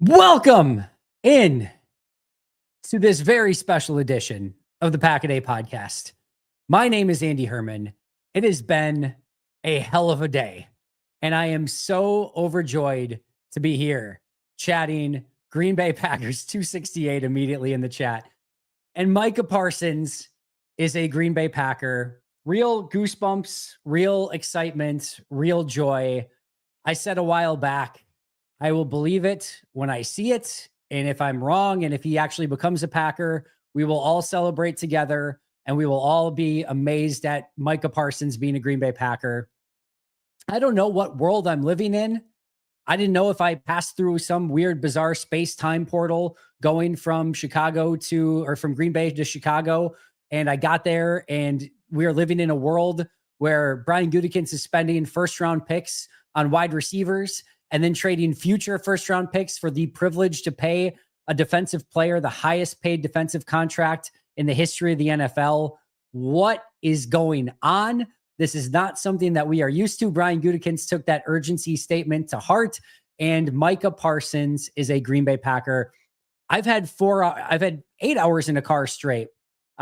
Welcome in to this very special edition of the Pack a Day podcast. My name is Andy Herman. It has been a hell of a day, and I am so overjoyed to be here chatting Green Bay Packers 268 immediately in the chat. And Micah Parsons is a Green Bay Packer. Real goosebumps, real excitement, real joy. I said a while back, I will believe it when I see it. And if I'm wrong, and if he actually becomes a Packer, we will all celebrate together and we will all be amazed at Micah Parsons being a Green Bay Packer. I don't know what world I'm living in. I didn't know if I passed through some weird, bizarre space-time portal going from from Green Bay to Chicago. And I got there and we are living in a world where Brian Gutekunst is spending first-round picks on wide receivers and then trading future first-round picks for the privilege to pay a defensive player the highest paid defensive contract in the history of the NFL. What is going on? This is not something that we are used to. Brian Gutekunst took that urgency statement to heart, and Micah Parsons is a Green Bay Packer. I've had 8 hours in a car straight.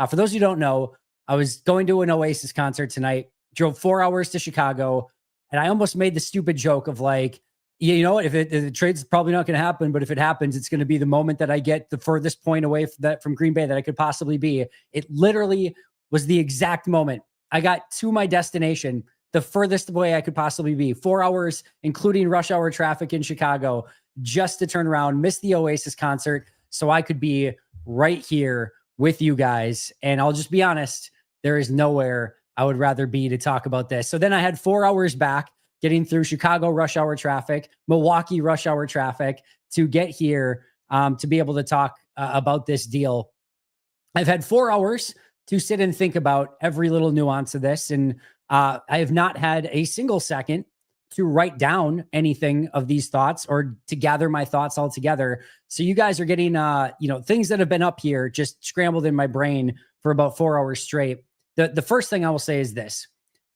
For those who don't know, I was going to an Oasis concert tonight, drove 4 hours to Chicago, and I almost made the stupid joke of like, you know what, if the trade's probably not going to happen, but if it happens, it's going to be the moment that I get the furthest point away from Green Bay that I could possibly be. It literally was the exact moment I got to my destination, the furthest away I could possibly be. 4 hours, including rush hour traffic in Chicago, just to turn around, miss the Oasis concert so I could be right here with you guys. And I'll just be honest, there is nowhere I would rather be to talk about this. So then I had 4 hours back, getting through Chicago rush hour traffic, Milwaukee rush hour traffic to get here to be able to talk about this deal. I've had 4 hours to sit and think about every little nuance of this. And I have not had a single second to write down anything of these thoughts or to gather my thoughts all together. So you guys are getting, things that have been up here just scrambled in my brain for about 4 hours straight. The first thing I will say is this.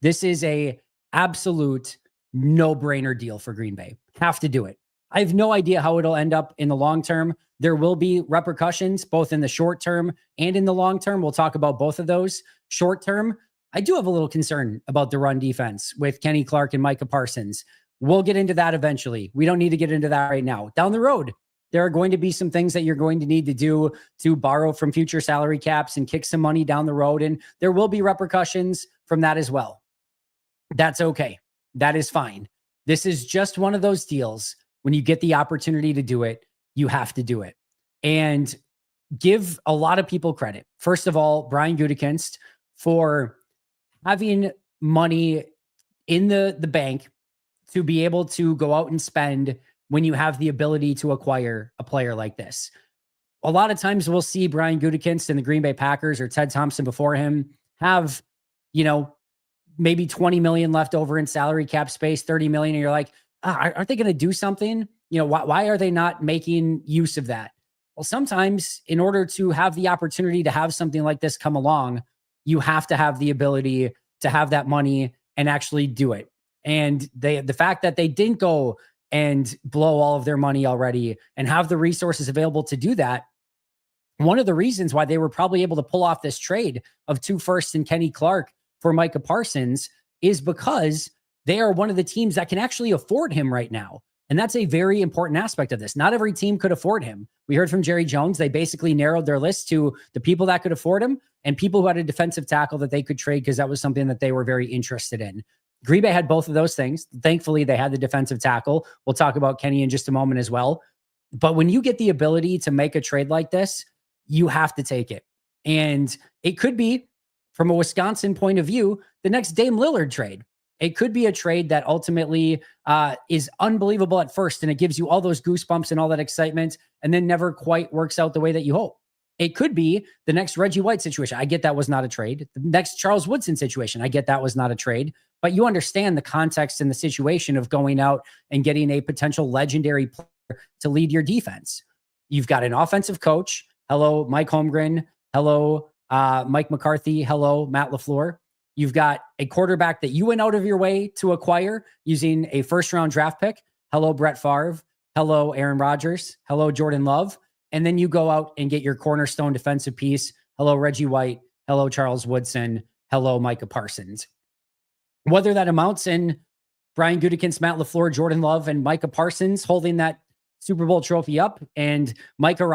This is a absolute no-brainer deal for Green Bay. Have to do it. I have no idea how it'll end up in the long term. There will be repercussions both in the short term and in the long term. We'll talk about both of those. Short term, I do have a little concern about the run defense with Kenny Clark and Micah Parsons. We'll get into that eventually. We don't need to get into that right now. Down the road, there are going to be some things that you're going to need to do to borrow from future salary caps and kick some money down the road. And there will be repercussions from that as well. That's okay. That is fine. This is just one of those deals. When you get the opportunity to do it, you have to do it. And give a lot of people credit. First of all, Brian Gutekunst for having money in the bank to be able to go out and spend when you have the ability to acquire a player like this. A lot of times we'll see Brian Gutekunst and the Green Bay Packers or Ted Thompson before him have, maybe 20 million left over in salary cap space, 30 million. And you're like, aren't they going to do something? Why are they not making use of that? Well, sometimes in order to have the opportunity to have something like this come along, you have to have the ability to have that money and actually do it. And the fact that they didn't go and blow all of their money already and have the resources available to do that. One of the reasons why they were probably able to pull off this trade of 2 firsts and Kenny Clark for Micah Parsons is because they are one of the teams that can actually afford him right now. And that's a very important aspect of this. Not every team could afford him. We heard from Jerry Jones. They basically narrowed their list to the people that could afford him and people who had a defensive tackle that they could trade because that was something that they were very interested in. Green Bay had both of those things. Thankfully, they had the defensive tackle. We'll talk about Kenny in just a moment as well. But when you get the ability to make a trade like this, you have to take it. And it could be, from a Wisconsin point of view, the next Dame Lillard trade. It could be a trade that ultimately is unbelievable at first, and it gives you all those goosebumps and all that excitement, and then never quite works out the way that you hope. It could be the next Reggie White situation. I get that was not a trade. The next Charles Woodson situation. I get that was not a trade. But you understand the context and the situation of going out and getting a potential legendary player to lead your defense. You've got an offensive coach. Hello, Mike Holmgren. Hello, Mike McCarthy. Hello, Matt LaFleur. You've got a quarterback that you went out of your way to acquire using a first-round draft pick. Hello, Brett Favre. Hello, Aaron Rodgers. Hello, Jordan Love. And then you go out and get your cornerstone defensive piece. Hello, Reggie White. Hello, Charles Woodson. Hello, Micah Parsons. Whether that amounts in Brian Gutekunst, Matt LaFleur, Jordan Love, and Micah Parsons holding that Super Bowl trophy up, and Micah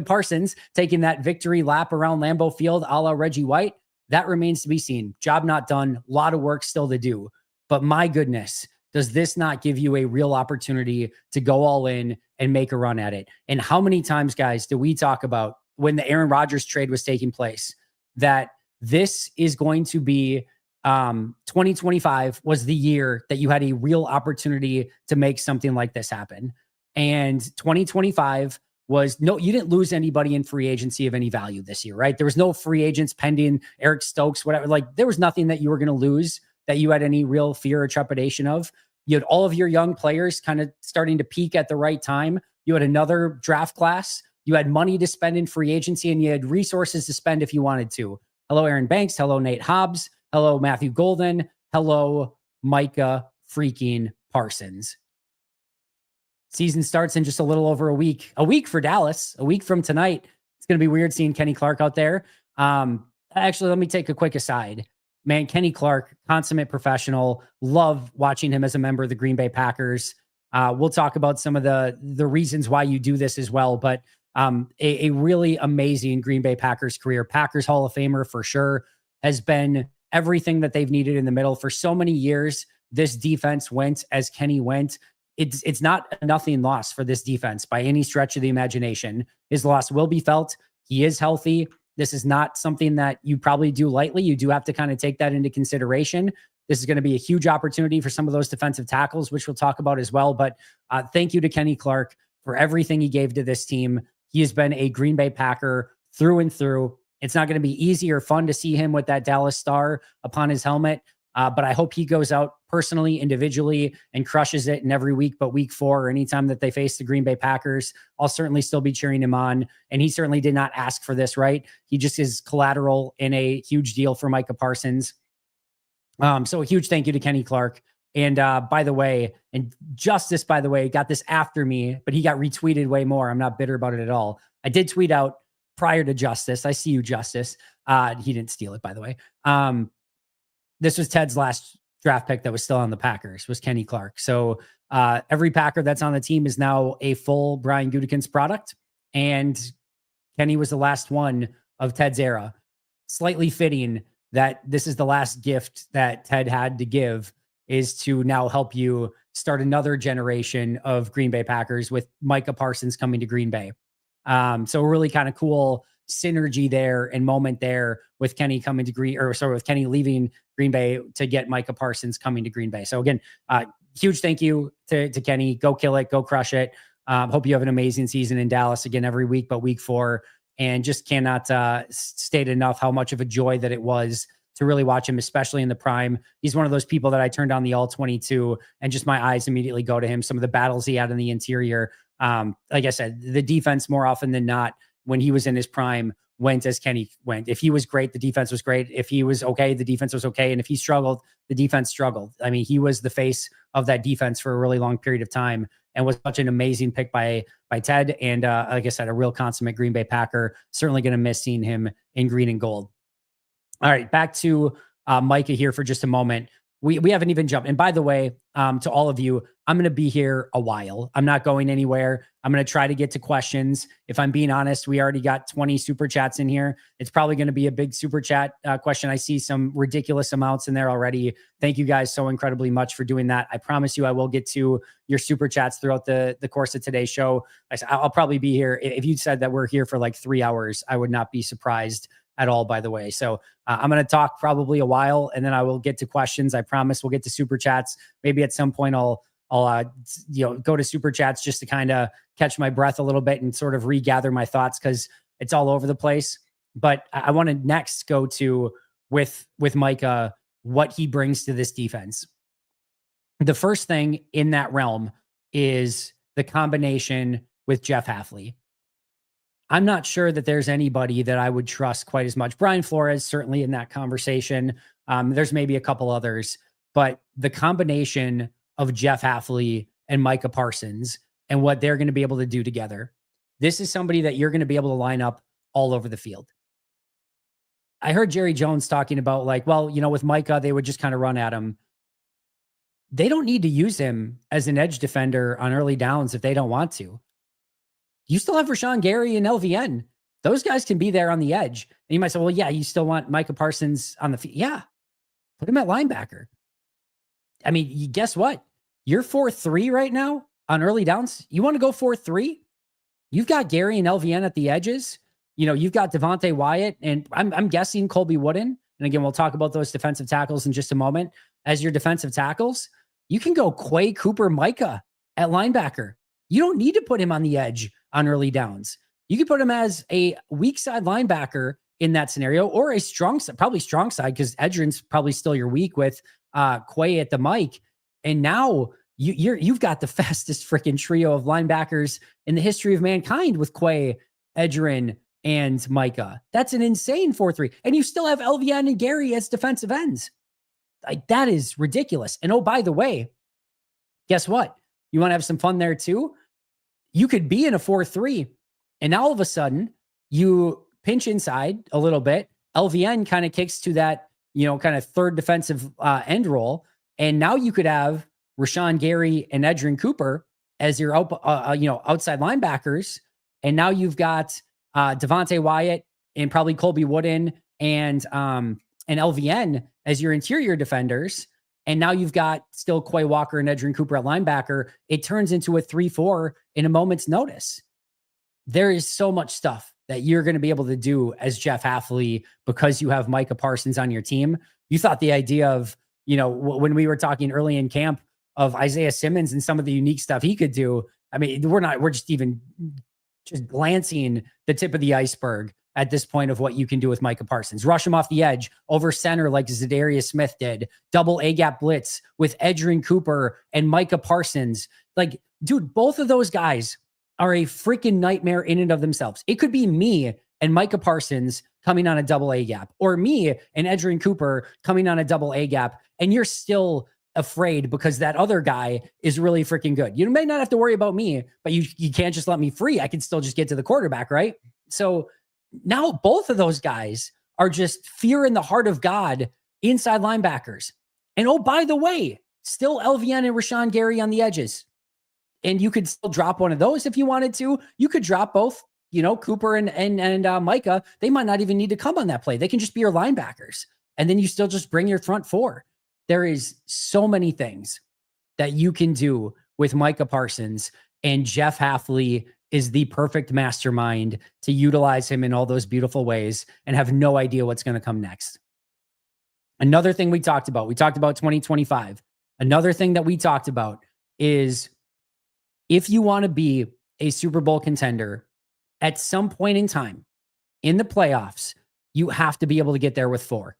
Parsons taking that victory lap around Lambeau Field a la Reggie White, that remains to be seen. Job not done. A lot of work still to do. But my goodness, does this not give you a real opportunity to go all in and make a run at it? And how many times, guys, do we talk about when the Aaron Rodgers trade was taking place, that this is going to be 2025 was the year that you had a real opportunity to make something like this happen. And 2025 was you didn't lose anybody in free agency of any value this year, right? There was no free agents pending, Eric Stokes, whatever. Like, there was nothing that you were going to lose that you had any real fear or trepidation of. You had all of your young players kind of starting to peak at the right time. You had another draft class. You had money to spend in free agency, and you had resources to spend if you wanted to. Hello, Aaron Banks. Hello, Nate Hobbs. Hello, Matthew Golden. Hello, Micah freaking Parsons. Season starts in just a little over a week. A week for Dallas. A week from tonight. It's going to be weird seeing Kenny Clark out there. Actually, let me take a quick aside. Man, Kenny Clark, consummate professional. Love watching him as a member of the Green Bay Packers. We'll talk about some of the reasons why you do this as well. But a really amazing Green Bay Packers career. Packers Hall of Famer for sure. Has been everything that they've needed in the middle for so many years. This defense went as Kenny went. It's not a nothing loss for this defense by any stretch of the imagination. His loss will be felt. He is healthy. This is not something that you probably do lightly. You do have to kind of take that into consideration. This is going to be a huge opportunity for some of those defensive tackles, which we'll talk about as well. But thank you to Kenny Clark for everything he gave to this team. He has been a Green Bay Packer through and through. It's not going to be easy or fun to see him with that Dallas star upon his helmet. But I hope he goes out personally, individually, and crushes it in every week but week 4 or anytime that they face the Green Bay Packers. I'll certainly still be cheering him on. And he certainly did not ask for this, right? He just is collateral in a huge deal for Micah Parsons. So a huge thank you to Kenny Clark. And by the way, and Justice, by the way, got this after me, but he got retweeted way more. I'm not bitter about it at all. I did tweet out prior to Justice. I see you, Justice. He didn't steal it, by the way. This was Ted's last draft pick that was still on the Packers, was Kenny Clark. So every Packer that's on the team is now a full Brian Gutekunst product. And Kenny was the last one of Ted's era. Slightly fitting that this is the last gift that Ted had to give, is to now help you start another generation of Green Bay Packers with Micah Parsons coming to Green Bay. So a really kind of cool synergy there and moment there with Kenny coming to with Kenny leaving Green Bay to get Micah Parsons coming to Green Bay. So again, huge thank you to Kenny. Go kill it. Go crush it. Hope you have an amazing season in Dallas again every week, but week 4, and just cannot state enough how much of a joy that it was to really watch him, especially in the prime. He's one of those people that I turned on the all 22 and just my eyes immediately go to him. Some of the battles he had in the interior. Like I said, the defense more often than not, when he was in his prime, went as Kenny went. If he was great, the defense was great. If he was okay, the defense was okay. And if he struggled, the defense struggled. I mean, he was the face of that defense for a really long period of time and was such an amazing pick by Ted. And like I said, a real consummate Green Bay Packer. Certainly going to miss seeing him in green and gold. All right, back to Micah here for just a moment. We haven't even jumped. And by the way, to all of you, I'm going to be here a while. I'm not going anywhere. I'm going to try to get to questions. If I'm being honest, we already got 20 super chats in here. It's probably going to be a big super chat question. I see some ridiculous amounts in there already. Thank you guys so incredibly much for doing that. I promise you I will get to your super chats throughout the course of today's show. I'll probably be here. If you said that we're here for like 3 hours, I would not be surprised at all, by the way. So I'm going to talk probably a while, and then I will get to questions. I promise we'll get to super chats. Maybe at some point I'll go to super chats just to kind of catch my breath a little bit and sort of regather my thoughts, because it's all over the place. But I want to next go to with Micah, what he brings to this defense. The first thing in that realm is the combination with Jeff Hafley. I'm not sure that there's anybody that I would trust quite as much. Brian Flores, certainly in that conversation. There's maybe a couple others, but the combination of Jeff Hafley and Micah Parsons and what they're going to be able to do together. This is somebody that you're going to be able to line up all over the field. I heard Jerry Jones talking about like, well, with Micah, they would just kind of run at him. They don't need to use him as an edge defender on early downs if they don't want to. You still have Rashawn Gary and LVN. Those guys can be there on the edge. And you might say, well, yeah, you still want Micah Parsons on the field. Yeah, put him at linebacker. I mean, guess what? You're 4-3 right now on early downs. You want to go 4-3? You've got Gary and LVN at the edges. You've got Devontae Wyatt, and I'm guessing Colby Wooden. And again, we'll talk about those defensive tackles in just a moment. As your defensive tackles, you can go Quay, Cooper, Micah at linebacker. You don't need to put him on the edge on early downs. You can put him as a weak side linebacker in that scenario, or a strong side, probably strong side, because Edgerrin's probably still your weak with Quay at the mic. And now you've got the fastest freaking trio of linebackers in the history of mankind with Quay, Edgerrin, and Micah. That's an insane 4-3. And you still have LVN and Gary as defensive ends. Like, that is ridiculous. And oh, by the way, guess what? You want to have some fun there too? You could be in a 4-3, and now all of a sudden you pinch inside a little bit. LVN kind of kicks to that, kind of third defensive end role. And now you could have Rashawn Gary and Edgerrin Cooper as your outside linebackers. And now you've got Devontae Wyatt and probably Colby Wooden and LVN as your interior defenders. And now you've got still Quay Walker and Edgerrin Cooper at linebacker. It turns into a 3-4 in a moment's notice. There is so much stuff that you're going to be able to do as Jeff Hafley because you have Micah Parsons on your team. You thought the idea of, when we were talking early in camp of Isaiah Simmons and some of the unique stuff he could do. I mean, we're just glancing the tip of the iceberg at this point of what you can do with Micah Parsons. Rush him off the edge over center like Zadarius Smith did. Double A-gap blitz with Edgerrin Cooper and Micah Parsons. Like, dude, both of those guys are a freaking nightmare in and of themselves. It could be me and Micah Parsons coming on a double A-gap, or me and Edgerrin Cooper coming on a double A-gap, and you're still afraid because that other guy is really freaking good. You may not have to worry about me, but you can't just let me free. I can still just get to the quarterback, right? So now both of those guys are just fear in the heart of God inside linebackers. And oh, by the way, still LVN and Rashawn Gary on the edges. And you could still drop one of those if you wanted to. You could drop both, Cooper and Micah. They might not even need to come on that play. They can just be your linebackers. And then you still just bring your front four. There is so many things that you can do with Micah Parsons, and Jeff Hafley is the perfect mastermind to utilize him in all those beautiful ways and have no idea what's going to come next. Another thing we talked about 2025. Another thing that we talked about is if you want to be a Super Bowl contender at some point in time in the playoffs, you have to be able to get there with 4.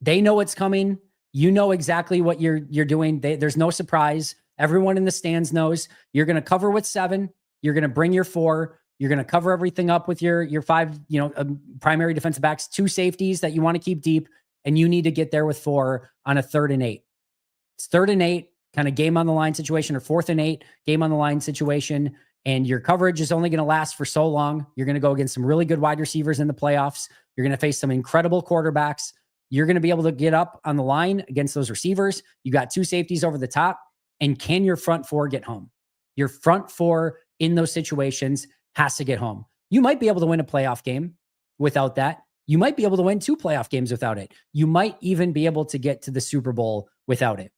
They know it's coming. You know exactly what you're doing. There's no surprise. Everyone in the stands knows you're going to cover with 7. You're going to bring your 4. You're going to cover everything up with your 5, primary defensive backs, 2 safeties that you want to keep deep, and you need to get there with 4 on a 3rd and 8. It's 3rd and 8, kind of game on the line situation, or 4th and 8, game on the line situation, and your coverage is only going to last for so long. You're going to go against some really good wide receivers in the playoffs. You're going to face some incredible quarterbacks. You're going to be able to get up on the line against those receivers. You got 2 safeties over the top. And can your front 4 get home? Your front 4 in those situations has to get home. You might be able to win a playoff game without that. You might be able to win 2 playoff games without it. You might even be able to get to the Super Bowl without it.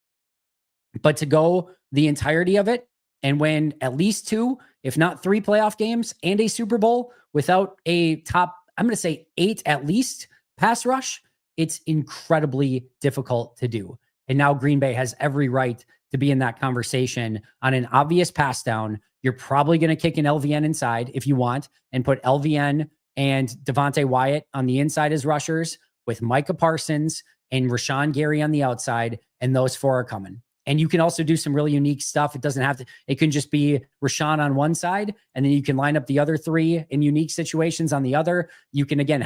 But to go the entirety of it and win at least 2, if not 3 playoff games and a Super Bowl without a top, I'm going to say 8 at least pass rush, it's incredibly difficult to do. And now Green Bay has every right to be in that conversation on an obvious pass down. You're probably going to kick an LVN inside if you want and put LVN and Devontae Wyatt on the inside as rushers with Micah Parsons and Rashawn Gary on the outside. And those 4 are coming. And you can also do some really unique stuff. It doesn't have to, it can just be Rashawn on one side, and then you can line up the other 3 in unique situations on the other. You can, again,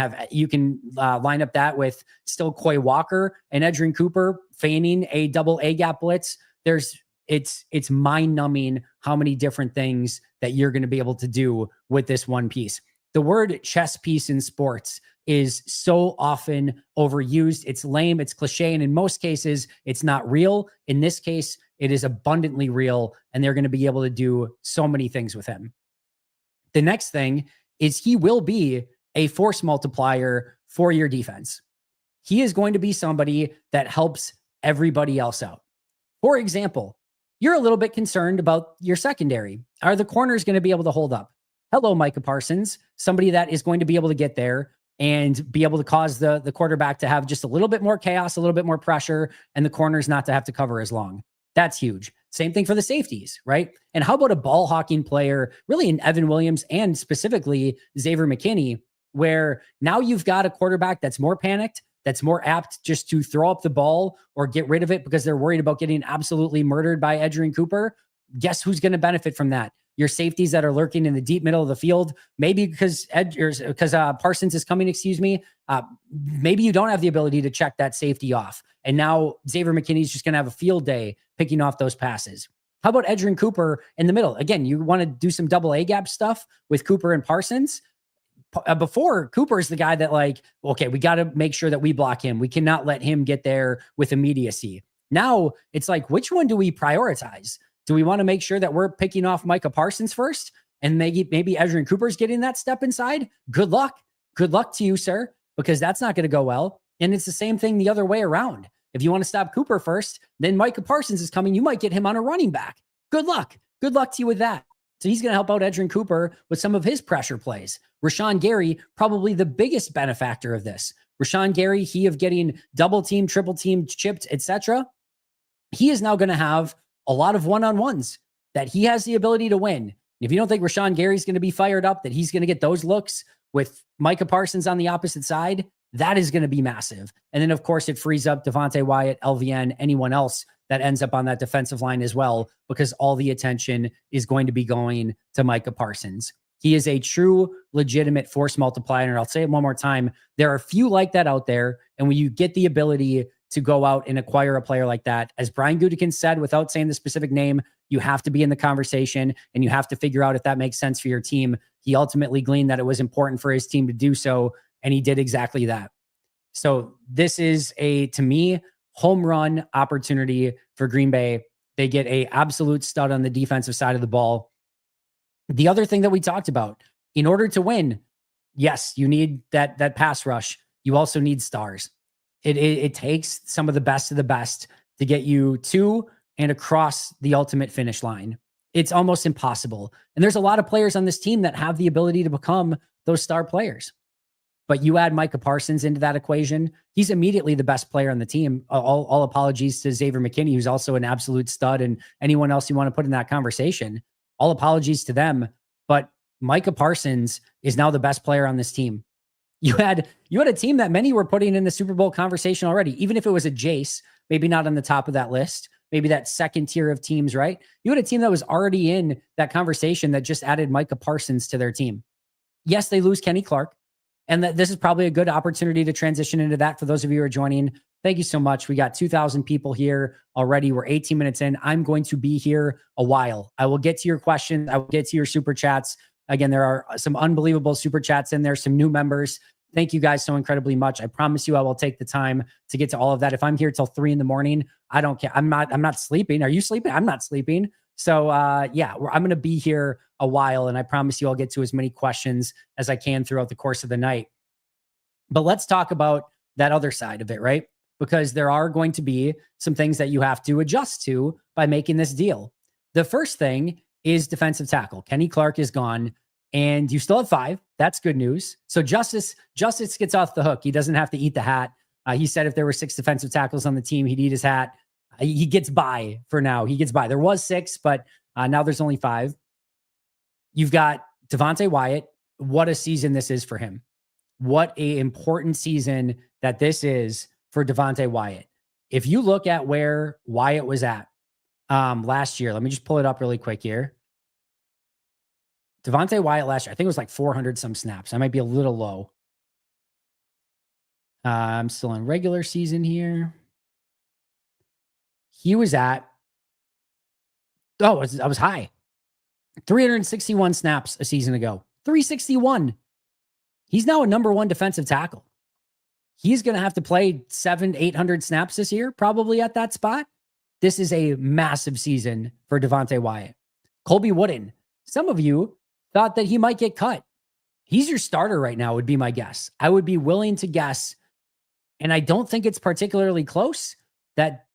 line up that with still Quay Walker and Edgerrin Cooper feigning a double A-gap blitz. There's It's mind-numbing how many different things that you're going to be able to do with this one piece. The word chess piece in sports is so often overused. It's lame, it's cliche, and in most cases, it's not real. In this case, it is abundantly real, and they're going to be able to do so many things with him. The next thing is he will be a force multiplier for your defense. He is going to be somebody that helps everybody else out. For example, you're a little bit concerned about your secondary. Are the corners going to be able to hold up? Hello, Micah Parsons, somebody that is going to be able to get there and be able to cause the quarterback to have just a little bit more chaos, a little bit more pressure, and the corners not to have to cover as long. That's huge. Same thing for the safeties, right? And how about a ball hawking player, really in Evan Williams and specifically Xavier McKinney, where now you've got a quarterback that's more panicked, that's more apt just to throw up the ball or get rid of it because they're worried about getting absolutely murdered by Edgerrin Cooper. Guess who's going to benefit from that? Your safeties that are lurking in the deep middle of the field, maybe because Parsons is coming, maybe you don't have the ability to check that safety off. And now Xavier McKinney's just going to have a field day picking off those passes. How about Edgerrin Cooper in the middle? Again, you want to do some double A gap stuff with Cooper and Parsons. Before, Cooper's the guy that okay, we got to make sure that we block him. We cannot let him get there with immediacy. Now it's like, which one do we prioritize? Do we want to make sure that we're picking off Micah Parsons first and maybe Edgerrin Cooper's getting that step inside? Good luck. Good luck to you, sir, because that's not going to go well. And it's the same thing the other way around. If you want to stop Cooper first, then Micah Parsons is coming. You might get him on a running back. Good luck. Good luck to you with that. So he's going to help out Edgerrin Cooper with some of his pressure plays. Rashawn Gary, probably the biggest benefactor of this. Rashawn Gary, he of getting double team, triple team, chipped, etc. He is now going to have a lot of one-on-ones that he has the ability to win. If you don't think Rashawn Gary's going to be fired up, that he's going to get those looks with Micah Parsons on the opposite side, that is going to be massive. And then, of course, it frees up Devontae Wyatt, LVN, anyone else that ends up on that defensive line as well, because all the attention is going to be going to Micah Parsons. He is a true, legitimate force multiplier. And I'll say it one more time. There are few like that out there. And when you get the ability to go out and acquire a player like that, as Brian Gutekunst said, without saying the specific name, you have to be in the conversation and you have to figure out if that makes sense for your team. He ultimately gleaned that it was important for his team to do so, and he did exactly that. So this is to me, home run opportunity for Green Bay. They get a absolute stud on the defensive side of the ball. The other thing that we talked about, in order to win, yes, you need that pass rush. You also need stars. It takes some of the best to get you to and across the ultimate finish line. It's almost impossible. And there's a lot of players on this team that have the ability to become those star players. But you add Micah Parsons into that equation, he's immediately the best player on the team. All apologies to Xavier McKinney, who's also an absolute stud, and anyone else you want to put in that conversation. All apologies to them. But Micah Parsons is now the best player on this team. You had a team that many were putting in the Super Bowl conversation already, even if it was a Jace, maybe not on the top of that list, maybe that second tier of teams, right? You had a team that was already in that conversation that just added Micah Parsons to their team. Yes, they lose Kenny Clark, and this is probably a good opportunity to transition into that for those of you who are joining. Thank you so much. We got 2,000 people here already. We're 18 minutes in. I'm going to be here a while. I will get to your questions. I will get to your super chats. Again, there are some unbelievable super chats in there, some new members. Thank you guys so incredibly much. I promise you I will take the time to get to all of that. If I'm here till 3 a.m, I don't care. I'm not sleeping. Are you sleeping? I'm not sleeping. So yeah, I'm going to be here a while, and I promise you I'll get to as many questions as I can throughout the course of the night. But let's talk about that other side of it, right? Because there are going to be some things that you have to adjust to by making this deal. The first thing is defensive tackle. Kenny Clark is gone, and you still have 5. That's good news. So Justice gets off the hook. He doesn't have to eat the hat. He said if there were 6 defensive tackles on the team, he'd eat his hat. He gets by for now. He gets by. There was 6, but now there's only 5. You've got Devontae Wyatt. What a season this is for him. What a important season that this is for Devontae Wyatt. If you look at where Wyatt was at last year, let me just pull it up really quick here. Devontae Wyatt last year, I think it was like 400 some snaps. I might be a little low. I'm still in regular season here. He was at Oh, I was high. 361 snaps a season ago. 361. He's now a number one defensive tackle. He's going to have to play 800 snaps this year, probably at that spot. This is a massive season for Devontae Wyatt. Colby Wooden. Some of you thought that he might get cut. He's your starter right now, would be my guess. I would be willing to guess, and I don't think it's particularly close, that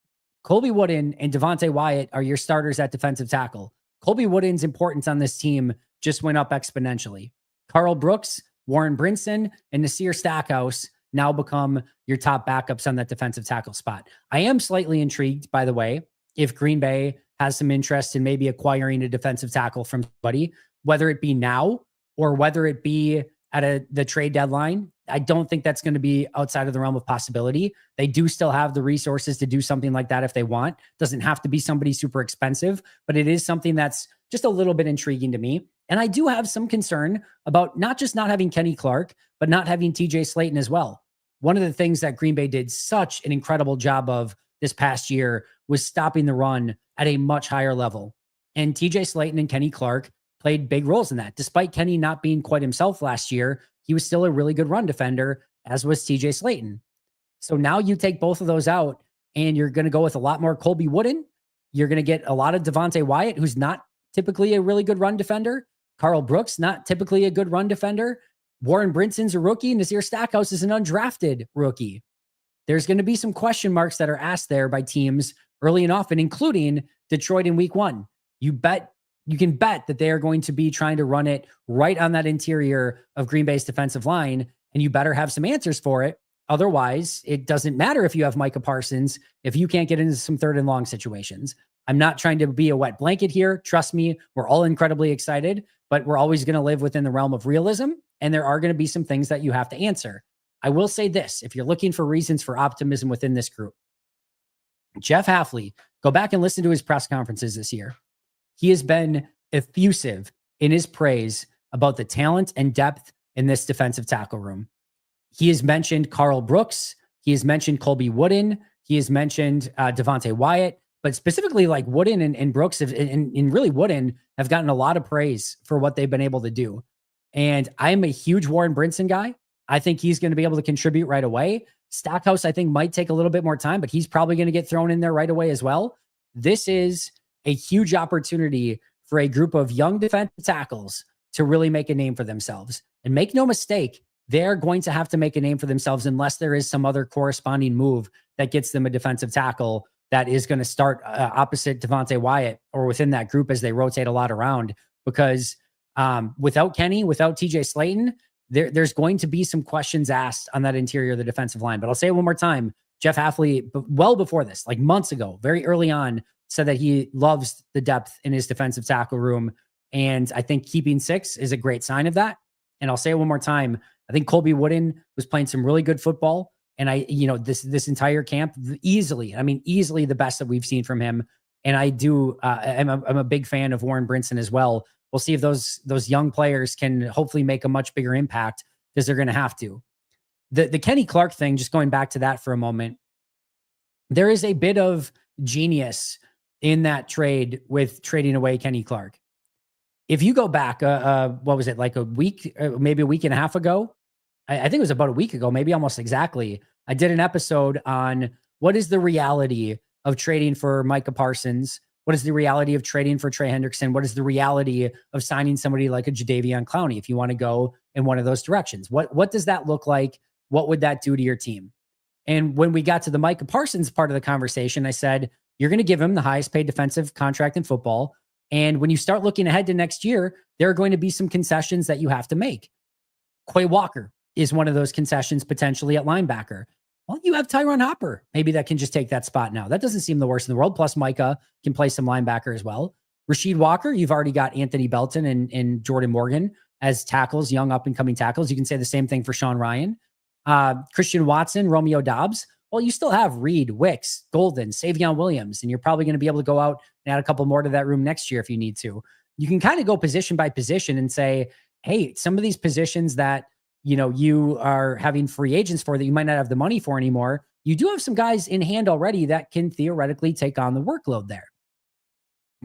Colby Wooden and Devontae Wyatt are your starters at defensive tackle. Colby Wooden's importance on this team just went up exponentially. Carl Brooks, Warren Brinson, and Nasir Stackhouse now become your top backups on that defensive tackle spot. I am slightly intrigued, by the way, if Green Bay has some interest in maybe acquiring a defensive tackle from somebody, whether it be now or whether it be at the trade deadline. I don't think that's going to be outside of the realm of possibility. They do still have the resources to do something like that if they want. Doesn't have to be somebody super expensive, but it is something that's just a little bit intriguing to me. And I do have some concern about not just not having Kenny Clark, but not having TJ Slayton as well. One of the things that Green Bay did such an incredible job of this past year was stopping the run at a much higher level. And TJ Slayton and Kenny Clark played big roles in that. Despite Kenny not being quite himself last year, he was still a really good run defender, as was TJ Slayton. So now you take both of those out and you're going to go with a lot more Colby Wooden. You're going to get a lot of Devontae Wyatt, who's not typically a really good run defender. Carl Brooks, not typically a good run defender. Warren Brinson's a rookie. Nasir Stackhouse is an undrafted rookie. There's going to be some question marks that are asked there by teams early and often, including Detroit in week 1. You can bet that they are going to be trying to run it right on that interior of Green Bay's defensive line, and you better have some answers for it. Otherwise, it doesn't matter if you have Micah Parsons if you can't get into some third and long situations. I'm not trying to be a wet blanket here. Trust me, we're all incredibly excited, but we're always going to live within the realm of realism, and there are going to be some things that you have to answer. I will say this, if you're looking for reasons for optimism within this group, Jeff Hafley, go back and listen to his press conferences this year. He has been effusive in his praise about the talent and depth in this defensive tackle room. He has mentioned Carl Brooks. He has mentioned Colby Wooden. He has mentioned Devontae Wyatt, but specifically like Wooden and Brooks and really Wooden have gotten a lot of praise for what they've been able to do. And I'm a huge Warren Brinson guy. I think he's going to be able to contribute right away. Stackhouse, I think, might take a little bit more time, but he's probably going to get thrown in there right away as well. This is a huge opportunity for a group of young defensive tackles to really make a name for themselves. And make no mistake, they're going to have to make a name for themselves unless there is some other corresponding move that gets them a defensive tackle that is going to start opposite Devontae Wyatt or within that group as they rotate a lot around. Because without Kenny, without TJ Slayton, there's going to be some questions asked on that interior of the defensive line. But I'll say it one more time. Jeff Hafley, well before this, like months ago, very early on, said that he loves the depth in his defensive tackle room. And I think keeping 6 is a great sign of that. And I'll say it one more time. I think Colby Wooden was playing some really good football. And this entire camp, easily the best that we've seen from him. And I'm a big fan of Warren Brinson as well. We'll see if those young players can hopefully make a much bigger impact, because they're going to have to. The Kenny Clark thing, just going back to that for a moment, there is a bit of genius in that trade with trading away Kenny Clark. If you go back, what was it, like a week, maybe a week and a half ago? I think it was about a week ago, maybe almost exactly. I did an episode on what is the reality of trading for Micah Parsons. What is the reality of trading for Trey Hendrickson? What is the reality of signing somebody like a Jadeveon Clowney if you want to go in one of those directions? What does that look like? What would that do to your team? And when we got to the Micah Parsons part of the conversation, I said, you're going to give him the highest paid defensive contract in football. And when you start looking ahead to next year, there are going to be some concessions that you have to make. Quay Walker is one of those concessions potentially at linebacker. Well, you have Tyron Hopper. Maybe that can just take that spot now. That doesn't seem the worst in the world. Plus, Micah can play some linebacker as well. Rasheed Walker, you've already got Anthony Belton and Jordan Morgan as tackles, young up-and-coming tackles. You can say the same thing for Sean Ryan. Christian Watson, Romeo Dobbs. Well, you still have Reed, Wicks, Golden, Savion Williams, and you're probably going to be able to go out and add a couple more to that room next year if you need to. You can kind of go position by position and say, hey, some of these positions that you are having free agents for that you might not have the money for anymore, you do have some guys in hand already that can theoretically take on the workload there.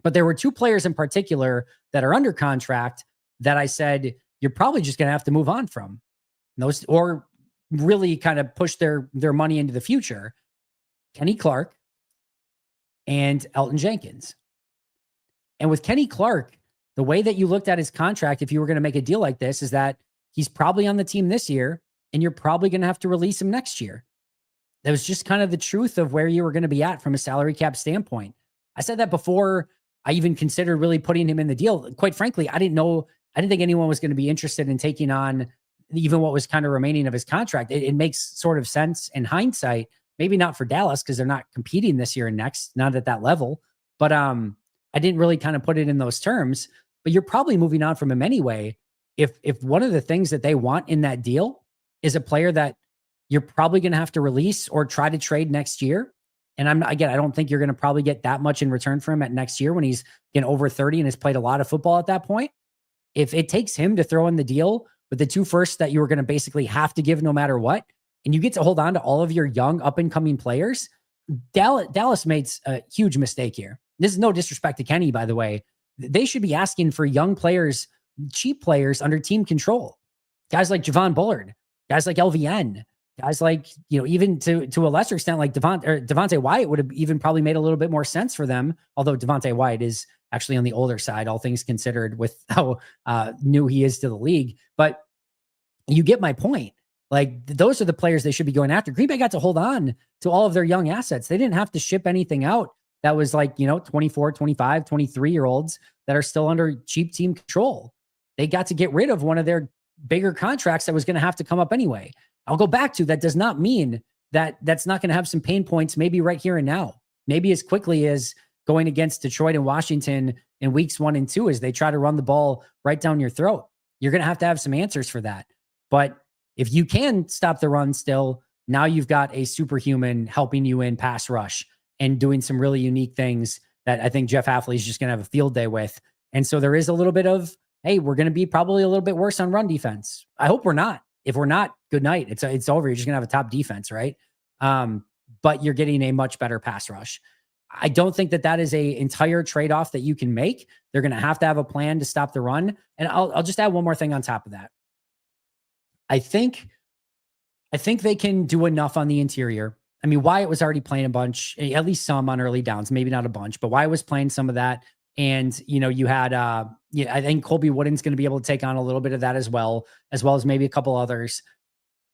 But there were two players in particular that are under contract that I said, you're probably just going to have to move on from those, or really kind of push their money into the future. Kenny Clark and Elton Jenkins. And with Kenny Clark, the way that you looked at his contract, if you were going to make a deal like this, is that he's probably on the team this year and you're probably going to have to release him next year. That was just kind of the truth of where you were going to be at from a salary cap standpoint. I said that before I even considered really putting him in the deal. Quite frankly, I didn't think anyone was going to be interested in taking on even what was kind of remaining of his contract. It makes sort of sense in hindsight, maybe not for Dallas because they're not competing this year and next, not at that level. But I didn't really kind of put it in those terms. But you're probably moving on from him anyway. If one of the things that they want in that deal is a player that you're probably going to have to release or try to trade next year. And I don't think you're going to probably get that much in return for him at next year when he's over 30 and has played a lot of football at that point. If it takes him to throw in the deal with the 2 firsts that you were going to basically have to give no matter what, and you get to hold on to all of your young up and coming players, Dallas made a huge mistake here. This is no disrespect to Kenny, by the way. They should be asking for young players, cheap players under team control. Guys like Javon Bullard, guys like LVN, guys like, even to a lesser extent, like Devontae Wyatt would have even probably made a little bit more sense for them. Although Devontae Wyatt is actually on the older side, all things considered, with how new he is to the league. But you get my point. Like, those are the players they should be going after. Green Bay got to hold on to all of their young assets. They didn't have to ship anything out that was like, 24, 25, 23-year-olds that are still under cheap team control. They got to get rid of one of their bigger contracts that was going to have to come up anyway. I'll go back to that does not mean that that's not going to have some pain points maybe right here and now. Maybe as quickly as going against Detroit and Washington in weeks 1 and 2 as they try to run the ball right down your throat. You're going to have some answers for that. But if you can stop the run still, now you've got a superhuman helping you in pass rush and doing some really unique things that I think Jeff Hafley is just going to have a field day with. And so there is a little bit of, hey, we're going to be probably a little bit worse on run defense. I hope we're not. If we're not, good night. It's over. You're just going to have a top defense, right? But you're getting a much better pass rush. I don't think that is a entire trade-off that you can make. They're going to have a plan to stop the run. And I'll just add one more thing on top of that. I think they can do enough on the interior. I mean, Wyatt was already playing a bunch, at least some on early downs, maybe not a bunch, but Wyatt was playing some of that. And, you had, I think Colby Wooden's going to be able to take on a little bit of that as well as maybe a couple others.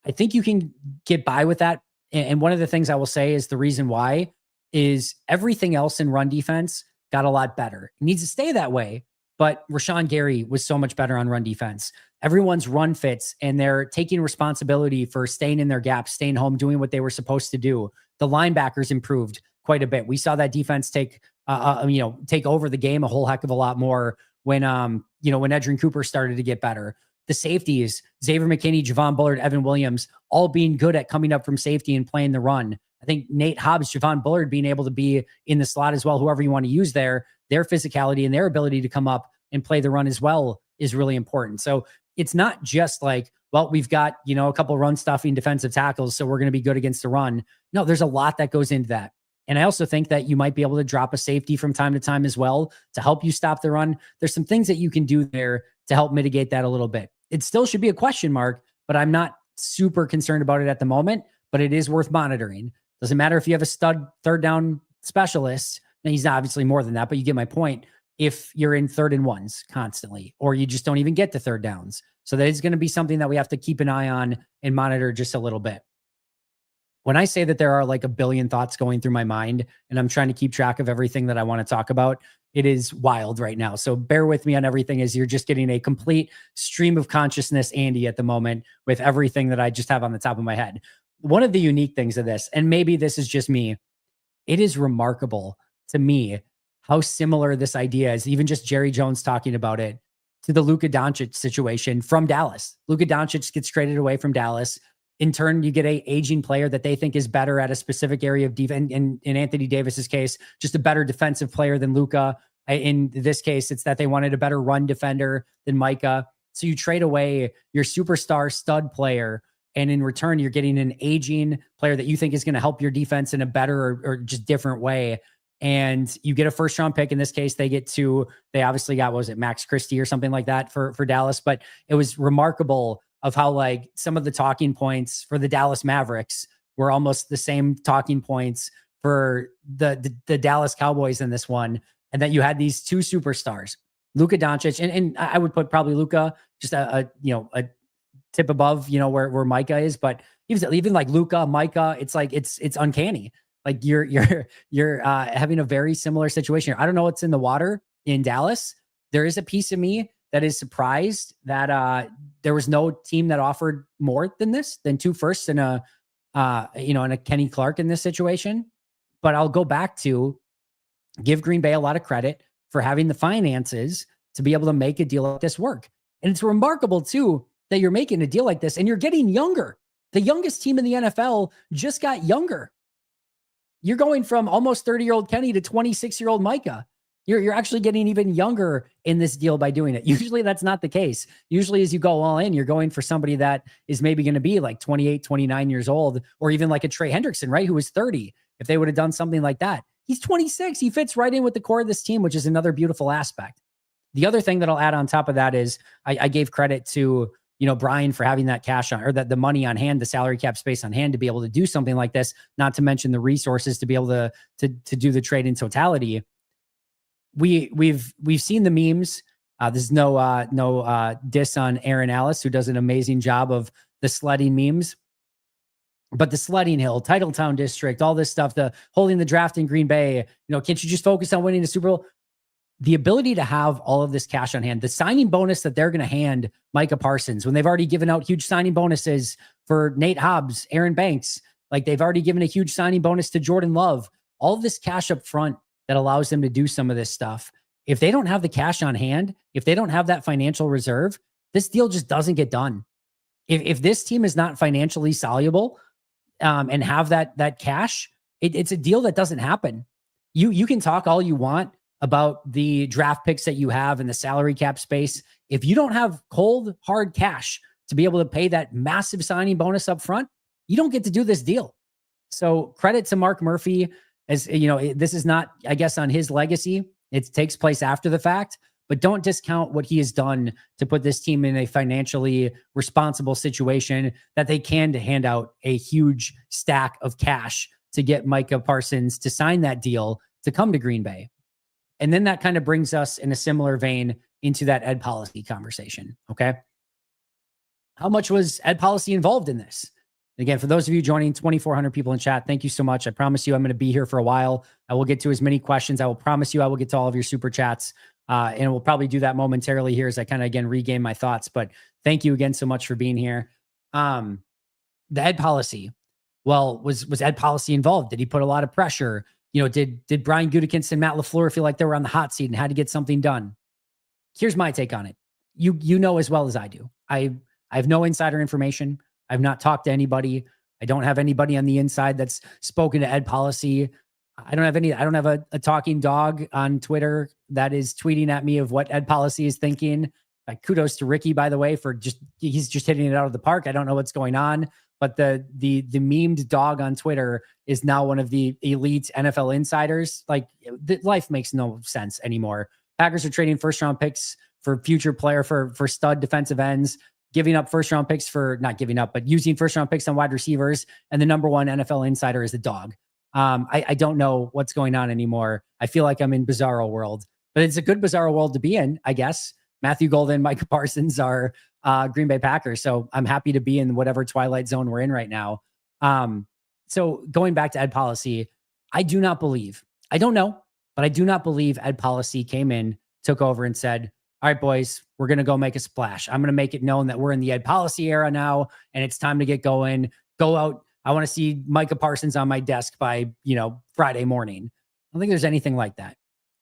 I think you can get by with that. And one of the things I will say is the reason why is everything else in run defense got a lot better. It needs to stay that way. But Rashawn Gary was so much better on run defense. Everyone's run fits and they're taking responsibility for staying in their gaps, staying home, doing what they were supposed to do. The linebackers improved quite a bit. We saw that defense take over the game a whole heck of a lot more when Edgerrin Cooper started to get better. The safeties, Xavier McKinney, Javon Bullard, Evan Williams, all being good at coming up from safety and playing the run. I think Nate Hobbs, Javon Bullard being able to be in the slot as well, whoever you want to use there, their physicality and their ability to come up and play the run as well is really important. So it's not just like, well, we've got, a couple run stuffing defensive tackles, so we're going to be good against the run. No, there's a lot that goes into that. And I also think that you might be able to drop a safety from time to time as well to help you stop the run. There's some things that you can do there to help mitigate that a little bit. It still should be a question mark, but I'm not super concerned about it at the moment, but it is worth monitoring. Doesn't matter if you have a stud third down specialist, and he's obviously more than that, but you get my point. If you're in 3rd and 1s constantly, or you just don't even get to 3rd downs. So that is going to be something that we have to keep an eye on and monitor just a little bit. When I say that there are like a billion thoughts going through my mind and I'm trying to keep track of everything that I want to talk about, it is wild right now. So bear with me on everything as you're just getting a complete stream of consciousness, Andy, at the moment with everything that I just have on the top of my head. One of the unique things of this, and maybe this is just me, it is remarkable to me how similar this idea is, even just Jerry Jones talking about it, to the Luka Doncic situation from Dallas. Luka Doncic gets traded away from Dallas. In turn, you get a aging player that they think is better at a specific area of defense. In Anthony Davis's case, just a better defensive player than Luka. In this case, it's that they wanted a better run defender than Micah. So you trade away your superstar stud player, and in return, you're getting an aging player that you think is going to help your defense in a better or just different way. and you get a first round pick. In this case, they obviously got, what was it, Max Christie or something like that for Dallas. But it was remarkable of how like some of the talking points for the Dallas Mavericks were almost the same talking points for the Dallas Cowboys in this one. And that you had these two superstars, Luka Doncic, and I would put probably Luka just a tip above, where Micah is, but even like Luka, Micah, it's like, it's uncanny. Like you're having a very similar situation here. I don't know what's in the water in Dallas. There is a piece of me that is surprised that there was no team that offered more than 2 firsts and a Kenny Clark in this situation. But I'll go back to give Green Bay a lot of credit for having the finances to be able to make a deal like this work. And it's remarkable too that you're making a deal like this and you're getting younger. The youngest team in the NFL just got younger. You're going from almost 30-year-old Kenny to 26-year-old Micah. You're actually getting even younger in this deal by doing it. Usually that's not the case. Usually as you go all in, you're going for somebody that is maybe going to be like 28, 29 years old, or even like a Trey Hendrickson, right? Who was 30. If they would have done something like that, he's 26. He fits right in with the core of this team, which is another beautiful aspect. The other thing that I'll add on top of that is I gave credit to, Brian for having that cash on, or that the money on hand, the salary cap space on hand to be able to do something like this, not to mention the resources to be able to do the trade in totality. We've seen the memes. There's no diss on Aaron Ellis, who does an amazing job of the sledding memes. But the sledding hill, Titletown District, all this stuff, the holding the draft in Green Bay, can't you just focus on winning the Super Bowl? The ability to have all of this cash on hand, the signing bonus that they're going to hand Micah Parsons when they've already given out huge signing bonuses for Nate Hobbs, Aaron Banks, like they've already given a huge signing bonus to Jordan Love, all of this cash up front that allows them to do some of this stuff. If they don't have the cash on hand, if they don't have that financial reserve, this deal just doesn't get done. If this team is not financially soluble, and have that cash, it's a deal that doesn't happen. You can talk all you want about the draft picks that you have and the salary cap space. If you don't have cold, hard cash to be able to pay that massive signing bonus up front, you don't get to do this deal. So credit to Mark Murphy, as this is not, I guess, on his legacy. It takes place after the fact, but don't discount what he has done to put this team in a financially responsible situation that they can to hand out a huge stack of cash to get Micah Parsons to sign that deal to come to Green Bay. And then that kind of brings us in a similar vein into that Ed Policy conversation. Okay. How much was Ed Policy involved in this? Again, for those of you joining, 2,400 people in chat, thank you so much. I promise you I'm going to be here for a while. I will get to as many questions. I will promise you I will get to all of your super chats. And we'll probably do that momentarily here as I kind of, again, regain my thoughts. But thank you again so much for being here. The Ed Policy. Well, was Ed Policy involved? Did he put a lot of pressure? Did Brian Gutekunst and Matt LaFleur feel like they were on the hot seat and had to get something done? Here's my take on it. You know as well as I do. I have no insider information. I've not talked to anybody. I don't have anybody on the inside that's spoken to Ed Policy. I don't have a talking dog on Twitter that is tweeting at me of what Ed Policy is thinking. Kudos to Ricky, by the way, for he's just hitting it out of the park. I don't know what's going on, but the memed dog on Twitter is now one of the elite NFL insiders. Like, life makes no sense anymore. Packers are trading first round picks for future player for stud defensive ends, giving up first round picks not giving up, but using first round picks on wide receivers. And the number one NFL insider is the dog. I don't know what's going on anymore. I feel like I'm in bizarro world, but it's a good bizarro world to be in, I guess. Matthew Golden, Micah Parsons are Green Bay Packers. So I'm happy to be in whatever twilight zone we're in right now. So going back to Ed Policy, I don't know, but I do not believe Ed Policy came in, took over and said, all right, boys, we're going to go make a splash. I'm going to make it known that we're in the Ed Policy era now, and it's time to get going. Go out. I want to see Micah Parsons on my desk by, Friday morning. I don't think there's anything like that.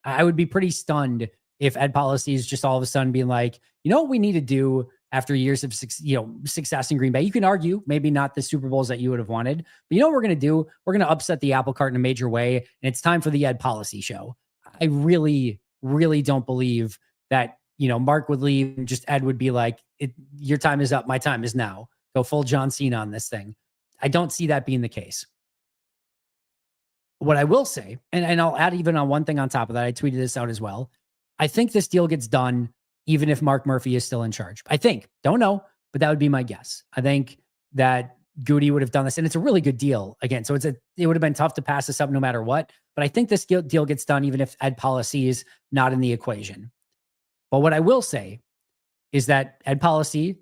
I would be pretty stunned if Ed Policy is just all of a sudden being like, what we need to do after years of success in Green Bay. You can argue maybe not the Super Bowls that you would have wanted, but what we're going to do? We're going to upset the apple cart in a major way, and it's time for the Ed Policy show. I really, really don't believe that, Mark would leave and just Ed would be like, your time is up. My time is now. Go full John Cena on this thing. I don't see that being the case. What I will say, and I'll add even on one thing on top of that, I tweeted this out as well. I think this deal gets done even if Mark Murphy is still in charge. I think, don't know, but that would be my guess. I think that Goody would have done this, and it's a really good deal. Again, so it would have been tough to pass this up no matter what. But I think this deal gets done even if Ed Policy is not in the equation. But what I will say is that Ed Policy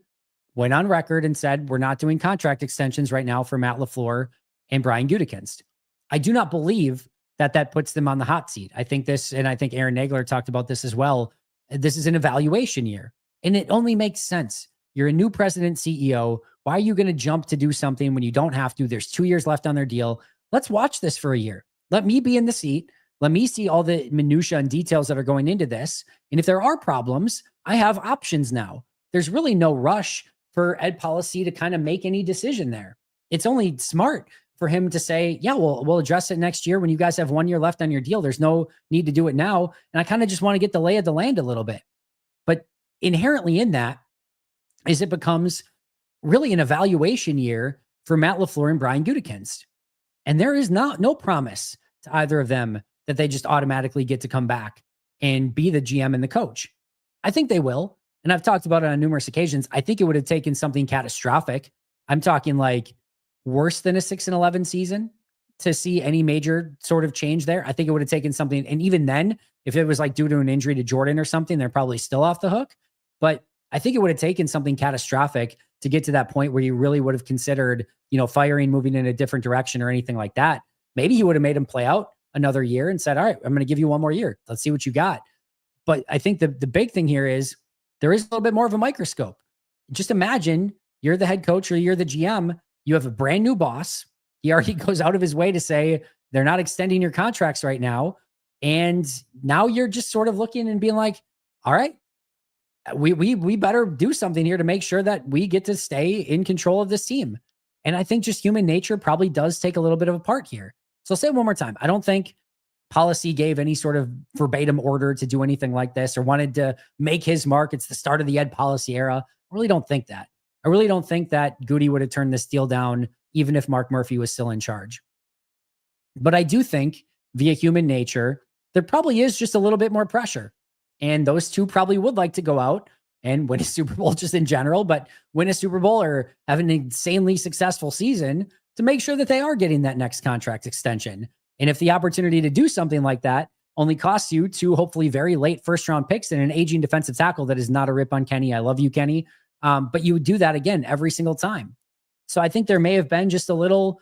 went on record and said, we're not doing contract extensions right now for Matt LaFleur and Brian Gutekunst. I do not believe that puts them on the hot seat. I think this, and I think Aaron Nagler talked about this as well. This is an evaluation year, and it only makes sense. You're a new president, CEO. Why are you going to jump to do something when you don't have to? There's 2 years left on their deal. Let's watch this for a year. Let me be in the seat. Let me see all the minutia and details that are going into this. And if there are problems, I have options now. There's really no rush for Ed Policy to kind of make any decision there. It's only smart for him to say, yeah, we'll address it next year when you guys have 1 year left on your deal. There's no need to do it now. And I kind of just want to get the lay of the land a little bit. But inherently in that is it becomes really an evaluation year for Matt LaFleur and Brian Gutekunst. And there is no promise to either of them that they just automatically get to come back and be the GM and the coach. I think they will. And I've talked about it on numerous occasions. I think it would have taken something catastrophic. I'm talking like worse than a 6-11 season to see any major sort of change there. I think it would have taken something. And even then, if it was like due to an injury to Jordan or something, they're probably still off the hook. But I think it would have taken something catastrophic to get to that point where you really would have considered, firing, moving in a different direction or anything like that. Maybe he would have made him play out another year and said, all right, I'm going to give you one more year. Let's see what you got. But I think the big thing here is there is a little bit more of a microscope. Just imagine you're the head coach or you're the GM. You have a brand new boss. He already goes out of his way to say they're not extending your contracts right now. And now you're just sort of looking and being like, all right, we better do something here to make sure that we get to stay in control of this team. And I think just human nature probably does take a little bit of a part here. So I'll say it one more time. I don't think Policy gave any sort of verbatim order to do anything like this or wanted to make his mark. It's the start of the Ed Policy era. I really don't think that. I really don't think that Goody would have turned this deal down even if Mark Murphy was still in charge. But I do think via human nature, there probably is just a little bit more pressure. And those two probably would like to go out and win a Super Bowl just in general, but win a Super Bowl or have an insanely successful season to make sure that they are getting that next contract extension. And if the opportunity to do something like that only costs you two hopefully very late first-round picks and an aging defensive tackle that is not a rip on Kenny. I love you, Kenny. But you would do that again every single time. So I think there may have been just a little,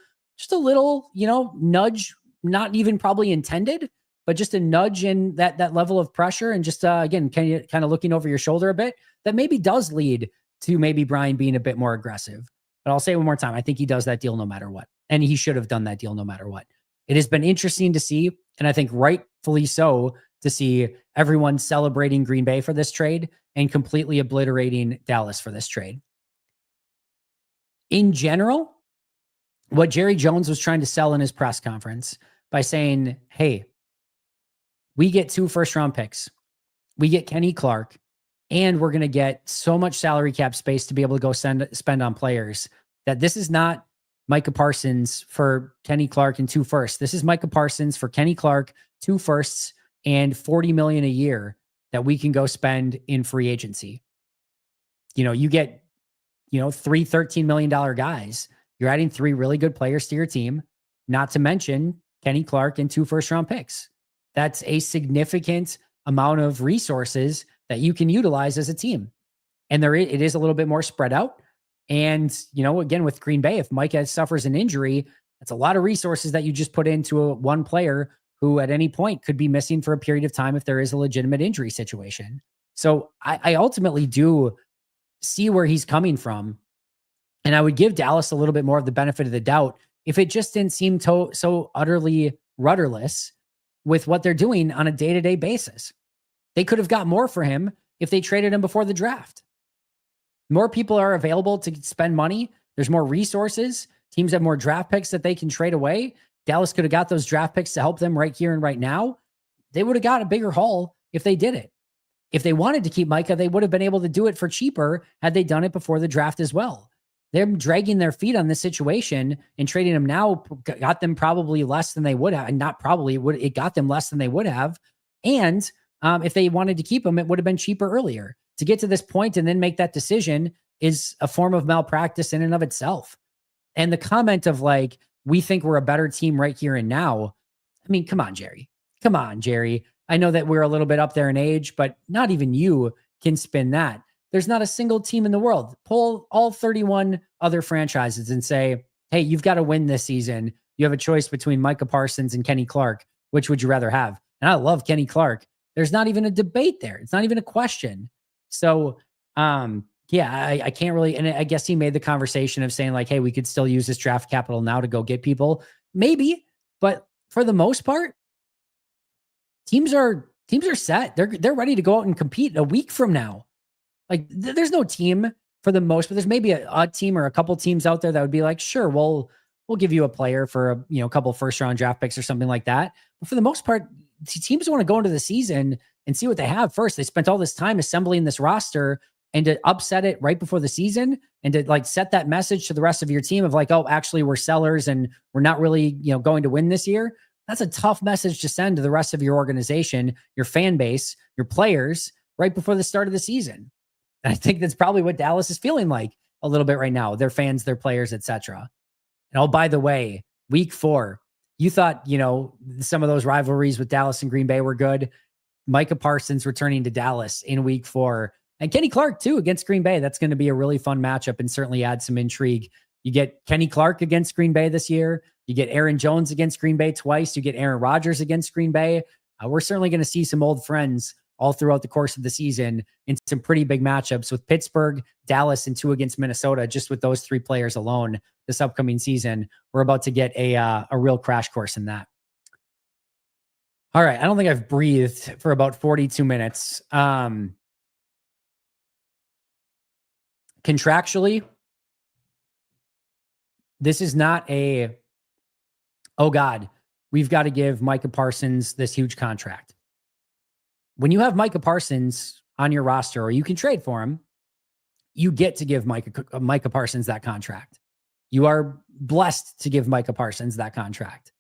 nudge, not even probably intended, but just a nudge in that level of pressure. And just, again, kind of looking over your shoulder a bit that maybe does lead to maybe Brian being a bit more aggressive. But I'll say it one more time. I think he does that deal no matter what. And he should have done that deal no matter what. It has been interesting to see, and I think rightfully so, to see everyone celebrating Green Bay for this trade and completely obliterating Dallas for this trade. In general, what Jerry Jones was trying to sell in his press conference by saying, hey, we get 2 first-round picks, we get Kenny Clark, and we're going to get so much salary cap space to be able to go spend on players that this is not Micah Parsons for Kenny Clark and 2 firsts. This is Micah Parsons for Kenny Clark, 2 firsts, and $40 million a year that we can go spend in free agency. You get, 3 $13 million guys. You're adding 3 really good players to your team, not to mention Kenny Clark and 2 first-round picks. That's a significant amount of resources that you can utilize as a team. And it is a little bit more spread out. And, again, with Green Bay, if Micah suffers an injury, that's a lot of resources that you just put into one player who at any point could be missing for a period of time if there is a legitimate injury situation. So I ultimately do see where he's coming from. And I would give Dallas a little bit more of the benefit of the doubt if it just didn't seem so utterly rudderless with what they're doing on a day-to-day basis. They could have got more for him if they traded him before the draft. More people are available to spend money. There's more resources. Teams have more draft picks that they can trade away. Dallas could have got those draft picks to help them right here and right now. They would have got a bigger haul if they did it. If they wanted to keep Micah, they would have been able to do it for cheaper had they done it before the draft as well. they're dragging their feet on this situation, and trading them now got them probably less than they would have. And not probably, it got them less than they would have. And if they wanted to keep him, it would have been cheaper earlier. To get to this point and then make that decision is a form of malpractice in and of itself. And the comment of like, we think we're a better team right here and now. I mean, come on, Jerry. Come on, Jerry. I know that we're a little bit up there in age, but not even you can spin that. There's not a single team in the world. Pull all 31 other franchises and say, hey, you've got to win this season. You have a choice between Micah Parsons and Kenny Clark. Which would you rather have? And I love Kenny Clark. There's not even a debate there. It's not even a question. So, yeah, I can't really, and I guess he made the conversation of saying like, hey, we could still use this draft capital now to go get people. Maybe, but for the most part, teams are set. They're ready to go out and compete a week from now. Like there's no team for the most, but there's maybe a team or a couple teams out there that would be like, sure, we'll give you a player for a couple first round draft picks or something like that. But for the most part, teams want to go into the season and see what they have first. They spent all this time assembling this roster, and to upset it right before the season and to like set that message to the rest of your team of like, oh, actually we're sellers and we're not really, going to win this year. That's a tough message to send to the rest of your organization, your fan base, your players right before the start of the season. And I think that's probably what Dallas is feeling like a little bit right now. Their fans, their players, etc. And oh, by the way, week 4, you thought, some of those rivalries with Dallas and Green Bay were good. Micah Parsons returning to Dallas in week 4. And Kenny Clark, too, against Green Bay. That's going to be a really fun matchup and certainly add some intrigue. You get Kenny Clark against Green Bay this year. You get Aaron Jones against Green Bay twice. You get Aaron Rodgers against Green Bay. We're certainly going to see some old friends all throughout the course of the season in some pretty big matchups with Pittsburgh, Dallas, and 2 against Minnesota. Just with those 3 players alone this upcoming season, we're about to get a real crash course in that. All right. I don't think I've breathed for about 42 minutes. Contractually, this is not oh God, we've got to give Micah Parsons this huge contract. When you have Micah Parsons on your roster, or you can trade for him, you get to give Micah Parsons that contract. You are blessed to give Micah Parsons that contract.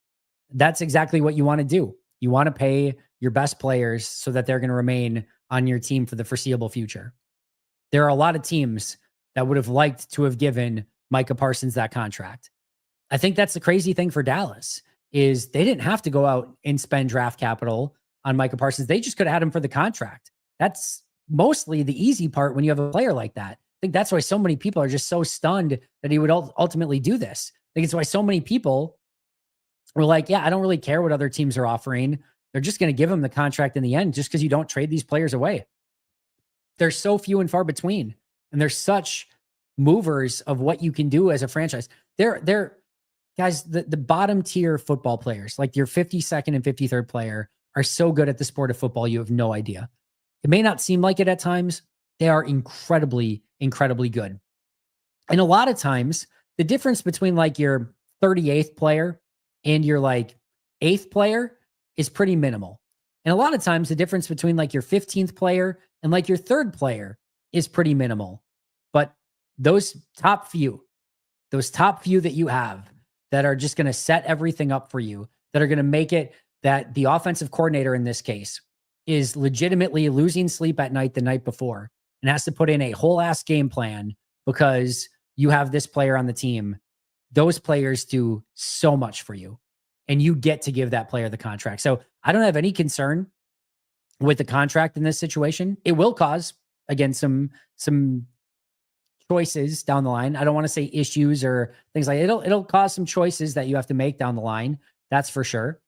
That's exactly what you want to do. You want to pay your best players so that they're going to remain on your team for the foreseeable future. There are a lot of teams that would have liked to have given Micah Parsons that contract. I think that's the crazy thing for Dallas is they didn't have to go out and spend draft capital on Micah Parsons. They just could have had him for the contract. That's mostly the easy part when you have a player like that. I think that's why so many people are just so stunned that he would ultimately do this. I think it's why so many people were like, yeah, I don't really care what other teams are offering. They're just going to give him the contract in the end just because you don't trade these players away. They're so few and far between. And they're such movers of what you can do as a franchise. They're guys, the bottom tier football players, like your 52nd and 53rd player, are so good at the sport of football, you have no idea. It may not seem like it at times. They are incredibly, incredibly good. And a lot of times, the difference between like your 38th player and your like 8th player is pretty minimal. And a lot of times, the difference between like your 15th player and like your 3rd player is pretty minimal. But those top few that you have that are just going to set everything up for you, that are going to make it that the offensive coordinator in this case is legitimately losing sleep at night the night before and has to put in a whole ass game plan because you have this player on the team. Those players do so much for you, and you get to give that player the contract. So I don't have any concern with the contract in this situation. It will cause, again, some choices down the line. I don't want to say issues or things like it'll cause some choices that you have to make down the line. That's for sure.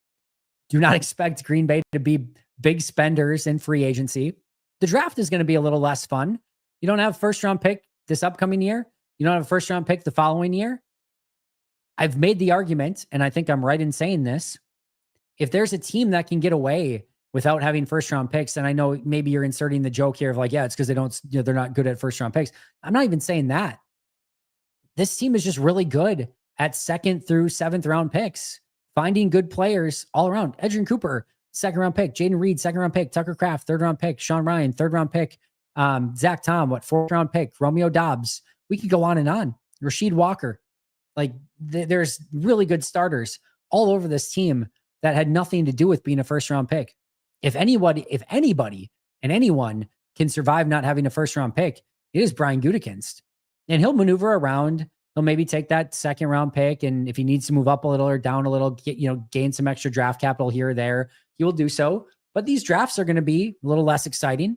Do not expect Green Bay to be big spenders in free agency. The draft is going to be a little less fun. You don't have a first round pick this upcoming year. You don't have a first round pick the following year. I've made the argument, and I think I'm right in saying this. If there's a team that can get away without having first round picks, and I know maybe you're inserting the joke here of like, yeah, it's because they don't, they're not good at first round picks. I'm not even saying that. This team is just really good at 2nd through 7th round picks, finding good players all around. Edgerrin Cooper, 2nd round pick. Jaden Reed, 2nd round pick. Tucker Kraft, 3rd round pick. Sean Ryan, 3rd round pick. Zach Tom, 4th round pick. Romeo Dobbs. We could go on and on. Rasheed Walker. Like there's really good starters all over this team that had nothing to do with being a first round pick. If anybody and anyone can survive not having a first round pick, it is Brian Gutekunst. And he'll maneuver around. He'll maybe take that second round pick. And if he needs to move up a little or down a little, gain some extra draft capital here or there, he will do so. But these drafts are going to be a little less exciting,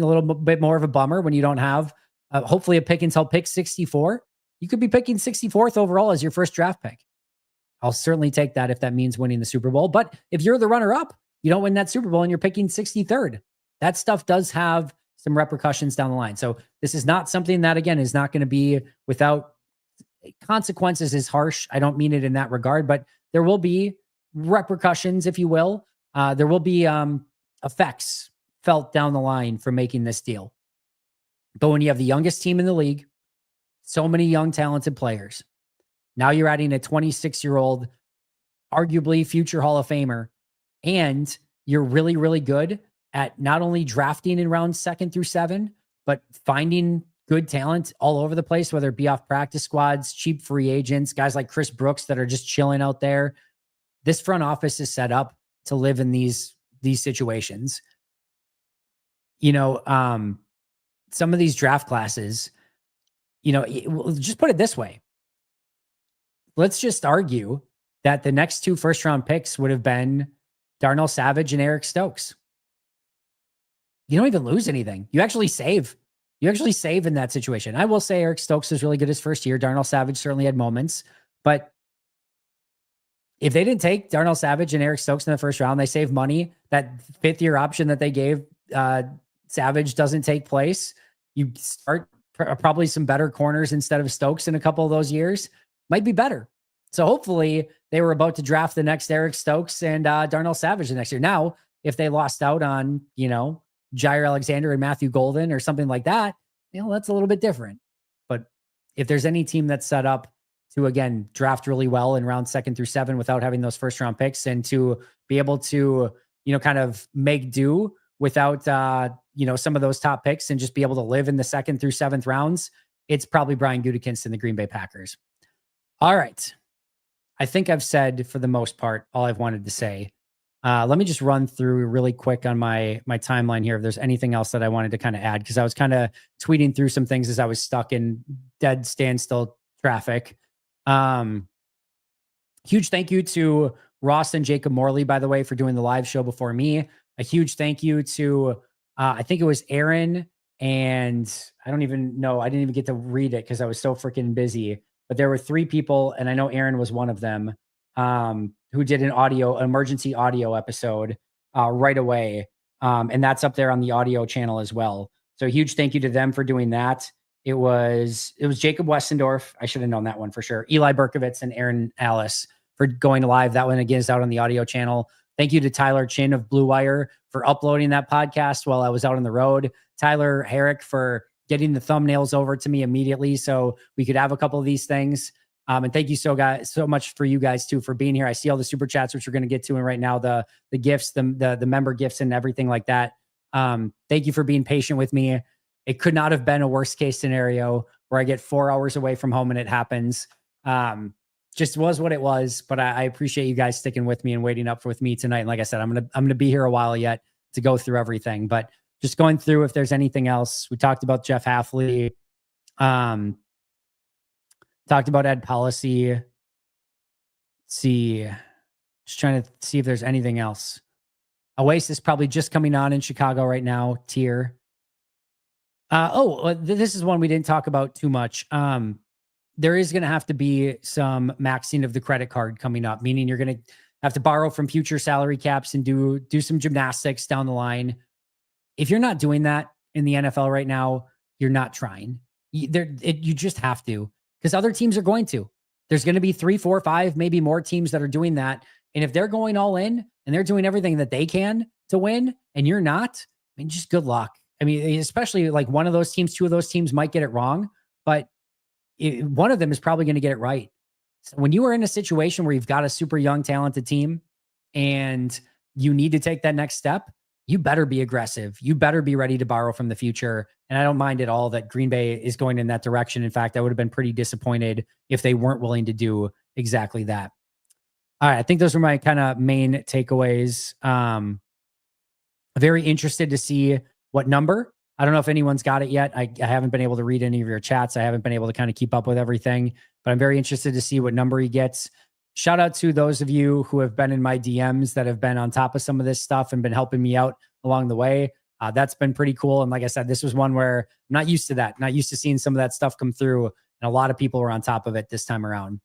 a little bit more of a bummer when you don't have hopefully a pick until pick 64. You could be picking 64th overall as your first draft pick. I'll certainly take that if that means winning the Super Bowl. But if you're the runner-up, you don't win that Super Bowl and you're picking 63rd. That stuff does have some repercussions down the line. So this is not something that, again, is not going to be without consequences is harsh. I don't mean it in that regard, but there will be repercussions, if you will. There will be effects felt down the line for making this deal. But when you have the youngest team in the league, so many young, talented players, now you're adding a 26-year-old, arguably future Hall of Famer, and you're really, really good at not only drafting in rounds 2 through 7, but finding good talent all over the place, whether it be off practice squads, cheap free agents, guys like Chris Brooks that are just chilling out there. This front office is set up to live in these situations. Some of these draft classes, just put it this way. Let's just argue that the next 2 first-round picks would have been Darnell Savage and Eric Stokes. You don't even lose anything. You actually save. You actually save in that situation. I will say Eric Stokes was really good his first year. Darnell Savage certainly had moments. But if they didn't take Darnell Savage and Eric Stokes in the first round, they save money. That 5th-year option that they gave Savage doesn't take place. You start probably some better corners instead of Stokes in a couple of those years. Might be better. So hopefully they were about to draft the next Eric Stokes and Darnell Savage the next year. Now, if they lost out on, Jair Alexander and Matthew Golden or something like that, that's a little bit different. But if there's any team that's set up to, again, draft really well in round 2 through 7 without having those first round picks and to be able to, kind of make do without, some of those top picks and just be able to live in the 2nd through 7th rounds, it's probably Brian Gutekunst and the Green Bay Packers. All right. I think I've said for the most part all I've wanted to say. Let me just run through really quick on my timeline here if there's anything else that I wanted to kind of add, because I was kind of tweeting through some things as I was stuck in dead standstill traffic. Huge thank you to Ross and Jacob Morley, by the way, for doing the live show before me. A huge thank you to, I think it was Aaron, and I don't even know. I didn't even get to read it because I was so freaking busy. But there were 3 people, and I know Aaron was one of them, who did an emergency audio episode right away. And that's up there on the audio channel as well. So a huge thank you to them for doing that. It was Jacob Westendorf. I should have known that one for sure. Eli Berkovitz and Aaron Alice for going live. That one again is out on the audio channel. Thank you to Tyler Chin of Blue Wire for uploading that podcast while I was out on the road. Tyler Herrick for getting the thumbnails over to me immediately so we could have a couple of these things. And thank you so much for you guys too for being here. I see all the super chats, which we're going to get to, and right now the gifts, the member gifts, and everything like that. Thank you for being patient with me. It could not have been a worst case scenario where I get 4 hours away from home and it happens. Just was what it was. But I appreciate you guys sticking with me and waiting up with me tonight. And like I said, I'm gonna be here a while yet to go through everything. But just going through if there's anything else. We talked about Jeff Hafley. Talked about Ed Policy. Let's see. Just trying to see if there's anything else. Oasis probably just coming on in Chicago right now. Tier. This is one we didn't talk about too much. There is going to have to be some maxing of the credit card coming up, meaning you're going to have to borrow from future salary caps and do some gymnastics down the line. If you're not doing that in the NFL right now, you're not trying. You just have to, because other teams are going to. There's going to be 3, 4, 5, maybe more teams that are doing that. And if they're going all in and they're doing everything that they can to win and you're not, I mean, just good luck. I mean, especially like one of those teams, 2 of those teams might get it wrong, but one of them is probably going to get it right. So when you are in a situation where you've got a super young, talented team and you need to take that next step, you better be aggressive. You better be ready to borrow from the future. And I don't mind at all that Green Bay is going in that direction. In fact, I would have been pretty disappointed if they weren't willing to do exactly that. All right. I think those were my kind of main takeaways. Very interested to see what number. I don't know if anyone's got it yet. I haven't been able to read any of your chats. I haven't been able to kind of keep up with everything, but I'm very interested to see what number he gets. Shout out to those of you who have been in my DMs that have been on top of some of this stuff and been helping me out along the way. That's been pretty cool. And like I said, this was one where I'm not used to that. Not used to seeing some of that stuff come through. And a lot of people were on top of it this time around.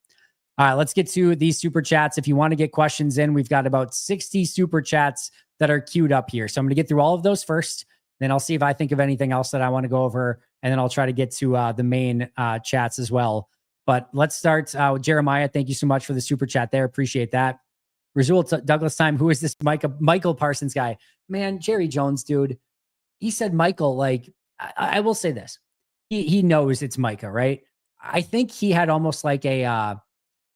All right, let's get to these super chats. If you want to get questions in, we've got about 60 super chats that are queued up here. So I'm going to get through all of those first. Then I'll see if I think of anything else that I want to go over. And then I'll try to get to the main chats as well. But let's start with Jeremiah. Thank you so much for the super chat there. Appreciate that. Razul Douglas time. Who is this Michael Parsons guy? Man, Jerry Jones, dude. He said Michael, like, I will say this. He knows it's Micah, right? I think he had almost like a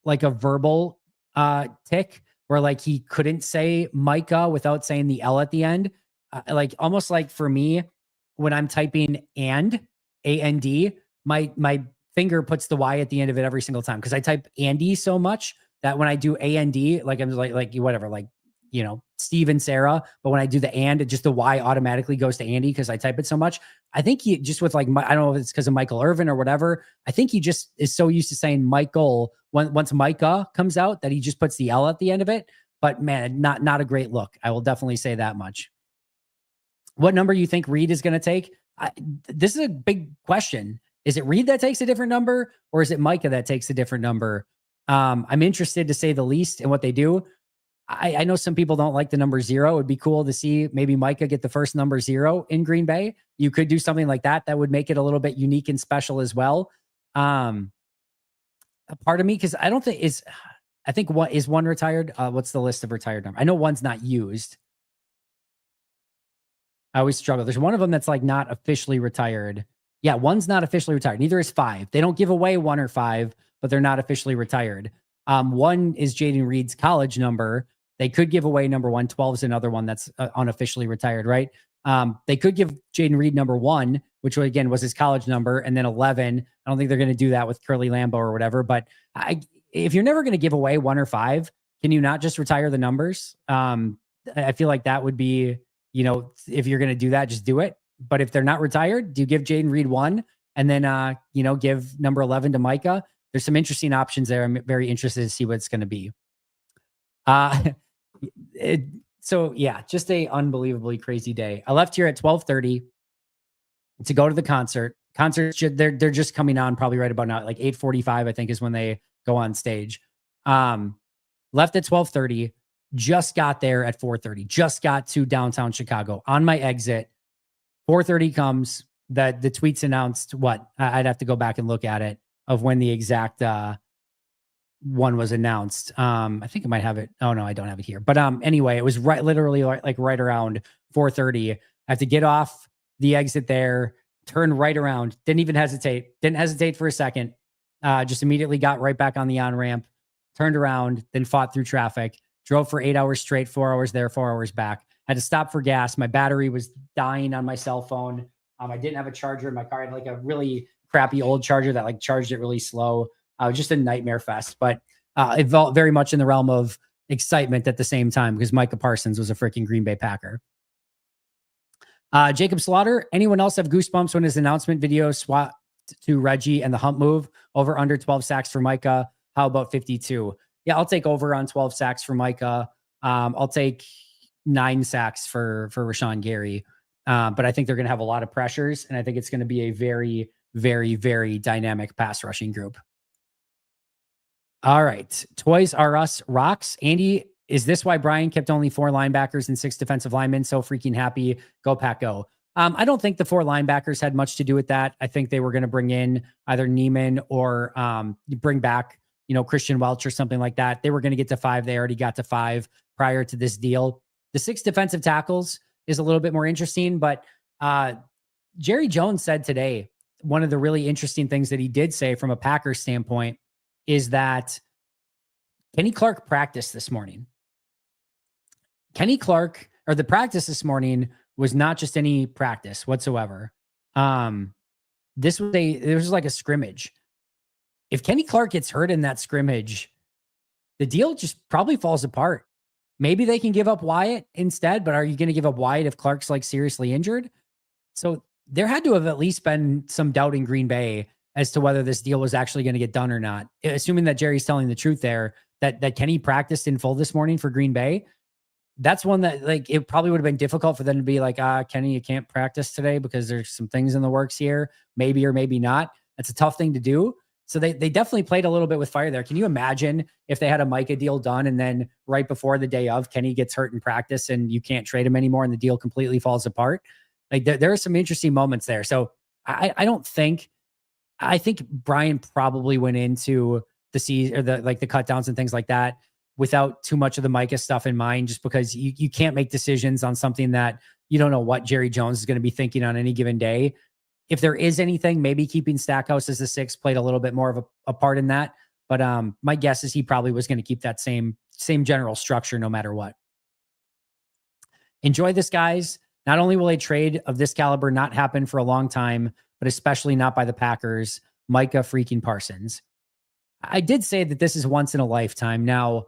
verbal tick where like he couldn't say Micah without saying the L at the end. Like almost like for me, when I'm typing A-N-D, my finger puts the Y at the end of it every single time. Cause I type Andy so much that when I do A-N-D, like I'm like whatever, like, you know, Steve and Sarah. But when I do the and, just the Y automatically goes to Andy because I type it so much. I think he just with like, I don't know if it's because of Michael Irvin or whatever. I think he just is so used to saying Michael once Micah comes out that he just puts the L at the end of it. But man, not a great look. I will definitely say that much. What number you think Reed is going to take? This is a big question. Is it Reed that takes a different number or is it Micah that takes a different number? I'm interested to say the least in what they do. I know some people don't like the number 0. It'd be cool to see maybe Micah get the first number 0 in Green Bay. You could do something like that. That would make it a little bit unique and special as well. A part of me, because I think what is one retired? What's the list of retired number? I know one's not used. I always struggle. There's one of them that's like not officially retired. Yeah, one's not officially retired. Neither is 5. They don't give away 1 or 5, but they're not officially retired. One is Jaden Reed's college number. They could give away number 1. 12 is another one that's unofficially retired, right? They could give Jaden Reed number 1, which again was his college number, and then 11. I don't think they're going to do that with Curly Lambeau or whatever. But if you're never going to give away 1 or 5, can you not just retire the numbers? I feel like that would be, you know, if you're going to do that, just do it. But if they're not retired, do you give Jaden Reed 1 and then, you know, give number 11 to Micah? There's some interesting options there. I'm very interested to see what it's going to be. So yeah, just a unbelievably crazy day. I left here at 12:30 to go to the concert. They're just coming on probably right about now, like 8:45, I think is when they go on stage. Left at 12:30, just got there at 4:30, just got to downtown Chicago. On my exit, 4:30 comes, the tweets announced what? I'd have to go back and look at it of when the exact one was announced. I think I might have it. Oh no, I don't have it here. But anyway, it was literally like right around 4:30. I have to get off the exit there, turn right around. Didn't hesitate for a second. Just immediately got right back on the on-ramp, turned around, then fought through traffic, drove for 8 hours straight, 4 hours there, 4 hours back. Had to stop for gas. My battery was dying on my cell phone. I didn't have a charger in my car. I had like a really crappy old charger that like charged it really slow. Just a nightmare fest, but it felt very much in the realm of excitement at the same time because Micah Parsons was a freaking Green Bay Packer. Jacob Slaughter, anyone else have goosebumps when his announcement video swapped to Reggie and the hump move? Over under 12 sacks for Micah. How about 52? Yeah, I'll take over on 12 sacks for Micah. I'll take 9 sacks for Rashawn Gary. But I think they're going to have a lot of pressures, and I think it's going to be a very, very, very dynamic pass rushing group. All right. Toys R Us rocks. Andy, is this why Brian kept only 4 linebackers and 6 defensive linemen? So freaking happy. Go Pack Go. I don't think the 4 linebackers had much to do with that. I think they were going to bring in either Neiman or bring back, you know, Christian Welch or something like that. They were going to get to 5. They already got to 5 prior to this deal. The 6 defensive tackles is a little bit more interesting, but Jerry Jones said today, one of the really interesting things that he did say from a Packers standpoint is that Kenny Clark practiced this morning. Kenny Clark or the practice this morning was not just any practice whatsoever. This was like a scrimmage. If Kenny Clark gets hurt in that scrimmage, the deal just probably falls apart. Maybe they can give up Wyatt instead, but are you going to give up Wyatt if Clark's like seriously injured? So there had to have at least been some doubt in Green Bay as to whether this deal was actually going to get done or not. Assuming that Jerry's telling the truth there, that Kenny practiced in full this morning for Green Bay. That's one that, like, it probably would have been difficult for them to be like, Kenny, you can't practice today because there's some things in the works here, maybe or maybe not. That's a tough thing to do. So they definitely played a little bit with fire there. Can you imagine if they had a Micah deal done and then right before the day of, Kenny gets hurt in practice and you can't trade him anymore and the deal completely falls apart? Like there are some interesting moments there. So I think Brian probably went into the season or the cut downs and things like that without too much of the Micah stuff in mind, just because you can't make decisions on something that you don't know what Jerry Jones is going to be thinking on any given day. If there is anything, maybe keeping Stackhouse as the 6 played a little bit more of a part in that. But my guess is he probably was going to keep that same general structure no matter what. Enjoy this, guys. Not only will a trade of this caliber not happen for a long time, but especially not by the Packers, Micah freaking Parsons. I did say that this is once in a lifetime. Now,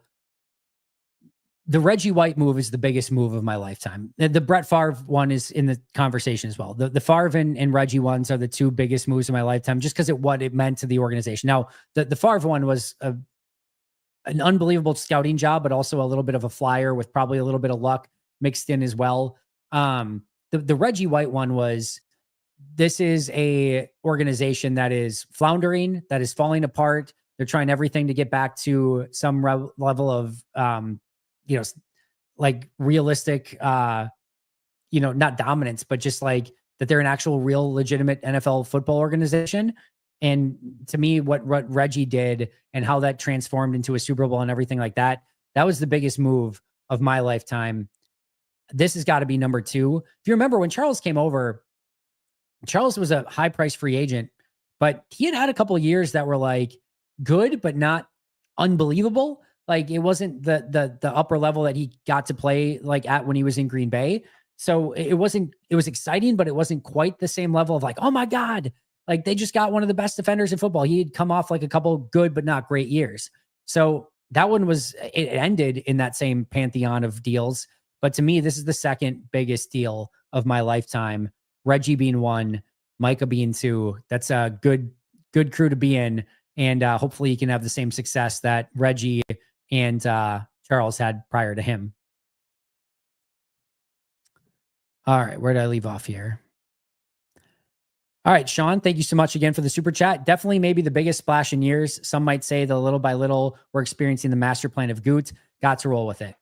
the Reggie White move is the biggest move of my lifetime. The Brett Favre one is in the conversation as well. The Favre and Reggie ones are the two biggest moves of my lifetime, just because what it meant to the organization. Now, the Favre one was an unbelievable scouting job, but also a little bit of a flyer with probably a little bit of luck mixed in as well. The Reggie White one was, this is a organization that is floundering, that is falling apart. They're trying everything to get back to some level of, like realistic, not dominance, but just like that they're an actual real legitimate NFL football organization. And to me, what Reggie did and how that transformed into a Super Bowl and everything like that, that was the biggest move of my lifetime. This has got to be number 2. If you remember when Charles came over, Charles was a high price free agent, but he had a couple of years that were like good, but not unbelievable. Like it wasn't the upper level that he got to play like at when he was in Green Bay. So it was exciting, but it wasn't quite the same level of like, oh my God, like they just got one of the best defenders in football. He'd come off like a couple good, but not great years. So that one it ended in that same pantheon of deals. But to me, this is the second biggest deal of my lifetime. Reggie being 1, Micah being 2. That's a good crew to be in. And hopefully he can have the same success that Reggie and Charles had prior to him. All right, where did I leave off here? All right, Sean, thank you so much again for the super chat. Definitely maybe the biggest splash in years. Some might say that little by little, we're experiencing the master plan of Goot. Got to roll with it.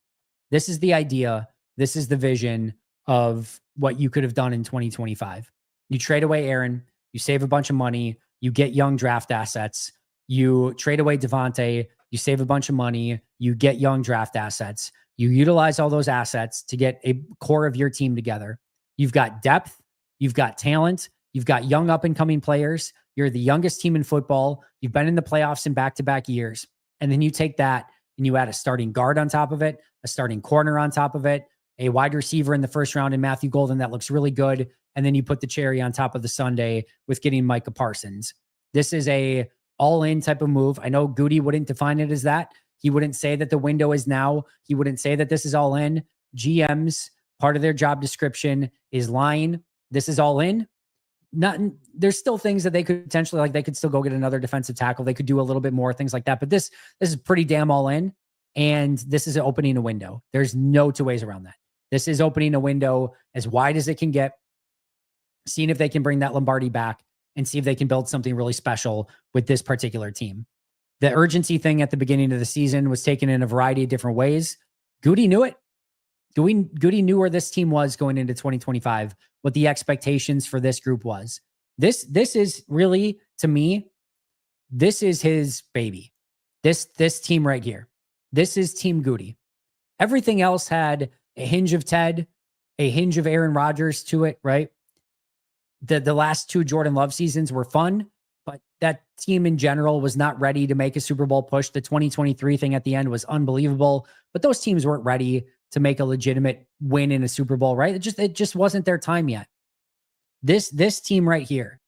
This is the idea. This is the vision of what you could have done in 2025. You trade away Aaron. You save a bunch of money. You get young draft assets. You trade away Devontae. You save a bunch of money. You get young draft assets. You utilize all those assets to get a core of your team together. You've got depth. You've got talent. You've got young up-and-coming players. You're the youngest team in football. You've been in the playoffs in back-to-back years. And then you take that and you add a starting guard on top of it, a starting corner on top of it, a wide receiver in the first round in Matthew Golden that looks really good. And then you put the cherry on top of the sundae with getting Micah Parsons. This is a all-in type of move. I know Goody wouldn't define it as that. He wouldn't say that the window is now. He wouldn't say that this is all in. GMs, part of their job description is lying. This is all in. There's still things that they could potentially, like they could still go get another defensive tackle. They could do a little bit more things like that. But this is pretty damn all in. And this is opening a window. There's no two ways around that. This is opening a window as wide as it can get, seeing if they can bring that Lombardi back and see if they can build something really special with this particular team. The urgency thing at the beginning of the season was taken in a variety of different ways. Goody knew it. Goody knew where this team was going into 2025, what the expectations for this group was. This is really, to me, this is his baby. This team right here. This is Team Goody. Everything else had a hinge of Ted, a hinge of Aaron Rodgers to it, right? The last 2 Jordan Love seasons were fun, but that team in general was not ready to make a Super Bowl push. The 2023 thing at the end was unbelievable, but those teams weren't ready to make a legitimate win in a Super Bowl, right? It just wasn't their time yet. This team right here.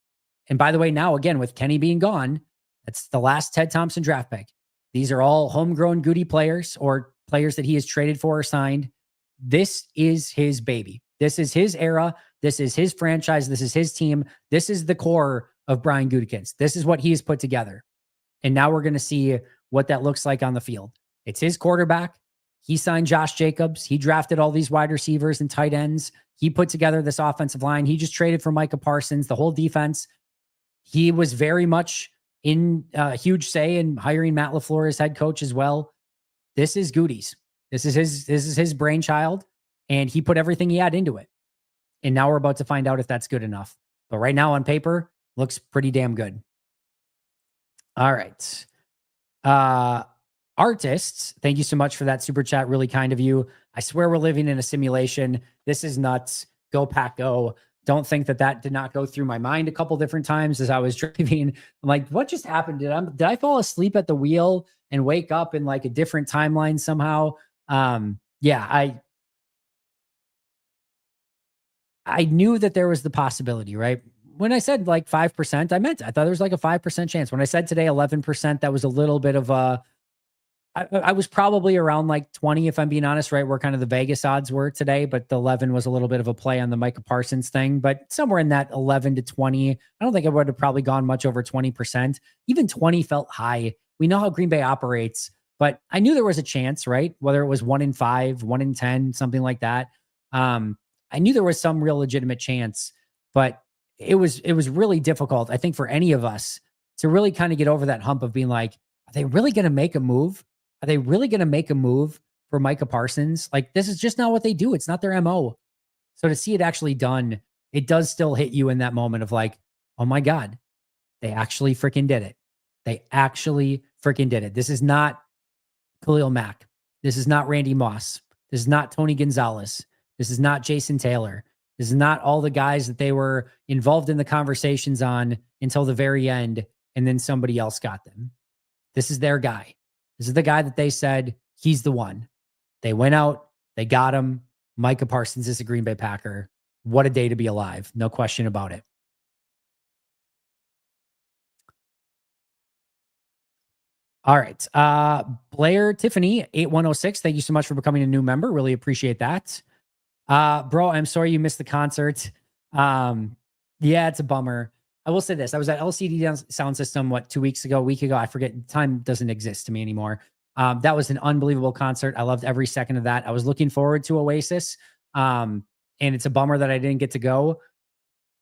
And by the way, now again, with Kenny being gone, that's the last Ted Thompson draft pick. These are all homegrown Goody players or players that he has traded for or signed. This is his baby. This is his era. This is his franchise. This is his team. This is the core of Brian Gutekunst. This is what he's put together. And now we're going to see what that looks like on the field. It's his quarterback. He signed Josh Jacobs. He drafted all these wide receivers and tight ends. He put together this offensive line. He just traded for Micah Parsons, the whole defense. He was very much in a huge say in hiring Matt LaFleur as head coach as well. This is Goody's. This is his brainchild, and he put everything he had into it. And now we're about to find out if that's good enough. But right now on paper, looks pretty damn good. All right. Artists, thank you so much for that super chat. Really kind of you. I swear we're living in a simulation. This is nuts. Go Pack Go. Don't think that did not go through my mind a couple different times as I was driving. I'm like, what just happened? Did I fall asleep at the wheel and wake up in like a different timeline somehow? Yeah, I knew that there was the possibility, right? When I said like 5%, I thought there was like a 5% chance. When I said today 11%, that was a little bit of I was probably around like 20, if I'm being honest, right? Where kind of the Vegas odds were today, but the 11 was a little bit of a play on the Micah Parsons thing, but somewhere in that 11 to 20. I don't think I would have probably gone much over 20%. Even 20 felt high. We know how Green Bay operates, but I knew there was a chance, right? Whether it was 1 in 5, 1 in 10, something like that. I knew there was some real legitimate chance, but it was really difficult, I think, for any of us to really kind of get over that hump of being like, are they really going to make a move? Are they really going to make a move for Micah Parsons? Like, this is just not what they do. It's not their MO. So to see it actually done, it does still hit you in that moment of like, oh my God, they actually freaking did it. They actually freaking did it. This is not Khalil Mack. This is not Randy Moss. This is not Tony Gonzalez. This is not Jason Taylor. This is not all the guys that they were involved in the conversations on until the very end, and then somebody else got them. This is their guy. This is the guy that they said, he's the one. They went out, they got him. Micah Parsons is a Green Bay Packer. What a day to be alive. No question about it. All right. Blair Tiffany, 8106. Thank you so much for becoming a new member. Really appreciate that. Bro, I'm sorry you missed the concert. Yeah, it's a bummer. I will say this. I was at LCD Sound System, a week ago. I forget. Time doesn't exist to me anymore. That was an unbelievable concert. I loved every second of that. I was looking forward to Oasis. And it's a bummer that I didn't get to go.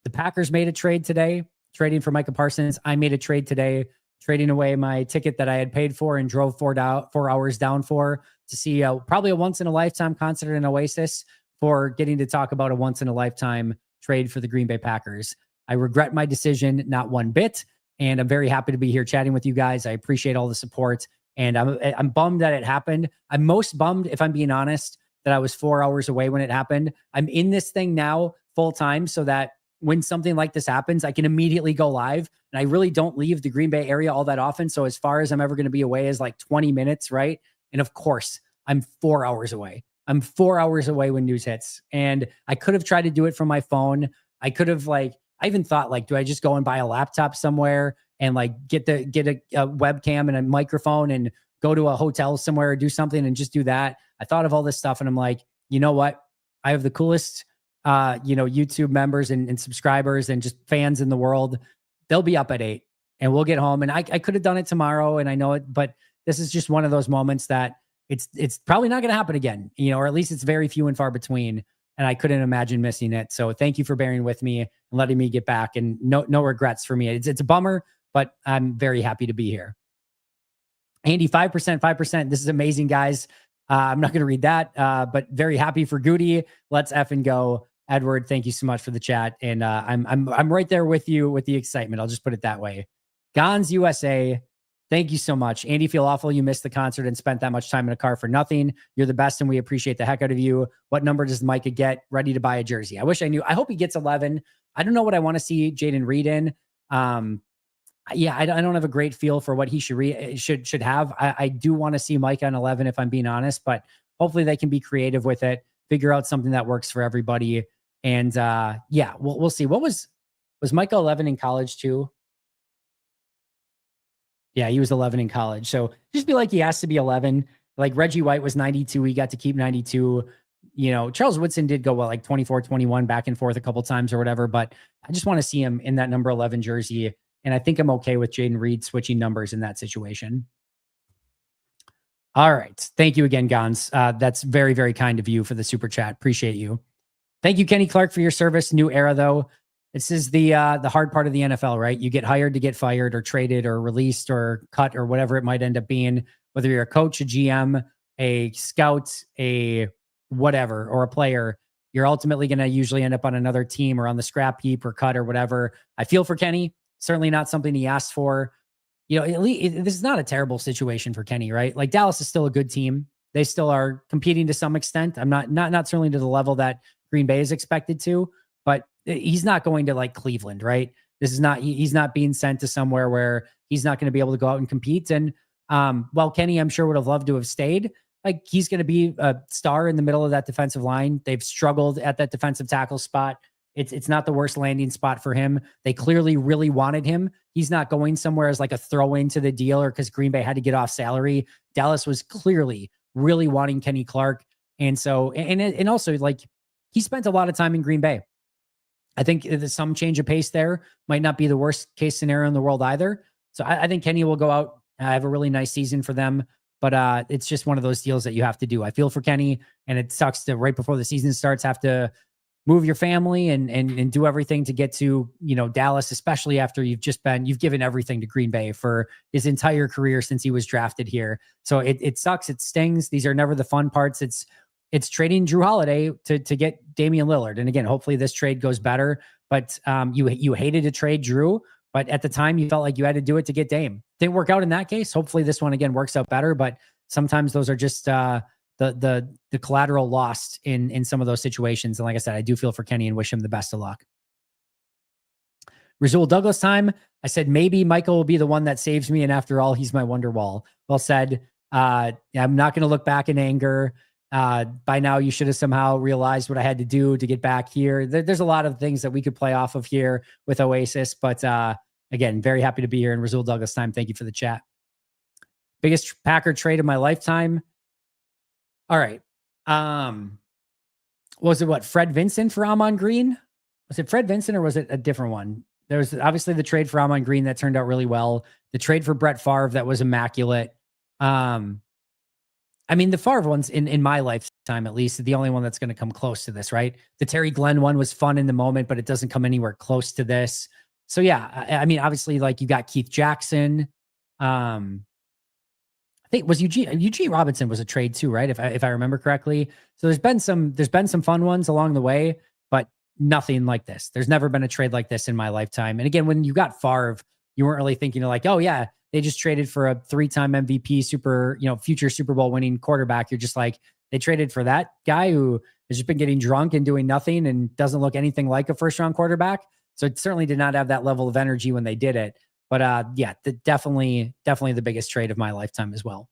The Packers made a trade today, trading for Micah Parsons. I made a trade today, trading away my ticket that I had paid for and drove 4 hours down for to see probably a once-in-a-lifetime concert in Oasis, for getting to talk about a once-in-a-lifetime trade for the Green Bay Packers. I regret my decision, not one bit, and I'm very happy to be here chatting with you guys. I appreciate all the support, and I'm bummed that it happened. I'm most bummed, if I'm being honest, that I was 4 hours away when it happened. I'm in this thing now full-time so that when something like this happens, I can immediately go live, and I really don't leave the Green Bay area all that often, so as far as I'm ever going to be away is like 20 minutes, right? And of course, I'm 4 hours away. I'm 4 hours away when news hits, and I could have tried to do it from my phone. I could have I even thought do I just go and buy a laptop somewhere and get a webcam and a microphone and go to a hotel somewhere or do something and just do that. I thought of all this stuff and I'm like, you know what? I have the coolest, YouTube members and subscribers and just fans in the world. They'll be up at 8 and we'll get home, and I could have done it tomorrow, and I know it, but this is just one of those moments that it's probably not going to happen again, or at least it's very few and far between. And I couldn't imagine missing it. So thank you for bearing with me and letting me get back, and no regrets for me. It's a bummer, but I'm very happy to be here. Andy, 5%. This is amazing, guys. I'm not going to read that, but very happy for Goody. Let's effing go. Edward, thank you so much for the chat. And I'm right there with you with the excitement. I'll just put it that way. Gons USA. Thank you so much. Andy, feel awful you missed the concert and spent that much time in a car for nothing. You're the best, and we appreciate the heck out of you. What number does Micah get? Ready to buy a jersey. I wish I knew. I hope he gets 11. I don't know what I want to see Jaden Reed in. Yeah, I don't have a great feel for what he should have. I do want to see Micah on 11, if I'm being honest, but hopefully they can be creative with it, figure out something that works for everybody. And yeah, we'll see. What was Micah 11 in college too? Yeah, he was 11 in college. So just be like, he has to be 11. Like Reggie White was 92. He got to keep 92. Charles Woodson did go, like 24, 21 back and forth a couple times or whatever. But I just want to see him in that number 11 jersey. And I think I'm okay with Jaden Reed switching numbers in that situation. All right. Thank you again, Gons. That's very, very kind of you for the super chat. Appreciate you. Thank you, Kenny Clark, for your service. New era, though. This is the hard part of the NFL, right? You get hired to get fired or traded or released or cut or whatever it might end up being, whether you're a coach, a GM, a scout, a whatever, or a player. You're ultimately going to usually end up on another team or on the scrap heap or cut or whatever. I feel for Kenny. Certainly not something he asked for. At least this is not a terrible situation for Kenny, right? Like Dallas is still a good team. They still are competing to some extent. I'm not certainly to the level that Green Bay is expected to, but he's not going to like Cleveland, right? This is not, he's not being sent to somewhere where he's not going to be able to go out and compete. And while Kenny, I'm sure would have loved to have stayed, like he's going to be a star in the middle of that defensive line. They've struggled at that defensive tackle spot. It's not the worst landing spot for him. They clearly really wanted him. He's not going somewhere as like a throw into the deal or because Green Bay had to get off salary. Dallas was clearly really wanting Kenny Clark. And so, and also like he spent a lot of time in Green Bay. I think some change of pace there might not be the worst case scenario in the world either. So I think Kenny will go out, have a really nice season for them. But it's just one of those deals that you have to do. I feel for Kenny, and it sucks to right before the season starts have to move your family and do everything to get to, Dallas, especially after you've given everything to Green Bay for his entire career since he was drafted here. So it sucks. It stings. These are never the fun parts. It's trading Drew Holiday to get Damian Lillard. And again, hopefully this trade goes better, but you hated to trade Drew, but at the time you felt like you had to do it to get Dame. Didn't work out in that case. Hopefully this one again works out better, but sometimes those are just the collateral lost in some of those situations. And like I said, I do feel for Kenny and wish him the best of luck. Razul Douglas time. I said, maybe Michael will be the one that saves me. And after all, he's my wonder wall. Well said. I'm not going to look back in anger. By now you should have somehow realized what I had to do to get back here. There's a lot of things that we could play off of here with Oasis, but again, very happy to be here in Razul Douglas time. Thank you for the chat. Biggest Packer trade of my lifetime. All right. Was it what? Fred Vincent for Amon Green? Was it Fred Vincent or was it a different one? There was obviously the trade for Amon Green that turned out really well. The trade for Brett Favre that was immaculate. I mean, the Favre one's in my lifetime, at least, the only one that's going to come close to this, right? The Terry Glenn one was fun in the moment, but it doesn't come anywhere close to this. So yeah, I mean, obviously, like you got Keith Jackson. I think it was Eugene Robinson was a trade too, right? If I remember correctly. So there's been some fun ones along the way, but nothing like this. There's never been a trade like this in my lifetime. And again, when you got Favre, you weren't really thinking like, oh yeah, they just traded for a 3-time MVP future Super Bowl winning quarterback. You're just like, they traded for that guy who has just been getting drunk and doing nothing and doesn't look anything like a first-round quarterback. So it certainly did not have that level of energy when they did it. But yeah, definitely the biggest trade of my lifetime as well.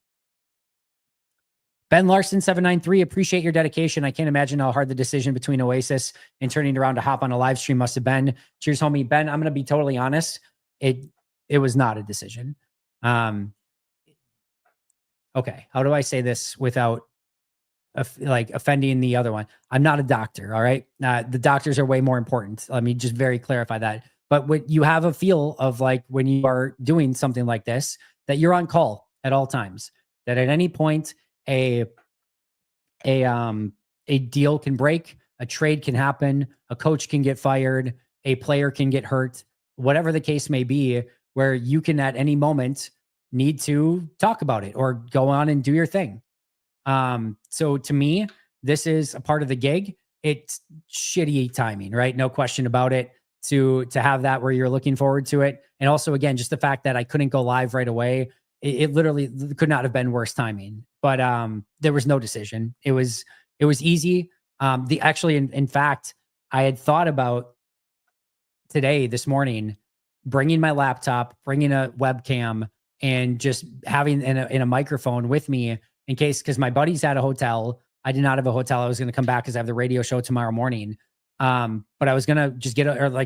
Ben Larson 793, appreciate your dedication. I can't imagine how hard the decision between Oasis and turning around to hop on a live stream must have been. Cheers, homie. Ben, I'm going to be totally honest. It was not a decision. Okay. How do I say this without offending the other one? I'm not a doctor. All right. The doctors are way more important. Let me just very clarify that. But when you have a feel of like when you are doing something like this, that you're on call at all times, that at any point a deal can break, a trade can happen, a coach can get fired, a player can get hurt, whatever the case may be, where you can at any moment need to talk about it or go on and do your thing. So to me, this is a part of the gig. It's shitty timing, right? No question about it. To have that where you're looking forward to it. And also, again, just the fact that I couldn't go live right away, it literally could not have been worse timing. But there was no decision. It was easy. In fact, I had thought about this morning, bringing my laptop, bringing a webcam, and just having in a microphone with me in case, because my buddy's at a hotel. I did not have a hotel. I was going to come back because I have the radio show tomorrow morning. But I was going to just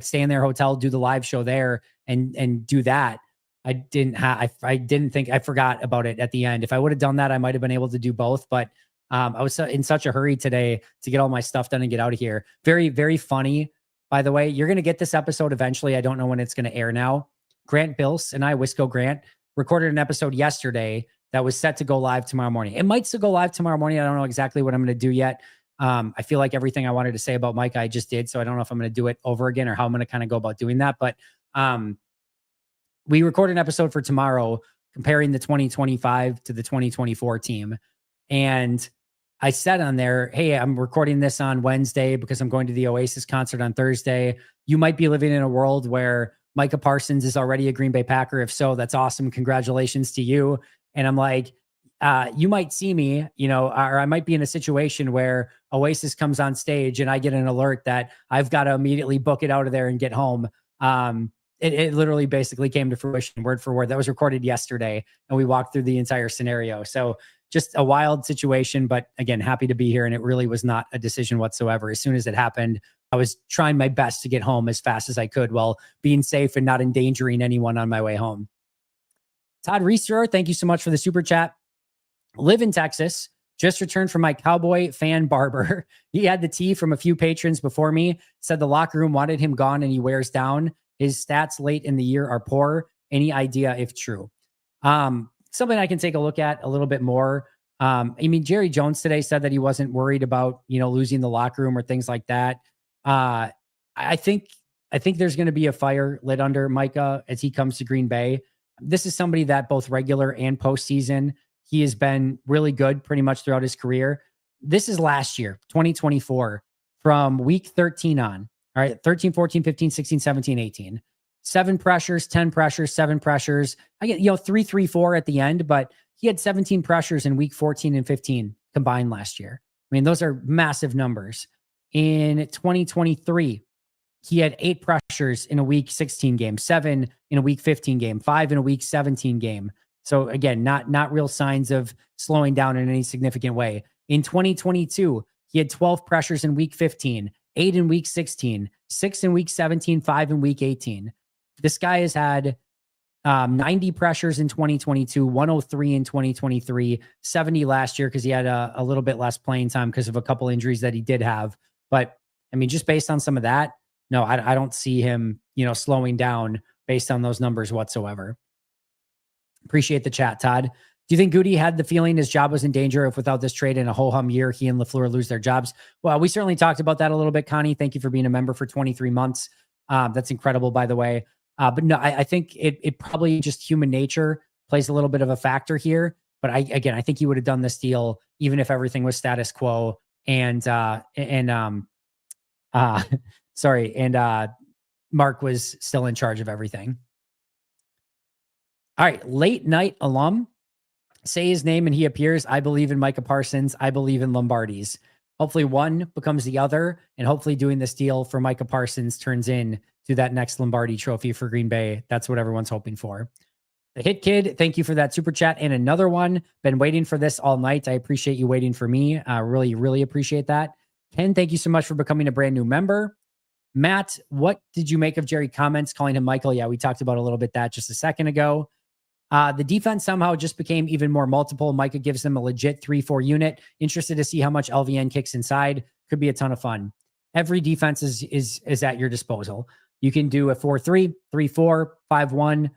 stay in their hotel, do the live show there and do that. I didn't think, I forgot about it at the end. If I would have done that, I might've been able to do both, but I was in such a hurry today to get all my stuff done and get out of here. Very, very funny. By the way, you're going to get this episode eventually. I don't know when it's going to air now. Grant Bills and I, Wisco Grant, recorded an episode yesterday that was set to go live tomorrow morning. It might still go live tomorrow morning. I don't know exactly what I'm going to do yet. I feel like everything I wanted to say about Micah, I just did. So I don't know if I'm going to do it over again or how I'm going to kind of go about doing that. But we recorded an episode for tomorrow comparing the 2025 to the 2024 team. And I said on there, hey, I'm recording this on Wednesday because I'm going to the Oasis concert on Thursday. You might be living in a world where Micah Parsons is already a Green Bay Packer. If so, that's awesome. Congratulations to you. And I'm like, you might see me, or I might be in a situation where Oasis comes on stage and I get an alert that I've got to immediately book it out of there and get home. It literally basically came to fruition word for word. That was recorded yesterday and we walked through the entire scenario. So just a wild situation, but again, happy to be here. And it really was not a decision whatsoever. As soon as it happened, I was trying my best to get home as fast as I could while being safe and not endangering anyone on my way home. Todd Reister, thank you so much for the super chat. Live in Texas. Just returned from my Cowboy fan barber. He had the tea from a few patrons before me, said the locker room wanted him gone and he wears down. His stats late in the year are poor. Any idea if true? Something I can take a look at a little bit more. Jerry Jones today said that he wasn't worried about, losing the locker room or things like that. I think there's going to be a fire lit under Micah as he comes to Green Bay. This is somebody that both regular and postseason, he has been really good pretty much throughout his career. This is last year, 2024, from week 13 on. All right, 13, 14, 15, 16, 17, 18. 7 pressures, 10 pressures, 7 pressures. I get, 3, 3, 4 at the end, but he had 17 pressures in week 14 and 15 combined last year. I mean, those are massive numbers. In 2023, he had 8 pressures in a week 16 game, 7 in a week 15 game, 5 in a week 17 game. So again, not real signs of slowing down in any significant way. In 2022, he had 12 pressures in week 15, 8 in week 16, 6 in week 17, 5 in week 18. This guy has had 90 pressures in 2022, 103 in 2023, 70 last year because he had a little bit less playing time because of a couple injuries that he did have. But I mean, just based on some of that, no, I don't see him, slowing down based on those numbers whatsoever. Appreciate the chat, Todd. Do you think Goody had the feeling his job was in danger if without this trade in a ho-hum year, he and LaFleur lose their jobs? Well, we certainly talked about that a little bit, Connie. Thank you for being a member for 23 months. That's incredible, by the way. But no, I think it probably just human nature plays a little bit of a factor here. But I think he would have done this deal even if everything was status quo and Mark was still in charge of everything. All right, late night alum. Say his name and he appears. I believe in Micah Parsons. I believe in Lombardi's. Hopefully one becomes the other, and hopefully doing this deal for Micah Parsons turns in to that next Lombardi trophy for Green Bay. That's what everyone's hoping for. The Hit Kid, thank you for that super chat. And another one, been waiting for this all night. I appreciate you waiting for me. Really, really appreciate that. Ken, thank you so much for becoming a brand new member. Matt, what did you make of Jerry comments calling him Michael? Yeah, we talked about a little bit that just a second ago. The defense somehow just became even more multiple. Micah gives them a legit 3-4 unit. Interested to see how much LVN kicks inside. Could be a ton of fun. Every defense is at your disposal. You can do a 4-3, 3-4, 5-1,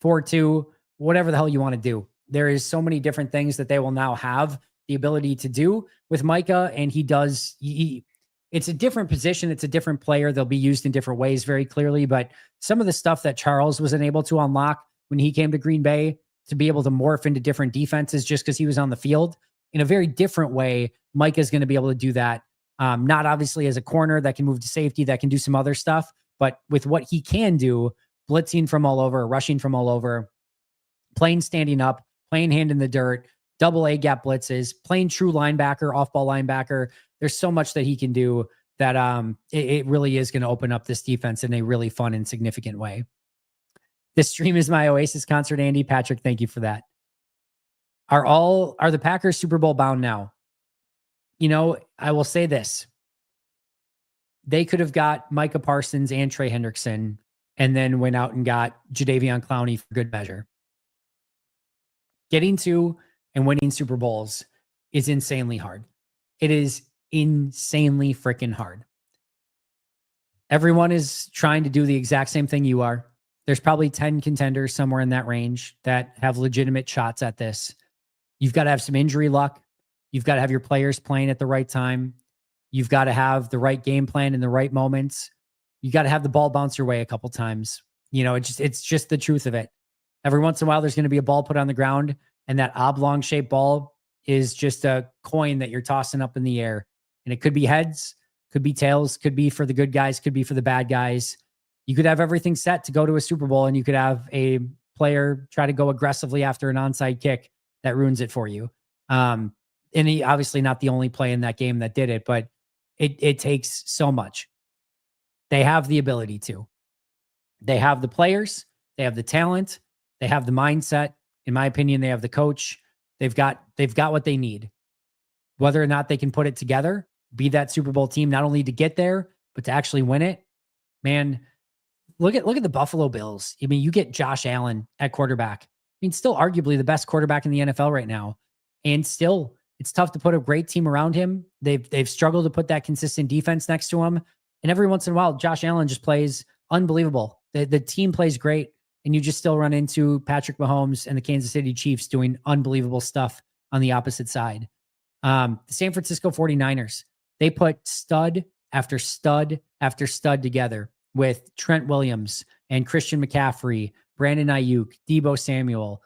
4-2, whatever the hell you want to do. There is so many different things that they will now have the ability to do with Micah, and he does. It's a different position. It's a different player. They'll be used in different ways very clearly, but some of the stuff that Charles wasn't able to unlock when he came to Green Bay to be able to morph into different defenses just because he was on the field in a very different way, Micah is going to be able to do that. Not obviously as a corner that can move to safety, that can do some other stuff, but with what he can do, blitzing from all over, rushing from all over, playing standing up, playing hand in the dirt, double A gap blitzes, playing true linebacker, off-ball linebacker. There's so much that he can do that it really is going to open up this defense in a really fun and significant way. This stream is my Oasis concert, Andy. Patrick, thank you for that. Are the Packers Super Bowl bound now? I will say this. They could have got Micah Parsons and Trey Hendrickson and then went out and got Jadeveon Clowney for good measure. Getting to and winning Super Bowls is insanely hard. It is insanely freaking hard. Everyone is trying to do the exact same thing you are. There's probably 10 contenders somewhere in that range that have legitimate shots at this. You've got to have some injury luck. You've got to have your players playing at the right time. You've got to have the right game plan in the right moments. You got to have the ball bounce your way a couple times. It's just the truth of it. Every once in a while, there's going to be a ball put on the ground, and that oblong shaped ball is just a coin that you're tossing up in the air. And it could be heads, could be tails, could be for the good guys, could be for the bad guys. You could have everything set to go to a Super Bowl, and you could have a player try to go aggressively after an onside kick that ruins it for you. And he obviously not the only play in that game that did it, but it takes so much. They have the ability to. They have the players, they have the talent, they have the mindset. In my opinion, they have the coach. They've got what they need. Whether or not they can put it together, be that Super Bowl team, not only to get there, but to actually win it. Man, look at the Buffalo Bills. I mean, you get Josh Allen at quarterback. I mean, still arguably the best quarterback in the NFL right now. And still, it's tough to put a great team around him. They've struggled to put that consistent defense next to him. And every once in a while, Josh Allen just plays unbelievable. The team plays great. And you just still run into Patrick Mahomes and the Kansas City Chiefs doing unbelievable stuff on the opposite side. The San Francisco 49ers, they put stud after stud after stud together with Trent Williams and Christian McCaffrey, Brandon Ayuk, Deebo Samuel,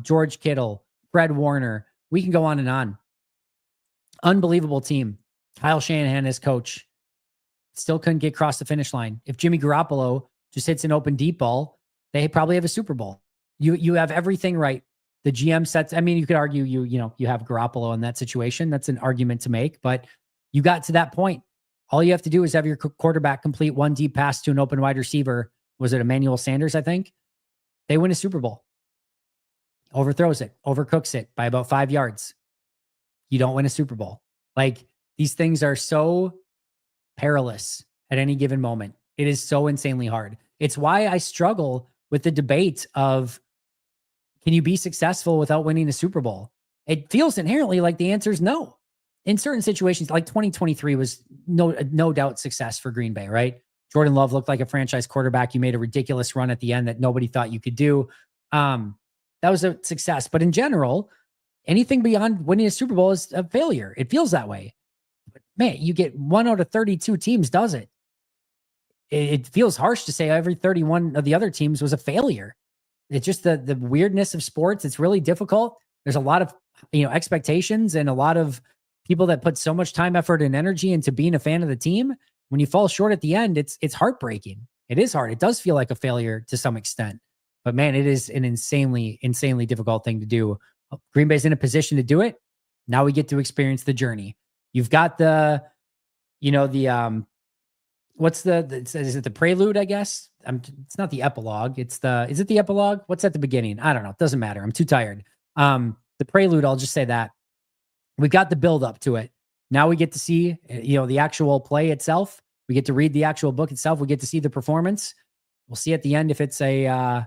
George Kittle, Fred Warner. We can go on and on. Unbelievable team. Kyle Shanahan as coach still couldn't get across the finish line. If Jimmy Garoppolo just hits an open deep ball, they probably have a Super Bowl. You have everything right. The GM sets, I mean, you could argue you have Garoppolo in that situation. That's an argument to make, but you got to that point. All you have to do is have your quarterback complete one deep pass to an open wide receiver. Was it Emmanuel Sanders, I think? They win a Super Bowl. Overthrows it, overcooks it by about 5 yards. You don't win a Super Bowl. Like, these things are so perilous at any given moment. It is so insanely hard. It's why I struggle with the debate of, can you be successful without winning a Super Bowl? It feels inherently like the answer is no. In certain situations, like 2023 was no doubt success for Green Bay, right? Jordan Love looked like a franchise quarterback. You made a ridiculous run at the end that nobody thought you could do. That was a success. But in general, anything beyond winning a Super Bowl is a failure. It feels that way. But man, you get 1 out of 32 teams does it. It feels harsh to say every 31 of the other teams was a failure. It's just the weirdness of sports. It's really difficult. There's a lot of expectations and a lot of people that put so much time, effort, and energy into being a fan of the team. When you fall short at the end, it's heartbreaking. It is hard. It does feel like a failure to some extent. But man, it is an insanely difficult thing to do. Green Bay's in a position to do it. Now we get to experience the journey. You've got what's is it the prelude, I guess? It's not the epilogue. Is it the epilogue? What's at the beginning? I don't know. It doesn't matter. I'm too tired. The prelude, I'll just say that. We've got the build up to it. Now we get to see, the actual play itself. We get to read the actual book itself. We get to see the performance. We'll see at the end if it's a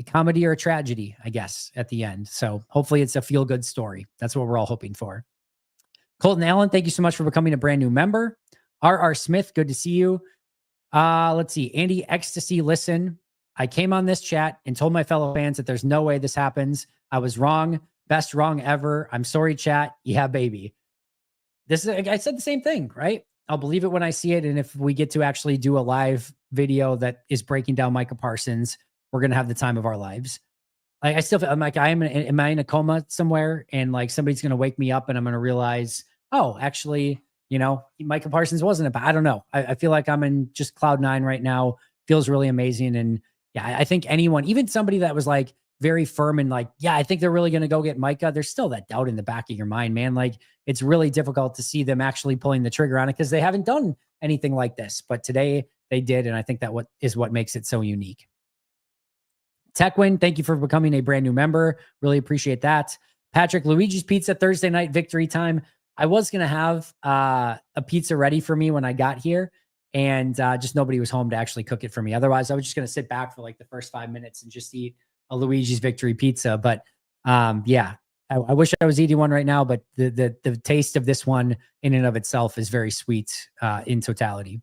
comedy or a tragedy, I guess, at the end. So hopefully it's a feel-good story. That's what we're all hoping for. Colton Allen, thank you so much for becoming a brand new member. R.R. Smith, good to see you. Let's see. Andy Ecstasy, listen. I came on this chat and told my fellow fans that there's no way this happens. I was wrong. Best wrong ever. I'm sorry, chat. Yeah, baby. I said the same thing, right? I'll believe it when I see it. And if we get to actually do a live video that is breaking down Micah Parsons, we're going to have the time of our lives. I still feel like am I in a coma somewhere? And like somebody's going to wake me up and I'm going to realize, oh, actually, Micah Parsons wasn't I don't know. I feel like I'm in just cloud nine right now. Feels really amazing. And yeah, I think anyone, even somebody that was like very firm and like, yeah, I think they're really going to go get Micah. There's still that doubt in the back of your mind, man. Like, it's really difficult to see them actually pulling the trigger on it because they haven't done anything like this. But today they did. And I think that what makes it so unique. TechWin, thank you for becoming a brand new member. Really appreciate that. Patrick, Luigi's Pizza Thursday night victory time. I was going to have a pizza ready for me when I got here, and just nobody was home to actually cook it for me. Otherwise, I was just going to sit back for like the first 5 minutes and just eat a Luigi's victory pizza. But yeah, I wish I was eating one right now, but the taste of this one in and of itself is very sweet in totality.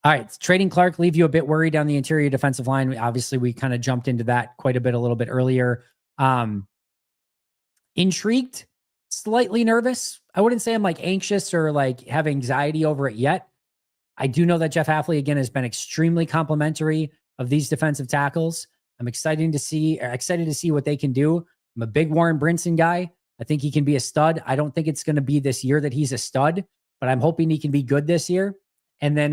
All right, trading Clark leave you a bit worried on the interior defensive line. Obviously, we kind of jumped into that quite a bit a little bit earlier. Intrigued, slightly nervous. I wouldn't say I'm like anxious or like have anxiety over it yet. I do know that Jeff Hafley, again, has been extremely complimentary of these defensive tackles. I'm excited to see what they can do. I'm a big Warren Brinson guy. I think he can be a stud. I don't think it's going to be this year that he's a stud, but I'm hoping he can be good this year. And then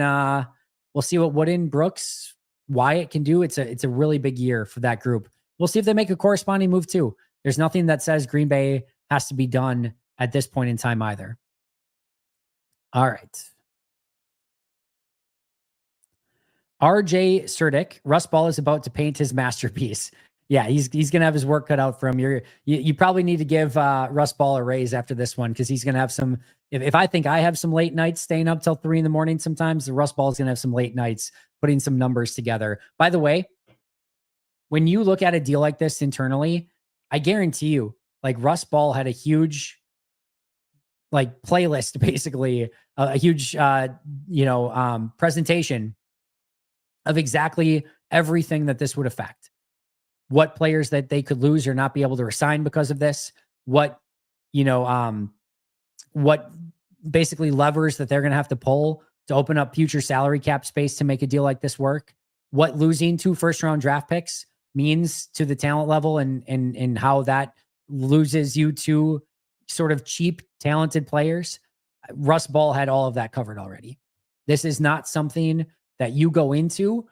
we'll see what Wooden, Brooks, Wyatt can do. It's a really big year for that group. We'll see if they make a corresponding move too. There's nothing that says Green Bay has to be done at this point in time either. All right. RJ Surdick, Russ Ball is about to paint his masterpiece. Yeah, he's going to have his work cut out for him. You probably need to give Russ Ball a raise after this one, because he's going to have some. If I think I have some late nights staying up till 3 a.m, sometimes the Russ Ball is going to have some late nights putting some numbers together. By the way, when you look at a deal like this internally, I guarantee you, like Russ Ball had a huge like playlist, basically a huge presentation of exactly everything that this would affect. What players that they could lose or not be able to resign because of this, what basically levers that they're going to have to pull to open up future salary cap space to make a deal like this work, what losing 2 first-round draft picks means to the talent level, and how that loses you to sort of cheap, talented players. Russ Ball had all of that covered already. This is not something that you go into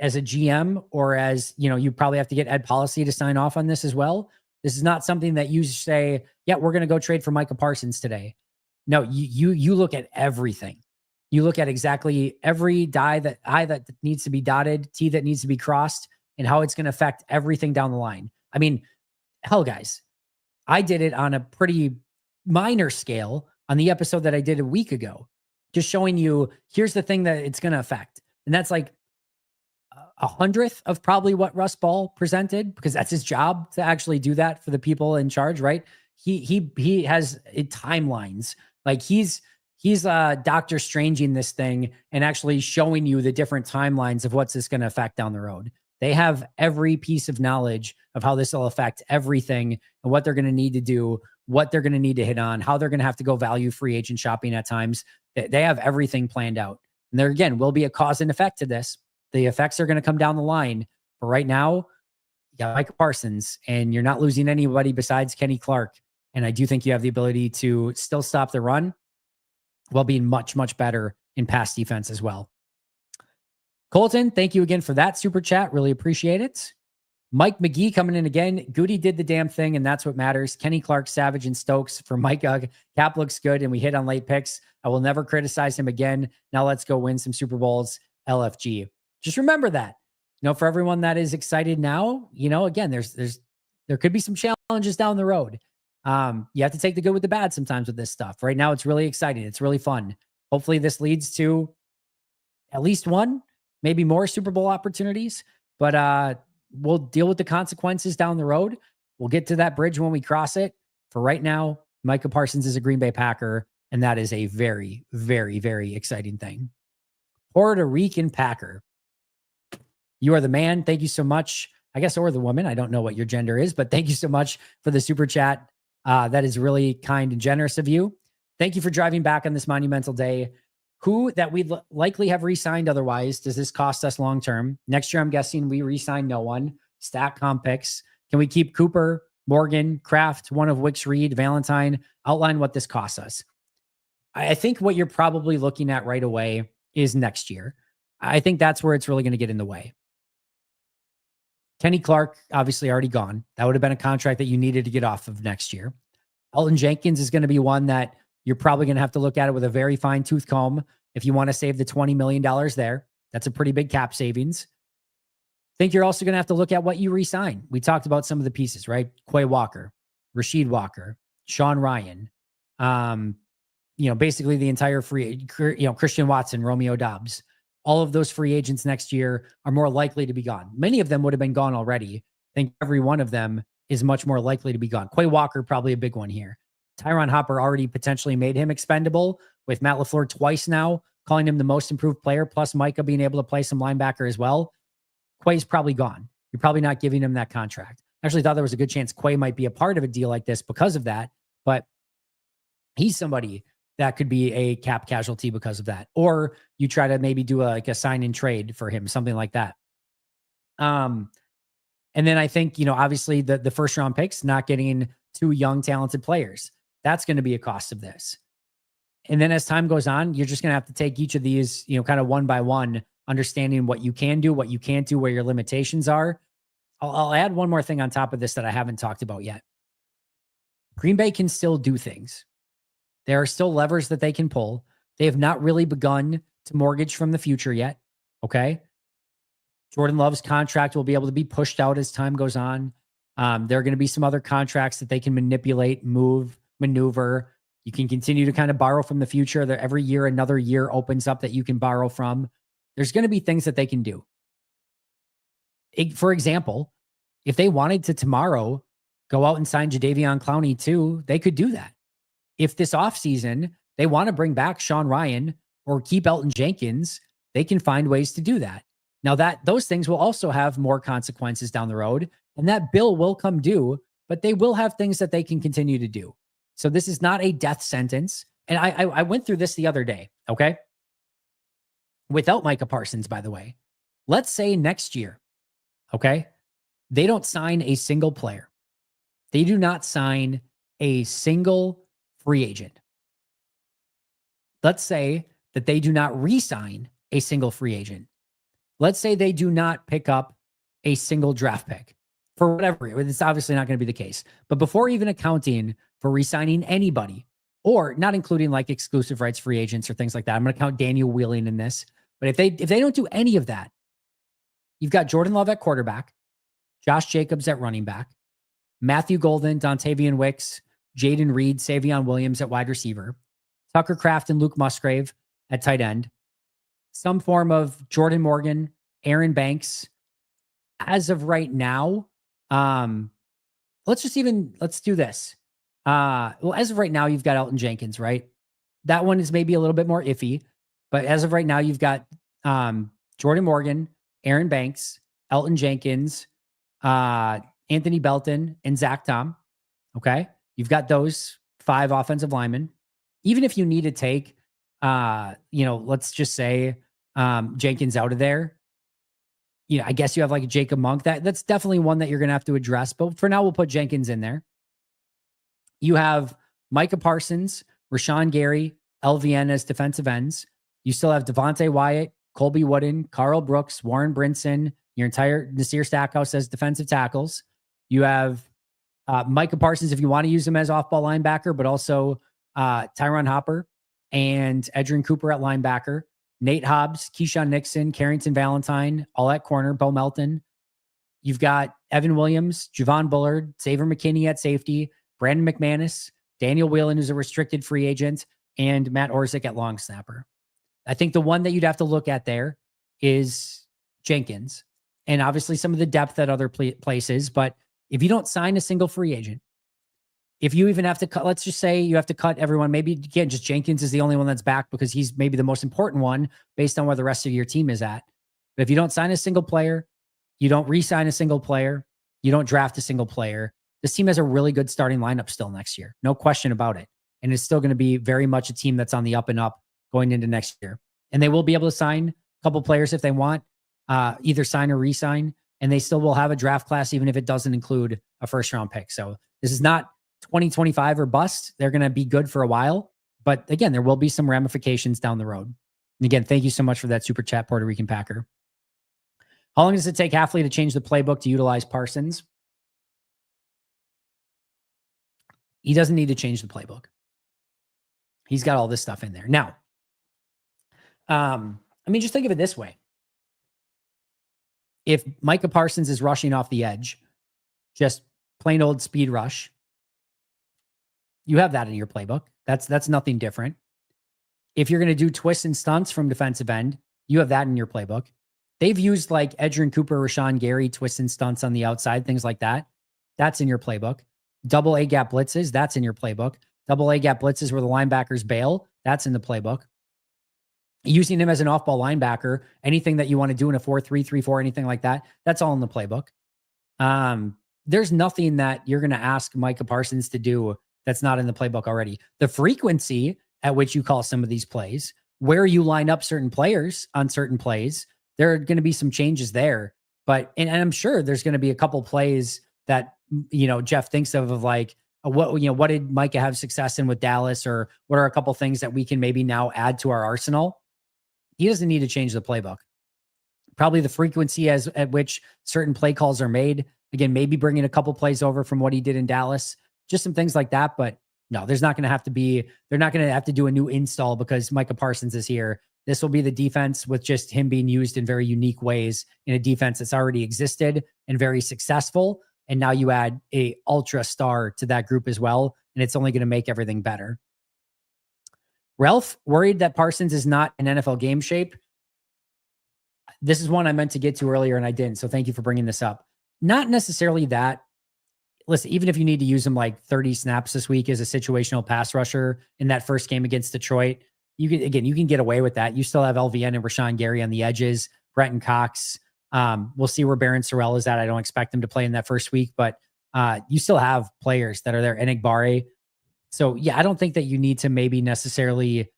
as a GM, or as, you probably have to get Ed Policy to sign off on this as well. This is not something that you say, yeah, we're going to go trade for Micah Parsons today. No, you look at everything. You look at exactly every I that needs to be dotted, T that needs to be crossed, and how it's going to affect everything down the line. I mean, hell, guys, I did it on a pretty minor scale on the episode that I did a week ago, just showing you, here's the thing that it's going to affect. And that's like 100th of probably what Russ Ball presented, because that's his job to actually do that for the people in charge, right? He has timelines. Like he's Doctor Stranging this thing and actually showing you the different timelines of what's this going to affect down the road. They have every piece of knowledge of how this will affect everything and what they're going to need to do, what they're going to need to hit on, how they're going to have to go value free agent shopping at times. They have everything planned out. And there again will be a cause and effect to this. The effects are going to come down the line. But right now, you got Micah Parsons, and you're not losing anybody besides Kenny Clark. And I do think you have the ability to still stop the run while being much, much better in pass defense as well. Colton, thank you again for that super chat. Really appreciate it. Mike McGee coming in again. Goody did the damn thing, and that's what matters. Kenny Clark, Savage, and Stokes for Micah. Cap looks good, and we hit on late picks. I will never criticize him again. Now let's go win some Super Bowls. LFG. Just remember that. For everyone that is excited now, again, there could be some challenges down the road. You have to take the good with the bad sometimes with this stuff. Right now, it's really exciting. It's really fun. Hopefully this leads to at least one, maybe more Super Bowl opportunities, but we'll deal with the consequences down the road. We'll get to that bridge when we cross it. For right now, Micah Parsons is a Green Bay Packer, and that is a very, very, very exciting thing. Puerto Rican Packer. You are the man. Thank you so much. I guess, or the woman. I don't know what your gender is, but thank you so much for the super chat. That is really kind and generous of you. Thank you for driving back on this monumental day. Who that we'd likely have re-signed otherwise does this cost us long-term? Next year, I'm guessing we re-sign no one. Stack comp picks. Can we keep Cooper, Morgan, Kraft, one of Wicks, Reed, Valentine? Outline what this costs us. I think what you're probably looking at right away is next year. I think that's where it's really going to get in the way. Kenny Clark, obviously already gone. That would have been a contract that you needed to get off of next year. Elton Jenkins is going to be one that you're probably going to have to look at it with a very fine tooth comb if you want to save the $20 million there. That's a pretty big cap savings. I think you're also going to have to look at what you re-sign. We talked about some of the pieces, right? Quay Walker. Rasheed Walker, Sean Ryan, basically the entire Christian Watson, Romeo Dobbs, all of those free agents next year are more likely to be gone. Many of them would have been gone already. I think every one of them is much more likely to be gone. Quay Walker, probably a big one here. Tyron Hopper already potentially made him expendable with Matt LaFleur twice now, calling him the most improved player, plus Micah being able to play some linebacker as well. Quay's probably gone. You're probably not giving him that contract. I actually thought there was a good chance Quay might be a part of a deal like this because of that, but he's somebody that could be a cap casualty because of that. Or you try to maybe do a sign and trade for him, something like that. And then I think, obviously the first round picks, not getting two young, talented players. That's going to be a cost of this. And then as time goes on, you're just going to have to take each of these, kind of one by one, understanding what you can do, what you can't do, where your limitations are. I'll add one more thing on top of this that I haven't talked about yet. Green Bay can still do things. There are still levers that they can pull. They have not really begun to mortgage from the future yet. Okay. Jordan Love's contract will be able to be pushed out as time goes on. There are going to be some other contracts that they can manipulate, move, maneuver. You can continue to kind of borrow from the future. That every year, another year opens up that you can borrow from. There's going to be things that they can do. For example, if they wanted to tomorrow go out and sign Jadeveon Clowney too, they could do that. If this offseason they want to bring back Sean Ryan or keep Elton Jenkins, they can find ways to do that. Now those things will also have more consequences down the road, and that bill will come due, but they will have things that they can continue to do. So this is not a death sentence. And I went through this the other day, okay? Without Micah Parsons, by the way. Let's say next year, okay, they don't sign a single player. They do not sign a single free agent. Let's say that they do not re-sign a single free agent. Let's say they do not pick up a single draft pick for whatever. It's obviously not going to be the case. But before even accounting for re-signing anybody, or not including like exclusive rights free agents or things like that, I'm going to count Daniel Wheeling in this. But if they don't do any of that, you've got Jordan Love at quarterback, Josh Jacobs at running back, Matthew Golden, Dontavian Wicks, Jaden Reed, Savion Williams at wide receiver, Tucker Kraft and Luke Musgrave at tight end, some form of Jordan Morgan, Aaron Banks. As of right now, let's do this. As of right now, you've got Elton Jenkins, right? That one is maybe a little bit more iffy, but as of right now, you've got Jordan Morgan, Aaron Banks, Elton Jenkins, Anthony Belton, and Zach Tom. Okay. You've got those 5 offensive linemen. Even if you need to take, let's just say Jenkins out of there, I guess you have like a Jacob Monk. That's definitely one that you're going to have to address. But for now, we'll put Jenkins in there. You have Micah Parsons, Rashawn Gary, LVN as defensive ends. You still have Devontae Wyatt, Colby Wooden, Carl Brooks, Warren Brinson, your entire Nasir Stackhouse as defensive tackles. You have Micah Parsons, if you want to use him as off-ball linebacker, but also Tyron Hopper and Edrin Cooper at linebacker. Nate Hobbs, Keyshawn Nixon, Carrington Valentine, all at corner, Bo Melton. You've got Evan Williams, Javon Bullard, Xavier McKinney at safety, Brandon McManus, Daniel Whelan, who's a restricted free agent, and Matt Orzik at long snapper. I think the one that you'd have to look at there is Jenkins, and obviously some of the depth at other places. But if you don't sign a single free agent, if you even have to cut, let's just say you have to cut everyone. Maybe again, just Jenkins is the only one that's back because he's maybe the most important one based on where the rest of your team is at. But if you don't sign a single player, you don't re-sign a single player, you don't draft a single player, this team has a really good starting lineup still next year. No question about it. And it's still going to be very much a team that's on the up and up going into next year. And they will be able to sign a couple players if they want, either sign or re-sign. And they still will have a draft class, even if it doesn't include a first round pick. So this is not 2025 or bust. They're going to be good for a while. But again, there will be some ramifications down the road. And again, thank you so much for that super chat, Puerto Rican Packer. How long does it take Hafley to change the playbook to utilize Parsons? He doesn't need to change the playbook. He's got all this stuff in there. Now, just think of it this way. If Micah Parsons is rushing off the edge, just plain old speed rush, You have that in your playbook. That's nothing different. If you're going to do twists and stunts from defensive end, you have that in your playbook. They've used like Edgerrin Cooper, Rashawn Gary, twists and stunts on the outside, things like that. That's in your playbook. Double A gap blitzes, that's in your playbook. Double A gap blitzes where the linebackers bail, that's in the playbook. Using him as an off-ball linebacker, anything that you want to do in a 4-3, 3-4, anything like that, that's all in the playbook. There's nothing that you're going to ask Micah Parsons to do that's not in the playbook already. The frequency at which you call some of these plays, where you line up certain players on certain plays, there are going to be some changes there. But, and I'm sure there's going to be a couple plays that, Jeff thinks of like, what did Micah have success in with Dallas, or what are a couple things that we can maybe now add to our arsenal? He doesn't need to change the playbook. Probably the frequency at which certain play calls are made. Again, maybe bringing a couple plays over from what he did in Dallas, just some things like that. But no, they're not going to have to do a new install because Micah Parsons is here. This will be the defense with just him being used in very unique ways in a defense that's already existed and very successful. And now you add a ultra star to that group as well. And it's only going to make everything better. Ralph, worried that Parsons is not in NFL game shape. This is one I meant to get to earlier and I didn't. So thank you for bringing this up. Not necessarily that. Listen, even if you need to use him like 30 snaps this week as a situational pass rusher in that first game against Detroit, you can get away with that. You still have LVN and Rashawn Gary on the edges, Brenton Cox. We'll see where Barron Sorrell is at. I don't expect him to play in that first week, but you still have players that are there. Enigbare. So yeah, I don't think that you need to maybe necessarily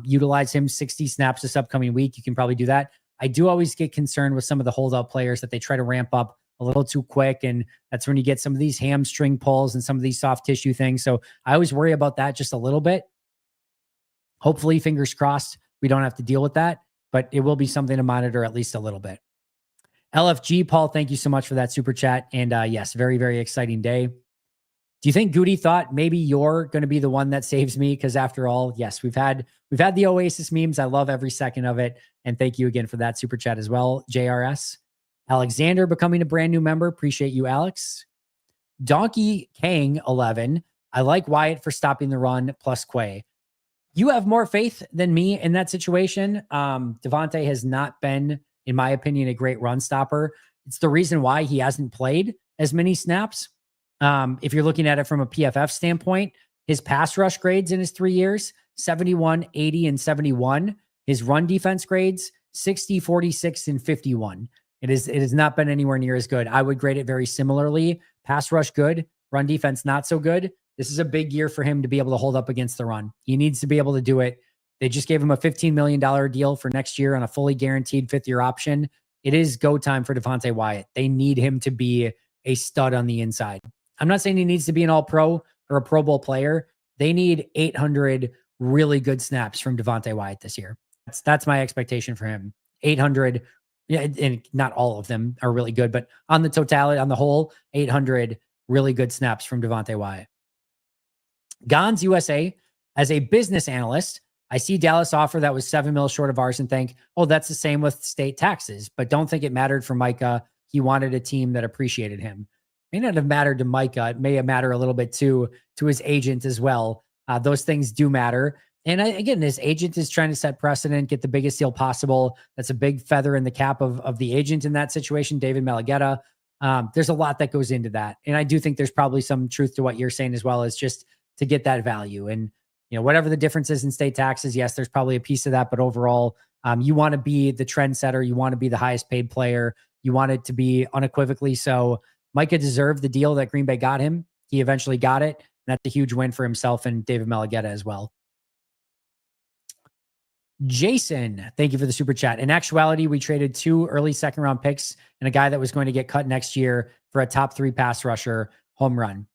utilize him 60 snaps this upcoming week. You can probably do that. I do always get concerned with some of the holdout players that they try to ramp up a little too quick. And that's when you get some of these hamstring pulls and some of these soft tissue things. So I always worry about that just a little bit. Hopefully, fingers crossed, we don't have to deal with that, but it will be something to monitor at least a little bit. LFG, Paul, thank you so much for that super chat. And yes, very, very exciting day. Do you think Goody thought maybe you're going to be the one that saves me? Because after all, yes, we've had the Oasis memes. I love every second of it. And thank you again for that super chat as well. JRS. Alexander becoming a brand new member. Appreciate you, Alex. Donkey Kang 11. I like Wyatt for stopping the run plus Quay. You have more faith than me in that situation. Devontae has not been, in my opinion, a great run stopper. It's the reason why he hasn't played as many snaps. If you're looking at it from a PFF standpoint, his pass rush grades in his 3 years, 71, 80, and 71. His run defense grades, 60, 46, and 51. It has not been anywhere near as good. I would grade it very similarly. Pass rush good, run defense not so good. This is a big year for him to be able to hold up against the run. He needs to be able to do it. They just gave him a $15 million deal for next year on a fully guaranteed fifth-year option. It is go time for Devontae Wyatt. They need him to be a stud on the inside. I'm not saying he needs to be an all-pro or a Pro Bowl player. They need 800 really good snaps from Devontae Wyatt this year. That's my expectation for him. 800, yeah, and not all of them are really good, but on the totality, on the whole, 800 really good snaps from Devontae Wyatt. Gons USA, as a business analyst, I see Dallas offer that was $7 million short of ours and think, oh, that's the same with state taxes, but don't think it mattered for Micah. He wanted a team that appreciated him. May not have mattered to Micah. It may matter a little bit to his agent as well. Those things do matter. And again, his agent is trying to set precedent, get the biggest deal possible. That's a big feather in the cap of the agent in that situation, David Malagueta. There's a lot that goes into that. And I do think there's probably some truth to what you're saying as well, as just to get that value. And, whatever the difference is in state taxes, yes, there's probably a piece of that. But overall, you want to be the trendsetter. You want to be the highest paid player. You want it to be unequivocally so. Micah deserved the deal that Green Bay got him. He eventually got it. And that's a huge win for himself and David Malagueta as well. Jason, thank you for the super chat. In actuality, we traded 2 early second-round picks and a guy that was going to get cut next year for a top 3 pass rusher home run.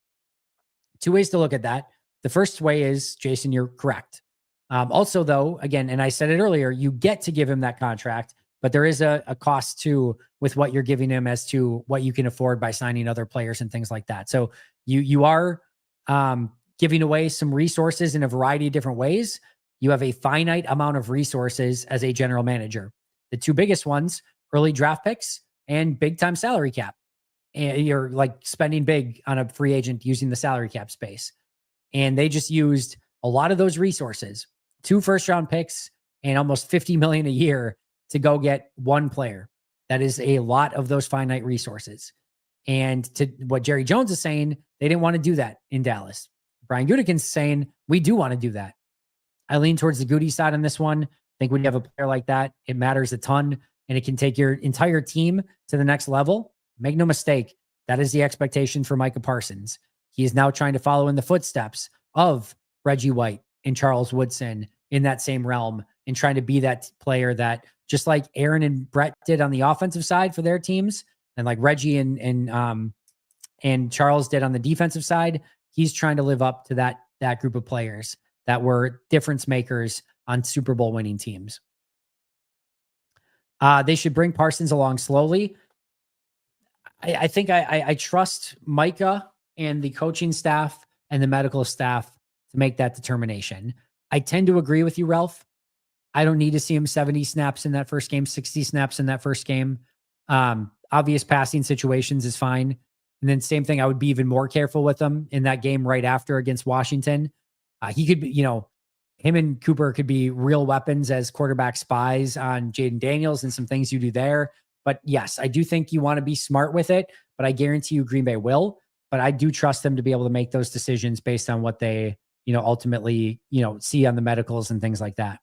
2 ways to look at that. The first way is, Jason, you're correct. Also, though, again, and I said it earlier, you get to give him that contract, but there is a cost too with what you're giving him as to what you can afford by signing other players and things like that. So you are giving away some resources in a variety of different ways. You have a finite amount of resources as a general manager. The 2 biggest ones, early draft picks and big time salary cap. And you're like spending big on a free agent using the salary cap space. And they just used a lot of those resources, 2 first-round picks and almost $50 million a year to go get one player. That is a lot of those finite resources. And to what Jerry Jones is saying, they didn't want to do that in Dallas. Brian Gutekunst's saying, we do want to do that. I lean towards the Goody side on this one. I think when you have a player like that, it matters a ton, and it can take your entire team to the next level. Make no mistake, that is the expectation for Micah Parsons. He is now trying to follow in the footsteps of Reggie White and Charles Woodson in that same realm, and trying to be that player that, just like Aaron and Brett did on the offensive side for their teams, and like Reggie and Charles did on the defensive side, he's trying to live up to that group of players that were difference makers on Super Bowl winning teams. They should bring Parsons along slowly. I think I trust Micah and the coaching staff and the medical staff to make that determination. I tend to agree with you, Ralph. I don't need to see him 70 snaps in that first game, 60 snaps in that first game. Obvious passing situations is fine. And then same thing, I would be even more careful with him in that game right after against Washington. He could be, him and Cooper could be real weapons as quarterback spies on Jaden Daniels and some things you do there. But yes, I do think you want to be smart with it, but I guarantee you Green Bay will. But I do trust them to be able to make those decisions based on what they, ultimately, see on the medicals and things like that.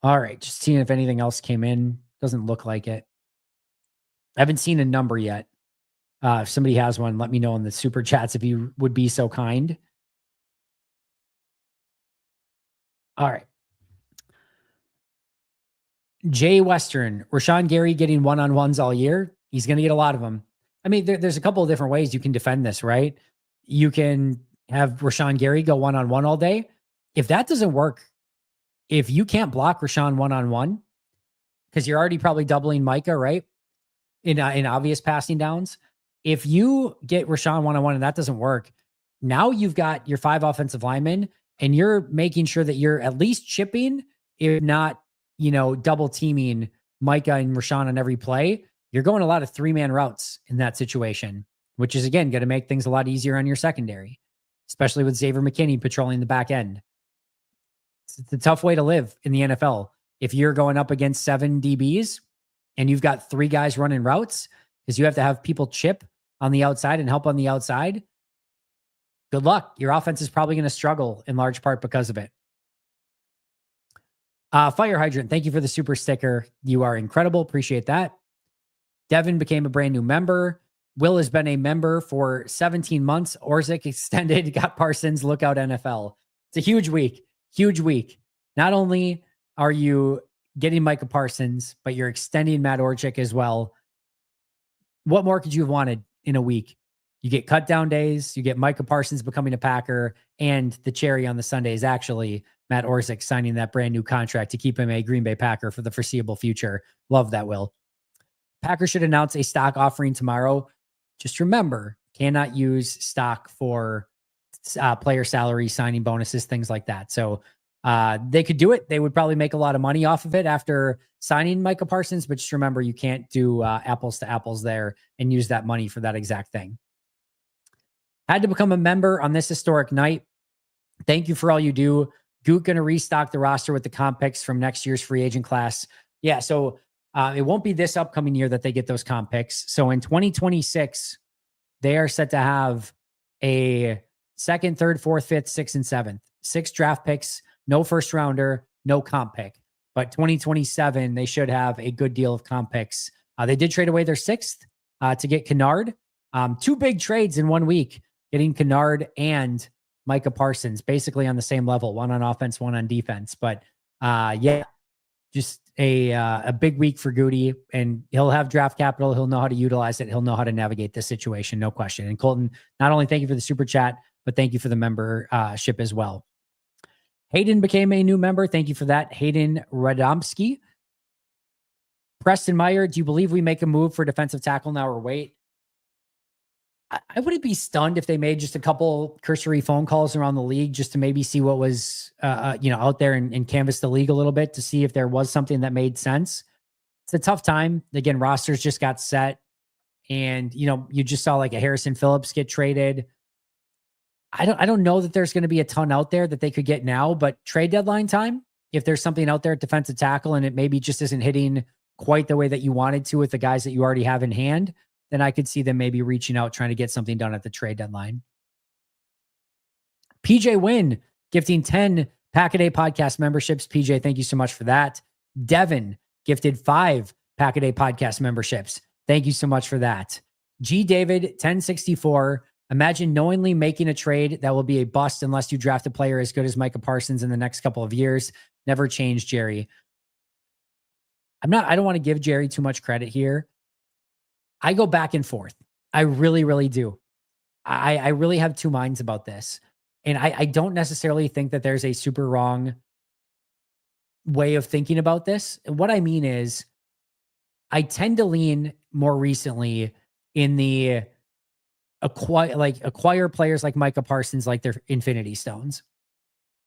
All right, just seeing if anything else came in. Doesn't look like it. I haven't seen a number yet. If somebody has one, let me know in the super chats if you would be so kind. All right. Jay Western, Rashawn Gary getting one-on-ones all year. He's going to get a lot of them. I mean, there's a couple of different ways you can defend this, right? You can have Rashawn Gary go one-on-one all day. If that doesn't work, if you can't block Rashawn one-on-one, because you're already probably doubling Micah, right? In obvious passing downs. If you get Rashawn one-on-one and that doesn't work, now you've got your 5 offensive linemen, and you're making sure that you're at least chipping, if not, double teaming Micah and Rashawn on every play. You're going a lot of 3-man routes in that situation, which is, again, going to make things a lot easier on your secondary, especially with Xavier McKinney patrolling the back end. It's a tough way to live in the NFL. If you're going up against 7 DBs and you've got 3 guys running routes, because you have to have people chip on the outside and help on the outside, good luck. Your offense is probably going to struggle in large part because of it. Fire Hydrant, thank you for the super sticker. You are incredible. Appreciate that. Devin became a brand new member. Will has been a member for 17 months. Orzik extended, got Parsons, look out NFL. It's a huge week. Huge week. Not only are you getting Micah Parsons, but you're extending Matt Orchik as well. What more could you have wanted in a week? You get cut down days, you get Micah Parsons becoming a Packer, and the cherry on the Sunday is actually Matt Orzik signing that brand new contract to keep him a Green Bay Packer for the foreseeable future. Love that, Will. Packers should announce a stock offering tomorrow. Just remember, cannot use stock for player salary, signing bonuses, things like that. So they could do it. They would probably make a lot of money off of it after signing Micah Parsons, but just remember, you can't do apples to apples there and use that money for that exact thing. Had to become a member on this historic night. Thank you for all you do. Goot going to restock the roster with the comp picks from next year's free agent class. Yeah, so it won't be this upcoming year that they get those comp picks. So in 2026, they are set to have a 2nd, 3rd, 4th, 5th, 6th, and 7th. 6 draft picks, no first rounder, no comp pick. But 2027, they should have a good deal of comp picks. They did trade away their 6th to get Kennard. 2 big trades in 1 week, getting Kennard and Micah Parsons, basically on the same level, one on offense, one on defense. But yeah, just a big week for Goody, and he'll have draft capital. He'll know how to utilize it. He'll know how to navigate this situation, no question. And Colton, not only thank you for the super chat, but thank you for the membership as well. Hayden became a new member. Thank you for that, Hayden Radomski. Preston Meyer, do you believe we make a move for defensive tackle now or wait? I wouldn't be stunned if they made just a couple cursory phone calls around the league just to maybe see what was, out there and canvass the league a little bit to see if there was something that made sense. It's a tough time. Again, rosters just got set, and, you just saw like a Harrison Phillips get traded. I don't know that there's going to be a ton out there that they could get now, but trade deadline time, if there's something out there at defensive tackle and it maybe just isn't hitting quite the way that you wanted to with the guys that you already have in hand, then I could see them maybe reaching out, trying to get something done at the trade deadline. PJ Wynn gifting 10 Pack-A-Day podcast memberships. PJ, thank you so much for that. Devin gifted 5 Pack-A-Day podcast memberships. Thank you so much for that. G David 1064. Imagine knowingly making a trade that will be a bust unless you draft a player as good as Micah Parsons in the next couple of years. Never change, Jerry. I don't want to give Jerry too much credit here. I go back and forth. I really, really do. I really have two minds about this. And I don't necessarily think that there's a super wrong way of thinking about this. What I mean is, I tend to lean more recently in the acquire players like Micah Parsons like they're infinity stones.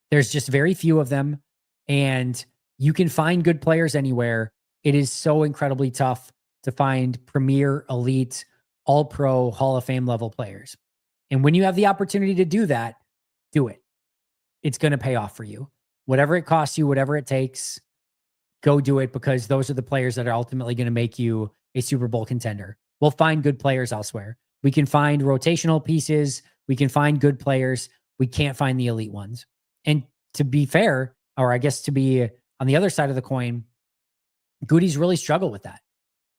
There's just very few of them, and you can find good players anywhere. It is so incredibly tough to find premier, elite, all-pro, Hall of Fame level players. And when you have the opportunity to do that, do it. It's going to pay off for you. Whatever it costs you, whatever it takes, go do it, because those are the players that are ultimately going to make you a Super Bowl contender. We'll find good players elsewhere. We can find rotational pieces. We can find good players. We can't find the elite ones. And to be fair, or I guess to be on the other side of the coin, Goody's really struggled with that.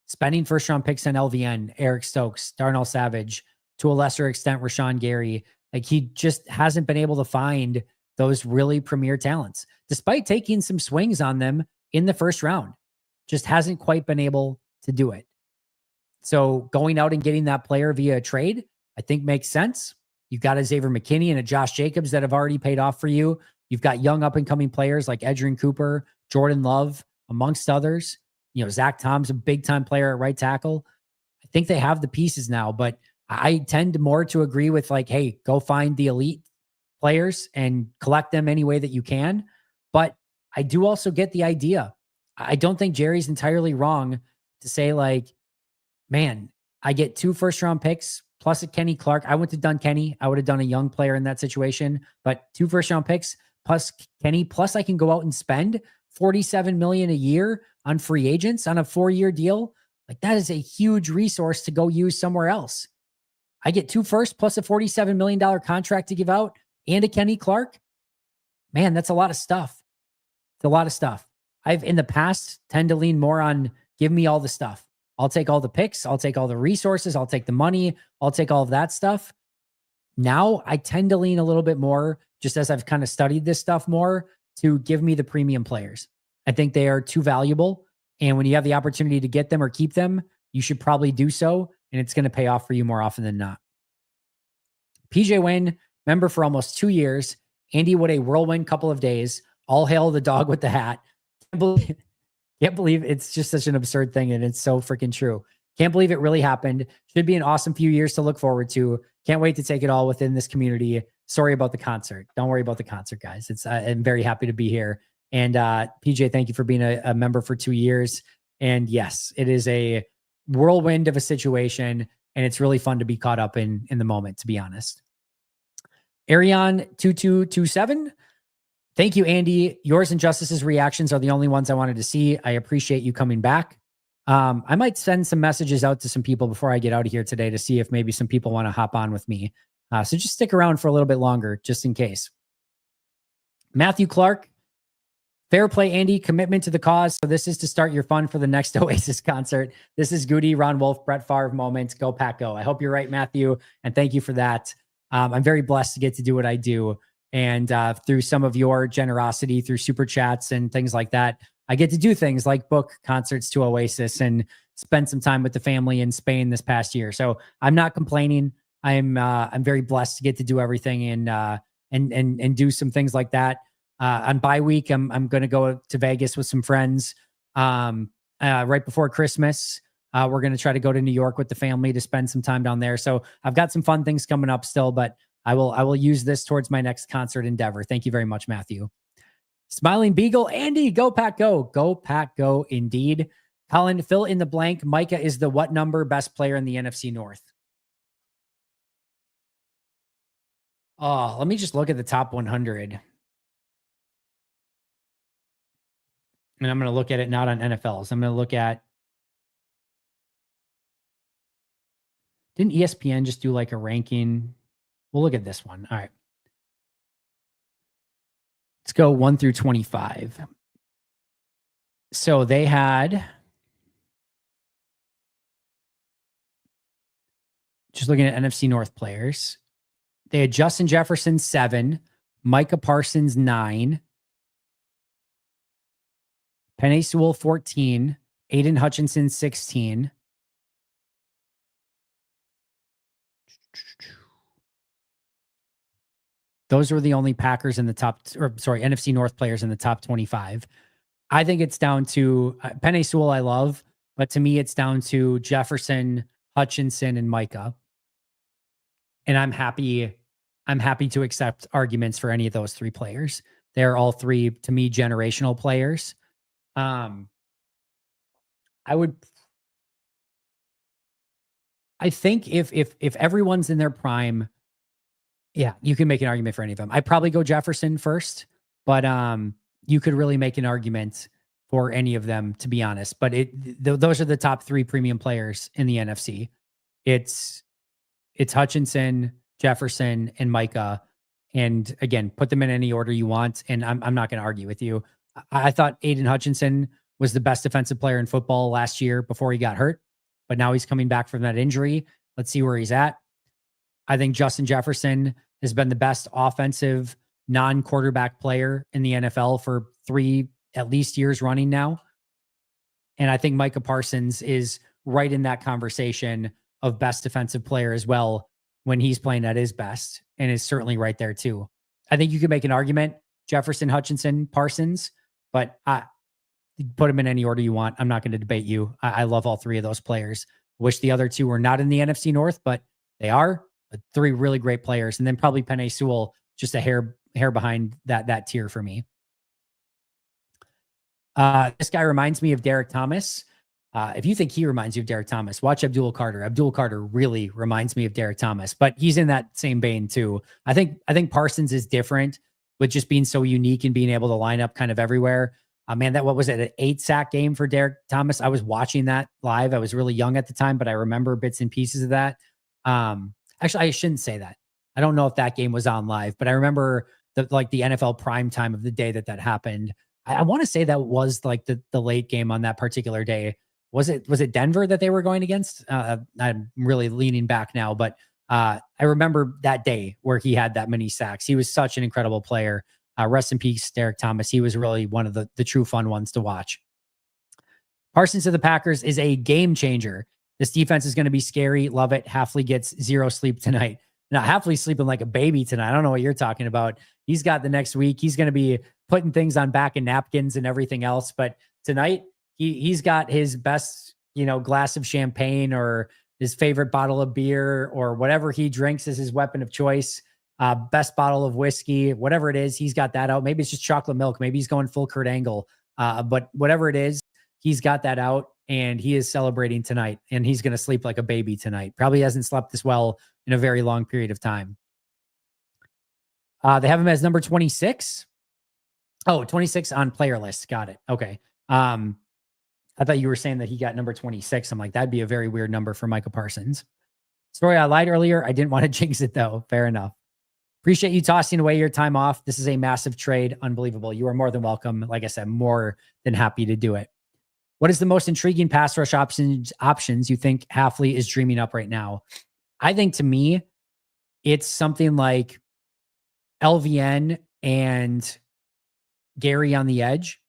Spending first-round picks on LVN, Eric Stokes, Darnell Savage, to a lesser extent, Rashawn Gary. Like, he just hasn't been able to find those really premier talents, despite taking some swings on them in the first round. Just hasn't quite been able to do it. So going out and getting that player via a trade, I think makes sense. You've got a Xavier McKinney and a Josh Jacobs that have already paid off for you. You've got young up-and-coming players like Edgerrin Cooper, Jordan Love, amongst others. You know, Zach Tom's a big-time player at right tackle. I think they have the pieces now, but I tend more to agree with, like, hey, go find the elite players and collect them any way that you can. But I do also get the idea. I don't think Jerry's entirely wrong to say, like, man, I get 2 first-round picks plus a Kenny Clark. I went to done Kenny. I would have done a young player in that situation, but 2 first-round picks plus Kenny, plus I can go out and spend $47 million a year on free agents on a 4-year deal. Like, that is a huge resource to go use somewhere else. I get 2 firsts plus a $47 million contract to give out and a Kenny Clark. Man, that's a lot of stuff. It's a lot of stuff. I've in the past tend to lean more on give me all the stuff. I'll take all the picks. I'll take all the resources. I'll take the money. I'll take all of that stuff. Now I tend to lean a little bit more, just as I've kind of studied this stuff more, to give me the premium players. I think they are too valuable. And when you have the opportunity to get them or keep them, you should probably do so. And it's going to pay off for you more often than not. PJ Wynn, member for almost 2 years. Andy, what a whirlwind couple of days. All hail the dog with the hat. Can't believe it's just such an absurd thing, and it's so freaking true. Can't believe it really happened. Should be an awesome few years to look forward to. Can't wait to take it all within this community. Sorry about the concert. Don't worry about the concert, guys. I'm very happy to be here. And PJ, thank you for being a member for 2 years. And yes, it is a whirlwind of a situation, and it's really fun to be caught up in the moment, to be honest. Arion 2227. Thank you, Andy. Yours and Justice's reactions are the only ones I wanted to see. I appreciate you coming back. I might send some messages out to some people before I get out of here today to see if maybe some people want to hop on with me. So just stick around for a little bit longer, just in case. Matthew Clark. Fair play, Andy. Commitment to the cause. So this is to start your fun for the next Oasis concert. This is Goody, Ron Wolf, Brett Favre moment. Go Pack Go. I hope you're right, Matthew. And thank you for that. I'm very blessed to get to do what I do. And through some of your generosity, through super chats and things like that, I get to do things like book concerts to Oasis and spend some time with the family in Spain this past year. So I'm not complaining. I'm very blessed to get to do everything and do some things like that. On bye week, I'm going to go to Vegas with some friends right before Christmas. We're going to try to go to New York with the family to spend some time down there. So I've got some fun things coming up still, but I will use this towards my next concert endeavor. Thank you very much, Matthew. Smiling Beagle, Andy, go Pack Go. Go Pack Go indeed. Colin, fill in the blank. Micah is the what number best player in the NFC North? Oh, let me just look at the top 100. And I'm going to look at it not on NFLs. I'm going to look at, didn't ESPN just do like a ranking? We'll look at this one. All right. Let's go 1 through 25. So they had, just looking at NFC North players, they had Justin Jefferson 7, Micah Parsons 9, Penei Sewell 14, Aiden Hutchinson 16. Those were the only Packers in the top, or sorry, NFC North players in the top 25. I think it's down to Penei Sewell, I love, but to me, it's down to Jefferson, Hutchinson, and Micah. And I'm happy to accept arguments for any of those three players. They're all three, to me, generational players. I think if everyone's in their prime, yeah, you can make an argument for any of them. I'd probably go Jefferson first, but you could really make an argument for any of them, to be honest. But those are the top three premium players in the NFC. It's Hutchinson, Jefferson, and Micah. And again, put them in any order you want. And I'm not going to argue with you. I thought Aiden Hutchinson was the best defensive player in football last year before he got hurt, but now he's coming back from that injury. Let's see where he's at. I think Justin Jefferson has been the best offensive non-quarterback player in the NFL for 3 at least years running now. And I think Micah Parsons is right in that conversation of best defensive player as well when he's playing at his best, and is certainly right there too. I think you could make an argument, Jefferson, Hutchinson, Parsons, but put them in any order you want. I'm not going to debate you. I love all three of those players. Wish the other two were not in the NFC North, but they are. But 3 really great players. And then probably Penei Sewell, just a hair behind that tier for me. This guy reminds me of Derek Thomas. If you think he reminds you of Derek Thomas, watch Abdul Carter. Abdul Carter really reminds me of Derek Thomas, but he's in that same vein too. I think Parsons is different with just being so unique and being able to line up kind of everywhere. Man, what was it, an 8-sack game for Derek Thomas? I was watching that live. I was really young at the time, but I remember bits and pieces of that. Actually, I shouldn't say that. I don't know if that game was on live, but I remember the NFL prime time of the day that happened. I want to say that was like the late game on that particular day. Was it Denver that they were going against? I'm really leaning back now, but I remember that day where he had that many sacks. He was such an incredible player. Rest in peace, Derek Thomas. He was really one of the true fun ones to watch. Parsons to the Packers is a game changer. This defense is going to be scary. Love it. Hafley gets 0 sleep tonight. Now, Hafley's sleeping like a baby tonight. I don't know what you're talking about. He's got the next week. He's going to be putting things on back and napkins and everything else. But tonight, he's got his best, glass of champagne or his favorite bottle of beer or whatever he drinks as his weapon of choice. Best bottle of whiskey, whatever it is, he's got that out. Maybe it's just chocolate milk. Maybe he's going full Kurt Angle. But whatever it is, he's got that out and he is celebrating tonight, and he's going to sleep like a baby tonight. Probably hasn't slept this well in a very long period of time. They have him as number 26. Oh, 26 on player list. Got it. Okay. I thought you were saying that he got number 26. I'm like, that'd be a very weird number for Micah Parsons. Sorry, I lied earlier. I didn't want to jinx it though. Fair enough. Appreciate you tossing away your time off. This is a massive trade. Unbelievable. You are more than welcome. Like I said, more than happy to do it. What is the most intriguing pass rush options you think Hafley is dreaming up right now? I think to me, it's something like LVN and Gary on the edge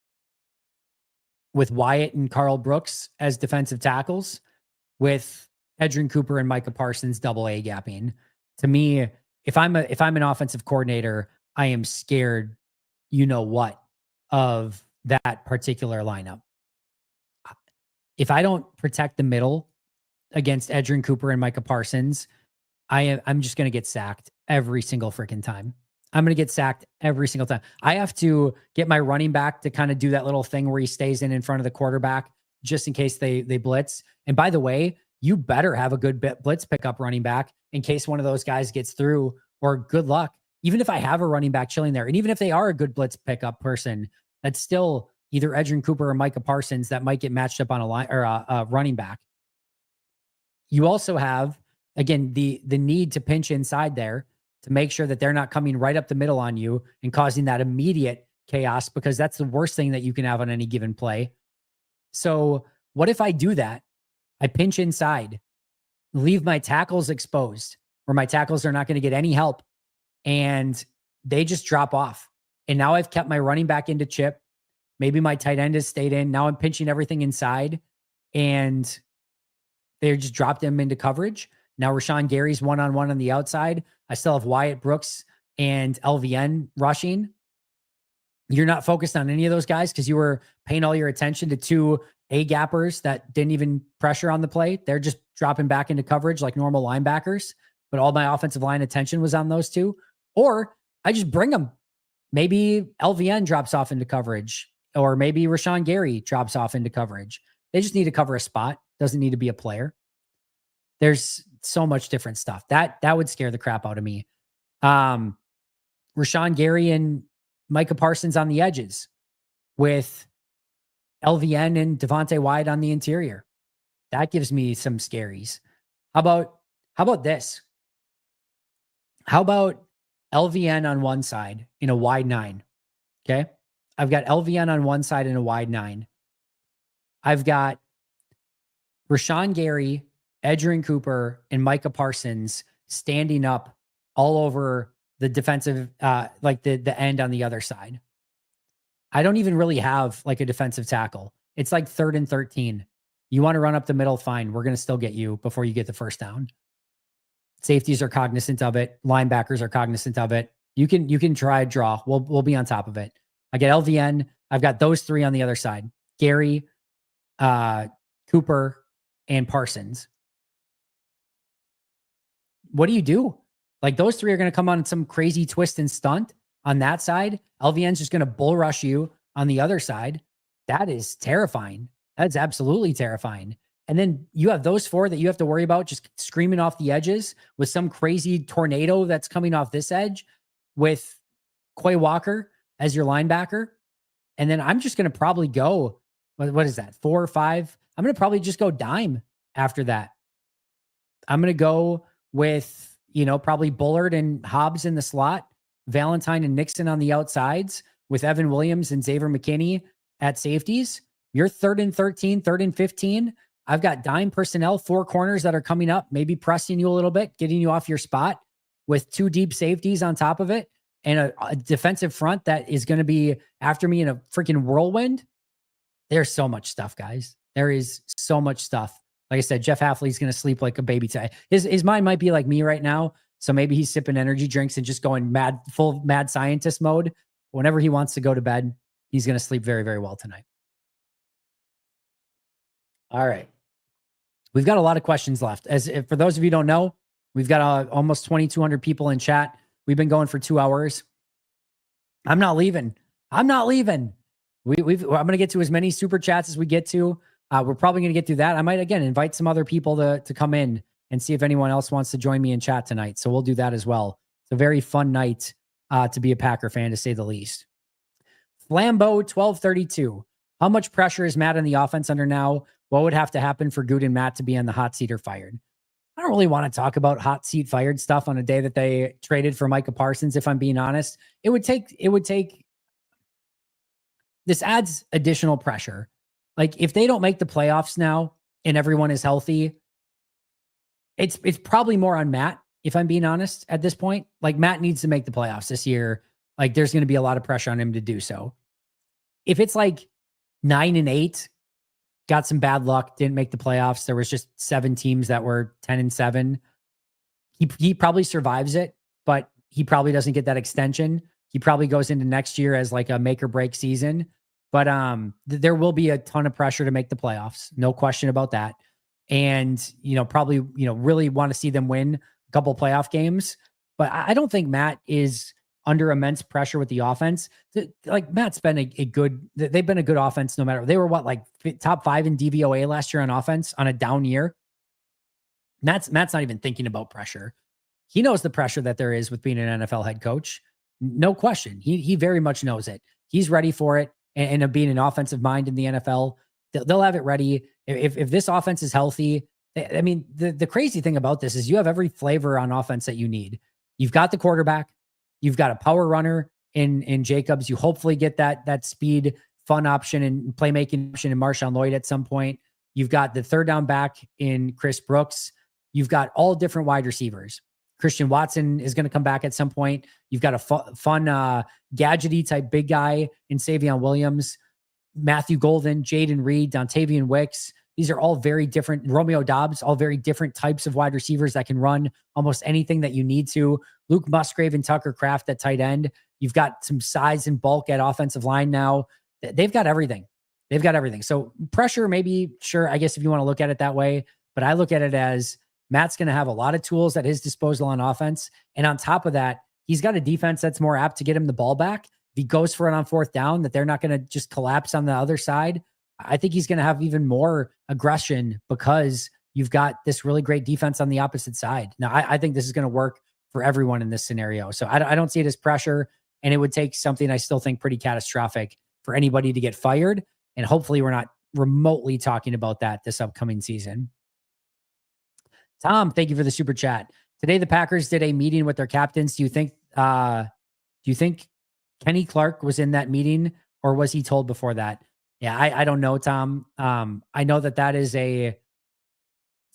with Wyatt and Carl Brooks as defensive tackles, with Edgerrin Cooper and Micah Parsons double A gapping. To me, if I'm an offensive coordinator, I am scared, of that particular lineup. If I don't protect the middle against Edgerrin Cooper and Micah Parsons, I'm just going to get sacked every single freaking time. I'm going to get sacked every single time. I have to get my running back to kind of do that little thing where he stays in front of the quarterback just in case they blitz. And by the way, you better have a good blitz pickup running back in case one of those guys gets through, or good luck. even if I have a running back chilling there, and even if they are a good blitz pickup person, that's still either Edgerrin Cooper or Micah Parsons that might get matched up on a line or a running back. You also have, again, the need to pinch inside there to make sure that they're not coming right up the middle on you and causing that immediate chaos, because that's the worst thing that you can have on any given play. So what if I do that? I pinch inside, leave my tackles exposed, where my tackles are not going to get any help, and they just drop off. And now I've kept my running back into chip. Maybe my tight end has stayed in. Now I'm pinching everything inside, and they just dropped them into coverage. Now Rashawn Gary's one-on-one on the outside. I still have Wyatt Brooks and LVN rushing. You're not focused on any of those guys because you were paying all your attention to two A-gappers that didn't even pressure on the play. They're just dropping back into coverage like normal linebackers, but all my offensive line attention was on those two. Or I just bring them. Maybe LVN drops off into coverage, or maybe Rashawn Gary drops off into coverage. They just need to cover a spot. Doesn't need to be a player. There's so much different stuff. That would scare the crap out of me. Rashawn Gary and Micah Parsons on the edges with LVN and Devontae Wyatt on the interior. That gives me some scaries. How about this? How about LVN on one side in a wide 9? Okay. I've got LVN on one side in a wide 9. I've got Rashawn Gary, Edgerrin Cooper, and Micah Parsons standing up all over the defensive, like the end on the other side. I don't even really have like a defensive tackle. It's like 3rd and 13. You want to run up the middle? Fine. We're going to still get you before you get the first down. Safeties are cognizant of it. Linebackers are cognizant of it. You can try draw. We'll be on top of it. I get LVN. I've got those three on the other side. Gary, Cooper, and Parsons. What do you do? Like, those three are going to come on some crazy twist and stunt on that side. LVN's just going to bull rush you on the other side. That is terrifying. That's absolutely terrifying. And then you have those four that you have to worry about just screaming off the edges with some crazy tornado that's coming off this edge with Quay Walker as your linebacker. And then I'm just going to probably go, what is that, 4 or 5? I'm going to probably just go dime after that. I'm going to go with, probably Bullard and Hobbs in the slot, Valentine and Nixon on the outsides, with Evan Williams and Xavier McKinney at safeties. You're 3rd and 13, 3rd and 15. I've got dime personnel, 4 corners that are coming up, maybe pressing you a little bit, getting you off your spot with 2 deep safeties on top of it, and a defensive front that is going to be after me in a freaking whirlwind. There's so much stuff, guys. There is so much stuff. Like I said, Jeff Hafley's going to sleep like a baby today. His mind might be like me right now. So maybe he's sipping energy drinks and just going full mad scientist mode. Whenever he wants to go to bed, he's going to sleep very, very well tonight. All right. We've got a lot of questions left. For those of you who don't know, we've got almost 2,200 people in chat. We've been going for 2 hours. I'm not leaving. I'm going to get to as many super chats as we get to. We're probably going to get through that. I might, again, invite some other people to come in and see if anyone else wants to join me in chat tonight. So we'll do that as well. It's a very fun night to be a Packer fan, to say the least. Flambeau 1232. How much pressure is Matt in the offense under now? What would have to happen for Good and Matt to be on the hot seat or fired? I don't really want to talk about hot seat fired stuff on a day that they traded for Micah Parsons, if I'm being honest. It would take this adds additional pressure. Like, if they don't make the playoffs now and everyone is healthy, it's probably more on Matt, if I'm being honest at this point. Like, Matt needs to make the playoffs this year. Like, there's going to be a lot of pressure on him to do so. If it's like 9 and 8, got some bad luck, didn't make the playoffs, there was just 7 teams that were 10 and 7, he probably survives it, but he probably doesn't get that extension. He probably goes into next year as like a make or break season. But there will be a ton of pressure to make the playoffs. No question about that. And, probably, really want to see them win a couple playoff games. But I don't think Matt is under immense pressure with the offense. Like, Matt's been they've been a good offense no matter. They were top 5 in DVOA last year on offense on a down year. Matt's not even thinking about pressure. He knows the pressure that there is with being an NFL head coach. No question. He very much knows it. He's ready for it. And of being an offensive mind in the NFL, they'll have it ready. If this offense is healthy, I mean, the crazy thing about this is you have every flavor on offense that you need. You've got the quarterback. You've got a power runner in Jacobs. You hopefully get that speed, fun option and playmaking option in Marshawn Lloyd at some point. You've got the third down back in Chris Brooks. You've got all different wide receivers. Christian Watson is going to come back at some point. You've got a fun gadgety type big guy in Savion Williams, Matthew Golden, Jaden Reed, Dontavian Wicks. These are all very different. Romeo Dobbs, all very different types of wide receivers that can run almost anything that you need to. Luke Musgrave and Tucker Kraft at tight end. You've got some size and bulk at offensive line now. They've got everything. They've got everything. So pressure, maybe, sure, I guess if you want to look at it that way, but I look at it as Matt's going to have a lot of tools at his disposal on offense. And on top of that, he's got a defense that's more apt to get him the ball back. If he goes for it on fourth down, that they're not going to just collapse on the other side. I think he's going to have even more aggression because you've got this really great defense on the opposite side. Now, I think this is going to work for everyone in this scenario. So I don't see it as pressure, and it would take something I still think pretty catastrophic for anybody to get fired. And hopefully we're not remotely talking about that this upcoming season. Tom, thank you for the super chat. Today, the Packers did a meeting with their captains. Do you think Kenny Clark was in that meeting, or was he told before that? Yeah, I don't know, Tom. I know that is it's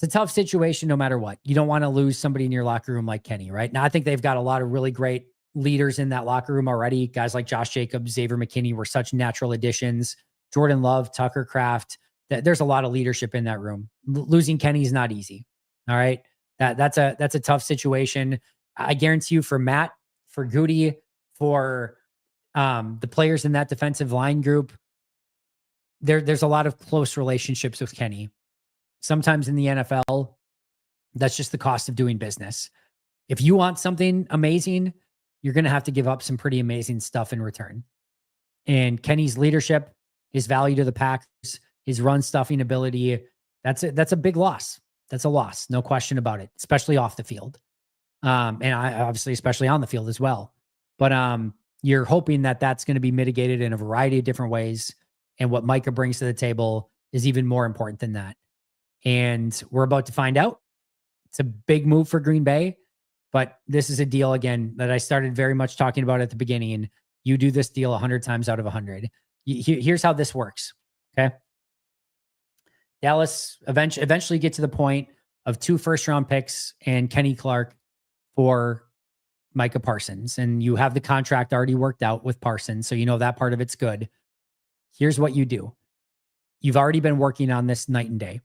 a tough situation no matter what. You don't want to lose somebody in your locker room like Kenny, right? Now, I think they've got a lot of really great leaders in that locker room already. Guys like Josh Jacobs, Xavier McKinney were such natural additions. Jordan Love, Tucker Kraft. There's a lot of leadership in that room. Losing Kenny is not easy. All right. That's a tough situation. I guarantee you, for Matt, for Goody, for the players in that defensive line group, there's a lot of close relationships with Kenny. Sometimes in the NFL, that's just the cost of doing business. If you want something amazing, you're going to have to give up some pretty amazing stuff in return. And Kenny's leadership, his value to the Packers, his run stuffing ability, that's a big loss. That's a loss. No question about it, especially off the field. And I obviously, especially on the field as well. But you're hoping that that's going to be mitigated in a variety of different ways. And what Micah brings to the table is even more important than that. And we're about to find out. It's a big move for Green Bay, but this is a deal, again, that I started very much talking about at the beginning. You do this deal 100 times out of 100. Here's how this works. Okay. Dallas eventually get to the point of 2 first-round picks and Kenny Clark for Micah Parsons. And you have the contract already worked out with Parsons, so you know that part of it's good. Here's what you do. You've already been working on this night and day.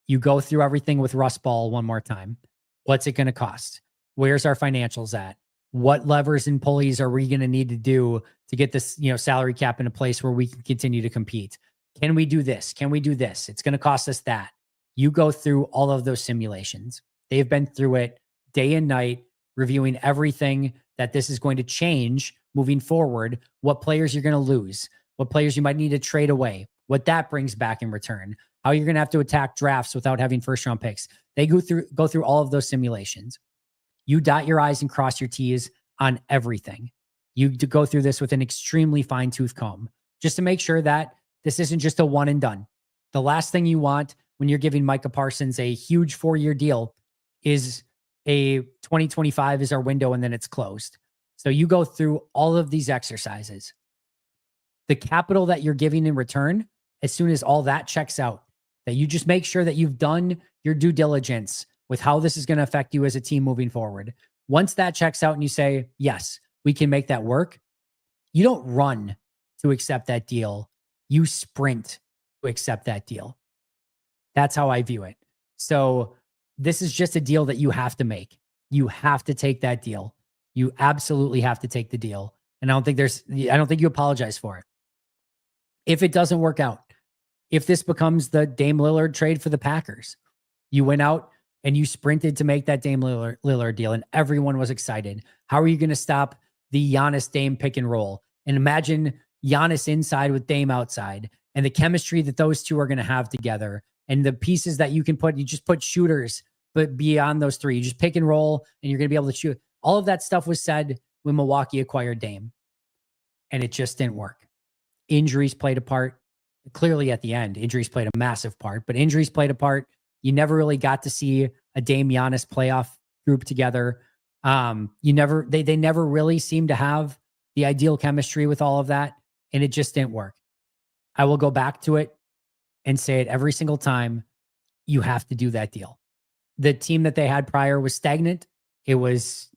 You go through everything with Russ Ball one more time. What's it going to cost? Where's our financials at? What levers and pulleys are we going to need to do to get this, salary cap in a place where we can continue to compete? Can we do this? Can we do this? It's going to cost us that. You go through all of those simulations. They've been through it day and night, reviewing everything that this is going to change moving forward, what players you're going to lose, what players you might need to trade away, what that brings back in return, how you're going to have to attack drafts without having first-round picks. They go through all of those simulations. You dot your I's and cross your T's on everything. You go through this with an extremely fine-tooth comb just to make sure that this isn't just a one and done. The last thing you want when you're giving Micah Parsons a huge 4-year deal is a 2025 is our window and then it's closed. So you go through all of these exercises. The capital that you're giving in return, as soon as all that checks out, that you just make sure that you've done your due diligence with how this is going to affect you as a team moving forward. Once that checks out and you say, yes, we can make that work, you don't run to accept that deal. You sprint to accept that deal. That's how I view it. So this is just a deal that you have to make. You have to take that deal. You absolutely have to take the deal. And I don't think you apologize for it. If it doesn't work out, if this becomes the Dame Lillard trade for the Packers, you went out and you sprinted to make that Dame Lillard deal and everyone was excited. How are you going to stop the Giannis Dame pick and roll? And imagine Giannis inside with Dame outside and the chemistry that those two are going to have together and the pieces that you can put, you just put shooters but beyond those three, you just pick and roll and you're going to be able to shoot. All of that stuff was said when Milwaukee acquired Dame, and it just didn't work. Injuries played a part. Clearly at the end, injuries played a massive part, but injuries played a part. You never really got to see a Dame Giannis playoff group together. They never really seemed to have the ideal chemistry with all of that, and it just didn't work. I will go back to it and say it every single time. You have to do that deal. The team that they had prior was stagnant. It was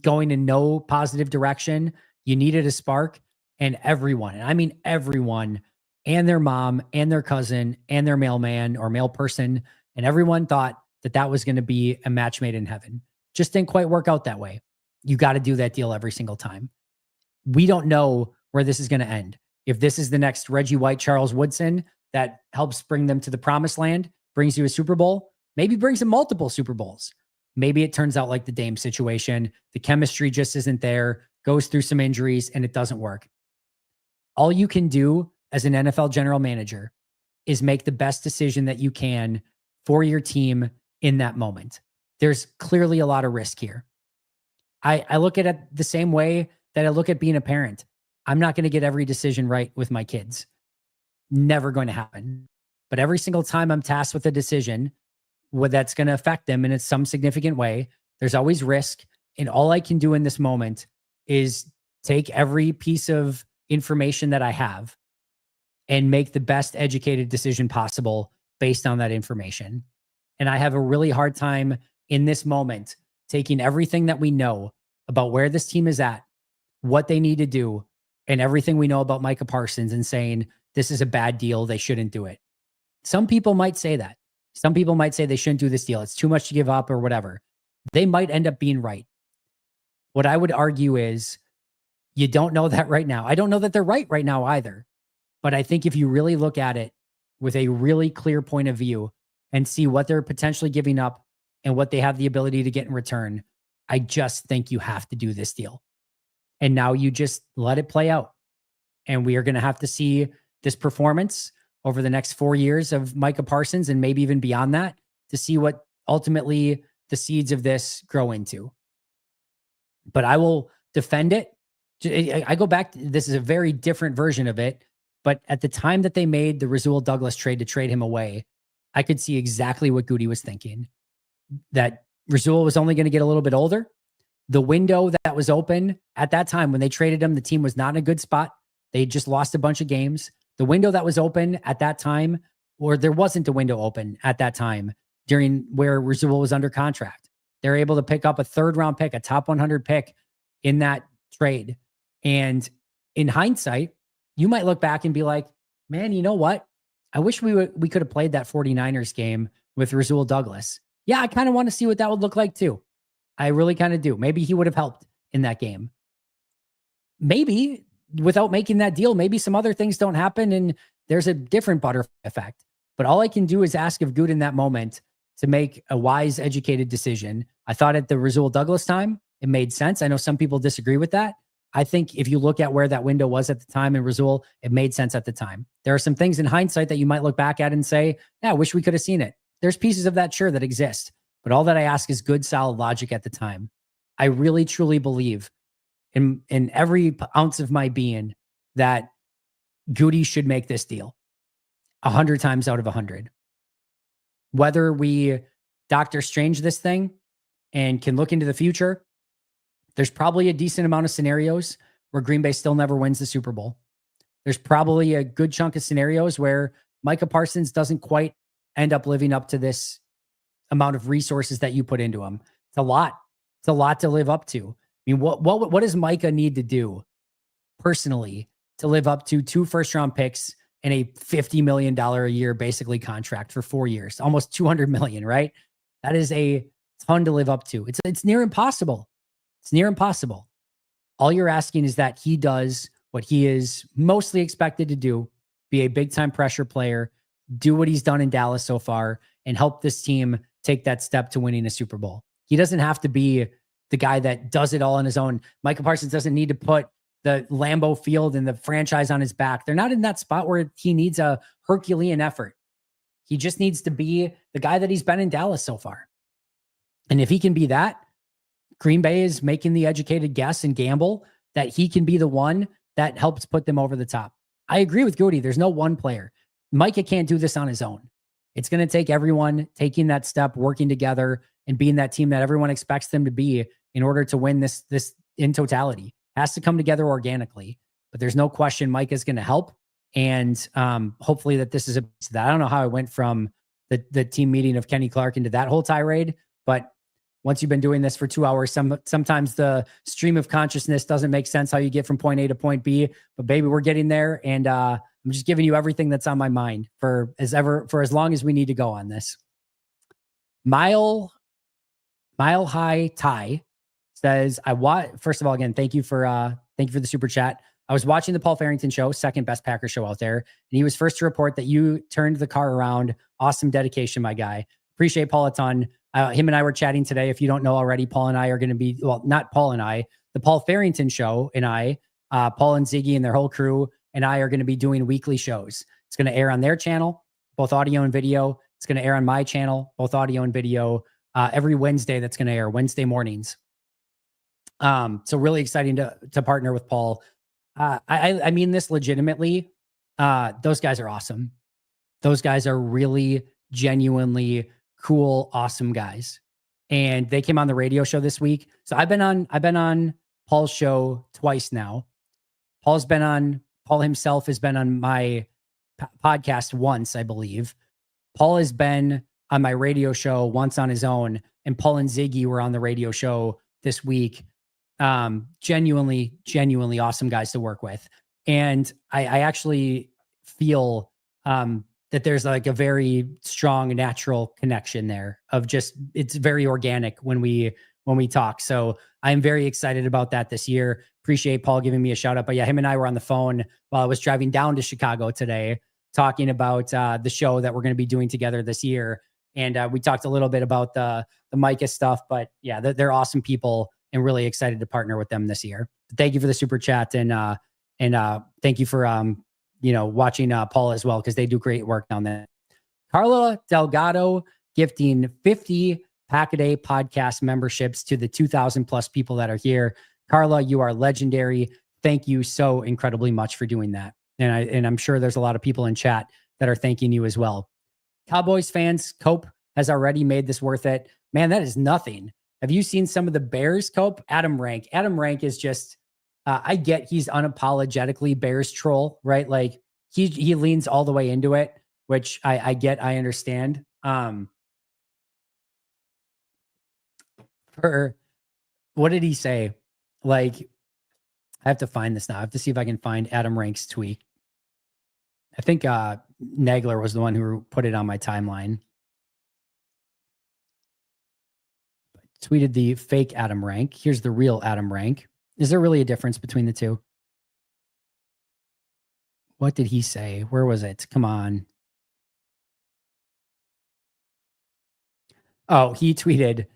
going in no positive direction. You needed a spark, and everyone, and I mean everyone, and their mom and their cousin and their mailman or mail person, and everyone thought that that was going to be a match made in heaven. Just didn't quite work out that way. You got to do that deal every single time. We don't know where this is going to end. If this is the next Reggie White, Charles Woodson that helps bring them to the promised land, brings you a Super Bowl, maybe brings them multiple Super Bowls. Maybe it turns out like the Dame situation. The chemistry just isn't there, goes through some injuries, and it doesn't work. All you can do as an NFL general manager is make the best decision that you can for your team in that moment. There's clearly a lot of risk here. I look at it the same way that I look at being a parent. I'm not going to get every decision right with my kids. Never going to happen. But every single time I'm tasked with a decision that's going to affect them in some significant way, there's always risk. And all I can do in this moment is take every piece of information that I have and make the best educated decision possible based on that information. And I have a really hard time in this moment taking everything that we know about where this team is at, what they need to do, and everything we know about Micah Parsons and saying, this is a bad deal, they shouldn't do it. Some people might say that. Some people might say they shouldn't do this deal. It's too much to give up or whatever. They might end up being right. What I would argue is you don't know that right now. I don't know that they're right now either. But I think if you really look at it with a really clear point of view and see what they're potentially giving up and what they have the ability to get in return, I just think you have to do this deal. And now you just let it play out. And we are going to have to see this performance over the next 4 years of Micah Parsons and maybe even beyond that to see what ultimately the seeds of this grow into. But I will defend it. I go back, this is a very different version of it, but at the time that they made the Rasul Douglas trade to trade him away, I could see exactly what Goody was thinking. That Rasul was only going to get a little bit older. The window that was open at that time when they traded him, the team was not in a good spot. They just lost a bunch of games. The window that was open at that time, or there wasn't a window open at that time during where Rasul was under contract. They're able to pick up a third-round pick, a top 100 pick in that trade. And in hindsight, you might look back and be like, man, you know what? I wish we could have played that 49ers game with Rasul Douglas. Yeah, I kind of want to see what that would look like too. I really kind of do. Maybe he would have helped in that game. Maybe without making that deal, maybe some other things don't happen and there's a different butterfly effect. But all I can do is ask of Good in that moment to make a wise, educated decision. I thought at the Rasul Douglas time, it made sense. I know some people disagree with that. I think if you look at where that window was at the time in Rasul, it made sense at the time. There are some things in hindsight that you might look back at and say, yeah, I wish we could have seen it. There's pieces of that, sure, that exist. But all that I ask is good, solid logic at the time. I really, truly believe in every ounce of my being that Goody should make this deal 100 times out of 100. Whether we Doctor Strange this thing and can look into the future, there's probably a decent amount of scenarios where Green Bay still never wins the Super Bowl. There's probably a good chunk of scenarios where Micah Parsons doesn't quite end up living up to this amount of resources that you put into him. It's a lot. It's a lot to live up to. I mean, what does Micah need to do personally to live up to 2 first-round picks and a $50 million a year basically contract for 4 years, almost $200 million, right? That is a ton to live up to. It's near impossible. It's near impossible. All you're asking is that he does what he is mostly expected to do, be a big-time pressure player, do what he's done in Dallas so far, and help this team take that step to winning a Super Bowl. He doesn't have to be the guy that does it all on his own. Micah Parsons doesn't need to put the Lambeau Field and the franchise on his back. They're not in that spot where he needs a Herculean effort. He just needs to be the guy that he's been in Dallas so far. And if he can be that, Green Bay is making the educated guess and gamble that he can be the one that helps put them over the top. I agree with Goody. There's no one player. Micah can't do this on his own. It's going to take everyone taking that step, working together, and being that team that everyone expects them to be in order to win this in totality. It has to come together organically. But there's no question Micah's going to help. And hopefully that this is a that. I don't know how I went from the team meeting of Kenny Clark into that whole tirade, but once you've been doing this for 2 hours, sometimes the stream of consciousness doesn't make sense how you get from point A to point B. But baby, we're getting there, and I'm just giving you everything that's on my mind for as long as we need to go on this. Mile High Tie says, first of all, again, thank you for the super chat. I was watching the Paul Farrington show, second best Packer show out there, and he was first to report that you turned the car around. Awesome dedication, my guy. Appreciate Paul a ton. Him and I were chatting today. If you don't know already, Paul and I are going to be, well, not Paul and I, the Paul Farrington show and I, Paul and Ziggy and their whole crew and I are going to be doing weekly shows. It's going to air on their channel, both audio and video. It's going to air on my channel, both audio and video, every Wednesday. That's going to air Wednesday mornings. So really exciting to partner with Paul. I mean this legitimately. Those guys are awesome. Those guys are really genuinely cool, awesome guys. And they came on the radio show this week. So I've been on Paul's show twice now. Paul himself has been on my podcast once, I believe. Paul has been on my radio show once on his own, and Paul and Ziggy were on the radio show this week. Genuinely awesome guys to work with. And I actually feel that there's like a very strong natural connection there of just, it's very organic when we talk. So I'm very excited about that this year. Appreciate Paul giving me a shout out. But yeah, him and I were on the phone while I was driving down to Chicago today, talking about the show that we're going to be doing together this year. And we talked a little bit about the Micah stuff, but yeah, they're awesome people and really excited to partner with them this year. Thank you for the super chat. And thank you for, watching Paul as well, because they do great work down there. Carla Delgado gifting 50 Pack-A-Day podcast memberships to the 2,000 plus people that are here. Carla, you are legendary. Thank you so incredibly much for doing that. And I'm sure there's a lot of people in chat that are thanking you as well. Cowboys fans, Cope has already made this worth it. Man, that is nothing. Have you seen some of the Bears, Cope? Adam Rank is just, I get he's unapologetically Bears troll, right? Like he leans all the way into it, which I get, I understand. What did he say? Like, I have to find this now. I have to see if I can find Adam Rank's tweet. I think Nagler was the one who put it on my timeline. Tweeted the fake Adam Rank. Here's the real Adam Rank. Is there really a difference between the two? What did he say? Where was it? Come on. Oh, he tweeted,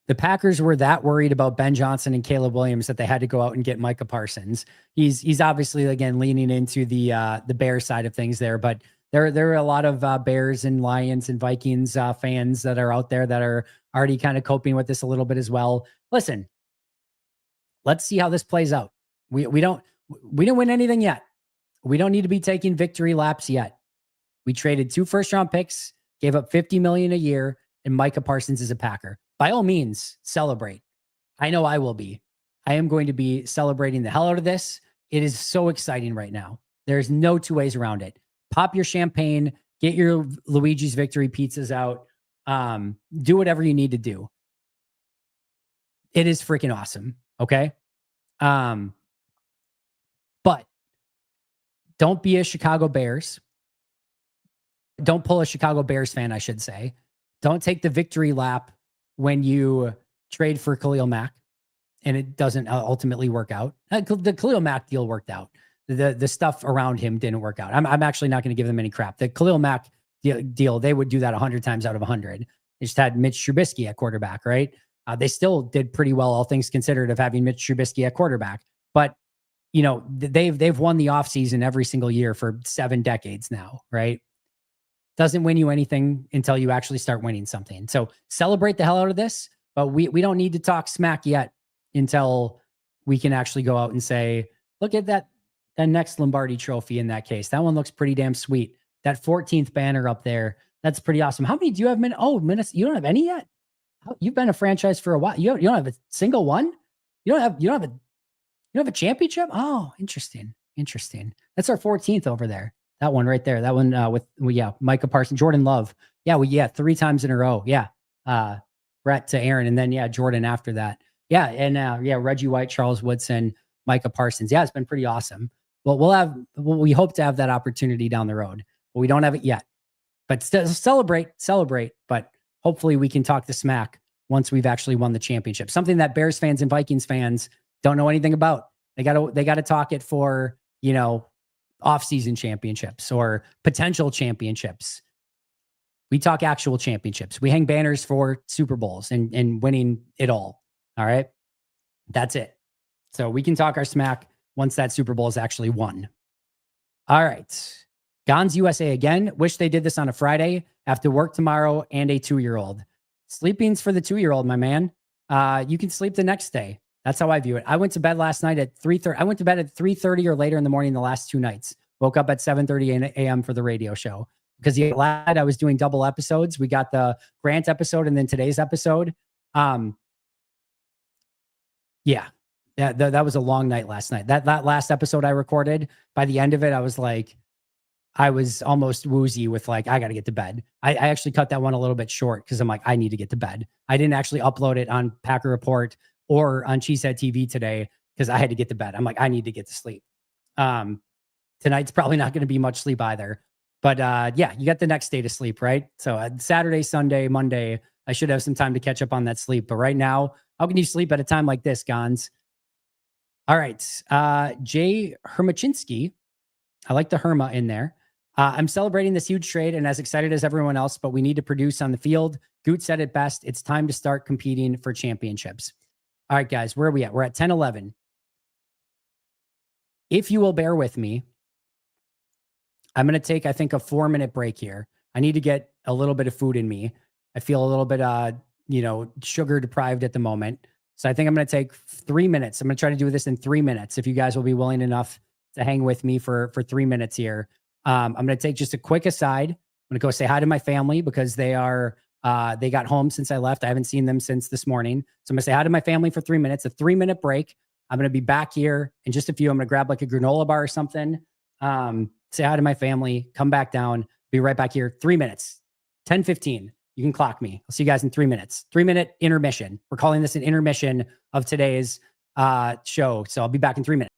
the Packers were that worried about Ben Johnson and Caleb Williams that they had to go out and get Micah Parsons. He's obviously, again, leaning into the Bears side of things there, but there are a lot of Bears and Lions and Vikings fans that are out there that are already kind of coping with this a little bit as well. Listen, let's see how this plays out. We didn't win anything yet. We don't need to be taking victory laps yet. We traded 2 first-round picks, gave up $50 million a year, and Micah Parsons is a Packer. By all means, celebrate. I know I will be. I am going to be celebrating the hell out of this. It is so exciting right now. There's no two ways around it. Pop your champagne, get your Luigi's Victory pizzas out, do whatever you need to do. It is freaking awesome. Okay. But don't be a Chicago Bears. Don't pull a Chicago Bears fan, I should say. Don't take the victory lap when you trade for Khalil Mack and it doesn't ultimately work out. The Khalil Mack deal worked out. The stuff around him didn't work out. I'm actually not going to give them any crap. The Khalil Mack deal, they would do that 100 times out of 100. They just had Mitch Trubisky at quarterback, right? They still did pretty well, all things considered, of having Mitch Trubisky at quarterback. But, they've won the offseason every single year for 7 decades now, right? Doesn't win you anything until you actually start winning something. So celebrate the hell out of this. but we don't need to talk smack yet until we can actually go out and say, look at that next Lombardi trophy in that case. That one looks pretty damn sweet. That 14th banner up there, that's pretty awesome. How many do you have? Minutes. You don't have any yet? You've been a franchise for a while. You don't have a single one? You don't have a championship? Oh, interesting. That's our 14th over there. That one right there. That one with Micah Parsons, Jordan Love. Yeah, 3 times in a row. Yeah. Brett to Aaron, and then Jordan after that. Yeah, and Reggie White, Charles Woodson, Micah Parsons. Yeah, it's been pretty awesome. Well, we hope to have that opportunity down the road, but we don't have it yet. But still celebrate. But hopefully we can talk the smack once we've actually won the championship. Something that Bears fans and Vikings fans don't know anything about. They got to talk it for, off-season championships or potential championships. We talk actual championships. We hang banners for Super Bowls and winning it all. All right. That's it. So we can talk our smack once that Super Bowl is actually won. All right. Gons USA again. Wish they did this on a Friday. Have to work tomorrow and a 2-year-old. Sleeping's for the 2-year-old, my man. You can sleep the next day. That's how I view it. I went to bed last night at 3:30. I went to bed at 3:30 or later in the morning the last 2 nights. Woke up at 7:30 a.m. for the radio show because glad I was doing double episodes. We got the Grant episode and then today's episode. Yeah, that was a long night last night. That last episode I recorded, by the end of it, I was almost woozy with I got to get to bed. I actually cut that one a little bit short because I'm like, I need to get to bed. I didn't actually upload it on Packer Report or on Cheesehead TV today because I had to get to bed. I'm like, I need to get to sleep. Tonight's probably not going to be much sleep either. But you got the next day to sleep, right? So Saturday, Sunday, Monday, I should have some time to catch up on that sleep. But right now, how can you sleep at a time like this, Gons? All right. Jay Hermachinsky. I like the Herma in there. I'm celebrating this huge trade and as excited as everyone else, but we need to produce on the field. Goot said it best. It's time to start competing for championships. All right, guys, where are we at? We're at 10:11. If you will bear with me, I'm going to take, I think, a 4-minute break here. I need to get a little bit of food in me. I feel a little bit, sugar deprived at the moment. So I think I'm going to take 3 minutes. I'm going to try to do this in 3 minutes. If you guys will be willing enough to hang with me for 3 minutes here. I'm going to take just a quick aside. I'm going to go say hi to my family because they got home since I left. I haven't seen them since this morning. So I'm going to say hi to my family for 3 minutes, a 3-minute break. I'm going to be back here in just a few. I'm going to grab a granola bar or something. Say hi to my family, come back down, be right back here. 3 minutes, 10:15. You can clock me. I'll see you guys in 3 minutes. 3-minute intermission. We're calling this an intermission of today's show. So I'll be back in 3 minutes.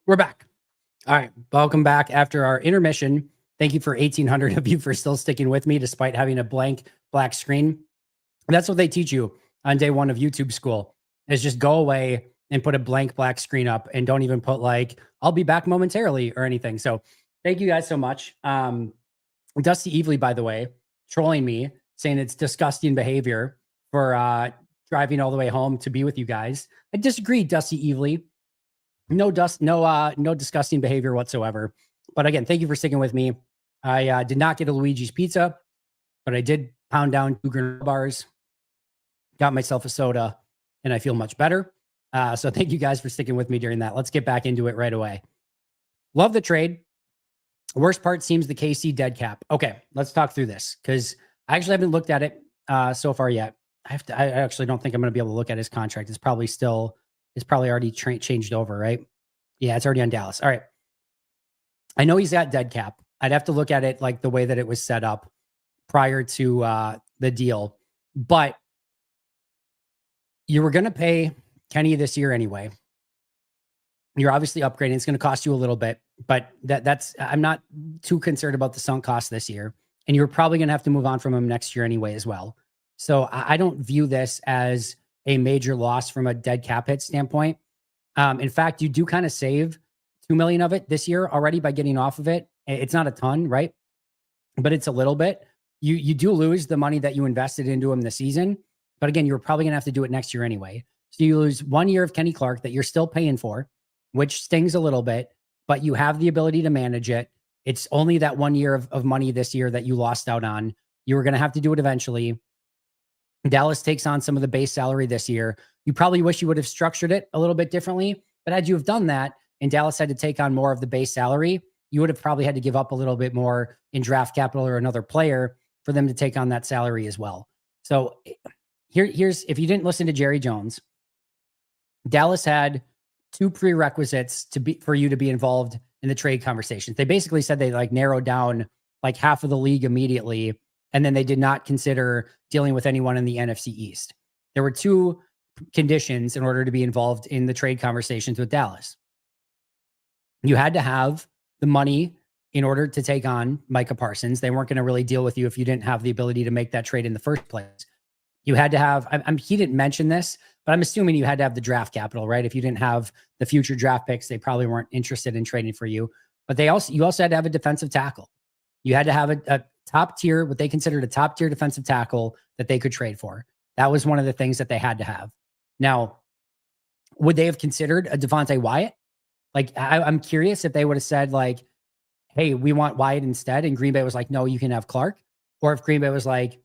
We're back. All right. Welcome back after our intermission. Thank you for 1,800 of you for still sticking with me despite having a blank black screen. And that's what they teach you on day one of YouTube school is just go away and put a blank black screen up and don't even put like, I'll be back momentarily or anything. So thank you guys so much. Dusty Evely, by the way, trolling me, saying it's disgusting behavior for driving all the way home to be with you guys. I disagree, Dusty Evely. No disgusting behavior whatsoever. But again, thank you for sticking with me. I did not get a Luigi's pizza, but I did pound down 2 granola bars, got myself a soda, and I feel much better. So thank you guys for sticking with me during that. Let's get back into it right away. Love the trade. Worst part seems the KC dead cap. Okay, let's talk through this because I actually haven't looked at it so far yet. I actually don't think I'm going to be able to look at his contract. It's probably already changed over, right? Yeah, it's already on Dallas. All right. I know he's got dead cap. I'd have to look at it like the way that it was set up prior to the deal. But you were going to pay Kenny this year anyway. You're obviously upgrading. It's going to cost you a little bit, but I'm not too concerned about the sunk cost this year. And you're probably going to have to move on from him next year anyway as well. So I don't view this as a major loss from a dead cap hit standpoint. In fact, you do kind of save 2 million of it this year already by getting off of it. It's not a ton, right? But it's a little bit. You do lose the money that you invested into him this season. But again, you're probably going to have to do it next year anyway. So you lose 1 year of Kenny Clark that you're still paying for, which stings a little bit, but you have the ability to manage it. It's only that 1 year of money this year that you lost out on. You were going to have to do it eventually. Dallas takes on some of the base salary this year. You probably wish you would have structured it a little bit differently, but had you have done that and Dallas had to take on more of the base salary, you would have probably had to give up a little bit more in draft capital or another player for them to take on that salary as well. So here's, if you didn't listen to Jerry Jones, Dallas had 2 prerequisites for you to be involved in the trade conversations. They basically said they like narrowed down like half of the league immediately. And then they did not consider dealing with anyone in the NFC East. There were 2 conditions in order to be involved in the trade conversations with Dallas. You had to have the money in order to take on Micah Parsons. They weren't going to really deal with you if you didn't have the ability to make that trade in the first place. You had to have, he didn't mention this, but I'm assuming you had to have the draft capital, right? If you didn't have the future draft picks, they probably weren't interested in trading for you. But you also had to have a defensive tackle. You had to have a top tier, what they considered a top tier defensive tackle that they could trade for. That was one of the things that they had to have. Now, would they have considered a Devontae Wyatt? Like, I'm curious if they would have said like, hey, we want Wyatt instead. And Green Bay was like, no, you can have Clark. Or if Green Bay was like,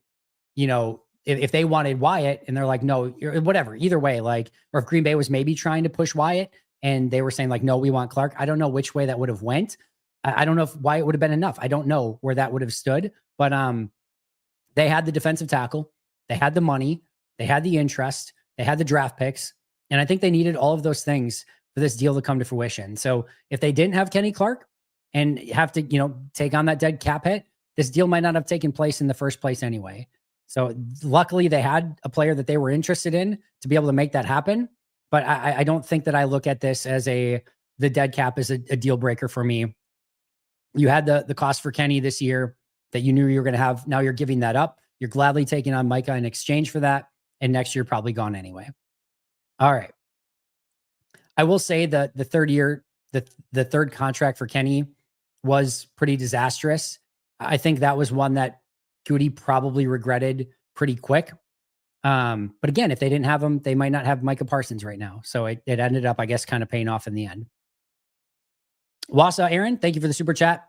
you know, if they wanted Wyatt and they're like, no, whatever, either way, like, or if Green Bay was maybe trying to push Wyatt and they were saying like, no, we want Clark. I don't know which way that would have went. I don't know if Wyatt would have been enough. I don't know where that would have stood, but they had the defensive tackle, they had the money, they had the interest, they had the draft picks. And I think they needed all of those things for this deal to come to fruition. So if they didn't have Kenny Clark and have to, you know, take on that dead cap hit, this deal might not have taken place in the first place anyway. So luckily they had a player that they were interested in to be able to make that happen. But I don't think that I look at this as the dead cap as a deal breaker for me. You had the cost for Kenny this year that you knew you were going to have. Now you're giving that up. You're gladly taking on Micah in exchange for that. And next year, probably gone anyway. All right. I will say that the third contract for Kenny was pretty disastrous. I think that was one that Goody probably regretted pretty quick. But again, if they didn't have him, they might not have Micah Parsons right now. So it ended up, I guess, kind of paying off in the end. Wasa Aaron, thank you for the super chat.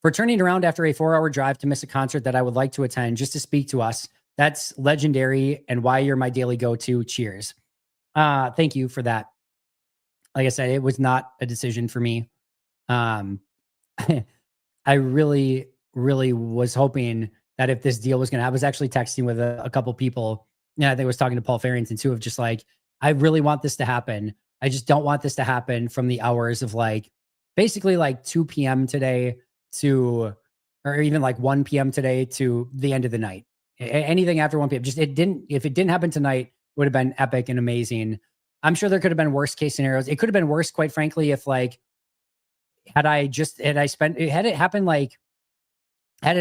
For turning around after a 4-hour drive to miss a concert that I would like to attend just to speak to us. That's legendary and why you're my daily go-to. Cheers. Thank you for that. Like I said, it was not a decision for me. I really, really was hoping that if this deal was going to, I was actually texting with a couple people. Yeah, I think I was talking to Paul Farrington too, of just like, I really want this to happen. I just don't want this to happen from the hours of like, basically like 2 p.m. today to, or even like 1 p.m. today to the end of the night. Anything after 1 p.m. Just if it didn't happen tonight, it would have been epic and amazing. I'm sure there could have been worst case scenarios. It could have been worse, quite frankly, if like Had it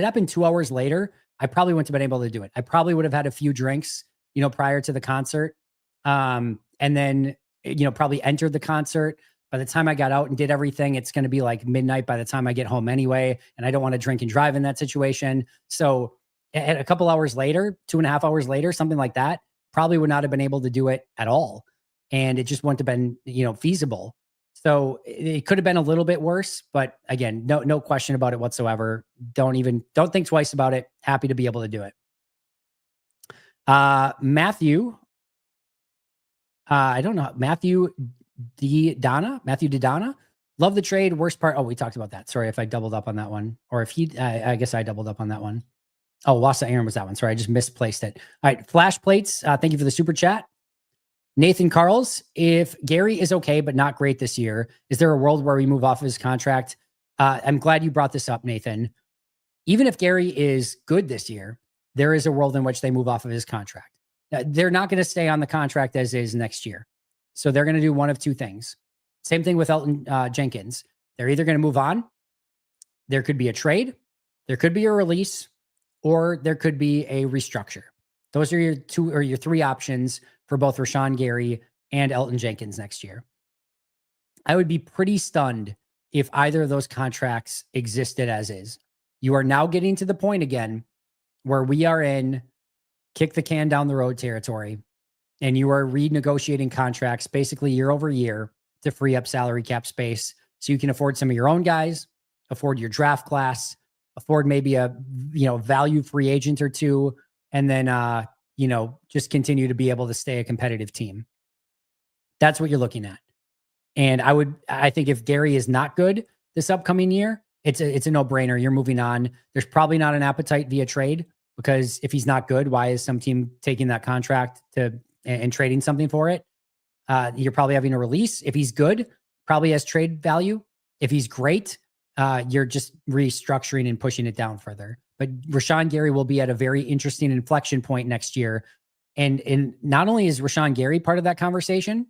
happened 2 hours later, I probably wouldn't have been able to do it. I probably would have had a few drinks, prior to the concert. And then, probably entered the concert. By the time I got out and did everything, it's going to be like midnight by the time I get home anyway. And I don't want to drink and drive in that situation. So at a couple hours later, 2.5 hours later, something like that, probably would not have been able to do it at all. And it just wouldn't have been, feasible. So it could have been a little bit worse, but again, no question about it whatsoever. Don't think twice about it. Happy to be able to do it. Matthew, I don't know. Matthew Didana. Love the trade. Worst part. Oh, we talked about that. Sorry if I doubled up on that one, or if I guess I doubled up on that one. Oh, Wasa Aaron was that one. Sorry, I just misplaced it. All right, Flash Plates. Thank you for the super chat. Nathan Carls, if Gary is okay but not great this year, is there a world where we move off of his contract? I'm glad you brought this up, Nathan. Even if Gary is good this year, there is a world in which they move off of his contract. They're not going to stay on the contract as is next year. So they're going to do one of two things. Same thing with Elton Jenkins. They're either going to move on. There could be a trade. There could be a release, or there could be a restructure. Those are your three options for both Rashawn Gary and Elton Jenkins next year. I would be pretty stunned if either of those contracts existed as is. You are now getting to the point again where we are in kick the can down the road territory, and you are renegotiating contracts basically year over year to free up salary cap space so you can afford some of your own guys, afford your draft class, afford maybe a value free agent or two, and then just continue to be able to stay a competitive team. That's what you're looking at. And I think if Gary is not good this upcoming year, it's a no-brainer. You're moving on. There's probably not an appetite via trade, because if he's not good, why is some team taking that contract and trading something for it? You're probably having a release. If he's good, probably has trade value. If he's great, you're just restructuring and pushing it down further. But Rashawn Gary will be at a very interesting inflection point next year. And not only is Rashawn Gary part of that conversation,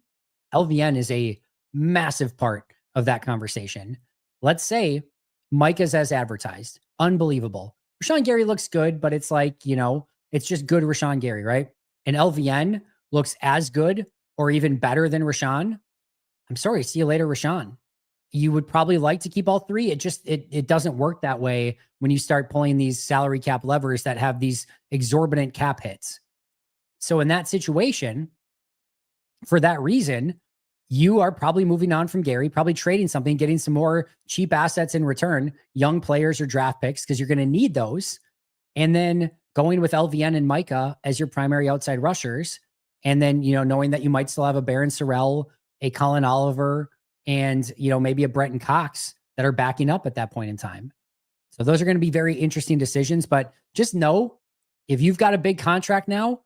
LVN is a massive part of that conversation. Let's say Micah's as advertised. Unbelievable. Rashawn Gary looks good, but it's like, it's just good Rashawn Gary, right? And LVN looks as good or even better than Rashawn. I'm sorry. See you later, Rashawn. You would probably like to keep all three. It doesn't work that way when you start pulling these salary cap levers that have these exorbitant cap hits. So in that situation, for that reason, you are probably moving on from Gary, probably trading something, getting some more cheap assets in return, young players or draft picks, because you're going to need those. And then going with LVN and Micah as your primary outside rushers. And then, knowing that you might still have a Baron Sorrell, a Colin Oliver, and, maybe a Brenton Cox that are backing up at that point in time. So those are going to be very interesting decisions, but just know if you've got a big contract now,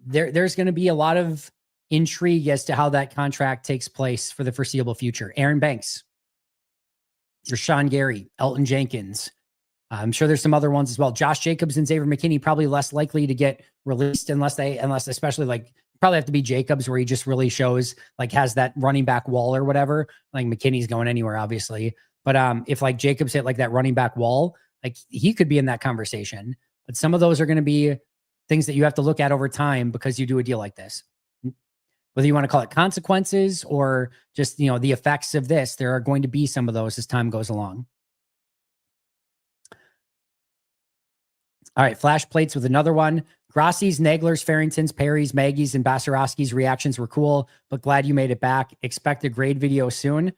there's going to be a lot of intrigue as to how that contract takes place for the foreseeable future. Aaron Banks, Rashawn Gary, Elton Jenkins. I'm sure there's some other ones as well. Josh Jacobs and Xavier McKinney probably less likely to get released unless especially like probably have to be Jacobs, where he just really shows like has that running back wall or whatever. Like McKinney's going anywhere, obviously. But if like Jacobs hit like that running back wall, like he could be in that conversation. But some of those are going to be things that you have to look at over time because you do a deal like this. Whether you want to call it consequences or just, the effects of this, there are going to be some of those as time goes along. All right, Flash Plates with another one. Grossi's, Naglers, Farringtons, Perry's, Maggie's, and Basarowski's reactions were cool, but glad you made it back. Expect a grade video soon.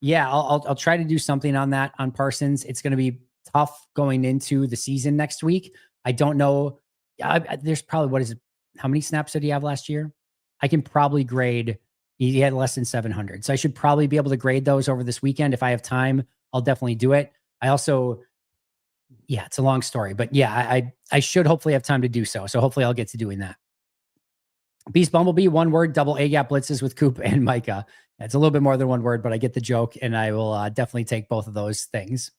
Yeah, I'll try to do something on that on Parsons. It's going to be tough going into the season next week. I don't know. There's probably, how many snaps did he have last year? I can probably grade. He had less than 700. So I should probably be able to grade those over this weekend. If I have time, I'll definitely do it. I also, it's a long story, but I should hopefully have time to do so. So hopefully I'll get to doing that. Beast Bumblebee, one word, double A-gap blitzes with Coop and Micah. It's a little bit more than one word, but I get the joke, and I will definitely take both of those things.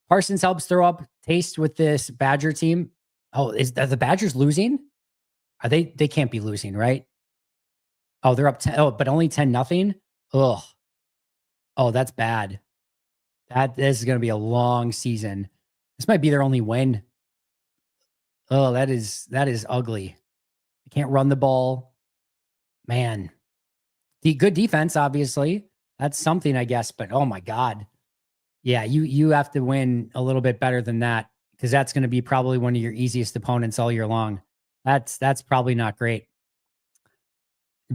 Parsons helps throw up taste with this Badger team. Oh, are the Badgers losing? Are they? They can't be losing, right? Oh, they're up 10. Oh, but only 10-0. Ugh. Oh, that's bad. This is going to be a long season. This might be their only win. Oh, that is ugly. They can't run the ball. Man. The good defense, obviously. That's something, I guess, but oh my God. Yeah, you have to win a little bit better than that, because that's going to be probably one of your easiest opponents all year long. That's probably not great.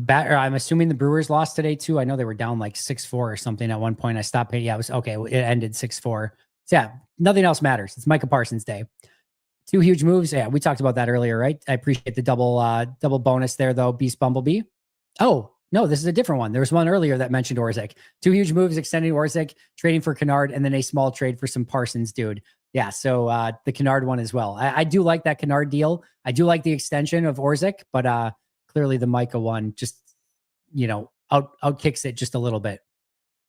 I'm assuming the Brewers lost today too. I know they were down like 6-4 or something at one point. I stopped paying. Yeah, it was okay. It ended 6-4. So yeah, nothing else matters. It's Micah Parsons Day. 2 huge moves. Yeah, we talked about that earlier, right? I appreciate the double bonus there, though. Beast Bumblebee. Oh, no, this is a different one. There was one earlier that mentioned Orzik. 2 huge moves, extending Orzik, trading for Kennard, and then a small trade for some Parsons dude. Yeah, so the Kennard one as well. I do like that Kennard deal. I do like the extension of Orzik, but clearly the Micah one just, out kicks it just a little bit.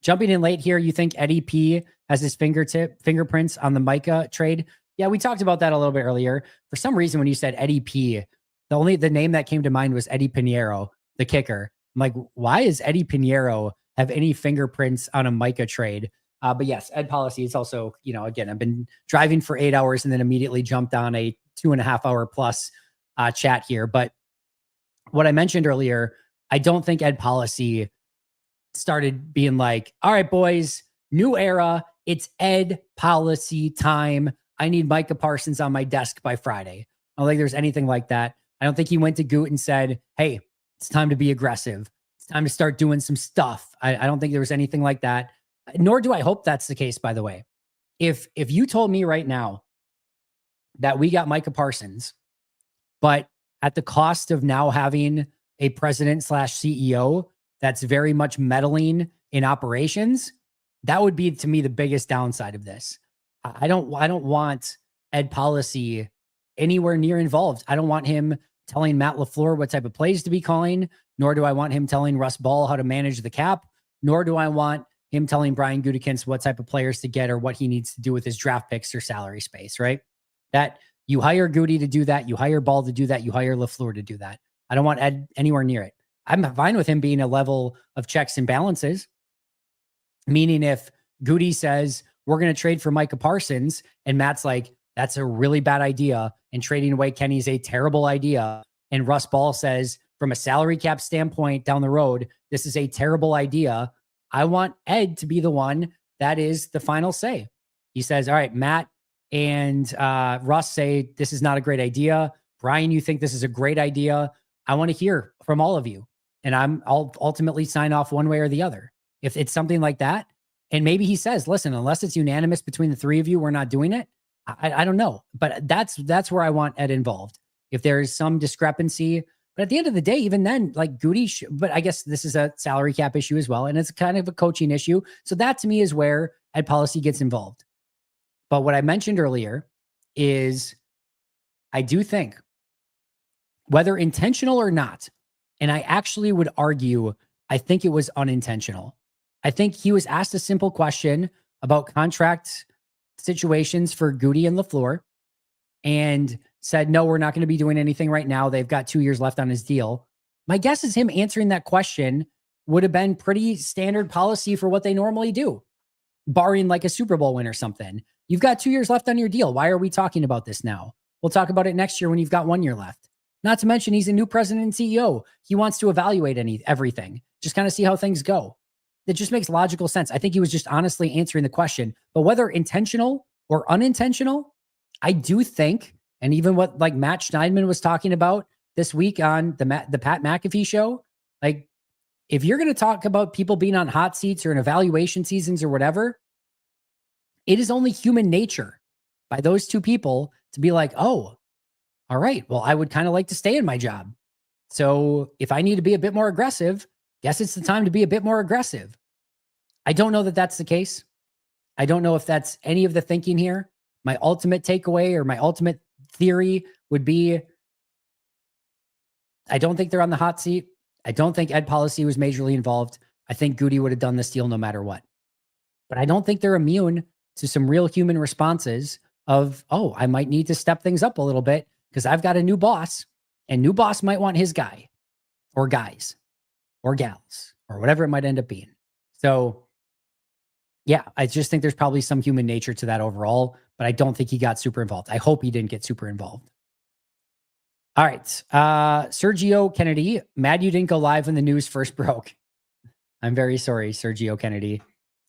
Jumping in late here, you think Eddie P has his fingerprints on the Micah trade? Yeah, we talked about that a little bit earlier. For some reason, when you said Eddie P, the name that came to mind was Eddie Pinheiro, the kicker. I'm like, why does Eddie Pinheiro have any fingerprints on a Micah trade? But yes, Ed Policy is also, again, I've been driving for 8 hours and then immediately jumped on a 2.5 hour plus chat here. But what I mentioned earlier, I don't think Ed Policy started being like, all right, boys, new era. It's Ed Policy time. I need Micah Parsons on my desk by Friday. I don't think there's anything like that. I don't think he went to Goot and said, hey, it's time to be aggressive. It's time to start doing some stuff. I don't think there was anything like that. Nor do I hope that's the case, by the way. If you told me right now that we got Micah Parsons, but at the cost of now having a president/CEO that's very much meddling in operations, that would be, to me, the biggest downside of this. I don't want Ed Policy anywhere near involved. I don't want him telling Matt LaFleur what type of plays to be calling, nor do I want him telling Russ Ball how to manage the cap, nor do I want him telling Brian Gutekunst what type of players to get or what he needs to do with his draft picks or salary space, right? That you hire Goody to do that, you hire Ball to do that, you hire LaFleur to do that. I don't want Ed anywhere near it. I'm fine with him being a level of checks and balances, meaning if Goody says, we're going to trade for Micah Parsons, and Matt's like, that's a really bad idea, and trading away Kenny's a terrible idea, and Russ Ball says, from a salary cap standpoint down the road, this is a terrible idea, I want Ed to be the one that is the final say. He says, all right, Matt and Russ say this is not a great idea. Brian, you think this is a great idea. I want to hear from all of you, and I'll ultimately sign off one way or the other. If it's something like that, and maybe he says, listen, unless it's unanimous between the 3 of you, we're not doing it. I don't know, but that's where I want Ed involved. If there's some discrepancy, but at the end of the day, even then, like Goody, but I guess this is a salary cap issue as well, and it's kind of a coaching issue. So that to me is where Ed Policy gets involved. But what I mentioned earlier is I do think, whether intentional or not, and I actually would argue, I think it was unintentional. I think he was asked a simple question about contract situations for Goody and LaFleur and said, no, we're not going to be doing anything right now. They've got 2 years left on his deal. My guess is him answering that question would have been pretty standard policy for what they normally do, barring like a Super Bowl win or something. You've got 2 years left on your deal. Why are we talking about this now? We'll talk about it next year when you've got 1 year left. Not to mention he's a new president and CEO. He wants to evaluate everything, just kind of see how things go. That just makes logical sense. I think he was just honestly answering the question. But whether intentional or unintentional, I do think, and even what like Matt Schneidman was talking about this week on the Pat McAfee show, like if you're going to talk about people being on hot seats or in evaluation seasons or whatever, it is only human nature by those two people to be like, oh, all right, well, I would kind of like to stay in my job. So if I need to be a bit more aggressive, guess it's the time to be a bit more aggressive. I don't know that that's the case. I don't know if that's any of the thinking here. My ultimate takeaway or my ultimate theory would be, I don't think they're on the hot seat. I don't think Ed Policy was majorly involved. I think Goody would have done this deal no matter what. But I don't think they're immune to some real human responses of, oh, I might need to step things up a little bit because I've got a new boss, and new boss might want his guy or guys or gals or whatever it might end up being. So Yeah, I just think there's probably some human nature to that overall, but I don't think he got super involved. I hope he didn't get super involved. All right. Sergio Kennedy, mad you didn't go live when the news first broke. I'm very sorry, Sergio Kennedy.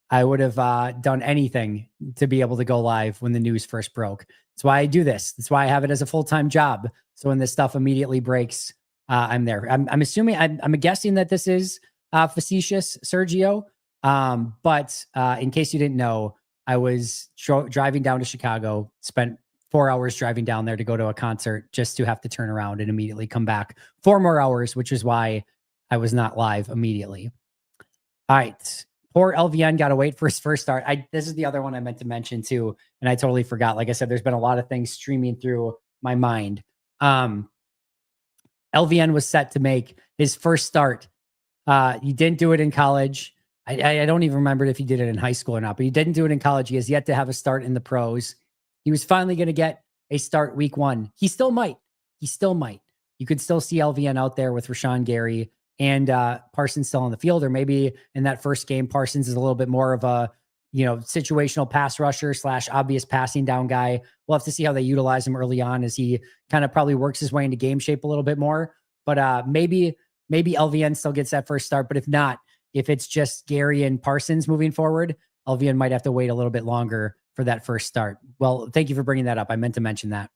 I would have done anything to be able to go live when the news first broke. That's why I do this. That's why I have it as a full-time job. So when this stuff immediately breaks, I'm there. I'm assuming, I'm guessing that this is facetious, Sergio. But in case you didn't know, I was driving down to Chicago, spent 4 hours driving down there to go to a concert just to have to turn around and immediately come back 4 more hours, which is why I was not live immediately. All right. Poor LVN got to wait for his first start. This is the other one I meant to mention too, and I totally forgot. Like I said, there's been a lot of things streaming through my mind. LVN was set to make his first start. He didn't do it in college. I don't even remember if he did it in high school or not, but he didn't do it in college. He has yet to have a start in the pros. He was finally going to get a start week 1. He still might. You could still see LVN out there with Rashawn Gary and Parsons still on the field, or maybe in that first game, Parsons is a little bit more of a, situational pass rusher / obvious passing down guy. We'll have to see how they utilize him early on as he kind of probably works his way into game shape a little bit more. But maybe LVN still gets that first start. But if not, if it's just Gary and Parsons moving forward, LVN might have to wait a little bit longer for that first start. Well, thank you for bringing that up. I meant to mention that.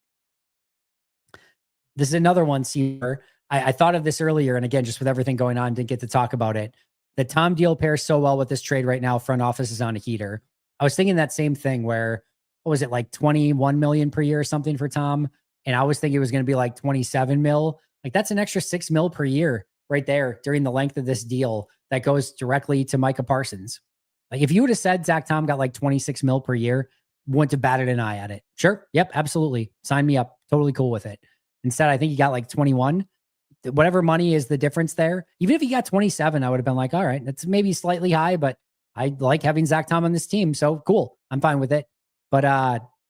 This is another one, Seymour. I thought of this earlier, and again, just with everything going on, didn't get to talk about it. The Tom deal pairs so well with this trade right now. Front office is on a heater. I was thinking that same thing where, what was it, like 21 million per year or something for Tom? And I was thinking it was going to be like 27 mil. Like that's an extra 6 mil per year right there during the length of this deal that goes directly to Micah Parsons. Like if you would have said Zach Tom got like 26 mil per year, wouldn't have batted an eye at it. Sure. Yep. Absolutely. Sign me up. Totally cool with it. Instead, I think he got like 21. Whatever money is the difference there. Even if he got 27, I would have been like, all right, that's maybe slightly high, but I like having Zach Tom on this team. So cool. I'm fine with it. But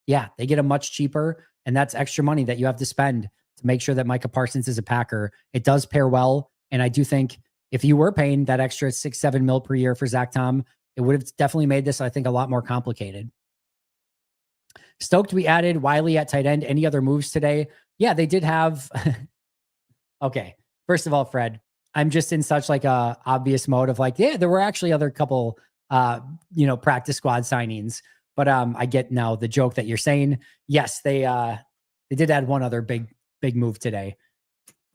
yeah, they get a much cheaper, and that's extra money that you have to spend to make sure that Micah Parsons is a Packer. It does pair well. And I do think if you were paying that extra 6-7 mil per year for Zach Tom, it would have definitely made this, I think, a lot more complicated. Stoked we added Wiley at tight end. Any other moves today? Yeah, they did have... Okay. First of all, Fred, I'm just in such like a obvious mode of like, yeah, there were actually other couple, practice squad signings, but I get now the joke that you're saying. Yes, they did add one other big move today.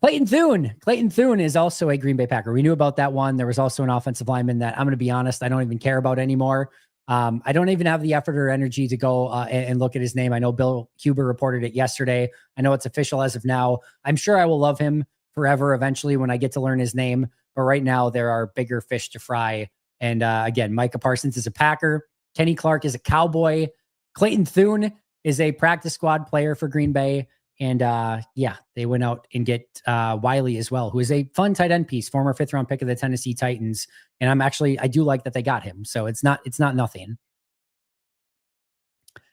Clayton Thune is also a Green Bay Packer. We knew about that one. There was also an offensive lineman that I'm going to be honest, I don't even care about anymore. I don't even have the effort or energy to go and look at his name. I know Bill Huber reported it yesterday. I know it's official as of now. I'm sure I will love him forever eventually when I get to learn his name. But right now there are bigger fish to fry. And again, Micah Parsons is a Packer. Kenny Clark is a Cowboy. Clayton Thune is a practice squad player for Green Bay. And yeah, they went out and get Wiley as well, who is a fun tight end piece, former 5th round pick of the Tennessee Titans. And I do like that they got him. So it's not nothing.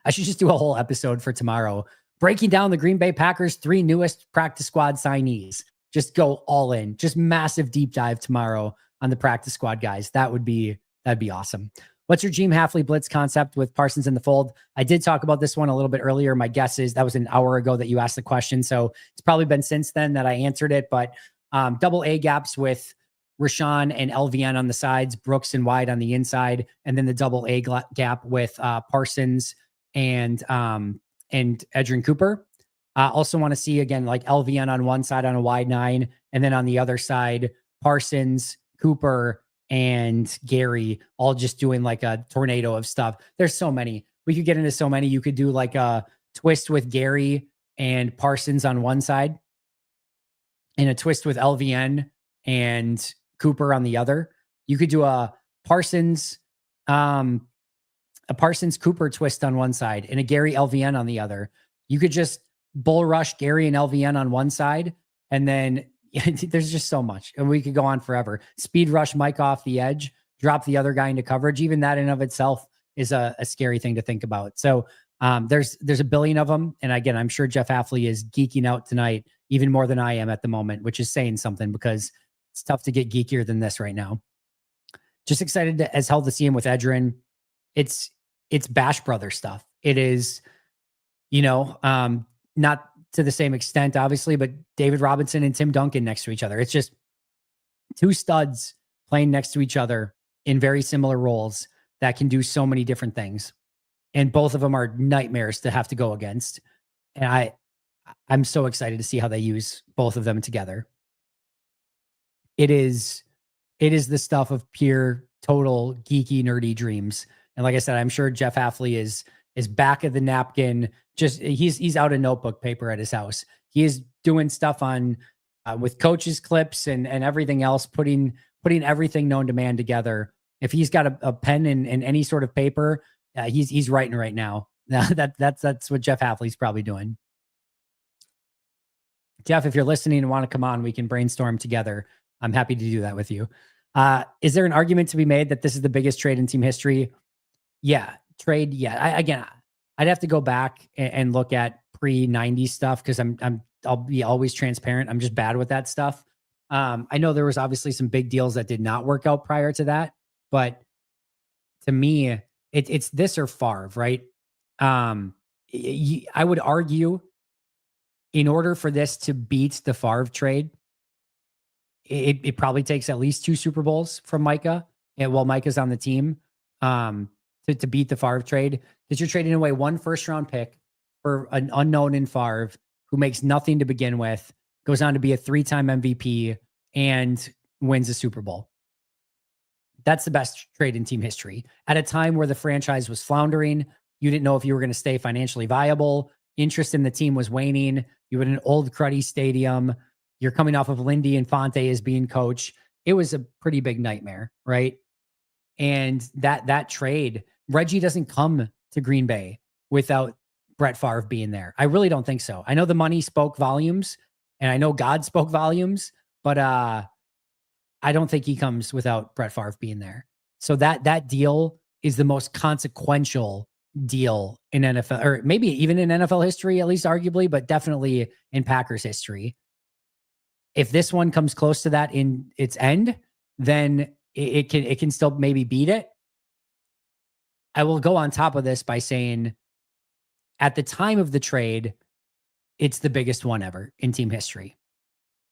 I should just do a whole episode for tomorrow, breaking down the Green Bay Packers' 3 newest practice squad signees. Just go all in, just massive deep dive tomorrow on the practice squad guys. That'd be awesome. What's your Gene Hafley blitz concept with Parsons in the fold? I did talk about this one a little bit earlier. My guess is that was an hour ago that you asked the question. So it's probably been since then that I answered it, but double A gaps with Rashawn and LVN on the sides, Brooks and Wide on the inside, and then the double A gap with Parsons and Edgerrin Cooper. I also want to see again, like LVN on one side on a wide 9, and then on the other side, Parsons, Cooper, and Gary all just doing like a tornado of stuff. There's so many. We could get into so many. You could do like a twist with Gary and Parsons on one side, and a twist with LVN and Cooper on the other. You could do a Parsons Cooper twist on one side and a Gary LVN on the other. You could just bull rush Gary and LVN on one side, and then there's just so much, and we could go on forever. Speed rush Mike off the edge, drop the other guy into coverage. Even that in of itself is a scary thing to think about. So there's a billion of them. And again, I'm sure Jeff Hafley is geeking out tonight, even more than I am at the moment, which is saying something because it's tough to get geekier than this right now. Just excited as hell to see him with Edgerrin. It's Bash Brother stuff. It is, not to the same extent, obviously, but David Robinson and Tim Duncan next to each other. It's just two studs playing next to each other in very similar roles that can do so many different things. And both of them are nightmares to have to go against. And I'm so excited to see how they use both of them together. It is the stuff of pure, total geeky, nerdy dreams. And like I said, I'm sure Jeff Hafley is back of the napkin. Just he's out of notebook paper at his house. He is doing stuff on with coaches clips and everything else, putting everything known to man together. If he's got a pen and any sort of paper, he's writing right now. That's what Jeff Hafley's probably doing. Jeff, if you're listening and want to come on, we can brainstorm together. I'm happy to do that with you. Is there an argument to be made that this is the biggest trade in team history? Yeah, trade. Yeah, again, I'd have to go back and look at pre-90s stuff because I'll be always transparent. I'm just bad with that stuff. I know there was obviously some big deals that did not work out prior to that, but to me, it's this or Favre, right? I would argue in order for this to beat the Favre trade, it probably takes at least 2 Super Bowls from Micah, and while Micah's on the team, to beat the Favre trade, because you're trading away 1 first-round pick for an unknown in Favre who makes nothing to begin with, goes on to be a 3-time MVP, and wins a Super Bowl. That's the best trade in team history. At a time where the franchise was floundering, you didn't know if you were going to stay financially viable. Interest in the team was waning. You had an old cruddy stadium. You're coming off of Lindy and Fonte as being coach. It was a pretty big nightmare, right? And that trade, Reggie doesn't come to Green Bay without Brett Favre being there. I really don't think so. I know the money spoke volumes, and I know God spoke volumes, but I don't think he comes without Brett Favre being there. So that deal is the most consequential deal in NFL, or maybe even in NFL history, at least arguably, but definitely in Packers history. If this one comes close to that in its end, then it can still maybe beat it. I will go on top of this by saying at the time of the trade, it's the biggest one ever in team history.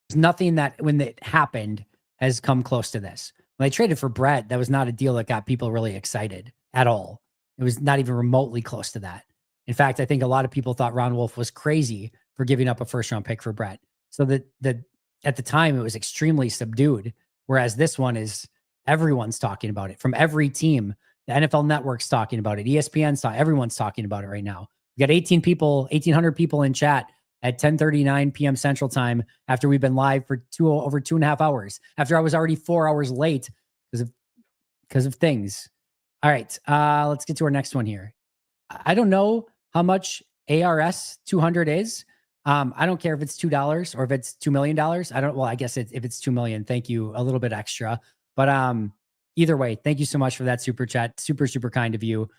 There's nothing that when it happened has come close to this. When they traded for Brett, that was not a deal that got people really excited at all. It was not even remotely close to that. In fact, I think a lot of people thought Ron Wolf was crazy for giving up a first-round pick for Brett. So that at the time, it was extremely subdued, whereas this one is everyone's talking about it from every team. The NFL Network's talking about it. ESPN's talking. Everyone's talking about it right now. We got 1,800 people in chat at 10:39 p.m. Central Time after we've been live for over 2.5 hours. After I was already 4 hours late because of things. All right, let's get to our next one here. I don't know how much ARS 200 is. I don't care if it's $2 or if it's $2 million. I guess if it's $2 million, thank you, a little bit extra. But either way, thank you so much for that super chat. Super, super kind of you.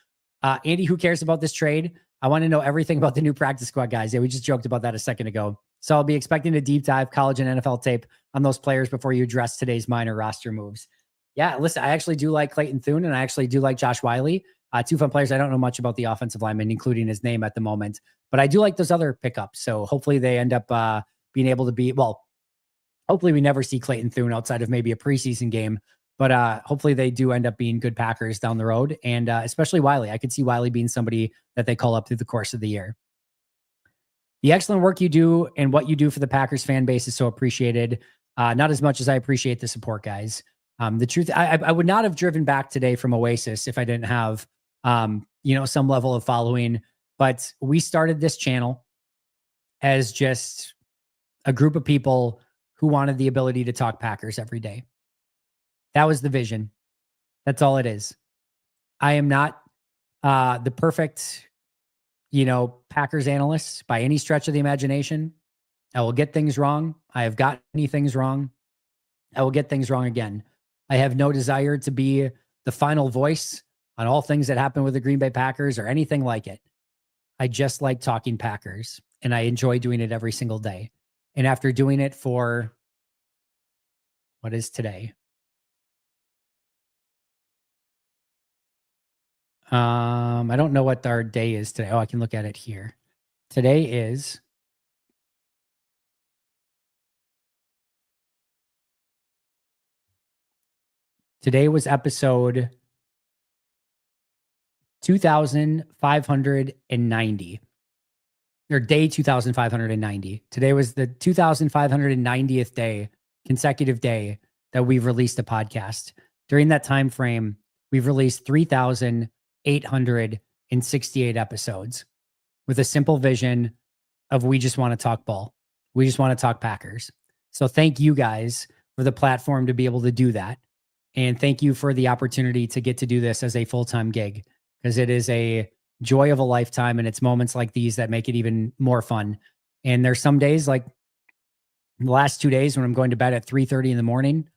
Andy, who cares about this trade? I want to know everything about the new practice squad guys. Yeah, we just joked about that a second ago. So I'll be expecting a deep dive college and NFL tape on those players before you address today's minor roster moves. Yeah, listen, I actually do like Clayton Thune, and I actually do like Josh Wiley. 2 fun players. I don't know much about the offensive lineman, including his name at the moment, but I do like those other pickups. So hopefully they end up being able to be, well, hopefully we never see Clayton Thune outside of maybe a preseason game, but hopefully they do end up being good Packers down the road. And especially Wiley. I could see Wiley being somebody that they call up through the course of the year. The excellent work you do and what you do for the Packers fan base is so appreciated. Not as much as I appreciate the support, guys. The truth, I would not have driven back today from Oasis if I didn't have, some level of following. But we started this channel as just a group of people who wanted the ability to talk Packers every day. That was the vision. That's all it is. I am not the perfect, Packers analyst by any stretch of the imagination. I will get things wrong. I have gotten many things wrong. I will get things wrong again. I have no desire to be the final voice on all things that happen with the Green Bay Packers or anything like it. I just like talking Packers, and I enjoy doing it every single day. And after doing it for, what is today? I don't know what our day is today. Oh, I can look at it here. Today was episode 2590, or day 2590. Today was the 2590th day, consecutive day that we've released a podcast. During that time frame, we've released 3,868 episodes with a simple vision of we just want to talk ball. We just want to talk Packers. So thank you guys for the platform to be able to do that. And thank you for the opportunity to get to do this as a full-time gig, because it is a joy of a lifetime. And it's moments like these that make it even more fun. And there's some days, like the last 2 days, when I'm going to bed at 3:30 in the morning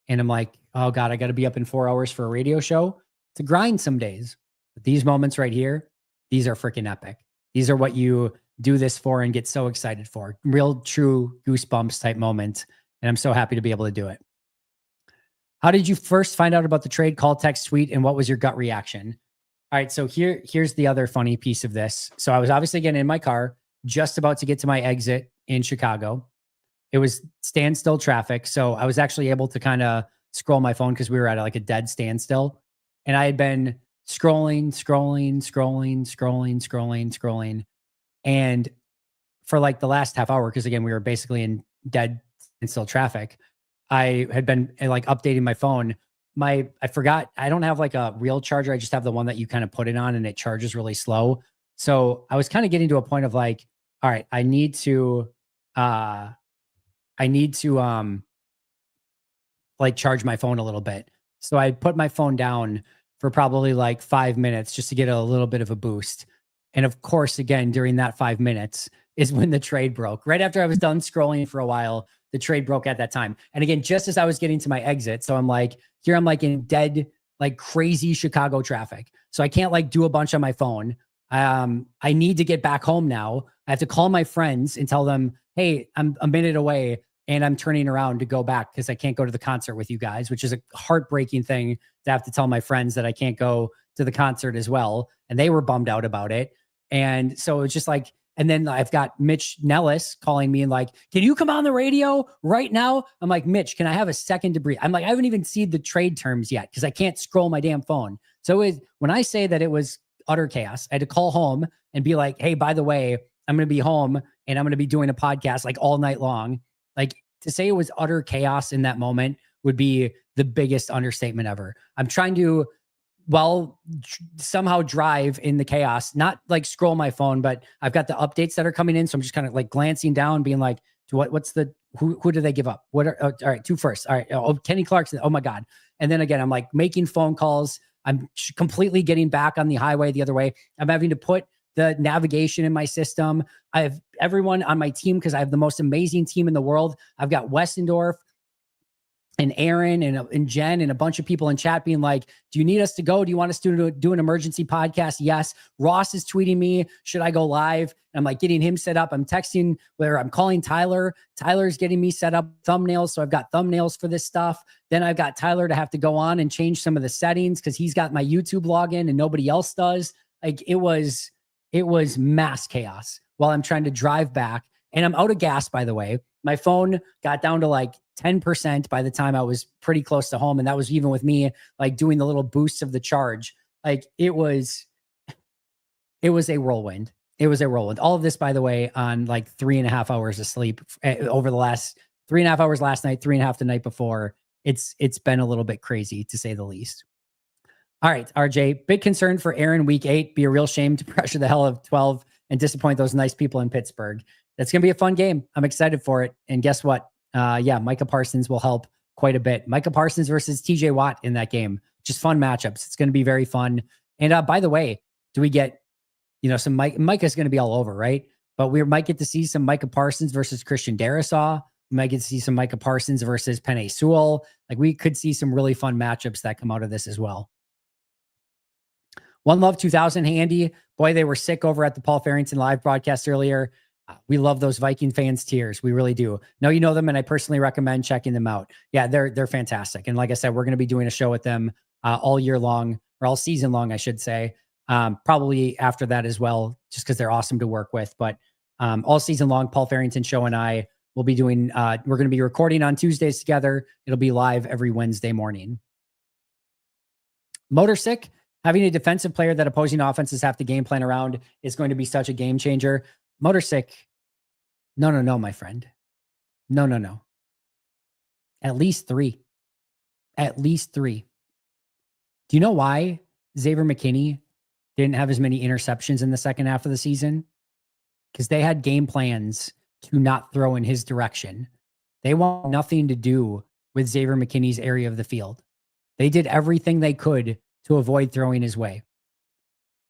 and I'm like, oh God, I got to be up in 4 hours for a radio show. It's a grind some days. But these moments right here, these are freaking epic. These are what you do this for and get so excited for. Real, true goosebumps type moment. And I'm so happy to be able to do it. How did you first find out about the trade? Call, text, tweet, and what was your gut reaction? All right, so here's the other funny piece of this. So I was obviously getting in my car, just about to get to my exit in Chicago. It was standstill traffic, so I was actually able to kind of scroll my phone because we were at like a dead standstill. And I had been scrolling. And for like the last half hour, because again, we were basically in dead standstill traffic, I had been like updating my phone. I forgot, I don't have like a real charger. I just have the one that you kind of put it on and it charges really slow. So I was kind of getting to a point of like, all right, I need to like charge my phone a little bit. So I put my phone down for probably like 5 minutes just to get a little bit of a boost. And of course, again, during that 5 minutes is when the trade broke. Right after I was done scrolling for a while, the trade broke at that time. And again, just as I was getting to my exit. So I'm like, here I'm like in dead, like crazy Chicago traffic. So I can't like do a bunch on my phone. I need to get back home now. I have to call my friends and tell them, hey, I'm a minute away and I'm turning around to go back because I can't go to the concert with you guys, which is a heartbreaking thing to have to tell my friends that I can't go to the concert as well. And they were bummed out about it. And so it's just like, and then I've got Mitch Nellis calling me and like, can you come on the radio right now? I'm like, Mitch, can I have a second to breathe? I'm like, I haven't even seen the trade terms yet because I can't scroll my damn phone. So when I say that it was utter chaos, I had to call home and be like, hey, by the way, I'm going to be home and I'm going to be doing a podcast like all night long. Like, to say it was utter chaos in that moment would be the biggest understatement ever. I'm trying to, somehow drive in the chaos, not like scroll my phone, but I've got the updates that are coming in. So I'm just kind of like glancing down, being like, who do they give up? All right, two first. All right. Oh, Kenny Clarkson. Oh my God. And then again, I'm like making phone calls. I'm completely getting back on the highway the other way. I'm having to put the navigation in my system. I have everyone on my team because I have the most amazing team in the world. I've got Westendorf and Aaron and Jen and a bunch of people in chat being like, do you need us to go? Do you want us to do an emergency podcast? Yes. Ross is tweeting me, should I go live? And I'm like getting him set up. I'm texting where I'm calling Tyler. Tyler's getting me set up thumbnails. So I've got thumbnails for this stuff. Then I've got Tyler to have to go on and change some of the settings because he's got my YouTube login and nobody else does. Like it was mass chaos while I'm trying to drive back. And I'm out of gas, by the way. My phone got down to like 10% by the time I was pretty close to home. And that was even with me like doing the little boosts of the charge. Like it was a whirlwind. It was a whirlwind. All of this, by the way, on like 3.5 hours of sleep over the last 3.5 hours last night, 3.5 the night before. It's been a little bit crazy to say the least. All right, RJ, big concern for Aaron week 8. Be a real shame to pressure the hell of 12 and disappoint those nice people in Pittsburgh. That's going to be a fun game. I'm excited for it. And guess what? Micah Parsons will help quite a bit. Micah Parsons versus TJ Watt in that game. Just fun matchups. It's going to be very fun. And by the way, do we get, some Micah's going to be all over, right? But we might get to see some Micah Parsons versus Christian Darrisaw. We might get to see some Micah Parsons versus Penei Sewell. Like we could see some really fun matchups that come out of this as well. One Love 2000, hey Andy. Boy, they were sick over at the Paul Farrington live broadcast earlier. We love those Viking fans' tears. We really do. No, you know them, and I personally recommend checking them out. Yeah, they're fantastic. And like I said, we're going to be doing a show with them all year long. or all season long, I should say. Probably after that as well, just because they're awesome to work with. But all season long, Paul Farrington Show and I will be doing, we're going to be recording on Tuesdays together. It'll be live every Wednesday morning. Motor Sick, having a defensive player that opposing offenses have to game plan around is going to be such a game changer. Motor Sick, no, my friend. No. At least three. Do you know why Xavier McKinney didn't have as many interceptions in the second half of the season? Because they had game plans to not throw in his direction. They want nothing to do with Xavier McKinney's area of the field. They did everything they could to avoid throwing his way.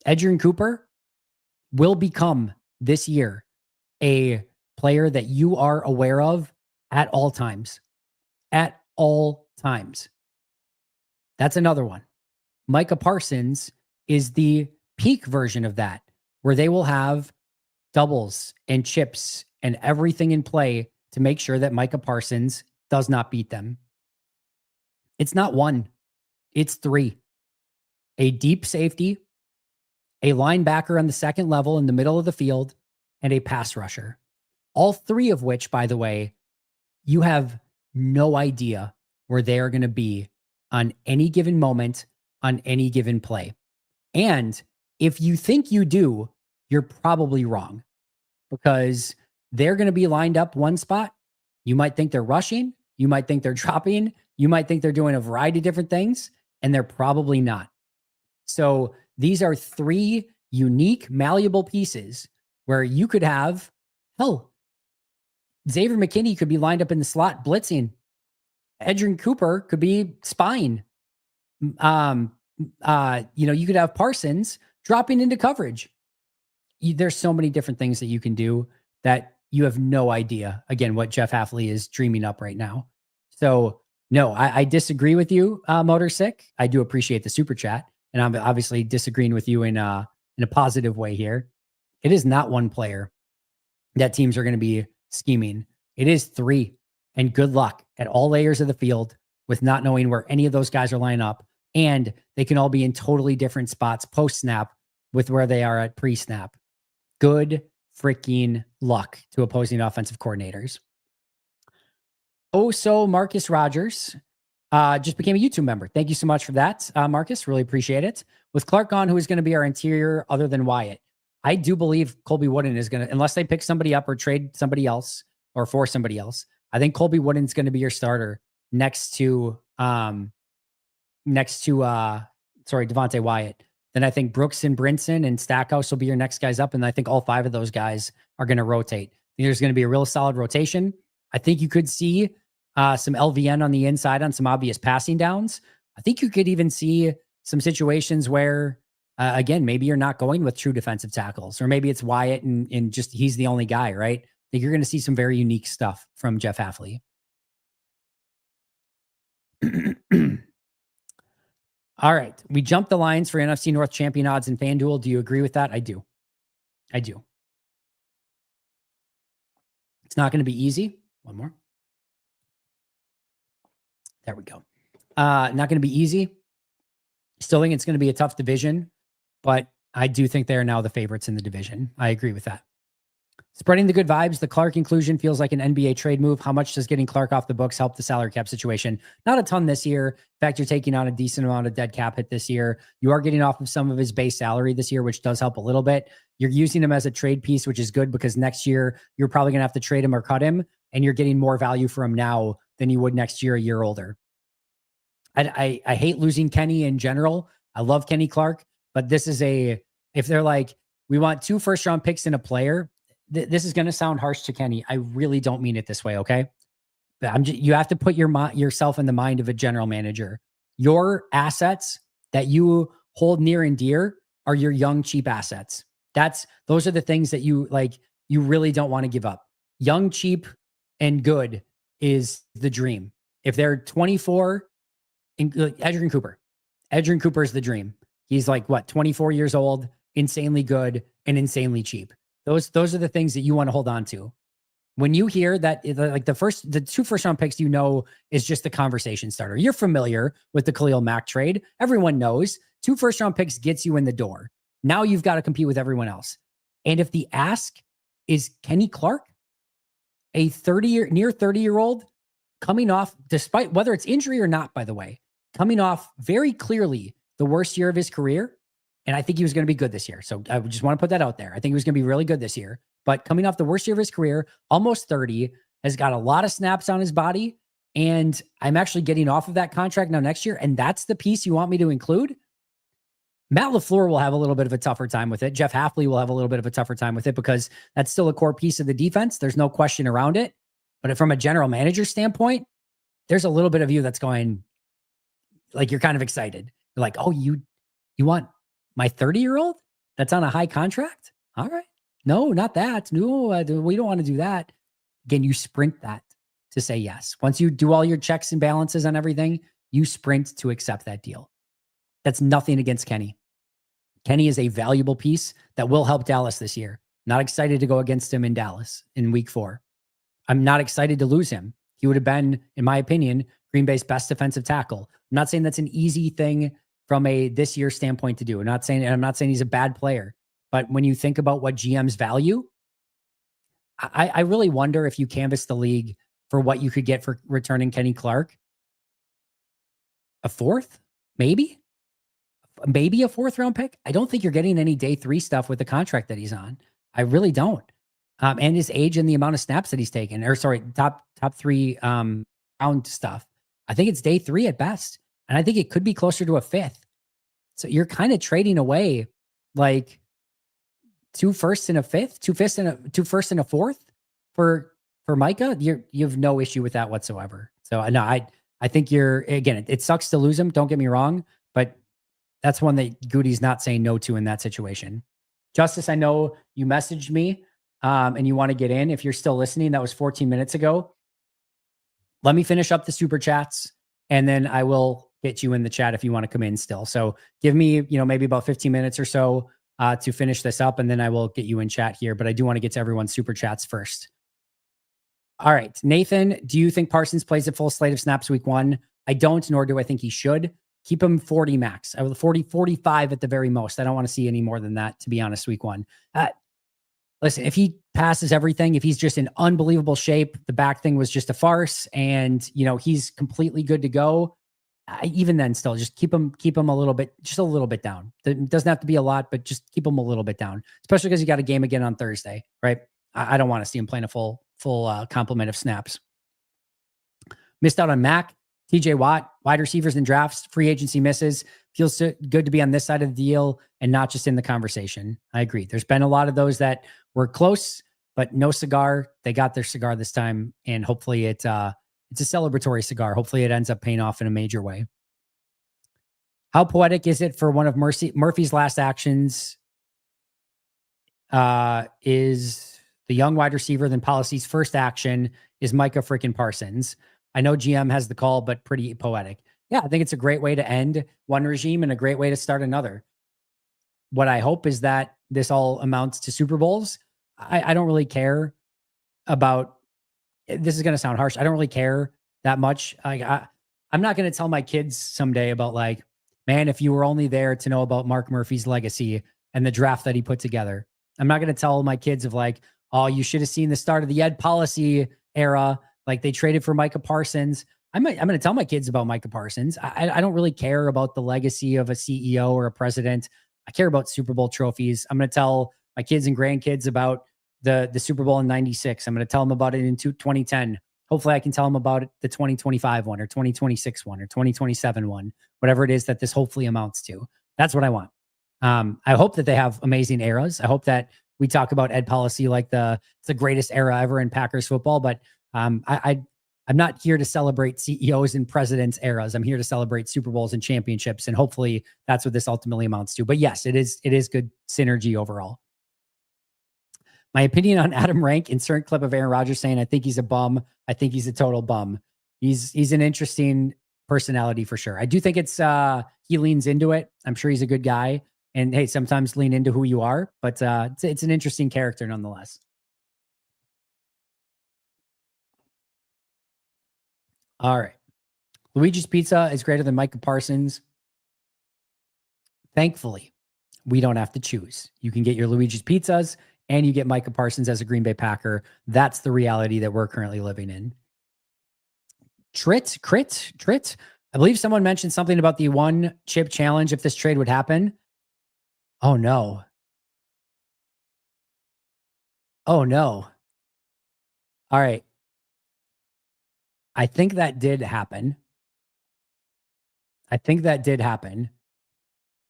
Edgerrin Cooper will become this year a player that you are aware of at all times. At all times. That's another one. Micah Parsons is the peak version of that, where they will have doubles and chips and everything in play to make sure that Micah Parsons does not beat them. It's not one, it's three. A deep safety, a linebacker on the second level in the middle of the field, and a pass rusher. All three of which, by the way, you have no idea where they are going to be on any given moment, on any given play. And if you think you do, you're probably wrong, because they're going to be lined up one spot. You might think they're rushing. You might think they're dropping. You might think they're doing a variety of different things, and they're probably not. So these are three unique, malleable pieces where you could have, Xavier McKinney could be lined up in the slot blitzing. Edgerrin Cooper could be spying. You could have Parsons dropping into coverage. There's so many different things that you can do that you have no idea, again, what Jeff Hafley is dreaming up right now. So, no, I disagree with you, Motor Sick. I do appreciate the super chat, and I'm obviously disagreeing with you in a positive way here. It is not one player that teams are going to be scheming. It is three, and good luck at all layers of the field with not knowing where any of those guys are lining up, and they can all be in totally different spots post-snap with where they are at pre-snap. Good freaking luck to opposing offensive coordinators. So Marcus Rogers just became a YouTube member. Thank you so much for that, Marcus. Really appreciate it. With Clark gone, who is going to be our interior other than Wyatt? I do believe Colby Wooden is going to, unless they pick somebody up or trade somebody else or for somebody else, I think Colby Wooden's going to be your starter next to Devontae Wyatt. Then I think Brooks and Brinson and Stackhouse will be your next guys up. And I think all five of those guys are going to rotate. I think there's going to be a real solid rotation. I think you could see some LVN on the inside on some obvious passing downs. I think you could even see some situations where, again, maybe you're not going with true defensive tackles, or maybe it's Wyatt and just he's the only guy, right? I think you're going to see some very unique stuff from Jeff Hafley. All right. We jumped the lines for NFC North champion odds in FanDuel. Do you agree with that? I do. It's not going to be easy. One more. There we go. Not going to be easy. Still think it's going to be a tough division, but I do think they are now the favorites in the division. I agree with that. Spreading the good vibes. The Clark inclusion feels like an NBA trade move. How much does getting Clark off the books help the salary cap situation? Not a ton this year. In fact, you're taking on a decent amount of dead cap hit this year. You are getting off of some of his base salary this year, which does help a little bit. You're using him as a trade piece, which is good because next year you're probably going to have to trade him or cut him, and you're getting more value for him now than you would next year, a year older. I hate losing Kenny in general. I love Kenny Clark, but this is if they're like, we want 2 first-round picks in a player, this is going to sound harsh to Kenny. I really don't mean it this way, okay? But you have to put yourself in the mind of a general manager. Your assets that you hold near and dear are your young, cheap assets. Those are the things that you really don't want to give up. Young, cheap, and good is the dream. If they're 24, Edgerrin Cooper is the dream. He's 24 years old, insanely good, and insanely cheap. Those are the things that you want to hold on to. When you hear that, the 2 first-round picks, is just the conversation starter. You're familiar with the Khalil Mack trade. Everyone knows 2 first-round picks gets you in the door. Now you've got to compete with everyone else. And if the ask is Kenny Clark, a near 30-year-old coming off, despite whether it's injury or not, by the way, coming off very clearly the worst year of his career. And I think he was going to be good this year. So I just want to put that out there. I think he was going to be really good this year. But coming off the worst year of his career, almost 30, has got a lot of snaps on his body. And I'm actually getting off of that contract now next year. And that's the piece you want me to include. Matt LaFleur will have a little bit of a tougher time with it. Jeff Hafley will have a little bit of a tougher time with it because that's still a core piece of the defense. There's no question around it. But from a general manager standpoint, there's a little bit of you that's going, like, you're kind of excited. You're like, oh, you want my 30-year-old that's on a high contract? All right. No, not that. No, we don't want to do that. Again, you sprint that to say yes. Once you do all your checks and balances on everything, you sprint to accept that deal. That's nothing against Kenny. Kenny is a valuable piece that will help Dallas this year. Not excited to go against him in Dallas in week 4. I'm not excited to lose him. He would have been, in my opinion, Green Bay's best defensive tackle. I'm not saying that's an easy thing from a this year standpoint to do. I'm not saying he's a bad player, but when you think about what GMs value, I really wonder if you canvass the league for what you could get for returning Kenny Clark. A 4th, maybe a 4th round pick. I don't think you're getting any day 3 stuff with the contract that he's on. I really don't. And his age and the amount of snaps that he's taken, or sorry, top 3 round stuff. I think it's day 3 at best. And I think it could be closer to a 5th. So you're kind of trading away like 2 firsts and a 5th, 2 firsts and a 4th for Micah. You have no issue with that whatsoever. So no, I think it sucks to lose him. Don't get me wrong, but that's one that Goody's not saying no to in that situation. Justice, I know you messaged me and you want to get in. If you're still listening, that was 14 minutes ago. Let me finish up the super chats and then I will get you in the chat if you want to come in still. So give me, maybe about 15 minutes or so to finish this up, and then I will get you in chat here. But I do want to get to everyone's super chats first. All right. Nathan, do you think Parsons plays a full slate of snaps week 1? I don't, nor do I think he should. Keep him 40 max. I will 45 at the very most. I don't want to see any more than that, to be honest, week 1. Listen, if he passes everything, if he's just in unbelievable shape, the back thing was just a farce, and he's completely good to go, even then still just keep him a little bit down. It doesn't have to be a lot, but just keep him a little bit down, especially because you got a game again on Thursday, right? I don't want to see him playing a full complement of snaps. Missed out on Mac, TJ Watt, wide receivers and drafts, free agency misses. Feels so good to be on this side of the deal and not just in the conversation. I agree. There's been a lot of those that were close, but no cigar. They got their cigar this time, and hopefully it's a celebratory cigar. Hopefully it ends up paying off in a major way. How poetic is it for one of Murphy's last actions is the young wide receiver, then policy's first action is Micah freaking Parsons. I know GM has the call, but pretty poetic. Yeah, I think it's a great way to end one regime and a great way to start another. What I hope is that this all amounts to Super Bowls. I don't really care about, this is going to sound harsh, I don't really care that much. I'm not going to tell my kids someday about like, man, if you were only there to know about Mark Murphy's legacy and the draft that he put together. I'm not going to tell my kids of like, oh, you should have seen the start of the Ed policy era. Like they traded for Micah Parsons. I'm going to tell my kids about Micah Parsons. I don't really care about the legacy of a CEO or a president. I care about Super Bowl trophies. I'm going to tell my kids and grandkids about the Super Bowl in 96. I'm going to tell them about it in 2010. Hopefully I can tell them about it, the 2025 one or 2026 one or 2027 one, whatever it is that this hopefully amounts to. That's what I want. I hope that they have amazing eras. I hope that we talk about Ed policy like it's the greatest era ever in Packers football, but I'm not here to celebrate CEOs and presidents eras. I'm here to celebrate Super Bowls and championships. And hopefully that's what this ultimately amounts to. But yes, it is good synergy overall. My opinion on Adam Rank, insert clip of Aaron Rodgers saying, I think he's a bum. I think he's a total bum. He's an interesting personality for sure. I do think it's he leans into it. I'm sure he's a good guy. And hey, sometimes lean into who you are, but it's an interesting character nonetheless. All right. Luigi's Pizza is greater than Micah Parsons. thankfully, we don't have to choose. You can get your Luigi's Pizzas and you get Micah Parsons as a Green Bay Packer. That's the reality that we're currently living in. Trit. I believe someone mentioned something about the one chip challenge if this trade would happen. Oh no. Oh no. All right. I think that did happen.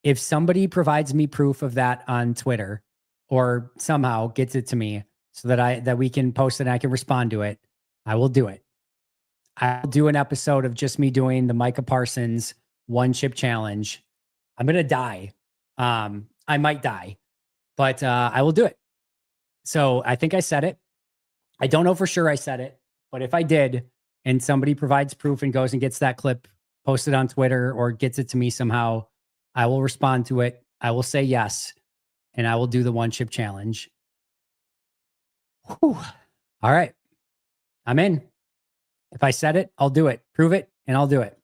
If somebody provides me proof of that on Twitter or somehow gets it to me so that we can post it and I can respond to it, I will do it. I'll do an episode of just me doing the Micah Parsons one chip challenge. I'm going to die. I might die, but I will do it. So I think I said it. I don't know for sure I said it, but if I did and somebody provides proof and goes and gets that clip posted on Twitter or gets it to me somehow, I will respond to it. I will say yes, and I will do the one chip challenge. Whew. All right. I'm in. If I said it, I'll do it. Prove it, and I'll do it.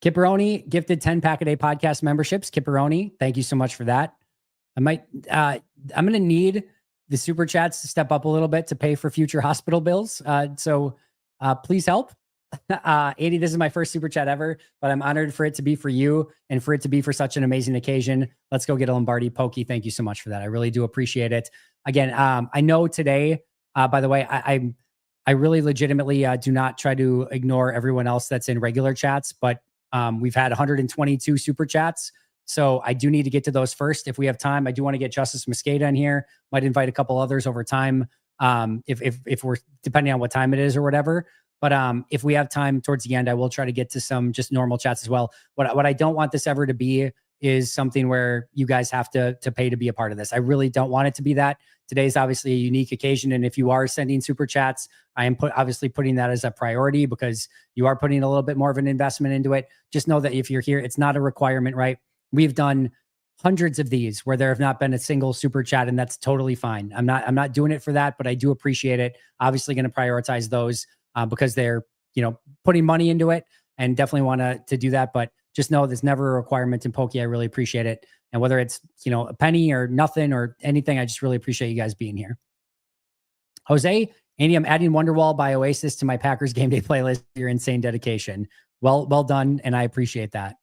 Kipperoni gifted 10 Pack-A-Day podcast memberships. Kipperoni, thank you so much for that. I'm going to need the super chats to step up a little bit to pay for future hospital bills. So please help. Andy, this is my first super chat ever, but I'm honored for it to be for you and for it to be for such an amazing occasion. Let's go get a Lombardi. Pokey, thank you so much for that. I really do appreciate it. Again, I know today, by the way, I really legitimately do not try to ignore everyone else that's in regular chats, but we've had 122 super chats. So I do need to get to those first. If we have time, I do want to get Justice Mosqueda in here. Might invite a couple others over time. If we're depending on what time it is or whatever. But if we have time towards the end, I will try to get to some just normal chats as well. What I don't want this ever to be is something where you guys have to pay to be a part of this. I really don't want it to be that. Today's obviously a unique occasion. And if you are sending super chats, I am obviously putting that as a priority because you are putting a little bit more of an investment into it. Just know that if you're here, it's not a requirement, right? We've done hundreds of these where there have not been a single super chat, and that's totally fine. I'm not doing it for that, but I do appreciate it. Obviously going to prioritize those because they're, putting money into it and definitely want to do that. But just know there's never a requirement in Pokey. I really appreciate it. And whether it's, a penny or nothing or anything, I just really appreciate you guys being here. Jose, Andy, I'm adding Wonderwall by Oasis to my Packers game day playlist. Your insane dedication. Well done. And I appreciate that.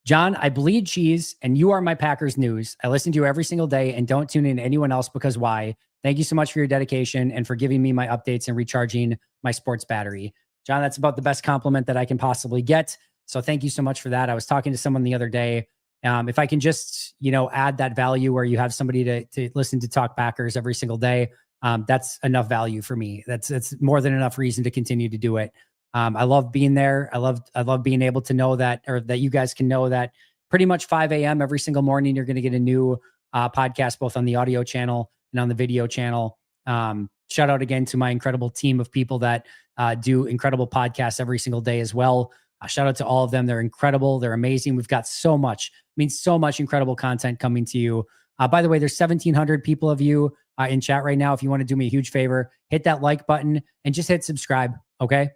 John, I bleed cheese and you are my Packers news. I listen to you every single day and don't tune in to anyone else because why? Thank you so much for your dedication and for giving me my updates and recharging my sports battery. John, that's about the best compliment that I can possibly get. So thank you so much for that. I was talking to someone the other day. If I can just, add that value where you have somebody to listen to Talk Packers every single day, that's enough value for me. That's more than enough reason to continue to do it. I love being there. I love being able to know that, or that you guys can know that pretty much 5 a.m. every single morning, you're going to get a new podcast, both on the audio channel and on the video channel. Shout out again to my incredible team of people that do incredible podcasts every single day as well. Shout out to all of them. They're incredible. They're amazing. We've got so much incredible content coming to you. By the way, there's 1,700 people of you in chat right now. If you want to do me a huge favor, hit that like button and just hit subscribe. Okay.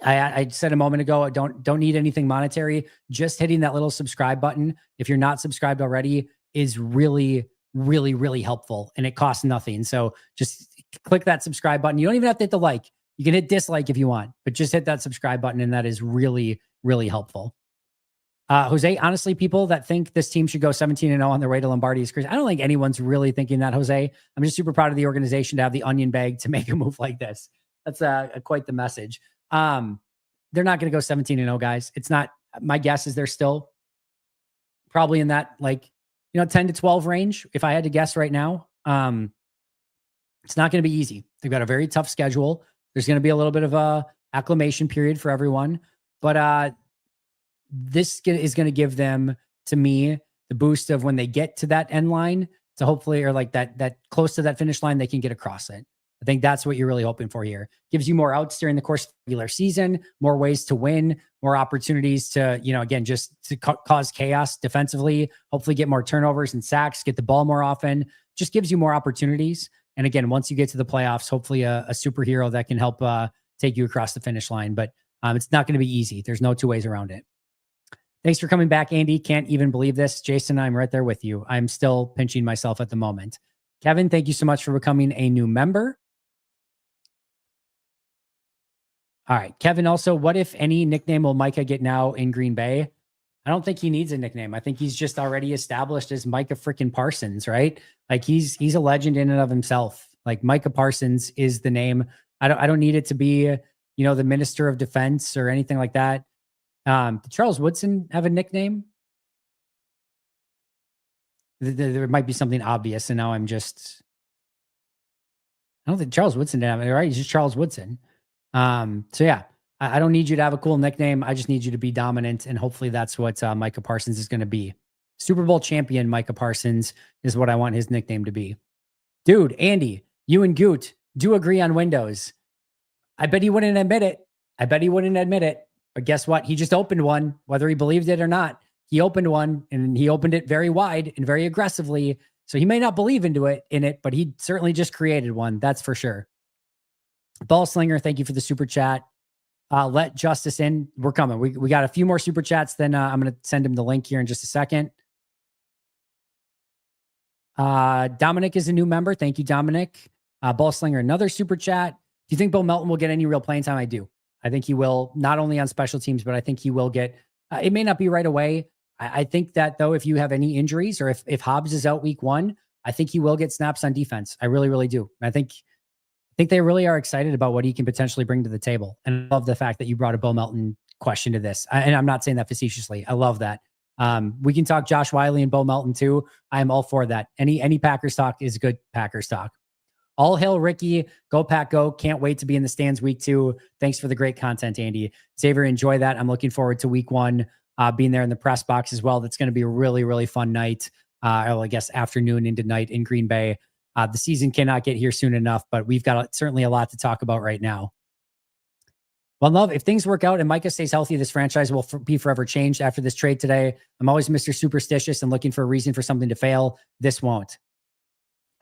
I said a moment ago, I don't need anything monetary. Just hitting that little subscribe button, if you're not subscribed already, is really, really, really helpful. And it costs nothing. So just click that subscribe button. You don't even have to hit the like. You can hit dislike if you want, but just hit that subscribe button. And that is really, really helpful. Jose, honestly, people that think this team should go 17-0 on their way to Lombardi is crazy. I don't think anyone's really thinking that, Jose. I'm just super proud of the organization to have the onion bag to make a move like this. That's quite the message. They're not going to go 17-0, guys. It's not, my guess is they're still probably in that 10 to 12 range. If I had to guess right now, it's not going to be easy. They've got a very tough schedule. There's going to be a little bit of a acclimation period for everyone, but this is going to give them, to me, the boost of when they get to that end line to hopefully, or that close to that finish line, they can get across it. I think that's what you're really hoping for here. Gives you more outs during the course of the regular season, more ways to win, more opportunities to, again, just to cause chaos defensively, hopefully get more turnovers and sacks, get the ball more often, just gives you more opportunities. And again, once you get to the playoffs, hopefully a superhero that can help take you across the finish line. But it's not going to be easy. There's no two ways around it. Thanks for coming back, Andy. Can't even believe this. Jason, I'm right there with you. I'm still pinching myself at the moment. Kevin, thank you so much for becoming a new member. All right. Kevin, also, what if any nickname will Micah get now in Green Bay? I don't think he needs a nickname. I think he's just already established as Micah freaking Parsons, right? Like he's a legend in and of himself. Like Micah Parsons is the name. I don't need it to be, the Minister of Defense or anything like that. Did Charles Woodson have a nickname? There might be something obvious, and now I don't think Charles Woodson did have it, right? He's just Charles Woodson. So yeah, I don't need you to have a cool nickname. I just need you to be dominant, and hopefully that's what Micah Parsons is going to be. Super Bowl champion Micah Parsons is what I want his nickname to be. Dude, Andy, you and Goot do agree on Windows. I bet he wouldn't admit it. But guess what? He just opened one, whether he believed it or not. He opened one, and he opened it very wide and very aggressively. So he may not believe in it, but he certainly just created one. That's for sure. Ball Slinger, thank you for the super chat. Let Justice in. We're coming. We got a few more super chats. Then I'm going to send him the link here in just a second. Dominic is a new member. Thank you, Dominic. Ball Slinger, another super chat. Do you think Bo Melton will get any real playing time? I do. I think he will, not only on special teams, but I think he will get, it may not be right away. I think that though, if you have any injuries or if Hobbs is out week 1, I think he will get snaps on defense. I really, really do. I think they really are excited about what he can potentially bring to the table. And I love the fact that you brought a Bo Melton question to this. And I'm not saying that facetiously. I love that. We can talk Josh Wiley and Bo Melton too. I am all for that. Any Packers talk is good Packers talk. All hail Ricky. Go Pack Go. Can't wait to be in the stands week 2. Thanks for the great content, Andy. Xavier, enjoy that. I'm looking forward to week 1, being there in the press box as well. That's going to be a really, really fun night. I guess afternoon into night in Green Bay. The season cannot get here soon enough, but we've got certainly a lot to talk about right now. Well, love, if things work out and Micah stays healthy, this franchise will be forever changed after this trade today. I'm always Mr. Superstitious and looking for a reason for something to fail. This won't.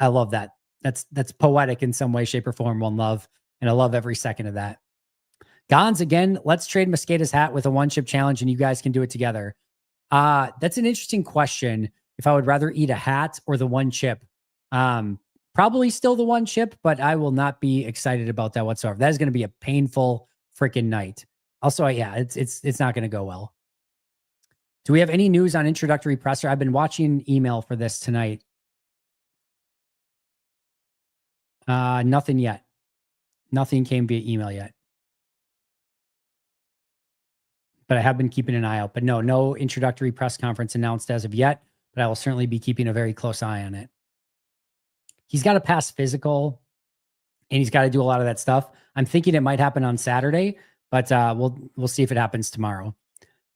I love that. That's poetic in some way, shape, or form. One love. And I love every second of that. Gons, again, let's trade Mosqueda's hat with a 1-chip challenge and you guys can do it together. That's an interesting question. If I would rather eat a hat or the 1 chip. Probably still the 1 chip, but I will not be excited about that whatsoever. That is going to be a painful freaking night. Also, yeah, it's not going to go well. Do we have any news on introductory presser? I've been watching email for this tonight. Nothing yet. Nothing came via email yet. But I have been keeping an eye out. But no introductory press conference announced as of yet. But I will certainly be keeping a very close eye on it. He's got to pass physical, and he's got to do a lot of that stuff. I'm thinking it might happen on Saturday, but we'll see if it happens tomorrow.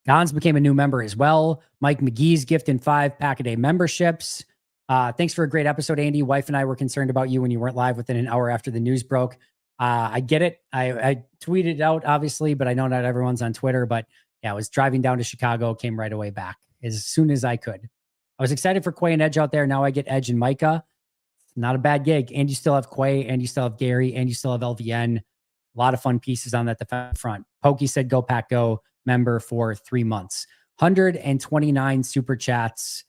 Gons became a new member as well. Mike McGee's gifting 5 Pack-A-Day memberships. Thanks for a great episode, Andy. Wife and I were concerned about you when you weren't live within an hour after the news broke. I get it. I tweeted it out, obviously, but I know not everyone's on Twitter. But yeah, I was driving down to Chicago, came right away back as soon as I could. I was excited for Quay and Edge out there. Now I get Edge and Micah. Not a bad gig. And you still have Quay, and you still have Gary, and you still have LVN. A lot of fun pieces on that defense front. Pokey said, go Pack Go, member for 3 months. 129 super chats.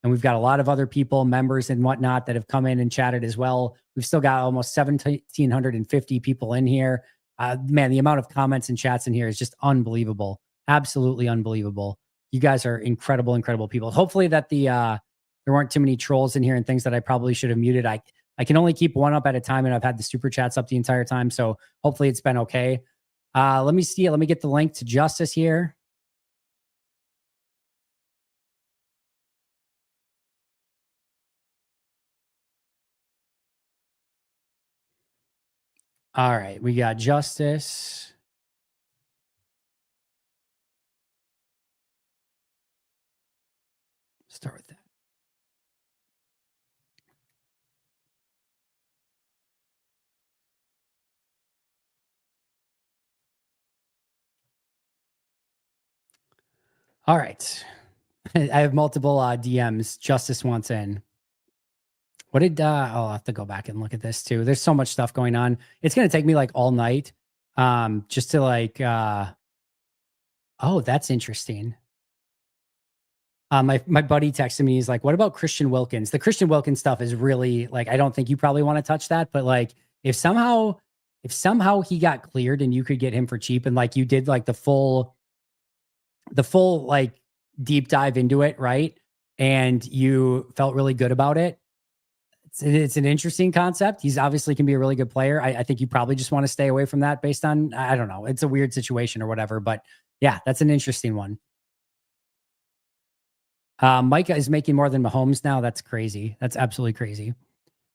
And we've got a lot of other people, members and whatnot, that have come in and chatted as well. We've still got almost 1,750 people in here. Man, the amount of comments and chats in here is just unbelievable. Absolutely unbelievable. You guys are incredible, incredible people. Hopefully that there weren't too many trolls in here and things that I probably should have muted. I can only keep one up at a time, and I've had the super chats up the entire time. So hopefully it's been okay. Let me see it. Let me get the link to Justice here. All right. We got Justice. Start with that. All right. I have multiple DMs. Justice wants in. What did I'll have to go back and look at this too. There's so much stuff going on. It's going to take me like all night just to like oh, that's interesting. My buddy texted me. He's like, "What about Christian Wilkins?" The Christian Wilkins stuff is really like, I don't think you probably want to touch that, but like, if somehow he got cleared and you could get him for cheap, and like you did like the full like deep dive into it, right? And you felt really good about it. It's an interesting concept. He's obviously can be a really good player. I think you probably just want to stay away from that based on, I don't know. It's a weird situation or whatever, but yeah, that's an interesting one. Micah is making more than Mahomes now. That's crazy. That's absolutely crazy.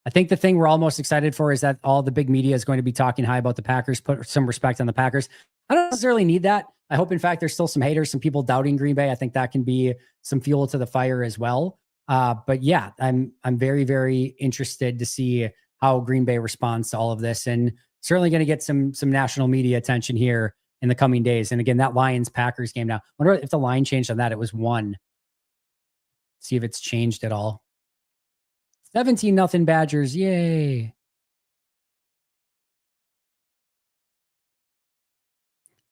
I think the thing we're all most excited for is that all the big media is going to be talking high about the Packers, put some respect on the Packers. I don't necessarily need that. I hope, in fact, there's still some haters, some people doubting Green Bay. I think that can be some fuel to the fire as well. But yeah, I'm very, very interested to see how Green Bay responds to all of this, and certainly going to get some national media attention here in the coming days. And again, that Lions Packers game now, I wonder if the line changed on that. It was 1. See if it's changed at all. 17-0 Badgers. Yay.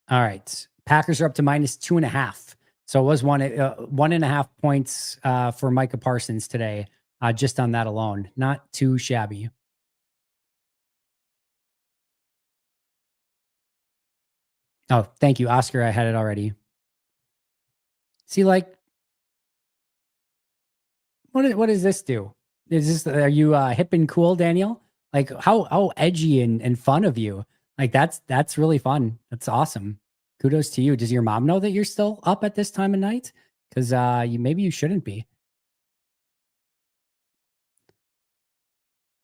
All right. Packers are up to -2.5. So it was 1.5 points for Micah Parsons today, just on that alone. Not too shabby. Oh, thank you, Oscar. I had it already. See, like, what does this do? Are you hip and cool, Daniel? Like, how edgy and fun of you. Like, that's really fun. That's awesome. Kudos to you. Does your mom know that you're still up at this time of night? Because maybe you shouldn't be.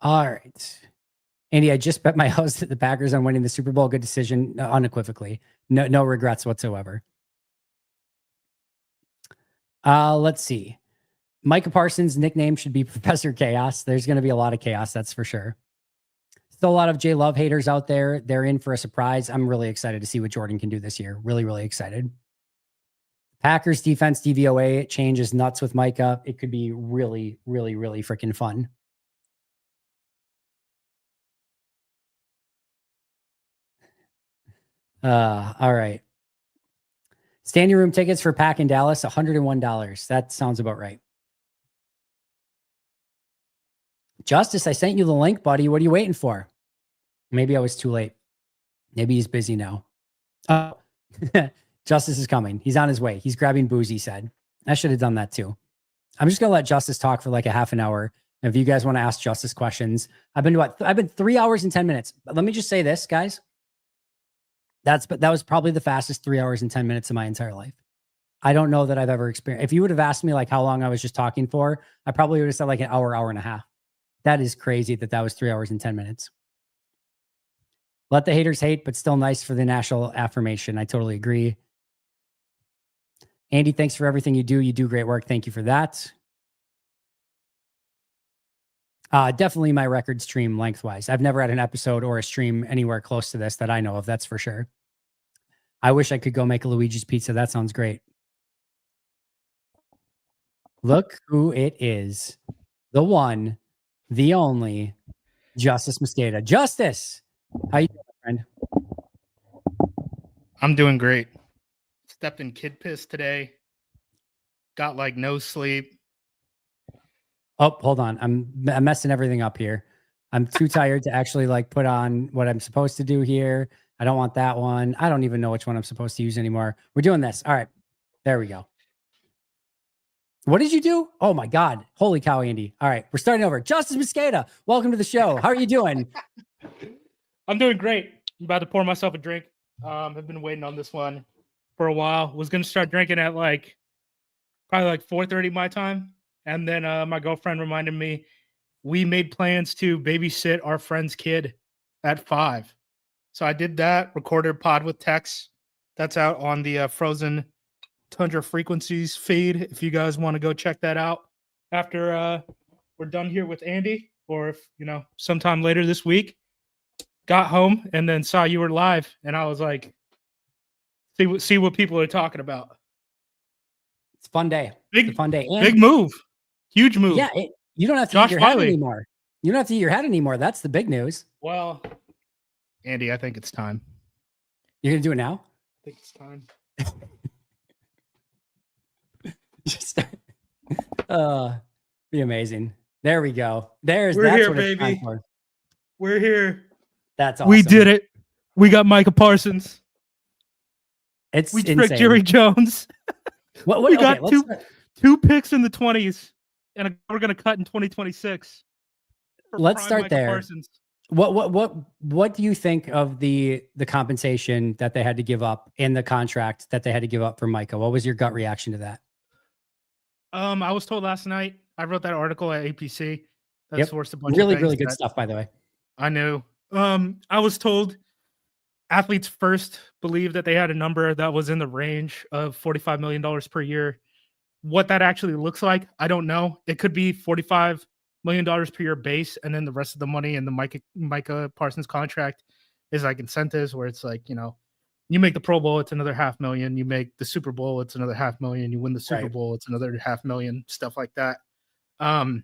All right. Andy, I just bet my house that the Packers on winning the Super Bowl. Good decision, unequivocally. No regrets whatsoever. Let's see. Micah Parsons' nickname should be Professor Chaos. There's going to be a lot of chaos, that's for sure. Still a lot of J Love haters out there. They're in for a surprise. I'm really excited to see what Jordan can do this year. Really, really excited. Packers defense DVOA change is nuts with Micah. It could be really, really, really freaking fun. All right. Standing room tickets for Pack in Dallas, $101. That sounds about right. Justice, I sent you the link, buddy. What are you waiting for? Maybe I was too late. Maybe he's busy now. Oh, Justice is coming. He's on his way. He's grabbing booze, he said. I should have done that too. I'm just going to let Justice talk for like a half an hour. If you guys want to ask Justice questions, I've been 3 hours and 10 minutes. But let me just say this, guys. That was probably the fastest 3 hours and 10 minutes of my entire life. I don't know that I've ever experienced. If you would have asked me like how long I was just talking for, I probably would have said like an hour and a half. That is crazy that was 3 hours and 10 minutes. Let the haters hate, but still nice for the national affirmation. I totally agree. Andy, thanks for everything you do. You do great work. Thank you for that. Definitely my record stream lengthwise. I've never had an episode or a stream anywhere close to this that I know of. That's for sure. I wish I could go make a Luigi's Pizza. That sounds great. Look who it is. The one, the only, Justice Mosqueda. Justice, how you doing, friend? I'm doing great. Stepped in kid piss today. Got like no sleep. Oh, hold on. I'm messing everything up here. I'm too tired to actually like put on what I'm supposed to do here. I don't want that one. I don't even know which one I'm supposed to use anymore. We're doing this. All right. There we go. What did you do? Oh my God. Holy cow, Andy. All right. We're starting over. Justice Mosqueda, welcome to the show. How are you doing? I'm doing great. I'm about to pour myself a drink. I've been waiting on this one for a while. Was going to start drinking at probably 4:30 my time. And then my girlfriend reminded me we made plans to babysit our friend's kid at 5. So I did that, recorded a pod with Tex. That's out on the Frozen Tundra Frequencies feed. If you guys want to go check that out after we're done here with Andy, or if, sometime later this week. Got home and then saw you were live. And I was like, see what people are talking about. It's a fun day. Big, it's a fun day. And big move. Huge move. Yeah. You don't have to eat your head anymore. You don't have to eat your head anymore. That's the big news. Well, Andy, I think it's time. You're going to do it now? I think it's time. Be amazing. There we go. That's here, what it's time baby. for. We're here. That's awesome. We did it. We got Micah Parsons. It's We tricked insane. Jerry Jones. We got two picks in the 20s, and we're gonna cut in 2026. Let's start there. Parsons. What do you think of the compensation that they had to give up and the contract that they had to give up for Micah? What was your gut reaction to that? I was told last night. I wrote that article at APC. That sourced a bunch of really good stuff, by the way. I knew. I was told athletes first believed that they had a number that was in the range of $45 million per year. What that actually looks like, I don't know. It could be $45 million per year base, and then the rest of the money in the Micah Parsons contract is like incentives, where it's like, you make the Pro Bowl, it's another $500,000. You make the Super Bowl, it's another $500,000. You win the Super Bowl, it's another $500,000. Stuff like that. I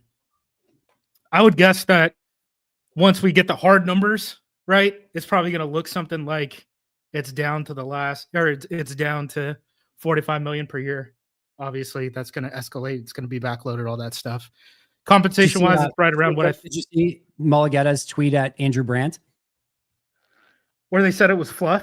would guess that once we get the hard numbers, right, it's probably going to look something like it's down to it's down to $45 million per year. Obviously, that's going to escalate. It's going to be backloaded, all that stuff. Compensation wise, it's right around what did you see Mulligetta's tweet at Andrew Brandt? Where they said it was fluff?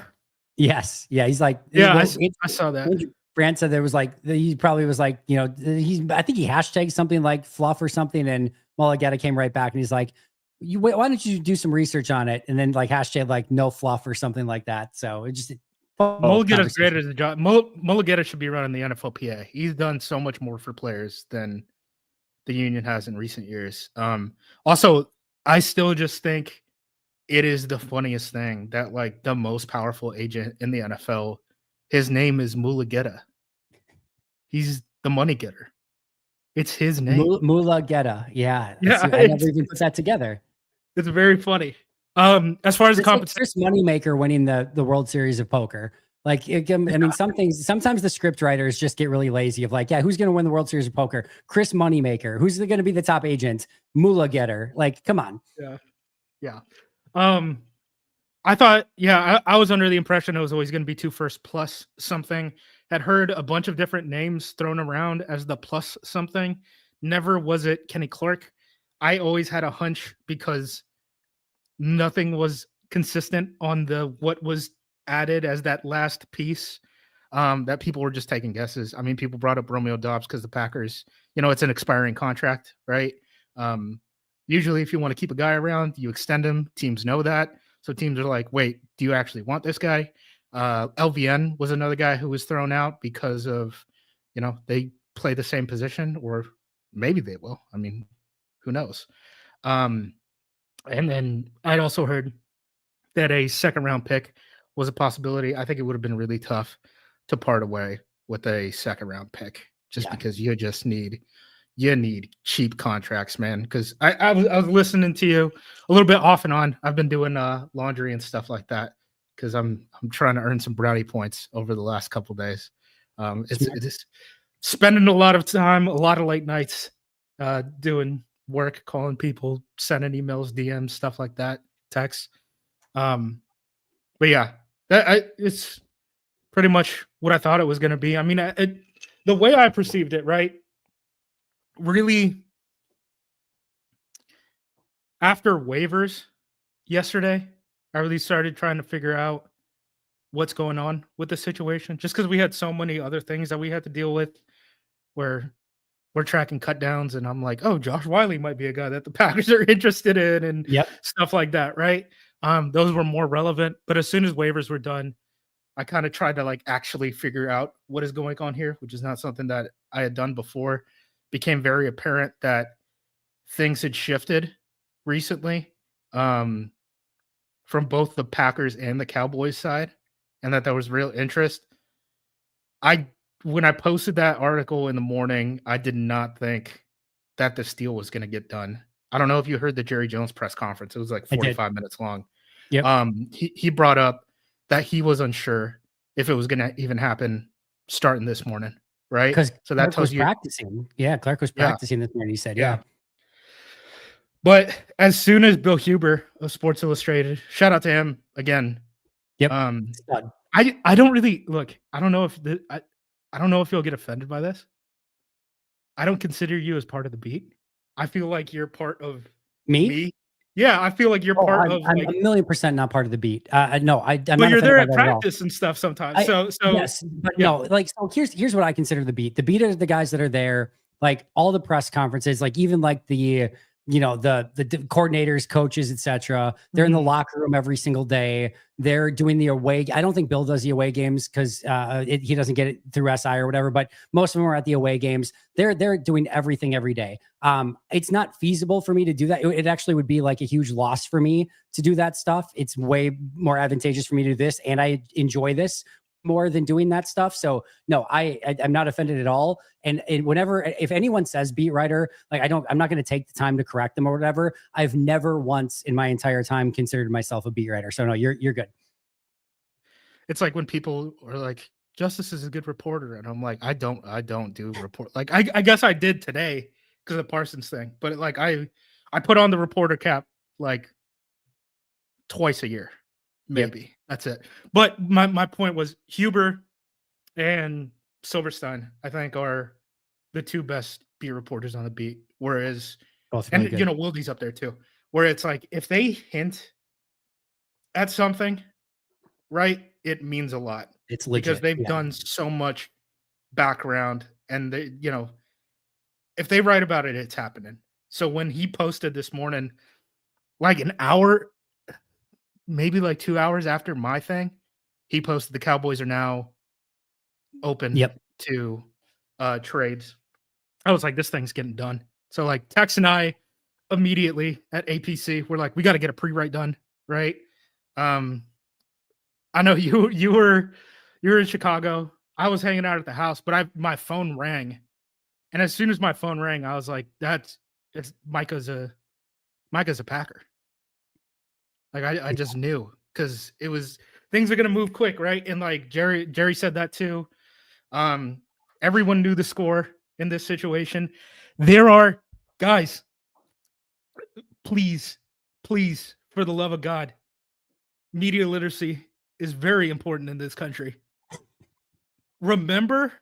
Yes. Yeah. He's like, I saw that. Andrew Brandt said there was like, he probably was like, I think he hashtagged something like fluff or something. And Mulligetta came right back and he's like, why don't you do some research on it? And then like hashtag like no fluff or something like that. So it just, Mulligetta's great at his job. Mulligetta should be running the NFLPA. He's done so much more for players than the union has in recent years. Also, I still just think it is the funniest thing that like the most powerful agent in the NFL, his name is Mulligetta. He's the money getter. It's his name. Mulligetta. Yeah. I never even put that together. It's very funny. As far as the compensation, Chris Moneymaker winning the World Series of Poker. Like, I mean, sometimes the script writers just get really lazy of like, yeah, who's going to win the World Series of Poker? Chris Moneymaker. Who's going to be the top agent? Mulligetter. Like, come on. Yeah. I thought, I was under the impression it was always going to be 2 first plus something. Had heard a bunch of different names thrown around as the plus something. Never was it Kenny Clark. I always had a hunch because nothing was consistent on what was added as that last piece, that people were just taking guesses. I mean, people brought up Romeo Doubs because the Packers, it's an expiring contract, right? Usually if you want to keep a guy around, you extend him. Teams know that. So teams are like, wait, do you actually want this guy? LVN was another guy who was thrown out because of, they play the same position, or maybe they will. I mean, who knows? And then I'd also heard that a second round pick was a possibility. I think it would have been really tough to part away with a second round pick because you need cheap contracts, man. Because I was listening to you a little bit off and on. I've been doing laundry and stuff like that because I'm trying to earn some brownie points over the last couple of days. It's spending a lot of time, a lot of late nights doing work, calling people, sending emails, DMs, stuff like that, texts. But yeah, it's pretty much what I thought it was going to be. I mean, the way I perceived it, right? Really, after waivers yesterday, I really started trying to figure out what's going on with the situation, just because we had so many other things that we had to deal with where we're tracking cut downs, and I'm like, oh, Josh Wiley might be a guy that the Packers are interested in, and stuff like that, right? Those were more relevant, but as soon as waivers were done, I kind of tried to like actually figure out what is going on here, which is not something that I had done before. Became very apparent that things had shifted recently, from both the Packers and the Cowboys side, and that there was real interest. When I posted that article in the morning, I did not think that this deal was going to get done. I don't know if you heard the Jerry Jones press conference. It was like 45 minutes long. He brought up that he was unsure if it was going to even happen starting this morning, right? Because so that tells you practicing. Yeah, Clark was practicing this morning. He said, yeah. But as soon as Bill Huber of Sports Illustrated, shout out to him again. Yep. I don't really look. I don't know if I don't know if you'll get offended by this. I don't consider you as part of the beat. I feel like you're part of Me? me. Yeah, I feel like you're part of I'm like, a million percent not part of the beat. No, I'm but not you're offended there by at that at all. practice and stuff sometimes. So Yes, but yeah. no, like, so here's what I consider the beat. The beat are the guys that are there, like all the press conferences, like even like the the coordinators, coaches, etc. They're in the Mhm. locker room every single day. They're doing the away. I don't think Bill does the away games because he doesn't get it through SI or whatever. But most of them are at the away games. They're doing everything every day. It's not feasible for me to do that. It actually would be like a huge loss for me to do that stuff. It's way more advantageous for me to do this, and I enjoy this more than doing that stuff. So no, I'm not offended at all. And whenever, if anyone says beat writer, like I'm not going to take the time to correct them or whatever. I've never once in my entire time considered myself a beat writer. So no, you're good. It's like when people are like, Justice is a good reporter, and I'm like, I don't do report. Like I guess I did today because of the Parsons thing, but like I put on the reporter cap like twice a year, Yep. maybe. That's it. But my point was Huber and Silverstein, I think, are the two best beat reporters on the beat. Whereas, Both really and good. Wildy's up there too. Where it's like if they hint at something, right, it means a lot It's because legit. they've Yeah. done so much background, and they, if they write about it, it's happening. So when he posted this morning, like an hour, maybe like 2 hours after my thing, he posted the Cowboys are now open Yep. to trades. I was like, this thing's getting done. So like Tex and I immediately at APC, we're like, we got to get a pre-write done, right? I know you're in Chicago. I was hanging out at the house, but my phone rang. And as soon as my phone rang, I was like, it's Micah's a Packer. Like I just knew because it was things are gonna move quick, right? And like Jerry said that too. Everyone knew the score in this situation. There are guys, please, please, for the love of God, media literacy is very important in this country. Remember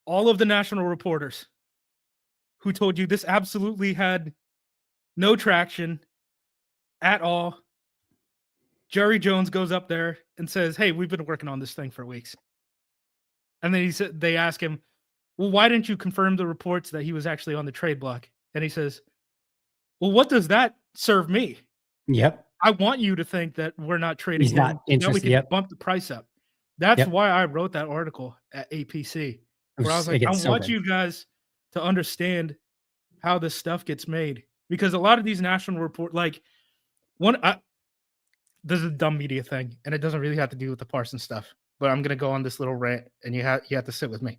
all of the national reporters who told you this absolutely had no traction at all. Jerry Jones goes up there and says, "Hey, we've been working on this thing for weeks." And then they ask him, "Well, why didn't you confirm the reports that he was actually on the trade block?" And he says, "Well, what does that serve me? Yep. I want you to think that we're not trading He's not him so that we interested. can Yep. bump the price up." That's Yep. why I wrote that article at APC, where I was like, Again, I so want good. you guys to understand how this stuff gets made. Because a lot of these national report, like this is a dumb media thing, and it doesn't really have to do with the Parsons stuff. But I'm gonna go on this little rant, and you have to sit with me.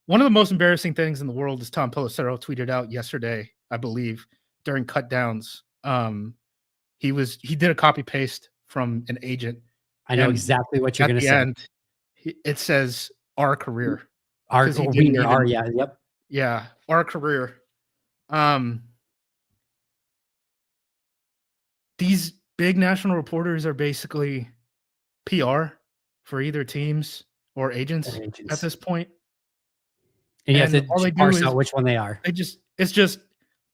One of the most embarrassing things in the world is Tom Pelissero tweeted out yesterday, I believe, during cut downs. He did a copy paste from an agent, I know and exactly what you're at going to the say. end, it says our career Our because he or didn't we or our, even, yep. yeah, our career. Um, these big national reporters are basically PR for either teams or agents at this point. And you have And to all they do parse out is which one they are. it's just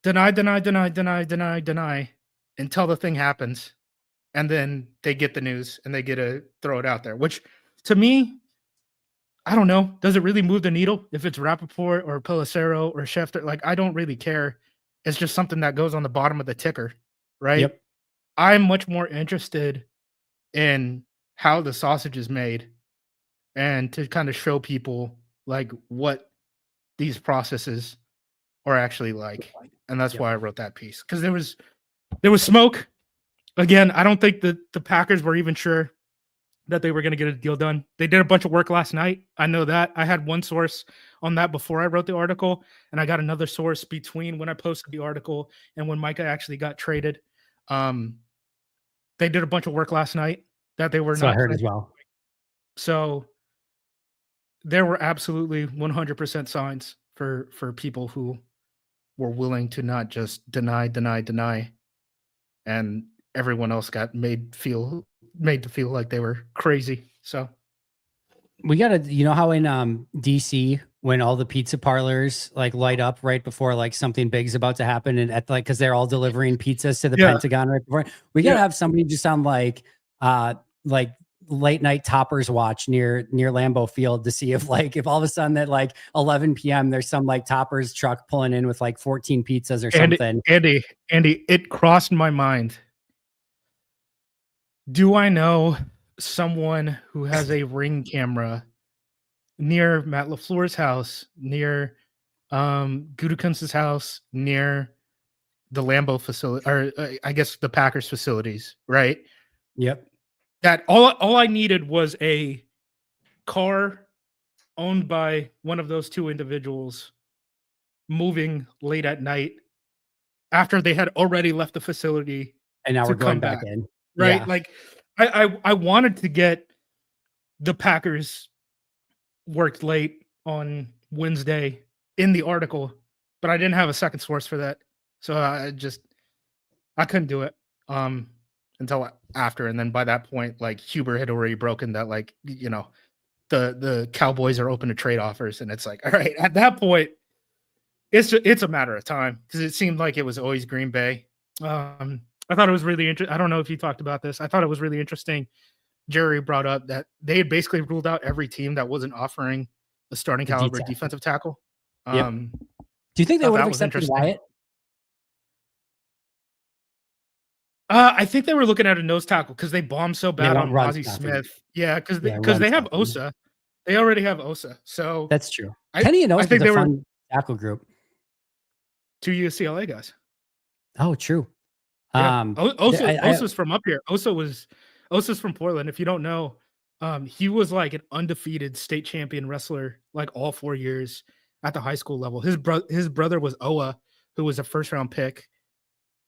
deny, deny, deny, deny, deny, deny until the thing happens. And then they get the news and they get to throw it out there, which to me, I don't know. Does it really move the needle if it's Rappaport or Pelissero or Schefter? Like, I don't really care. It's just something that goes on the bottom of the ticker, right? Yep. I'm much more interested in how the sausage is made and to kind of show people like what these processes are actually like. And that's Yep. why I wrote that piece. Because there was smoke. Again, I don't think that the Packers were even sure that they were going to get a deal done. They did a bunch of work last night. I know that. I had one source on that before I wrote the article, and I got another source between when I posted the article and when Micah actually got traded. They did a bunch of work last night that they were So I not heard as planning. well. So there were absolutely 100% signs for people who were willing to not just deny, and everyone else got made to feel like they were crazy. So We got to, how in DC when all the pizza parlors like light up right before like something big's about to happen, and at like because they're all delivering pizzas to the Yeah. Pentagon right before. We gotta have somebody just on like late night toppers watch near Lambeau Field to see if all of a sudden at like 11 p.m. there's some like toppers truck pulling in with like 14 pizzas or something. Andy, it crossed my mind. Do I know someone who has a Ring camera near Matt LaFleur's house, near Gutekunst's house, near the Lambeau facility, or I guess the Packers facilities, right? Yep. That all I needed was a car owned by one of those two individuals moving late at night after they had already left the facility And now to we're going come back back, in. right? Yeah. Like I wanted to get the Packers worked late on Wednesday in the article, but I didn't have a second source for that. So I couldn't do it until after. And then by that point, like Huber had already broken that, like, you know, the Cowboys are open to trade offers. And it's like, all right, at that point, it's a matter of time because it seemed like it was always Green Bay. I thought it was really interesting. I don't know if you talked about this. I thought it was really interesting. Jerry brought up that they had basically ruled out every team that wasn't offering a starting caliber defensive tackle. Yep. Do you think they would have accepted Wyatt? I think they were looking at a nose tackle because they bombed so bad on run Ozzie stuffing. Smith. Yeah, because they have Osa. They already have Osa. So that's true. Kenny and Osa is a fun tackle group. 2 UCLA guys. Oh, true. Yeah. Osa's from up here. Osa's from Portland. If you don't know, he was like an undefeated state champion wrestler like all 4 years at the high school level. His brother was Oa, who was a first round pick.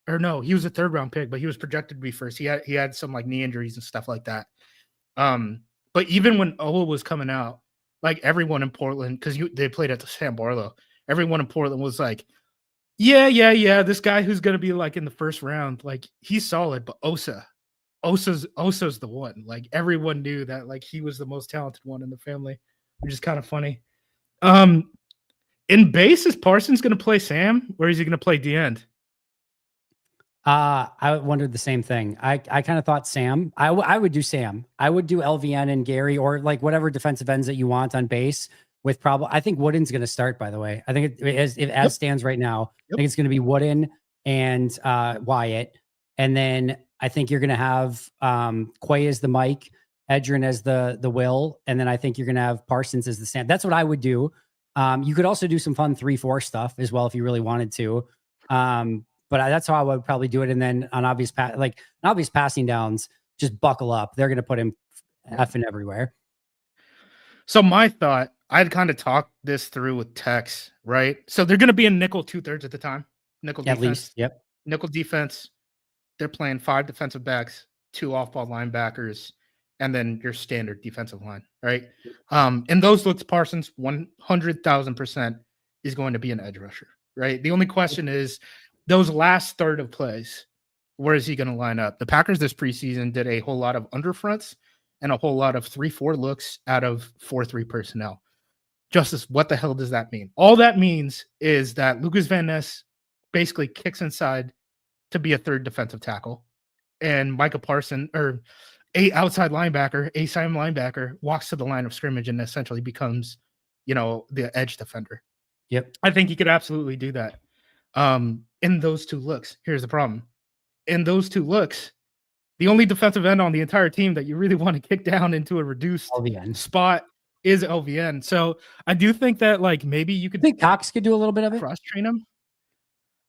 Or no, he was a third round pick, but he was projected to be first. He had some like knee injuries and stuff like that. But even when Oa was coming out, like everyone in Portland, because they played at the Sam Barlow, everyone in Portland was like, yeah, this guy who's gonna be like in the first round, like he's solid, but Osa's the one. Like everyone knew that like he was the most talented one in the family, which is kind of funny. In base, is Parsons gonna play Sam, or is he gonna play D end? I wondered the same thing. I kind of thought Sam. I would do Sam. I would do LVN and Gary, or like whatever defensive ends that you want on base. With probably, I think Wooden's going to start. By the way, I think as stands right now, I think it's going to be Wooden and Wyatt, and then I think you're going to have Quay as the Mike, Edgerrin as the Will, and then I think you're going to have Parsons as the Sam. That's what I would do. You could also do some fun 3-4 stuff as well if you really wanted to. But that's how I would probably do it. And then on obvious passing downs, just buckle up. They're going to put him effing everywhere. So my thought, I'd kind of talk this through with Tex, right? So they're going to be in nickel 2/3 of the time. Nickel defense. At least, yep. Nickel defense. They're playing 5 defensive backs, 2 off-ball linebackers, and then your standard defensive line, right? In those looks, Parsons 100,000% is going to be an edge rusher, right? The only question is those last third of plays, where is he going to line up? The Packers this preseason did a whole lot of underfronts and a whole lot of 3-4 looks out of 4-3 personnel. Justice, what the hell does that mean? All that means is that Lucas Van Ness basically kicks inside to be a third defensive tackle, and Micah Parsons, or a outside linebacker, a Simon linebacker, walks to the line of scrimmage and essentially becomes, the edge defender. Yep. I think he could absolutely do that. In those 2 looks, here's the problem. In those 2 looks, the only defensive end on the entire team that you really want to kick down into a reduced spot is LVN. So I do think that like maybe you could think Cox could do a little bit of it. Cross train him.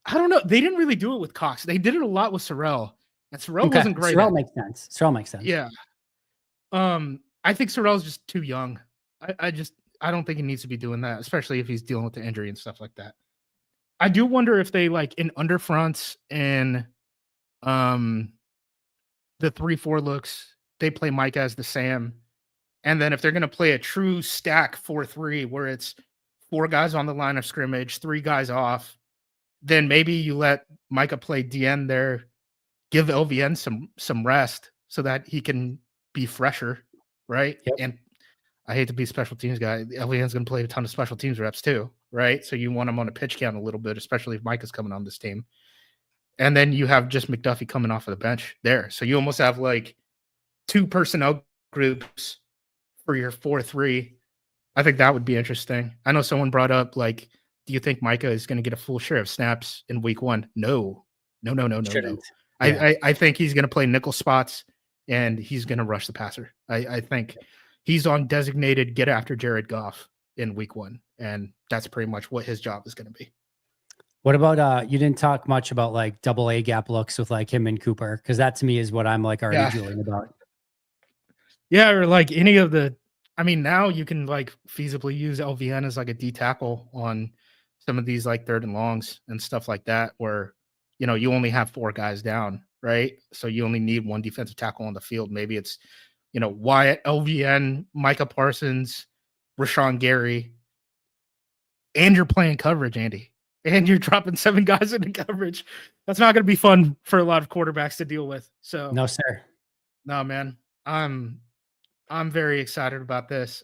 I don't know. They didn't really do it with Cox. They did it a lot with Sorrell. And Sorrell wasn't great. Sorrell makes sense. Sorrell makes sense. Yeah. I think Sorrell's just too young. I don't think he needs to be doing that, especially if he's dealing with the injury and stuff like that. I do wonder if they like in underfronts and the 3-4 looks, they play Mike as the Sam. And then if they're going to play a true stack 4-3 where it's 4 guys on the line of scrimmage, 3 guys off, then maybe you let Micah play DN there, give LVN some rest so that he can be fresher, right? Yep. And I hate to be a special teams guy. LVN's going to play a ton of special teams reps too, right? So you want him on a pitch count a little bit, especially if Micah's coming on this team. And then you have just McDuffie coming off of the bench there. So you almost have like 2 personnel groups for your 4-3. I think that would be interesting. I know someone brought up, like, do you think Micah is going to get a full share of snaps in week 1? No. Shouldn't. Yeah. I think he's going to play nickel spots and he's going to rush the passer. I think he's on designated get after Jared Goff in week 1. And that's pretty much what his job is going to be. What about you didn't talk much about like double A gap looks with like him and Cooper, because that to me is what I'm like already drooling about. Yeah, or like any of the, I mean, now you can like feasibly use LVN as like a D tackle on some of these like 3rd and longs and stuff like that, where, you know, you only have 4 guys down, right? So you only need 1 defensive tackle on the field. Maybe it's, you know, Wyatt, LVN, Micah Parsons, Rashawn Gary, and you're playing coverage, Andy. And you're dropping 7 guys into coverage. That's not going to be fun for a lot of quarterbacks to deal with. So No, sir. No, man. I'm very excited about this.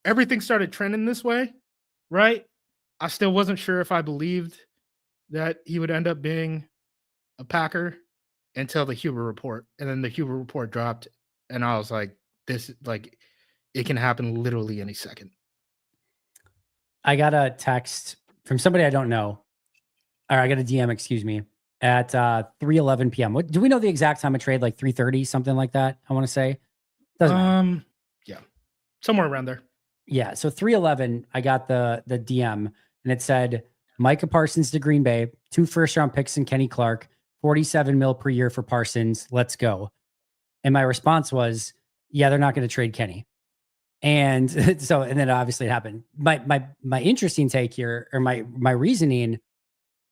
Everything started trending this way, right? I still wasn't sure if I believed that he would end up being a Packer until the Huber report. And then the Huber report dropped, and I was like, this, like, it can happen literally any second. I got a text from somebody I don't know, or I got a DM, excuse me, at 3:11 p.m. What do we know the exact time of trade? Like 3:30, something like that. I want to say. Doesn't matter. Yeah, somewhere around there. Yeah. So 3:11, I got the DM, and it said Micah Parsons to Green Bay, 2 first-round picks and Kenny Clark, $47 million per year for Parsons. Let's go. And my response was, yeah, they're not going to trade Kenny. And so, and then obviously it happened. My interesting take here, or my reasoning,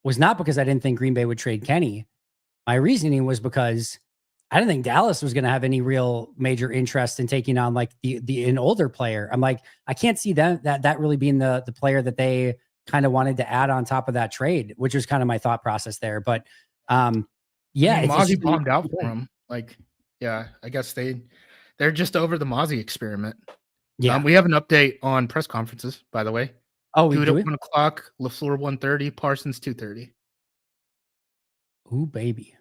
was not because I didn't think Green Bay would trade Kenny. My reasoning was because I didn't think Dallas was going to have any real major interest in taking on like an older player. I'm like, I can't see that really being the player that they kind of wanted to add on top of that trade, which was kind of my thought process there. But yeah, I mean, Mozzie bombed out for him. Like, yeah, I guess they're just over the Mozzie experiment. Yeah. We have an update on press conferences, by the way. Oh, Dude at 1 o'clock, LaFleur 1:30, Parsons 2:30. Ooh, baby.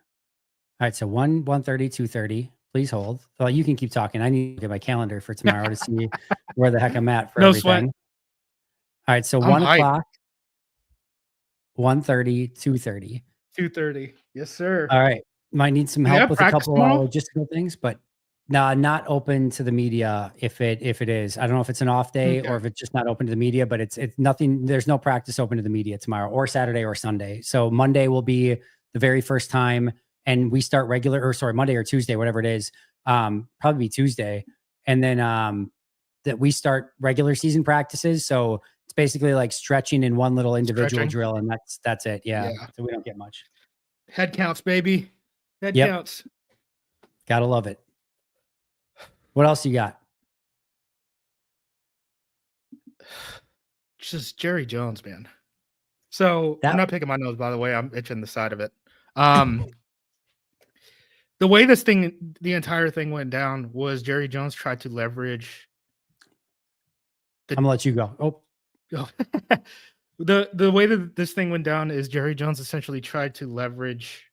All right, so 1:30, 2:30. Please hold. Well, you can keep talking. I need to get my calendar for tomorrow to see where the heck I'm at for everything. Sweat. All right, so 1 o'clock, 1:30, 2:30. 2:30. Yes, sir. All right. Might need some help with a couple logistical things, but no, not open to the media if it is. I don't know if it's an off day or if it's just not open to the media, but it's nothing. There's no practice open to the media tomorrow or Saturday or Sunday. So Monday will be the very first time, and we start Monday or Tuesday, whatever it is. Probably be Tuesday. And then that we start regular season practices. So it's basically like stretching in one little individual drill, and that's it. Yeah. So we don't get much. Head counts, baby. Head counts. Gotta love it. What else you got? Just Jerry Jones, man. So I'm not picking my nose, by the way. I'm itching the side of it. The way the entire thing went down was Jerry Jones tried to leverage. I'm gonna let you go. Oh. The way that this thing went down is Jerry Jones essentially tried to leverage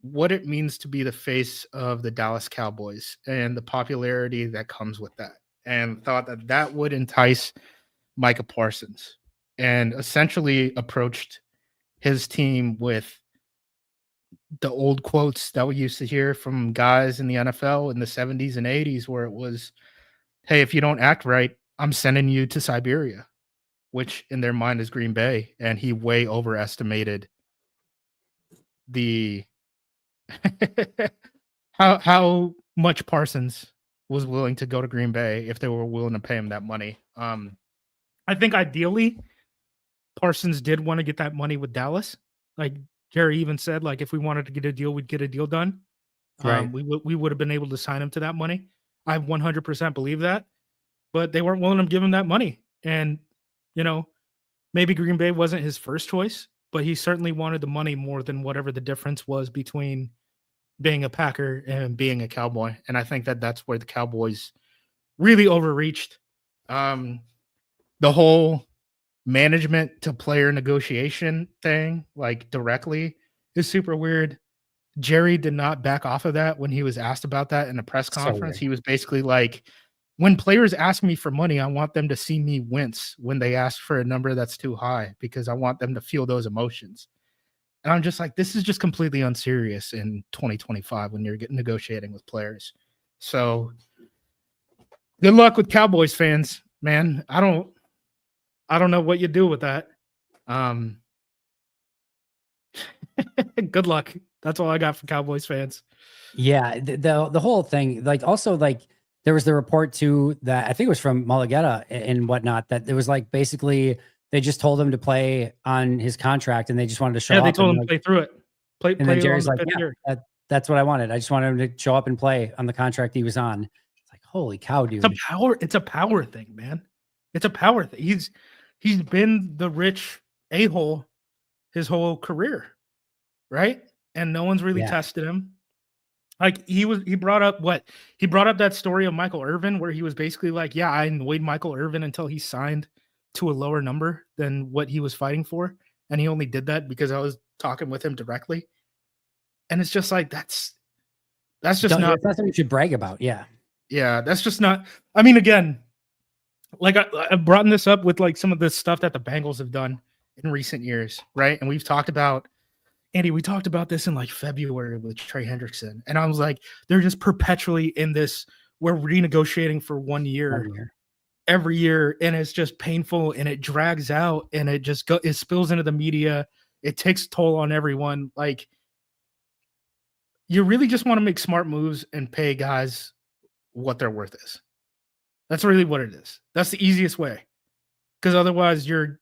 what it means to be the face of the Dallas Cowboys and the popularity that comes with that, and thought that would entice Micah Parsons, and essentially approached his team with the old quotes that we used to hear from guys in the NFL in the 70s and 80s, where it was, hey, if you don't act right, I'm sending you to Siberia, which in their mind is Green Bay. And he way overestimated the how much Parsons was willing to go to Green Bay if they were willing to pay him that money. I think ideally Parsons did want to get that money with Dallas. Like Jerry even said, like, if we wanted to get a deal, we'd get a deal done. Right. We would have been able to sign him to that money. I 100% believe that, but they weren't willing to give him that money. And, you know, maybe Green Bay wasn't his first choice, but he certainly wanted the money more than whatever the difference was between being a Packer and being a Cowboy. And I think that that's where the Cowboys really overreached. The whole management to player negotiation thing, like directly, is super weird. Jerry did not back off of that when he was asked about that in a press So conference. weird. He was basically like, when players ask me for money, I want them to see me wince when they ask for a number that's too high, because I want them to feel those emotions. And I'm just like, this is just completely unserious in 2025 when you're negotiating with players. So good luck with Cowboys fans, man. I don't know what you do with that. Good luck. That's all I got for Cowboys fans. Yeah, the whole thing, like, also, like, there was the report too that I think it was from Mulligetta and whatnot, that it was like basically they just told him to play on his contract and they just wanted to show Yeah, up. they told and, him like, to play through it. Play and then on Jerry's the like, fifth yeah, year. that's what I wanted. I just wanted him to show up and play on the contract he was on. It's like, holy cow, dude. It's a power thing, man. It's a power thing. He's been the rich a-hole his whole career, right? And no one's really Yeah. tested him. Like he brought up that story of Michael Irvin, where he was basically like, yeah, I annoyed Michael Irvin until he signed to a lower number than what he was fighting for. And he only did that because I was talking with him directly. And it's just like, that's just not That's not something you should brag about. Yeah. Yeah, that's just not. I mean, again, like I've brought this up with like some of the stuff that the Bengals have done in recent years, right? And we've talked about, Andy, we talked about this in like February with Trey Hendrickson. And I was like, they're just perpetually in this, we're renegotiating for 1 year, every year. And it's just painful and it drags out and it just it spills into the media. It takes toll on everyone. Like, you really just want to make smart moves and pay guys what their worth is. That's really what it is. That's the easiest way. Because otherwise you're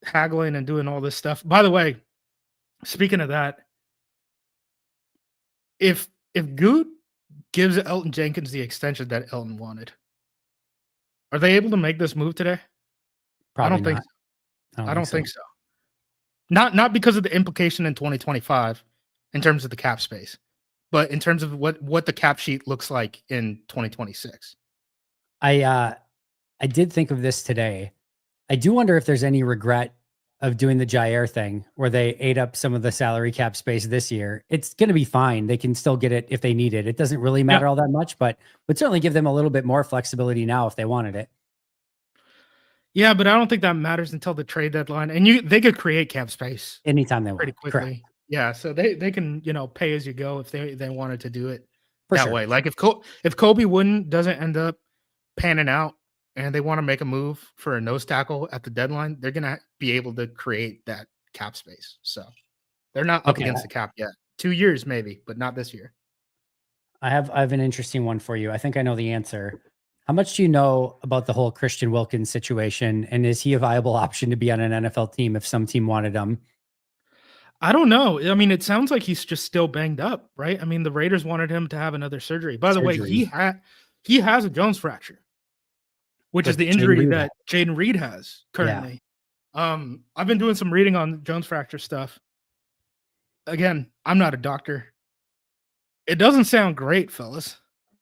haggling and doing all this stuff. By the way, speaking of that, if Goot gives Elton Jenkins the extension that Elton wanted, are they able to make this move today? Probably I don't think not. so. I don't think so. Not because of the implication in 2025 in terms of the cap space, but in terms of what the cap sheet looks like in 2026. I did think of this today. I do wonder if there's any regret of doing the Jair thing where they ate up some of the salary cap space this year. It's going to be fine. They can still get it if they need it. It doesn't really matter all that much, but certainly give them a little bit more flexibility now if they wanted it. Yeah, but I don't think that matters until the trade deadline. And they could create cap space anytime they want. Pretty quickly. Correct. Yeah, so they can, pay as you go if they wanted to do it that way. Like if Kobe Wooden doesn't end up panning out and they want to make a move for a nose tackle at the deadline, they're going to be able to create that cap space. So they're not up against the cap yet. 2 years maybe, but not this year. I have an interesting one for you. I think I know the answer. How much do you know about the whole Christian Wilkins situation? And is he a viable option to be on an NFL team if some team wanted him? I don't know. I mean, it sounds like he's just still banged up, right? I mean, the Raiders wanted him to have another surgery. By the way, he has a Jones fracture, which is the injury that Jaden Reed has currently. Yeah. I've been doing some reading on Jones fracture stuff. Again, I'm not a doctor. It doesn't sound great, fellas.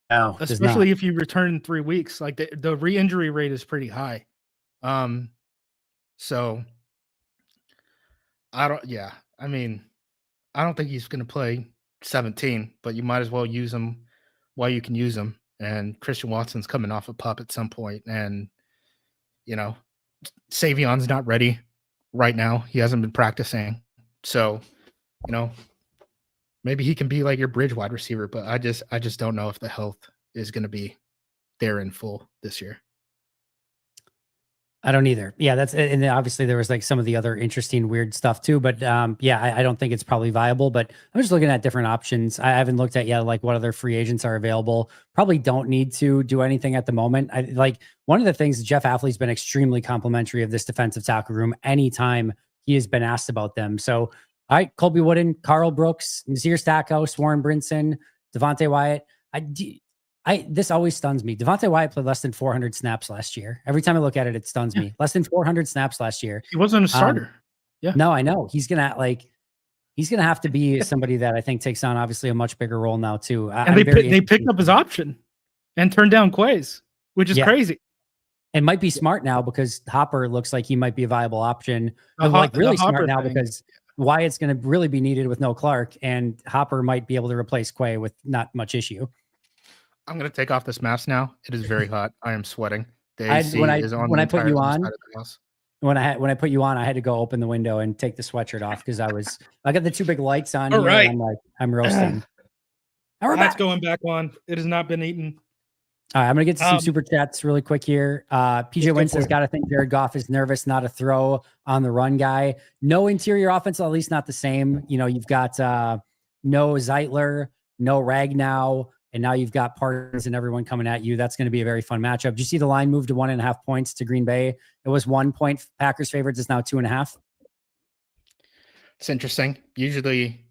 No, especially if you return in 3 weeks. Like the re-injury rate is pretty high. So I don't think he's going to play 17, but you might as well use him while you can use him. And Christian Watson's coming off a pup at some point, and Savion's not ready right now. He hasn't been practicing, so maybe he can be like your bridge wide receiver. But I just don't know if the health is going to be there in full this year. I don't either. Yeah, and obviously there was like some of the other interesting weird stuff too, but I don't think it's probably viable, but I'm just looking at different options. I haven't looked at yet like what other free agents are available. Probably don't need to do anything at the moment. I like one of the things Jeff Hafley's been extremely complimentary of this defensive tackle room anytime he has been asked about them. So, all right, Colby Wooden, Carl Brooks, Nazir Stackhouse, Warren Brinson, Devontae Wyatt. This always stuns me. Devontae Wyatt played less than 400 snaps last year. Every time I look at it, it stuns me. Less than 400 snaps last year. He wasn't a starter. No, I know. He's going to He's going to have to be somebody that I think takes on obviously a much bigger role now too. And they picked up his option and turned down Quays, which is crazy. And might be smart now because Hopper looks like he might be a viable option. Really smart now because Wyatt's going to really be needed with no Clark, and Hopper might be able to replace Quay with not much issue. I'm going to take off this mask now. It is very hot. I am sweating. The AC when I put you on, when I put you on, I had to go open the window and take the sweatshirt off because I got the two big lights on. All right. And I'm like, I'm roasting. That's going back on. It has not been eaten. All right, I'm going to get to some super chats really quick here. PJ Wentz has got to think Jared Goff is nervous, not a throw on the run guy. No interior offense, at least not the same. You know, you've got no Zeitler, no Ragnow, and now you've got Parsons and everyone coming at you. That's going to be a very fun matchup. Did you see the line move to 1.5 points to Green Bay? It was 1 point Packers favorites. It's now 2.5. It's interesting. Usually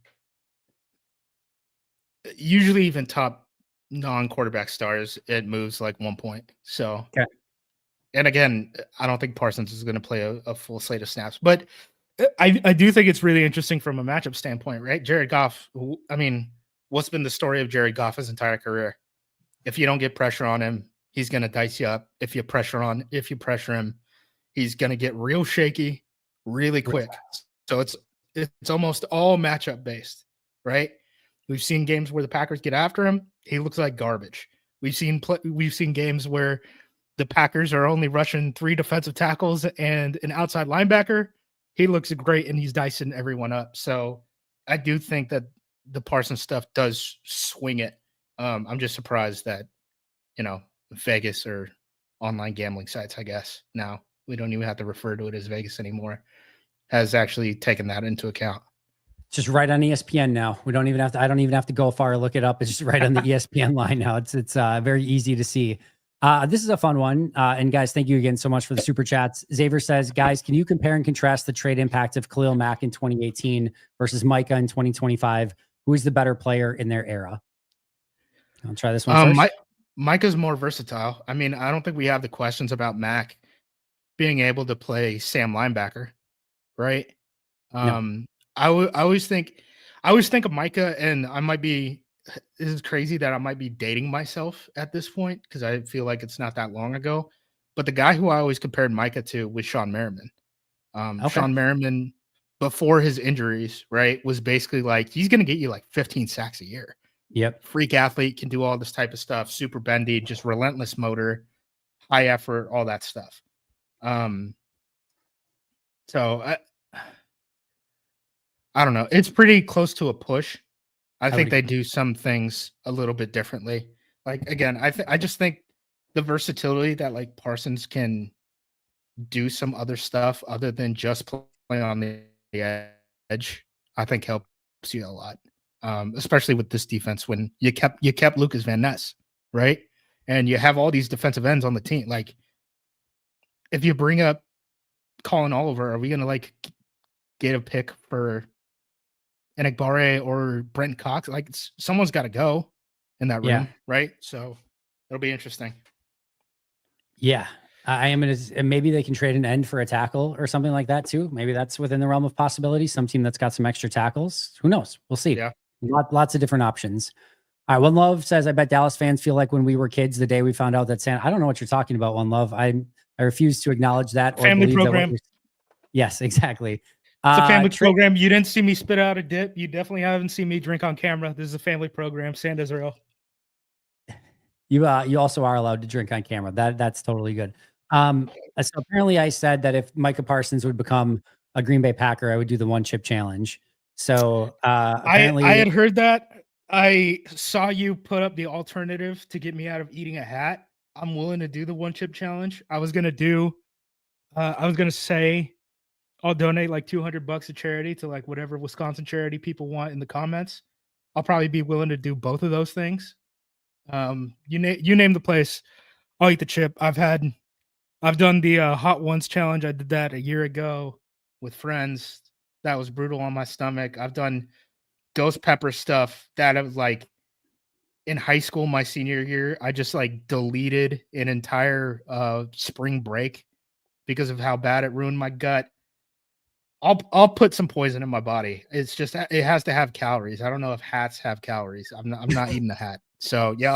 even top non-quarterback stars, it moves like 1 point. So, okay. And again, I don't think Parsons is going to play a full slate of snaps, but I do think it's really interesting from a matchup standpoint, right? Jared Goff, I mean, what's been the story of Jared Goff his entire career? If you don't get pressure on him, he's going to dice you up. If you pressure him, he's going to get real shaky really quick. So it's almost all matchup based, right? We've seen games where the Packers get after him. He looks like garbage. We've seen games where the Packers are only rushing 3 defensive tackles and an outside linebacker. He looks great and he's dicing everyone up. So I do think that the Parsons stuff does swing it. I'm just surprised that, Vegas or online gambling sites, I guess now we don't even have to refer to it as Vegas anymore, has actually taken that into account. Just right on ESPN now. I don't even have to go far, look it up. It's just right on the ESPN line now. It's very easy to see. This is a fun one. And guys, thank you again so much for the super chats. Xavier says, guys, can you compare and contrast the trade impact of Khalil Mack in 2018 versus Micah in 2025? Who is the better player in their era? I'll try this one first. Micah's more versatile. I mean, I don't think we have the questions about Mack being able to play Sam linebacker, right? No. I always think of Micah, and this is crazy that I might be dating myself at this point because I feel like it's not that long ago. But the guy who I always compared Micah to was Sean Merriman. Sean Merriman, before his injuries, right, was basically like, he's going to get you like 15 sacks a year. Yep. Freak athlete, can do all this type of stuff, super bendy, just relentless motor, high effort, all that stuff. So I don't know. It's pretty close to a push. I think they do some things a little bit differently. Like, again, I just think the versatility that like Parsons can do some other stuff other than just play on the edge, I think helps you a lot. Especially with this defense when you kept Lucas Van Ness, right? And you have all these defensive ends on the team. Like, if you bring up Colin Oliver, are we going to like get a pick for Enikbare or Brent Cox? Like, someone's got to go in that room, right? So it'll be interesting. Yeah. Maybe they can trade an end for a tackle or something like that too. Maybe that's within the realm of possibility. Some team that's got some extra tackles. Who knows? We'll see. Yeah. Lots of different options. All right. One Love says, I bet Dallas fans feel like when we were kids, the day we found out that Santa, I don't know what you're talking about, One Love. I refuse to acknowledge that. Or family program. Yes, exactly. It's a family program. You didn't see me spit out a dip. You definitely haven't seen me drink on camera. This is a family program. Santa's real. You also are allowed to drink on camera. That's totally good. So apparently I said that if Micah Parsons would become a Green Bay Packer, I would do the 1-chip challenge. So apparently I had heard that. I saw you put up the alternative to get me out of eating a hat. I'm willing to do the 1-chip challenge. I was going to say I'll donate like $200 to charity to like whatever Wisconsin charity people want in the comments. I'll probably be willing to do both of those things. You name the place, I'll eat the chip. I've done the Hot Ones challenge. I did that a year ago with friends. That was brutal on my stomach. I've done ghost pepper stuff that I was like in high school, my senior year. I just like deleted an entire spring break because of how bad it ruined my gut. I'll put some poison in my body. It's just it has to have calories. I don't know if hats have calories. I'm not eating the hat. So yeah,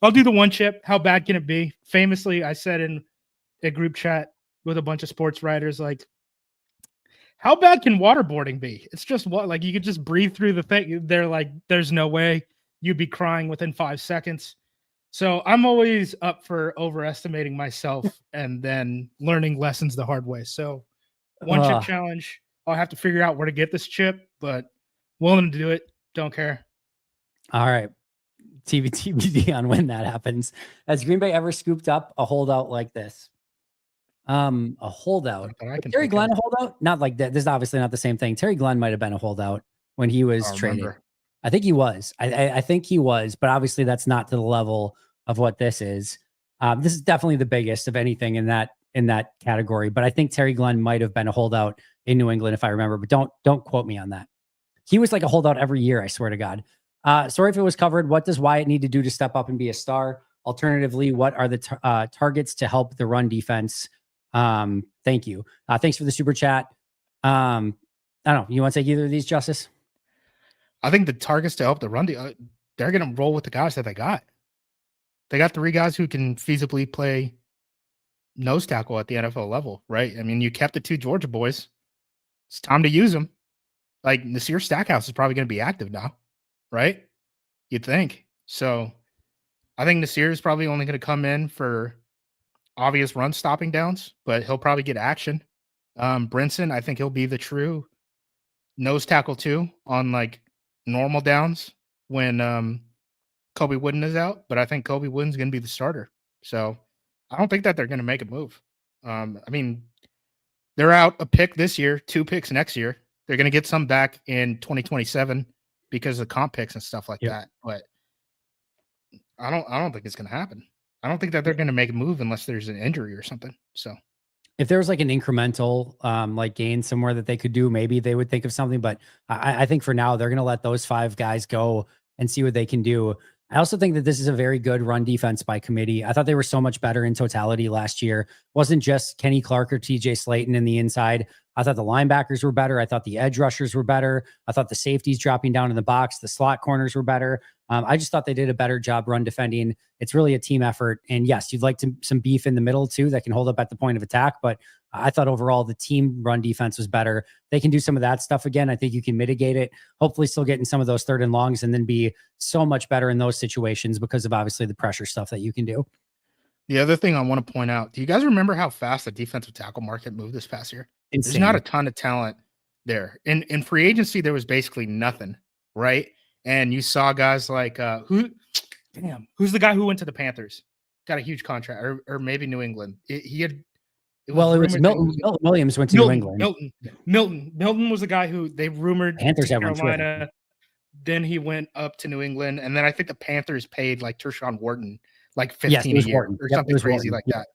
I'll do the one chip. How bad can it be? Famously, I said in a group chat with a bunch of sports writers, like, how bad can waterboarding be? It's just what, like, you could just breathe through the thing. They're like, there's no way you'd be crying within 5 seconds. So I'm always up for overestimating myself and then learning lessons the hard way. So one chip challenge. I'll have to figure out where to get this chip, but willing to do it. Don't care. All right. TBD on when that happens. Has Green Bay ever scooped up a holdout like this? A holdout. Terry Glenn a holdout? Not like that. This is obviously not the same thing. Terry Glenn might have been a holdout when he was traded. I think he was. I think he was, but obviously that's not to the level of what this is. This is definitely the biggest of anything in that category. But I think Terry Glenn might have been a holdout in New England, if I remember. But don't quote me on that. He was like a holdout every year, I swear to God. Sorry if it was covered. What does Wyatt need to do to step up and be a star? Alternatively, what are the targets to help the run defense? Thank you. Thanks for the super chat. I don't know. You want to take either of these, Justice? I think the targets to help the run, they're going to roll with the guys that they got. They got 3 guys who can feasibly play nose tackle at the NFL level, right? I mean, you kept the 2 Georgia boys. It's time to use them. Like, Nasir Stackhouse is probably going to be active now, right? You'd think. So I think Nasir is probably only going to come in for obvious run stopping downs, but he'll probably get action. Brinson, I think he'll be the true nose tackle too on like normal downs when Kobe Wooden is out, but I think Kobe Wooden's going to be the starter. So I don't think that they're going to make a move. I mean, they're out a pick this year, 2 picks next year. They're going to get some back in 2027 because of comp picks and stuff like that. But I don't think it's going to happen. I don't think that they're going to make a move unless there's an injury or something. So if there was like an incremental like gain somewhere that they could do, maybe they would think of something. But I think for now, they're going to let those 5 guys go and see what they can do. I also think that this is a very good run defense by committee. I thought they were so much better in totality last year. It wasn't just Kenny Clark or TJ Slayton in the inside. I thought the linebackers were better. I thought the edge rushers were better. I thought the safeties dropping down in the box, the slot corners were better. I just thought they did a better job run defending. It's really a team effort. And yes, you'd like some beef in the middle too that can hold up at the point of attack. But I thought overall the team run defense was better. They can do some of that stuff again. I think you can mitigate it. Hopefully still getting some of those 3rd and longs and then be so much better in those situations because of obviously the pressure stuff that you can do. The other thing I want to point out, do you guys remember how fast the defensive tackle market moved this past year? Insane. There's not a ton of talent there. In free agency, there was basically nothing, right? And you saw guys like who's the guy who went to the Panthers? Got a huge contract, or maybe New England. It was Milton Williams went to New England. Milton was the guy who they rumored Panthers to Carolina. Then he went up to New England, and then I think the Panthers paid like Tershawn Wharton like 15 a year or something crazy like that,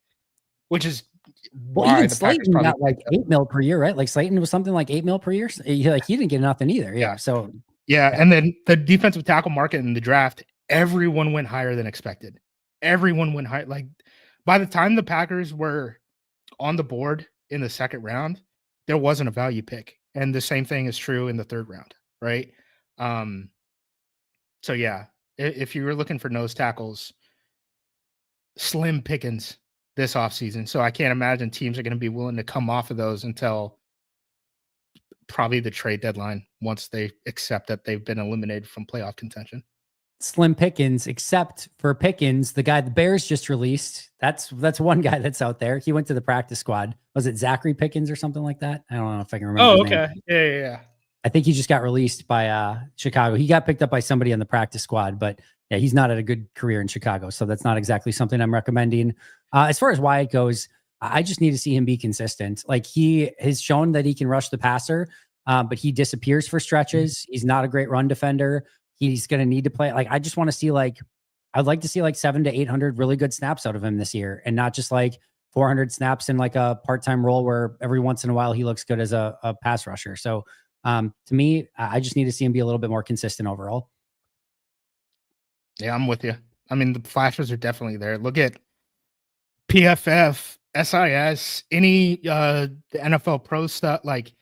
which is even Slayton got like $8 million per year, right? Like Slayton was something like $8 million per year. He didn't get nothing either. Yeah. So and then the defensive tackle market in the draft, everyone went higher than expected. Everyone went high. Like by the time the Packers were on the board in the 2nd round, there wasn't a value pick, and the same thing is true in the 3rd round, right? So yeah, if you were looking for nose tackles, slim pickings this offseason. So I can't imagine teams are going to be willing to come off of those until probably the trade deadline once they accept that they've been eliminated from playoff contention. Slim pickings, except for Pickens, the guy the Bears just released. That's one guy that's out there. He went to the practice squad. Was it Zachary Pickens or something like that? I don't know if I can remember. Oh, okay. Yeah. I think he just got released by Chicago. He got picked up by somebody on the practice squad, but yeah, he's not at a good career in Chicago. So that's not exactly something I'm recommending. As far as Wyatt goes, I just need to see him be consistent. Like he has shown that he can rush the passer, but he disappears for stretches. He's not a great run defender. He's going to need to play. Like, I just want to see I'd like to see 700 to 800 really good snaps out of him this year, and not just 400 snaps in a part-time role where every once in a while he looks good as a pass rusher. So to me, I just need to see him be a little bit more consistent overall. Yeah, I'm with you. I mean, the flashes are definitely there. Look at PFF, SIS, any the NFL Pro stuff. Like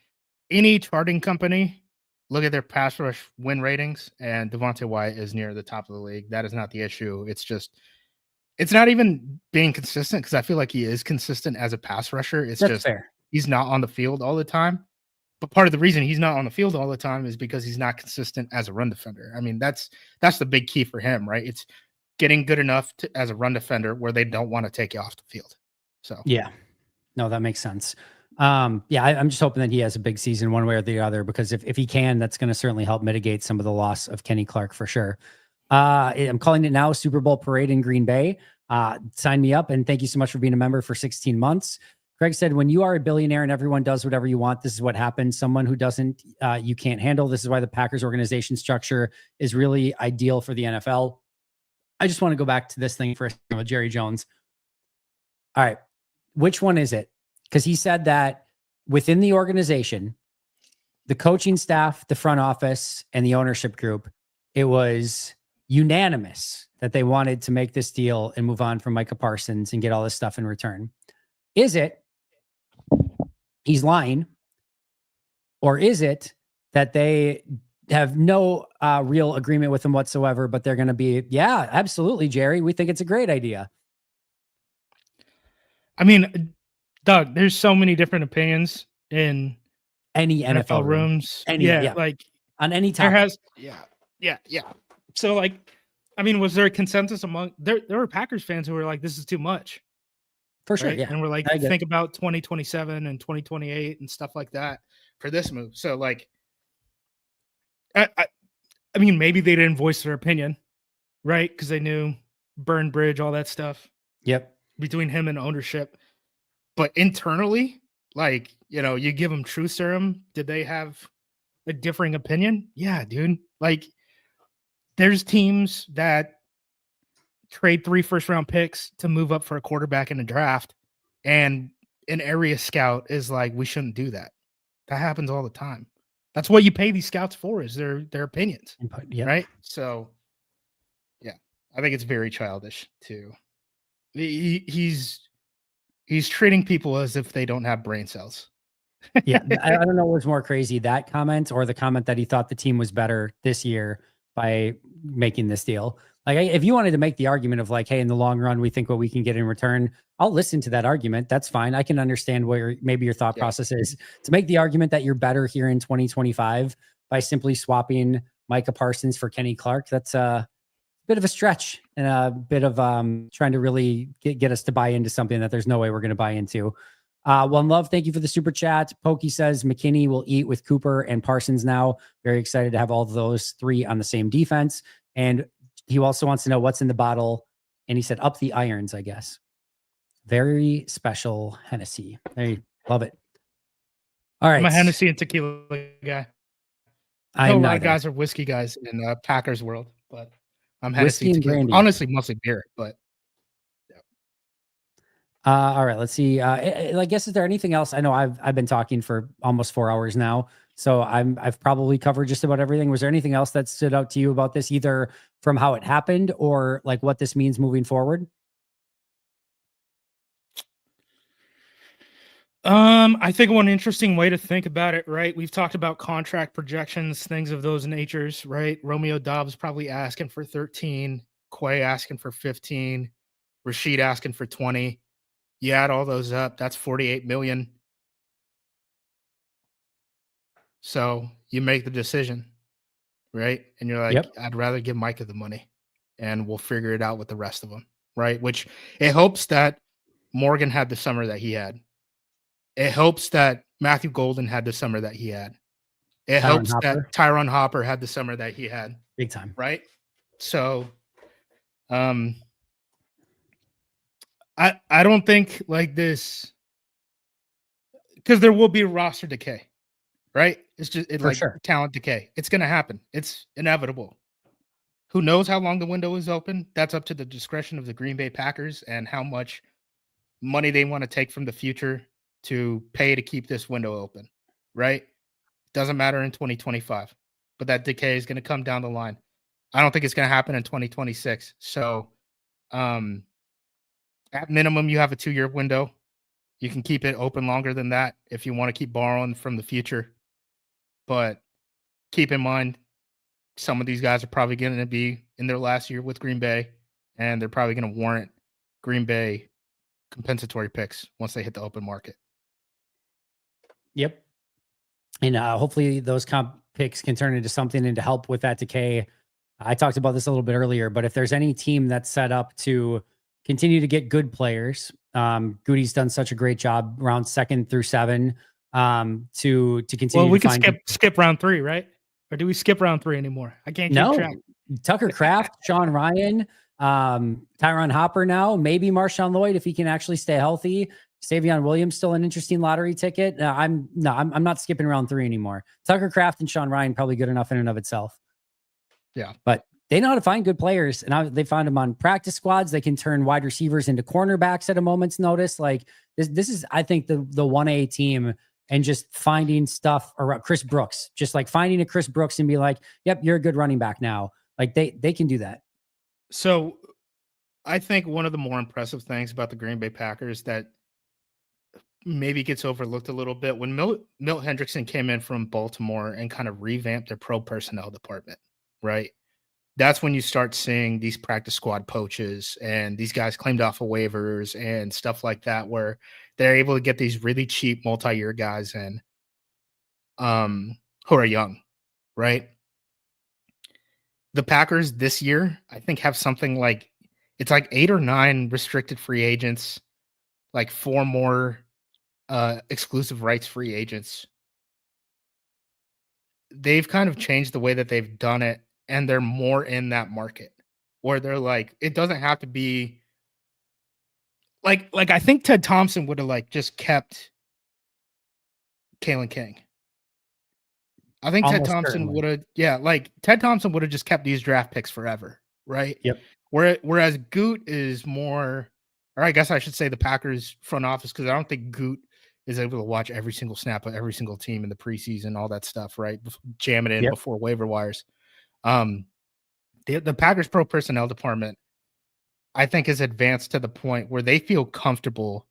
any charting company, look at their pass rush win ratings, and Devontae Wyatt is near the top of the league. That is not the issue. It's not even being consistent, because I feel like he is consistent as a pass rusher. It's That's just fair. he's not on the field all the time. But part of the reason he's not on the field all the time is because he's not consistent as a run defender. I mean, that's the big key for him, right? It's getting good enough as a run defender where they don't want to take you off the field. So Yeah. No, that makes sense. Yeah, I'm just hoping that he has a big season one way or the other, because if he can, that's going to certainly help mitigate some of the loss of Kenny Clark for sure. I'm calling it now Super Bowl parade in Green Bay. Sign me up, and thank you so much for being a member for 16 months. Craig said, when you are a billionaire and everyone does whatever you want, this is what happens. Someone who doesn't, you can't handle. This is why the Packers organization structure is really ideal for the NFL. I just want to go back to this thing for a second with Jerry Jones. All right. Which one is it? Because he said that within the organization, the coaching staff, the front office, and the ownership group, it was unanimous that they wanted to make this deal and move on from Micah Parsons and get all this stuff in return. Is it he's lying? Or is it that they have no real agreement with him whatsoever, but they're going to be, yeah, absolutely, Jerry, we think it's a great idea? I mean, Doug, there's so many different opinions in Any NFL room. rooms. Any, yeah, like on any there topic. yeah. So like, I mean, was there a consensus among there were Packers fans who were like, this is too much. For sure, Right? yeah. And we're like, I get it. think about 2027 and 2028 and stuff like that for this move. So like, I mean, maybe they didn't voice their opinion, right? Because they knew burn bridge, all that stuff Yep. between him and ownership. But internally, like, you know, you give them truth serum. Did they have a differing opinion? Yeah, dude. Like, there's teams that trade 3 first-round picks to move up for a quarterback in a draft, and an area scout is like, we shouldn't do that. That happens all the time. That's what you pay these scouts for, is their opinions, Input, yep. right? So, yeah, I think it's very childish too. He's treating people as if they don't have brain cells. Yeah, I don't know what's more crazy, that comment or the comment that he thought the team was better this year by making this deal. Like, if you wanted to make the argument of like, hey, in the long run, we think what we can get in return, I'll listen to that argument. That's fine. I can understand where maybe your thought process is to make the argument that you're better here in 2025 by simply swapping Micah Parsons for Kenny Clark. That's a bit of a stretch and a bit of trying to really get us to buy into something that there's no way we're going to buy into. One Love, thank you for the super chat. Pokey says McKinney will eat with Cooper and Parsons now. Very excited to have all of those three on the same defense. And he also wants to know what's in the bottle. And he said, up the irons, I guess. Very special Hennessy. I love it. All right. I'm a Hennessy and tequila guy. I know am a lot not of guys are whiskey guys in Packers world, but I'm Whiskey Hennessy and tequila. brandy. Honestly, mostly beer, but all right, let's see. I guess, is there anything else? I know I've been talking for almost 4 hours now, so I've probably covered just about everything. Was there anything else that stood out to you about this, either from how it happened or like what this means moving forward? I think one interesting way to think about it, right? We've talked about contract projections, things of those natures, right? Romeo Dobbs probably asking for 13, Quay asking for 15, Rashid asking for 20. You add all those up, that's 48 million. So you make the decision, right? And you're like, Yep. I'd rather give Micah the money and we'll figure it out with the rest of them, right? Which it hopes that Morgan had the summer that he had. It helps that Matthew Golden had the summer that he had. It helps that Tyron Hopper had the summer that he had. Big time. Right? So I don't think like this, because there will be roster decay, right? It's just talent decay. It's gonna happen. It's inevitable. Who knows how long the window is open? That's up to the discretion of the Green Bay Packers and how much money they want to take from the future to pay to keep this window open, right? Doesn't matter in 2025, but that decay is going to come down the line. I don't think it's going to happen in 2026. So at minimum, you have a 2-year window. You can keep it open longer than that if you want to keep borrowing from the future. but keep in mind, some of these guys are probably going to be in their last year with Green Bay, and they're probably going to warrant Green Bay compensatory picks once they hit the open market. Yep. And hopefully those comp picks can turn into something and to help with that decay. I talked about this a little bit earlier, but if there's any team that's set up to continue to get good players, Goody's done such a great job round 2nd through 7 to continue. Well, we to can find skip round 3, right? Or do we skip round 3 anymore? I can't keep no track. Tucker Kraft, Sean Ryan, Tyron Hopper now, maybe Marshawn Lloyd if he can actually stay healthy. Savion Williams still an interesting lottery ticket. I'm not skipping round 3 anymore. Tucker Kraft and Sean Ryan probably good enough in and of itself. Yeah, but they know how to find good players, and they find them on practice squads. They can turn wide receivers into cornerbacks at a moment's notice. Like this is, I think, the 1A team, and just finding stuff around Chris Brooks, just like finding a Chris Brooks and be like, yep, you're a good running back now. Like they can do that. So I think one of the more impressive things about the Green Bay Packers that maybe gets overlooked a little bit, when Milt Hendrickson came in from Baltimore and kind of revamped their pro personnel department, right? That's when you start seeing these practice squad poaches and these guys claimed off of waivers and stuff like that, where they're able to get these really cheap multi-year guys in who are young, right? The Packers this year, I think, have something like, it's like 8 or 9 restricted free agents, like 4 more exclusive rights free agents. They've kind of changed the way that they've done it, and they're more in that market where they're like, it doesn't have to be like I think Ted Thompson would have like just kept Kalen King. I think Almost Ted Thompson certainly. would have, like Ted Thompson would have just kept these draft picks forever, right? Yep. Whereas Goot is more, or I guess I should say the Packers front office, because I don't think Goot is able to watch every single snap of every single team in the preseason, all that stuff, right? Jam it in before waiver wires. The Packers pro personnel department, I think, is advanced to the point where they feel comfortable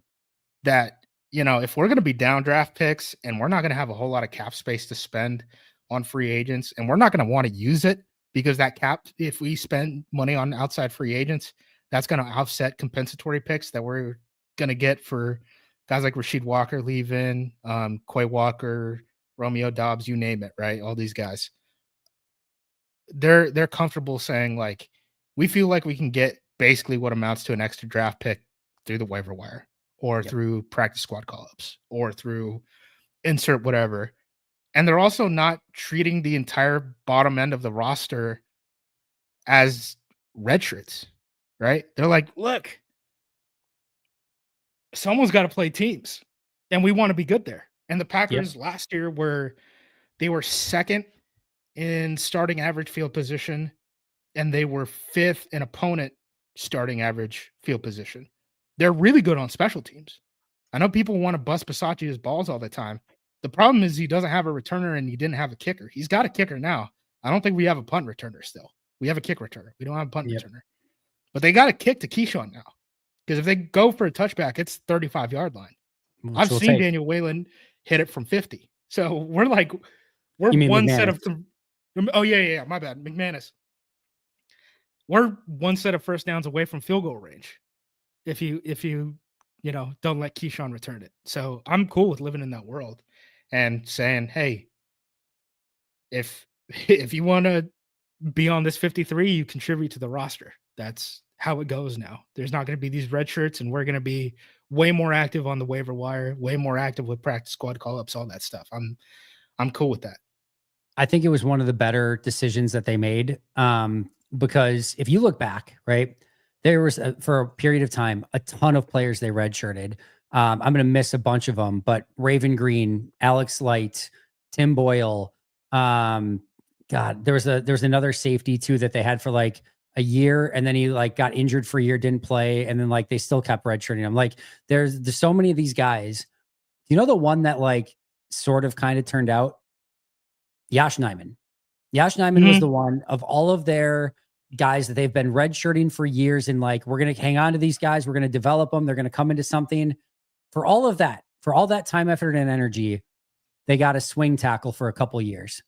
that, if we're going to be down draft picks and we're not going to have a whole lot of cap space to spend on free agents, and we're not going to want to use it because that cap, if we spend money on outside free agents, that's going to offset compensatory picks that we're going to get for guys like Rasheed Walker leaving, Quay Walker, Romeo Dobbs, you name it, right? All these guys. They're comfortable saying, like, we feel like we can get basically what amounts to an extra draft pick through the waiver wire, or through practice squad call-ups, or through insert whatever. And they're also not treating the entire bottom end of the roster as redshirts, right? They're like, look, someone's got to play teams, and we want to be good there. And the Packers last year they were 2nd in starting average field position, and they were 5th in opponent starting average field position. They're really good on special teams. I know people want to bust Bisaccia's balls all the time. The problem is he doesn't have a returner, and he didn't have a kicker. He's got a kicker now. I don't think we have a punt returner still. We have a kick returner. We don't have a punt returner. But they got a kick to Keyshawn now. Because if they go for a touchback, it's 35-yard line. I've seen Daniel Whalen hit it from 50. So we're one McManus. set of my bad. McManus. We're one set of first downs away from field goal range. If you don't let Keyshawn return it. So I'm cool with living in that world and saying, hey, if you want to be on this 53, you contribute to the roster. That's how it goes now. There's not going to be these red shirts, and we're going to be way more active on the waiver wire, way more active with practice squad call-ups, all that stuff. I'm cool with that. I think it was one of the better decisions that they made, because if you look back, right, there was for a period of time a ton of players they redshirted. I'm going to miss a bunch of them, but Raven Green, Alex Light, Tim Boyle. God, there was another safety too that they had for like a year, and then he like got injured for a year, didn't play, and then like they still kept redshirting him. Like there's so many of these guys. The one that like sort of kind of turned out? Yash Nyman. Yash Nyman was the one of all of their guys that they've been redshirting for years, and like, we're going to hang on to these guys. We're going to develop them. They're going to come into something. For all of that, for all that time, effort, and energy, they got a swing tackle for a couple years.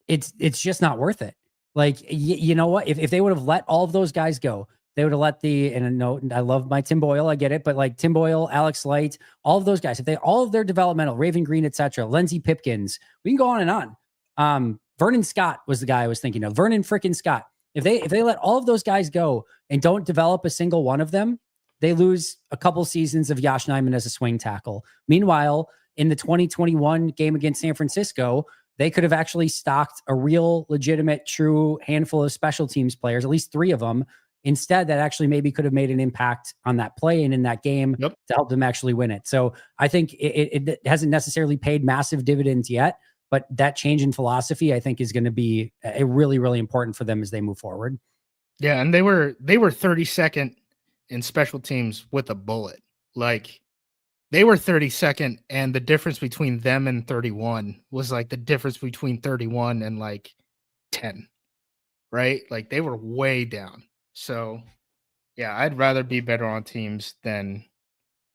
It's just not worth it. Like, you know what? If they would have let all of those guys go, they would have let I love my Tim Boyle, I get it, but like Tim Boyle, Alex Light, all of those guys, if they all of their developmental, Raven Green, etc., Lindsey Pipkins, we can go on and on. Vernon Scott was the guy I was thinking of. Vernon freaking Scott. If they let all of those guys go and don't develop a single one of them, they lose a couple seasons of Yosh Nijman as a swing tackle. Meanwhile, in the 2021 game against San Francisco, they could have actually stocked a real, legitimate, true handful of special teams players, at least 3 of them. Instead, that actually maybe could have made an impact on that play and in that game to help them actually win it. So I think it hasn't necessarily paid massive dividends yet, but that change in philosophy, I think, is going to be a really, really important for them as they move forward. Yeah, and they were 32nd in special teams with a bullet. Like, they were 32nd, and the difference between them and 31 was like the difference between 31 and like 10, right? Like, they were way down. So, yeah, I'd rather be better on teams than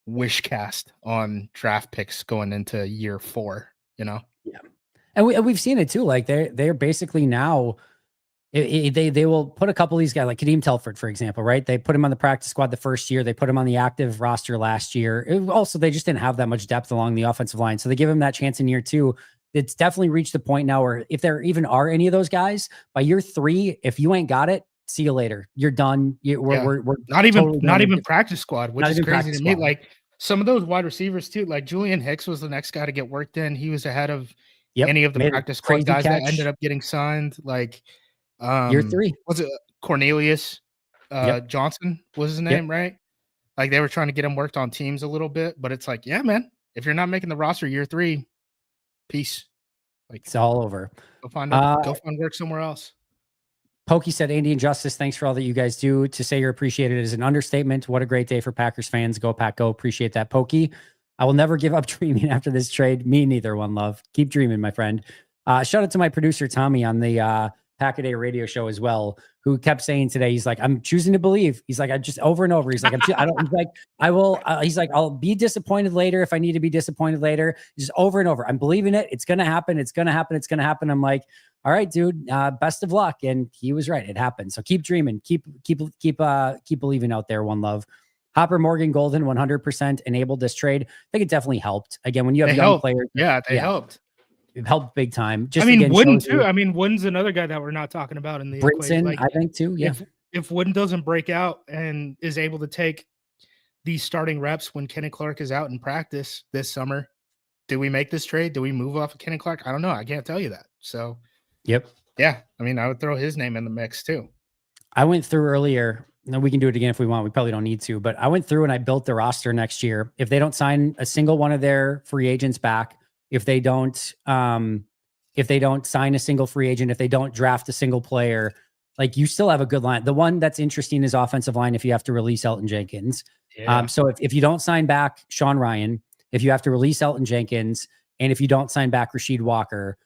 wish cast on draft picks going into year 4, you know? Yeah. And we've seen it too. Like they're basically now they will put a couple of these guys like Kadeem Telford, for example, right? They put him on the practice squad the first year. They put him on the active roster last year. Also, they just didn't have that much depth along the offensive line. So they give him that chance in year 2. It's definitely reached the point now where if there even are any of those guys by year 3, if you ain't got it, see you later. You're done. We're not even practice squad, which is crazy to me. Squad. Like some of those wide receivers too, like Julian Hicks was the next guy to get worked in. He was ahead of any of the practice squad guys that ended up getting signed. Like year 3. Was it Cornelius Johnson was his name, right? Like they were trying to get him worked on teams a little bit, but it's like, yeah, man, if you're not making the roster year 3, peace. Like it's all over. Go find work somewhere else. Pokey said, Andy and Justice, thanks for all that you guys do. To say you're appreciated is an understatement. What a great day for Packers fans. Go Pack, go. Appreciate that, Pokey. I will never give up dreaming after this trade. Me neither, one love. Keep dreaming, my friend. Shout out to my producer, Tommy, on the Pack a Day radio show as well, who kept saying today, he's like, I'm choosing to believe. He's like, I just over and over. He's like, he's like, I'll be disappointed later if I need to be disappointed later. Just over and over. I'm believing it. It's going to happen. It's going to happen. It's going to happen. I'm like, all right, dude, best of luck. And he was right. It happened. So keep dreaming, keep believing out there. One love. Hopper Morgan Golden 100% enabled this trade. I think it definitely helped. Again, when you have young players. Yeah, they helped. It helped big time. Just Wooden too. I mean, Wooden's another guy that we're not talking about in the Brinson, like, I think too. Yeah. If Wooden doesn't break out and is able to take these starting reps when Kenny Clark is out in practice this summer, do we make this trade? Do we move off of Kenny Clark? I don't know. I can't tell you that. So, yep. Yeah. I mean, I would throw his name in the mix too. I went through earlier. No, we can do it again if we want. We probably don't need to, but I went through and I built the roster next year. If they don't sign a single one of their free agents back, if they don't sign a single free agent, if they don't draft a single player, like you still have a good line. The one that's interesting is offensive line. If you have to release Elton Jenkins. So if you don't sign back Sean Ryan, if you have to release Elton Jenkins, and if you don't sign back Rasheed Walker,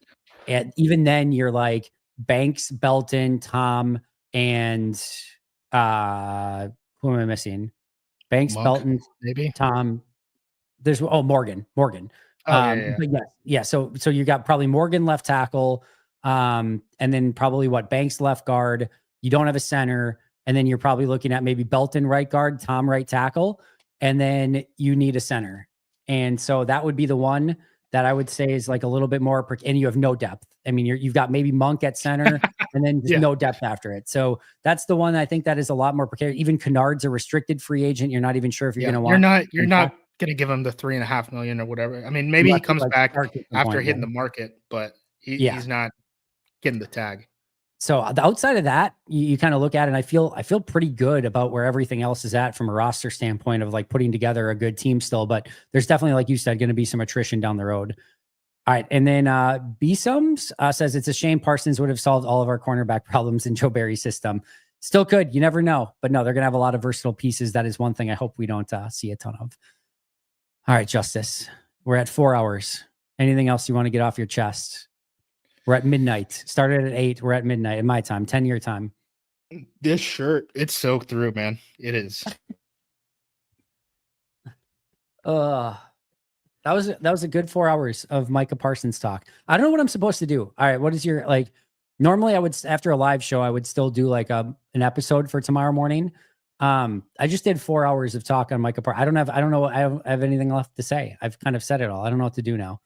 and even then you're like Banks, Belton, Tom, and who am I missing? Banks, Monk, Belton, maybe Tom. There's Morgan. So you got probably Morgan left tackle, and then probably Banks left guard. You don't have a center, and then you're probably looking at maybe Belton right guard, Tom right tackle, and then you need a center. And so that would be the one that I would say is like a little bit more, and you have no depth. I mean, you've got maybe Monk at center and then just no depth after it. So that's the one I think that is a lot more precarious. Even Kennard's a restricted free agent. You're not even sure if you're going to want. You're not going to give him the $3.5 million or whatever. I mean, maybe he comes back after hitting the market, but he's not getting the tag. So the outside of that, you kind of look at it, and I feel pretty good about where everything else is at from a roster standpoint of like putting together a good team still. But there's definitely, like you said, going to be some attrition down the road. All right. And then B-Sums says it's a shame Parsons would have solved all of our cornerback problems in Joe Barry's system. Still could. You never know. But no, they're going to have a lot of versatile pieces. That is one thing I hope we don't see a ton of. All right, Justice. We're at 4 hours. Anything else you want to get off your chest? We're at midnight. Started at 8. We're at midnight in my time, 10 your time. This shirt, it's soaked through, man. It is. That was a good 4 hours of Micah Parsons talk. I don't know what I'm supposed to do. All right, what is your like? Normally, I would after a live show, I would still do like an episode for tomorrow morning. I just did 4 hours of talk on Micah Parsons. I don't know. I don't have anything left to say. I've kind of said it all. I don't know what to do now.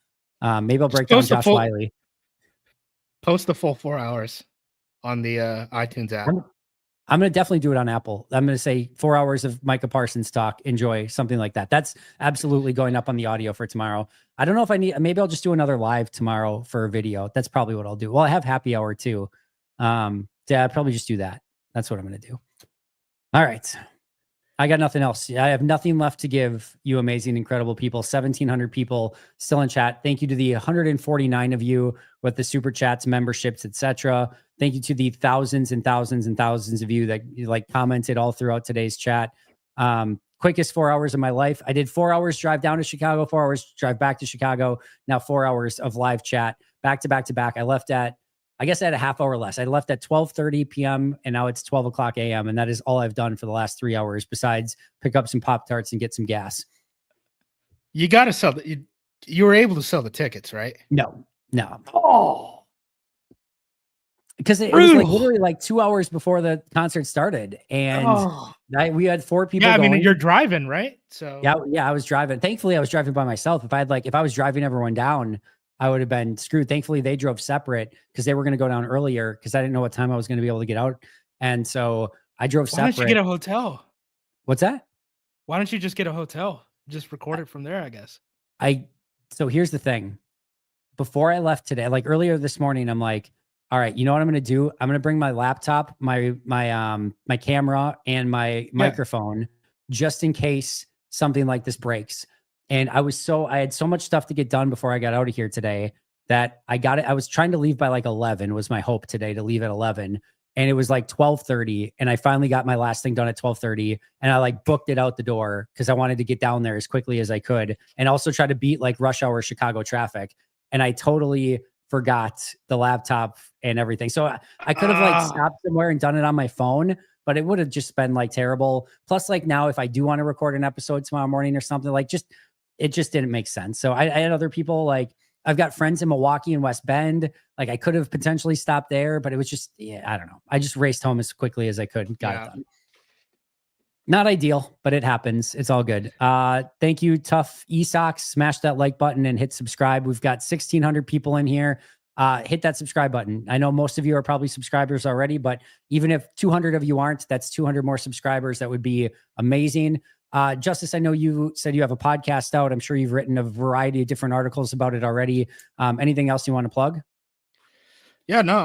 Maybe I'll break down Josh Wiley. Post the full 4 hours on the iTunes app. I'm going to definitely do it on Apple. I'm going to say 4 hours of Micah Parsons talk. Enjoy, something like that. That's absolutely going up on the audio for tomorrow. I don't know if I need, maybe I'll just do another live tomorrow for a video. That's probably what I'll do. Well, I have happy hour too. Yeah, I'll probably just do that. That's what I'm going to do. All right. I got nothing else. I have nothing left to give you amazing, incredible people. 1,700 people still in chat. Thank you to the 149 of you with the super chats, memberships, etc. Thank you to the thousands and thousands and thousands of you that like commented all throughout today's chat. Quickest 4 hours of my life. I did 4 hours drive down to Chicago, 4 hours drive back to Chicago. Now 4 hours of live chat back to back to back. I left at, I guess I had a half hour less. I left at 12:30 p.m. and now it's 12 o'clock a.m. And that is all I've done for the last 3 hours besides pick up some Pop-Tarts and get some gas. You got to sell you were able to sell the tickets, right? No. Oh, because it was like literally like 2 hours before the concert started. And we had 4 people. Yeah, I mean, you're driving, right? So yeah, I was driving. Thankfully, I was driving by myself. If I was driving everyone down, I would have been screwed. Thankfully, they drove separate because they were going to go down earlier because I didn't know what time I was going to be able to get out. And so I drove separate. Why don't you get a hotel? What's that? Why don't you just get a hotel? Just record it from there, I guess. So here's the thing. Before I left today, like earlier this morning, I'm like, all right, you know what I'm going to do? I'm going to bring my laptop, my camera and my microphone just in case something like this breaks. And I had so much stuff to get done before I got out of here today that I got it. I was trying to leave by like 11 was my hope today, to leave at 11. And it was like 12:30. And I finally got my last thing done at 12:30. And I like booked it out the door because I wanted to get down there as quickly as I could. And also try to beat like rush hour Chicago traffic. And I totally forgot the laptop and everything. So I could have like stopped somewhere and done it on my phone, but it would have just been like terrible. Plus, like now, if I do want to record an episode tomorrow morning or something, like it just didn't make sense. So I had other people, like I've got friends in Milwaukee and West Bend. Like I could have potentially stopped there, but it was just, I don't know. I just raced home as quickly as I could and got it done. Not ideal, but it happens. It's all good. Thank you, Tough Esocks. Smash that like button and hit subscribe. We've got 1,600 people in here. Hit that subscribe button. I know most of you are probably subscribers already, but even if 200 of you aren't, that's 200 more subscribers. That would be amazing. Justice, I know you said you have a podcast out. I'm sure you've written a variety of different articles about it already. Anything else you want to plug? Yeah, no,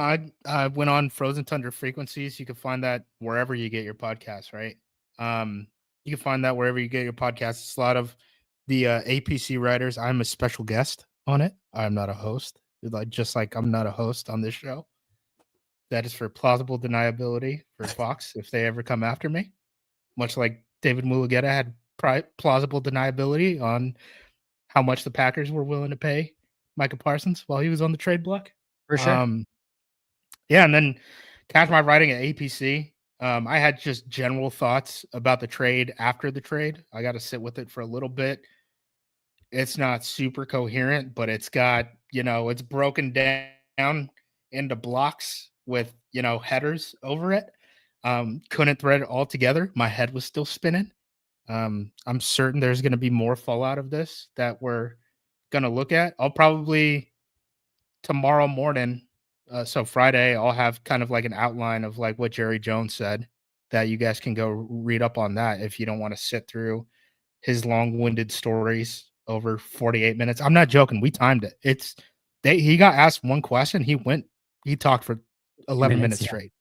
I went on Frozen Tundra Frequencies. You can find that wherever you get your podcasts, right? You can find that wherever you get your podcasts. It's a lot of the APC writers. I'm a special guest on it. I'm not a host. Just like I'm not a host on this show. That is for plausible deniability for Fox if they ever come after me. Much like David Mulugeta had plausible deniability on how much the Packers were willing to pay Micah Parsons while he was on the trade block. For sure. Yeah, and then catch my writing at APC. I had just general thoughts about the trade after the trade. I got to sit with it for a little bit. It's not super coherent, but it's got, it's broken down into blocks with, headers over it. Couldn't thread it all together. My head was still spinning. I'm certain there's going to be more fallout of this that we're going to look at. I'll probably tomorrow morning, so Friday, I'll have kind of like an outline of like what Jerry Jones said that you guys can go read up on that if you don't want to sit through his long-winded stories over 48 minutes. I'm not joking. We timed it. He got asked one question. He talked for 11 minutes straight.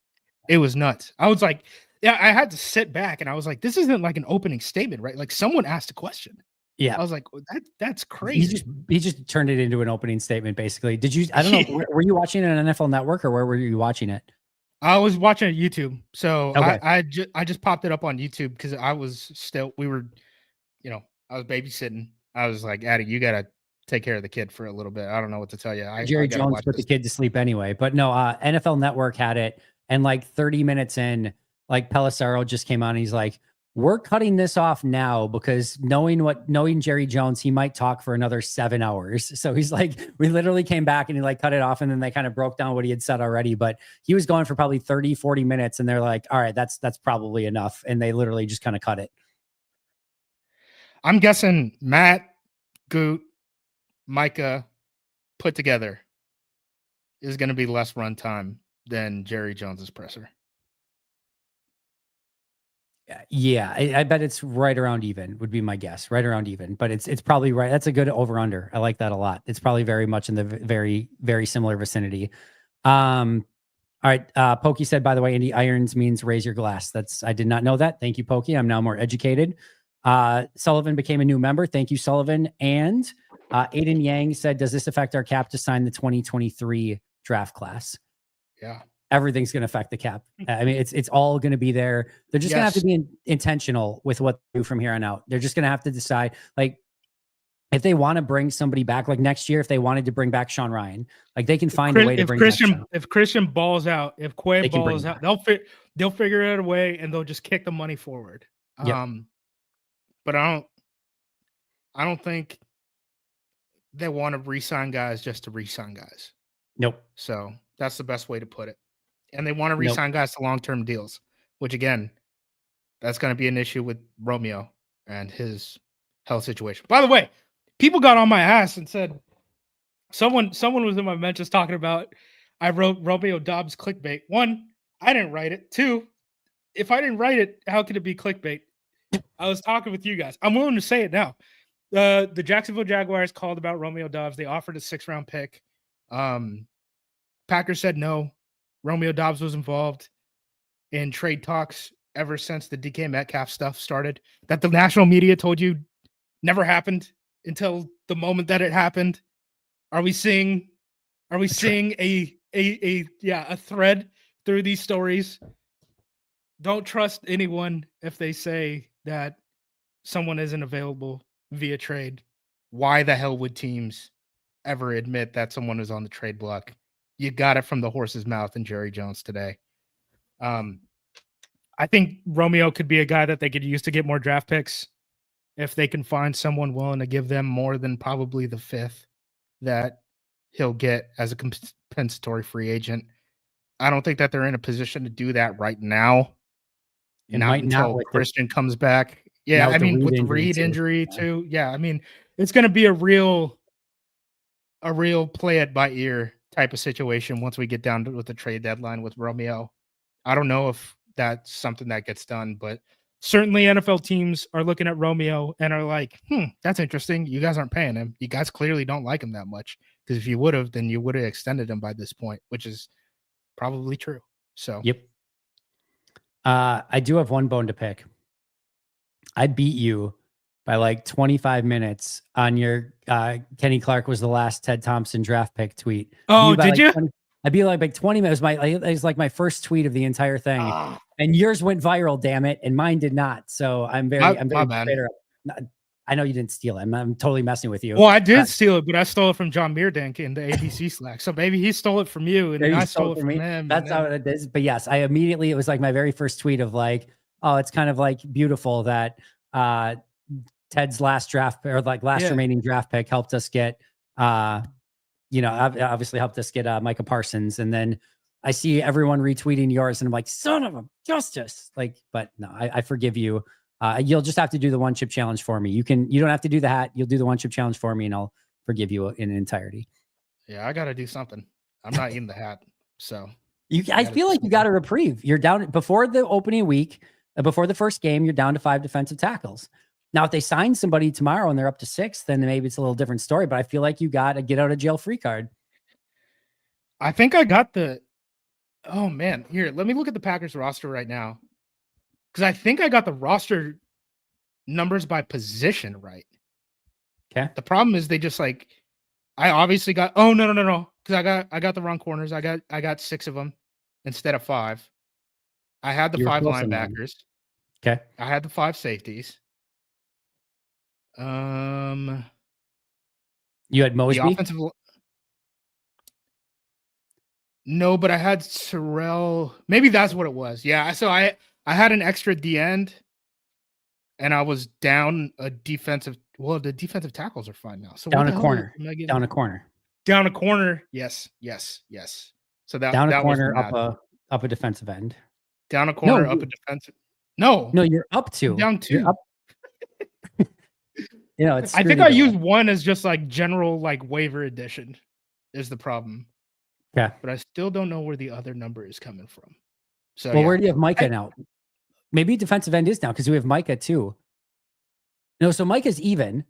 It was nuts. I was like, I had to sit back and I was like, this isn't like an opening statement, right? Like someone asked a question. Yeah. I was like, that's crazy. He just turned it into an opening statement, basically. I don't know, were you watching it on NFL Network or where were you watching it? I was watching it on YouTube. So okay. I just popped it up on YouTube because I was babysitting. I was like, Addie, you got to take care of the kid for a little bit. I don't know what to tell you. Jerry Jones put the kid to sleep anyway. But no, NFL Network had it. And like 30 minutes in, like Pelissero just came on and he's like, we're cutting this off now because knowing Jerry Jones, he might talk for another 7 hours. So he's like, we literally came back and he like cut it off and then they kind of broke down what he had said already, but he was going for probably 30, 40 minutes and they're like, all right, that's probably enough. And they literally just kind of cut it. I'm guessing Matt, Goot, Micah put together is going to be less runtime than Jerry Jones's presser. Yeah, I bet it's right around even would be my guess, right around even, but it's probably right. That's a good over under. I like that a lot. It's probably very much in the very, very similar vicinity. All right. Pokey said, by the way, Andy, irons means raise your glass. I did not know that. Thank you, Pokey. I'm now more educated. Sullivan became a new member. Thank you, Sullivan. And Aiden Yang said, does this affect our cap to sign the 2023 draft class? Yeah. Everything's going to affect the cap. I mean, it's all going to be there. They're just going to have to be intentional with what they do from here on out. They're just going to have to decide, like, if they want to bring somebody back, like next year, if they wanted to bring back Sean Ryan, like they can find a way to bring back Sean. If Christian balls out, if Quay balls out, they'll figure out a way and they'll just kick the money forward. Yep. But I don't think they want to re-sign guys just to re-sign guys. Nope. So that's the best way to put it. And they want to re-sign guys to long-term deals, which again, that's going to be an issue with Romeo and his health situation. By the way, people got on my ass and said someone was in my mentions talking about I wrote Romeo Dobbs clickbait. One, I didn't write it. Two, if I didn't write it, how could it be clickbait? I was talking with you guys. I'm willing to say it now. The Jacksonville Jaguars called about Romeo Dobbs. They offered a 6th-round pick. Packers said no. Romeo Dobbs was involved in trade talks ever since the DK Metcalf stuff started. That the national media told you never happened until the moment that it happened. Are we seeing a thread through these stories? Don't trust anyone if they say that someone isn't available via trade. Why the hell would teams ever admit that someone is on the trade block? You got it from the horse's mouth in Jerry Jones today. I think Romeo could be a guy that they could use to get more draft picks if they can find someone willing to give them more than probably the 5th that he'll get as a compensatory free agent. I don't think that they're in a position to do that right now. Not until Christian comes back. Yeah, I mean, with the Reed injury too. Yeah, I mean, it's going to be a real play it by ear type of situation once we get down to with the trade deadline with Romeo. I don't know if that's something that gets done, but certainly NFL teams are looking at Romeo and are like, that's interesting. You guys aren't paying him. You guys clearly don't like him that much, because if you would have, then you would have extended him by this point, which is probably true. So, yep. I do have one bone to pick. I beat you by like 25 minutes on your Kenny Clark was the last Ted Thompson draft pick tweet. Oh, did you? I'd be like 20 minutes. It was like my first tweet of the entire thing. And yours went viral, damn it. And mine did not. So I'm very bitter. I know you didn't steal it. I'm totally messing with you. Well, I did steal it, but I stole it from John Meerdink in the ABC Slack. So maybe he stole it from you and I stole it from him. That's how it is. But yes, it was like my very first tweet of like, oh, it's kind of like beautiful that Ted's last draft or like remaining draft pick helped us get, obviously helped us get Micah Parsons. And then I see everyone retweeting yours and I'm like, son of a justice. Like, but no, I forgive you. You'll just have to do the 1 chip challenge for me. You don't have to do the hat. You'll do the 1 chip challenge for me and I'll forgive you in entirety. Yeah, I got to do something. I'm not eating the hat. So I feel like you got a reprieve. You're down before the opening week, before the first game, you're down to 5 defensive tackles. Now, if they sign somebody tomorrow and they're up to 6, then maybe it's a little different story, but I feel like you got a get out of jail free card. I think I got oh man, here, let me look at the Packers roster right now. Because I think I got the roster numbers by position right. Okay. The problem is they just like, I obviously got, oh no. Because I got the wrong corners. I got 6 of them instead of 5. I had the 5 linebackers. Okay. I had the 5 safeties. You had Mosby? No, but I had Terrell. Maybe that's what it was. Yeah. So I had an extra at the end. and I was down a defensive. Well, the defensive tackles are fine now. So Down what a the hell corner. am I getting? Down a corner. Down a corner. Yes. So that Down a that was the corner, math. up a defensive end. Down a corner, up you- a defensive. No, No, you're up two. down two. You're up. It's I think screwed I either used way. one as just like general like waiver edition is the problem. Okay. But I still don't know where the other number is coming from. So Well, yeah. where do you have Micah now? Maybe defensive end is now because we have Micah too. No, so Micah's even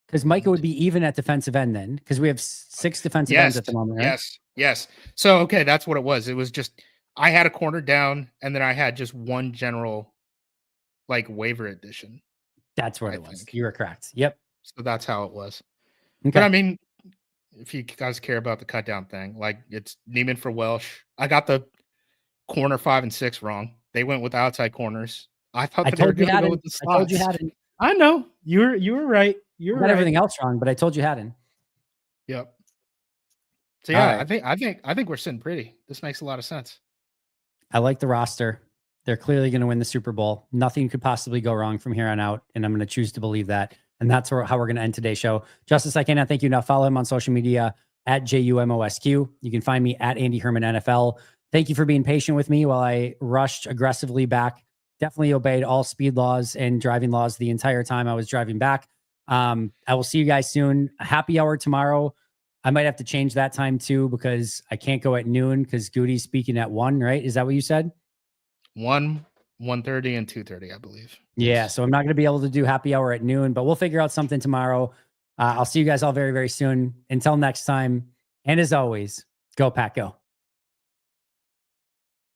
because Micah would be even at defensive end then because we have 6 defensive ends at the moment, right? Yes. So okay, that's what it was. It was just I had a corner down, and then I had just one general like waiver edition. That's what I it was. think. You were correct. Yep. So that's how it was. Okay. But I mean, if you guys care about the cut down thing, like it's Neiman for Welsh. I got the corner 5 and 6 wrong. They went with outside corners. I thought I that they were told you going to go hadn't. with the I told you slots. hadn't. I know you were right. You You were got right. everything else wrong, but I told you hadn't. Yep. So All yeah, right. I think we're sitting pretty. This makes a lot of sense. I like the roster. They're clearly going to win the Super Bowl. Nothing could possibly go wrong from here on out, and I'm going to choose to believe that. And that's how we're going to end today's show. Justice, I cannot thank you enough. Follow him on social media at JUMOSQ. You can find me at Andy Herman NFL. Thank you for being patient with me while I rushed aggressively back. Definitely obeyed all speed laws and driving laws the entire time I was driving back. I will see you guys soon. A happy hour tomorrow. I might have to change that time too because I can't go at noon because Goody's speaking at 1, right? Is that what you said? 1, 1:30, and 2:30, I believe. Yeah, so I'm not going to be able to do happy hour at noon, but we'll figure out something tomorrow. I'll see you guys all very, very soon. Until next time. And as always, go Pack, go.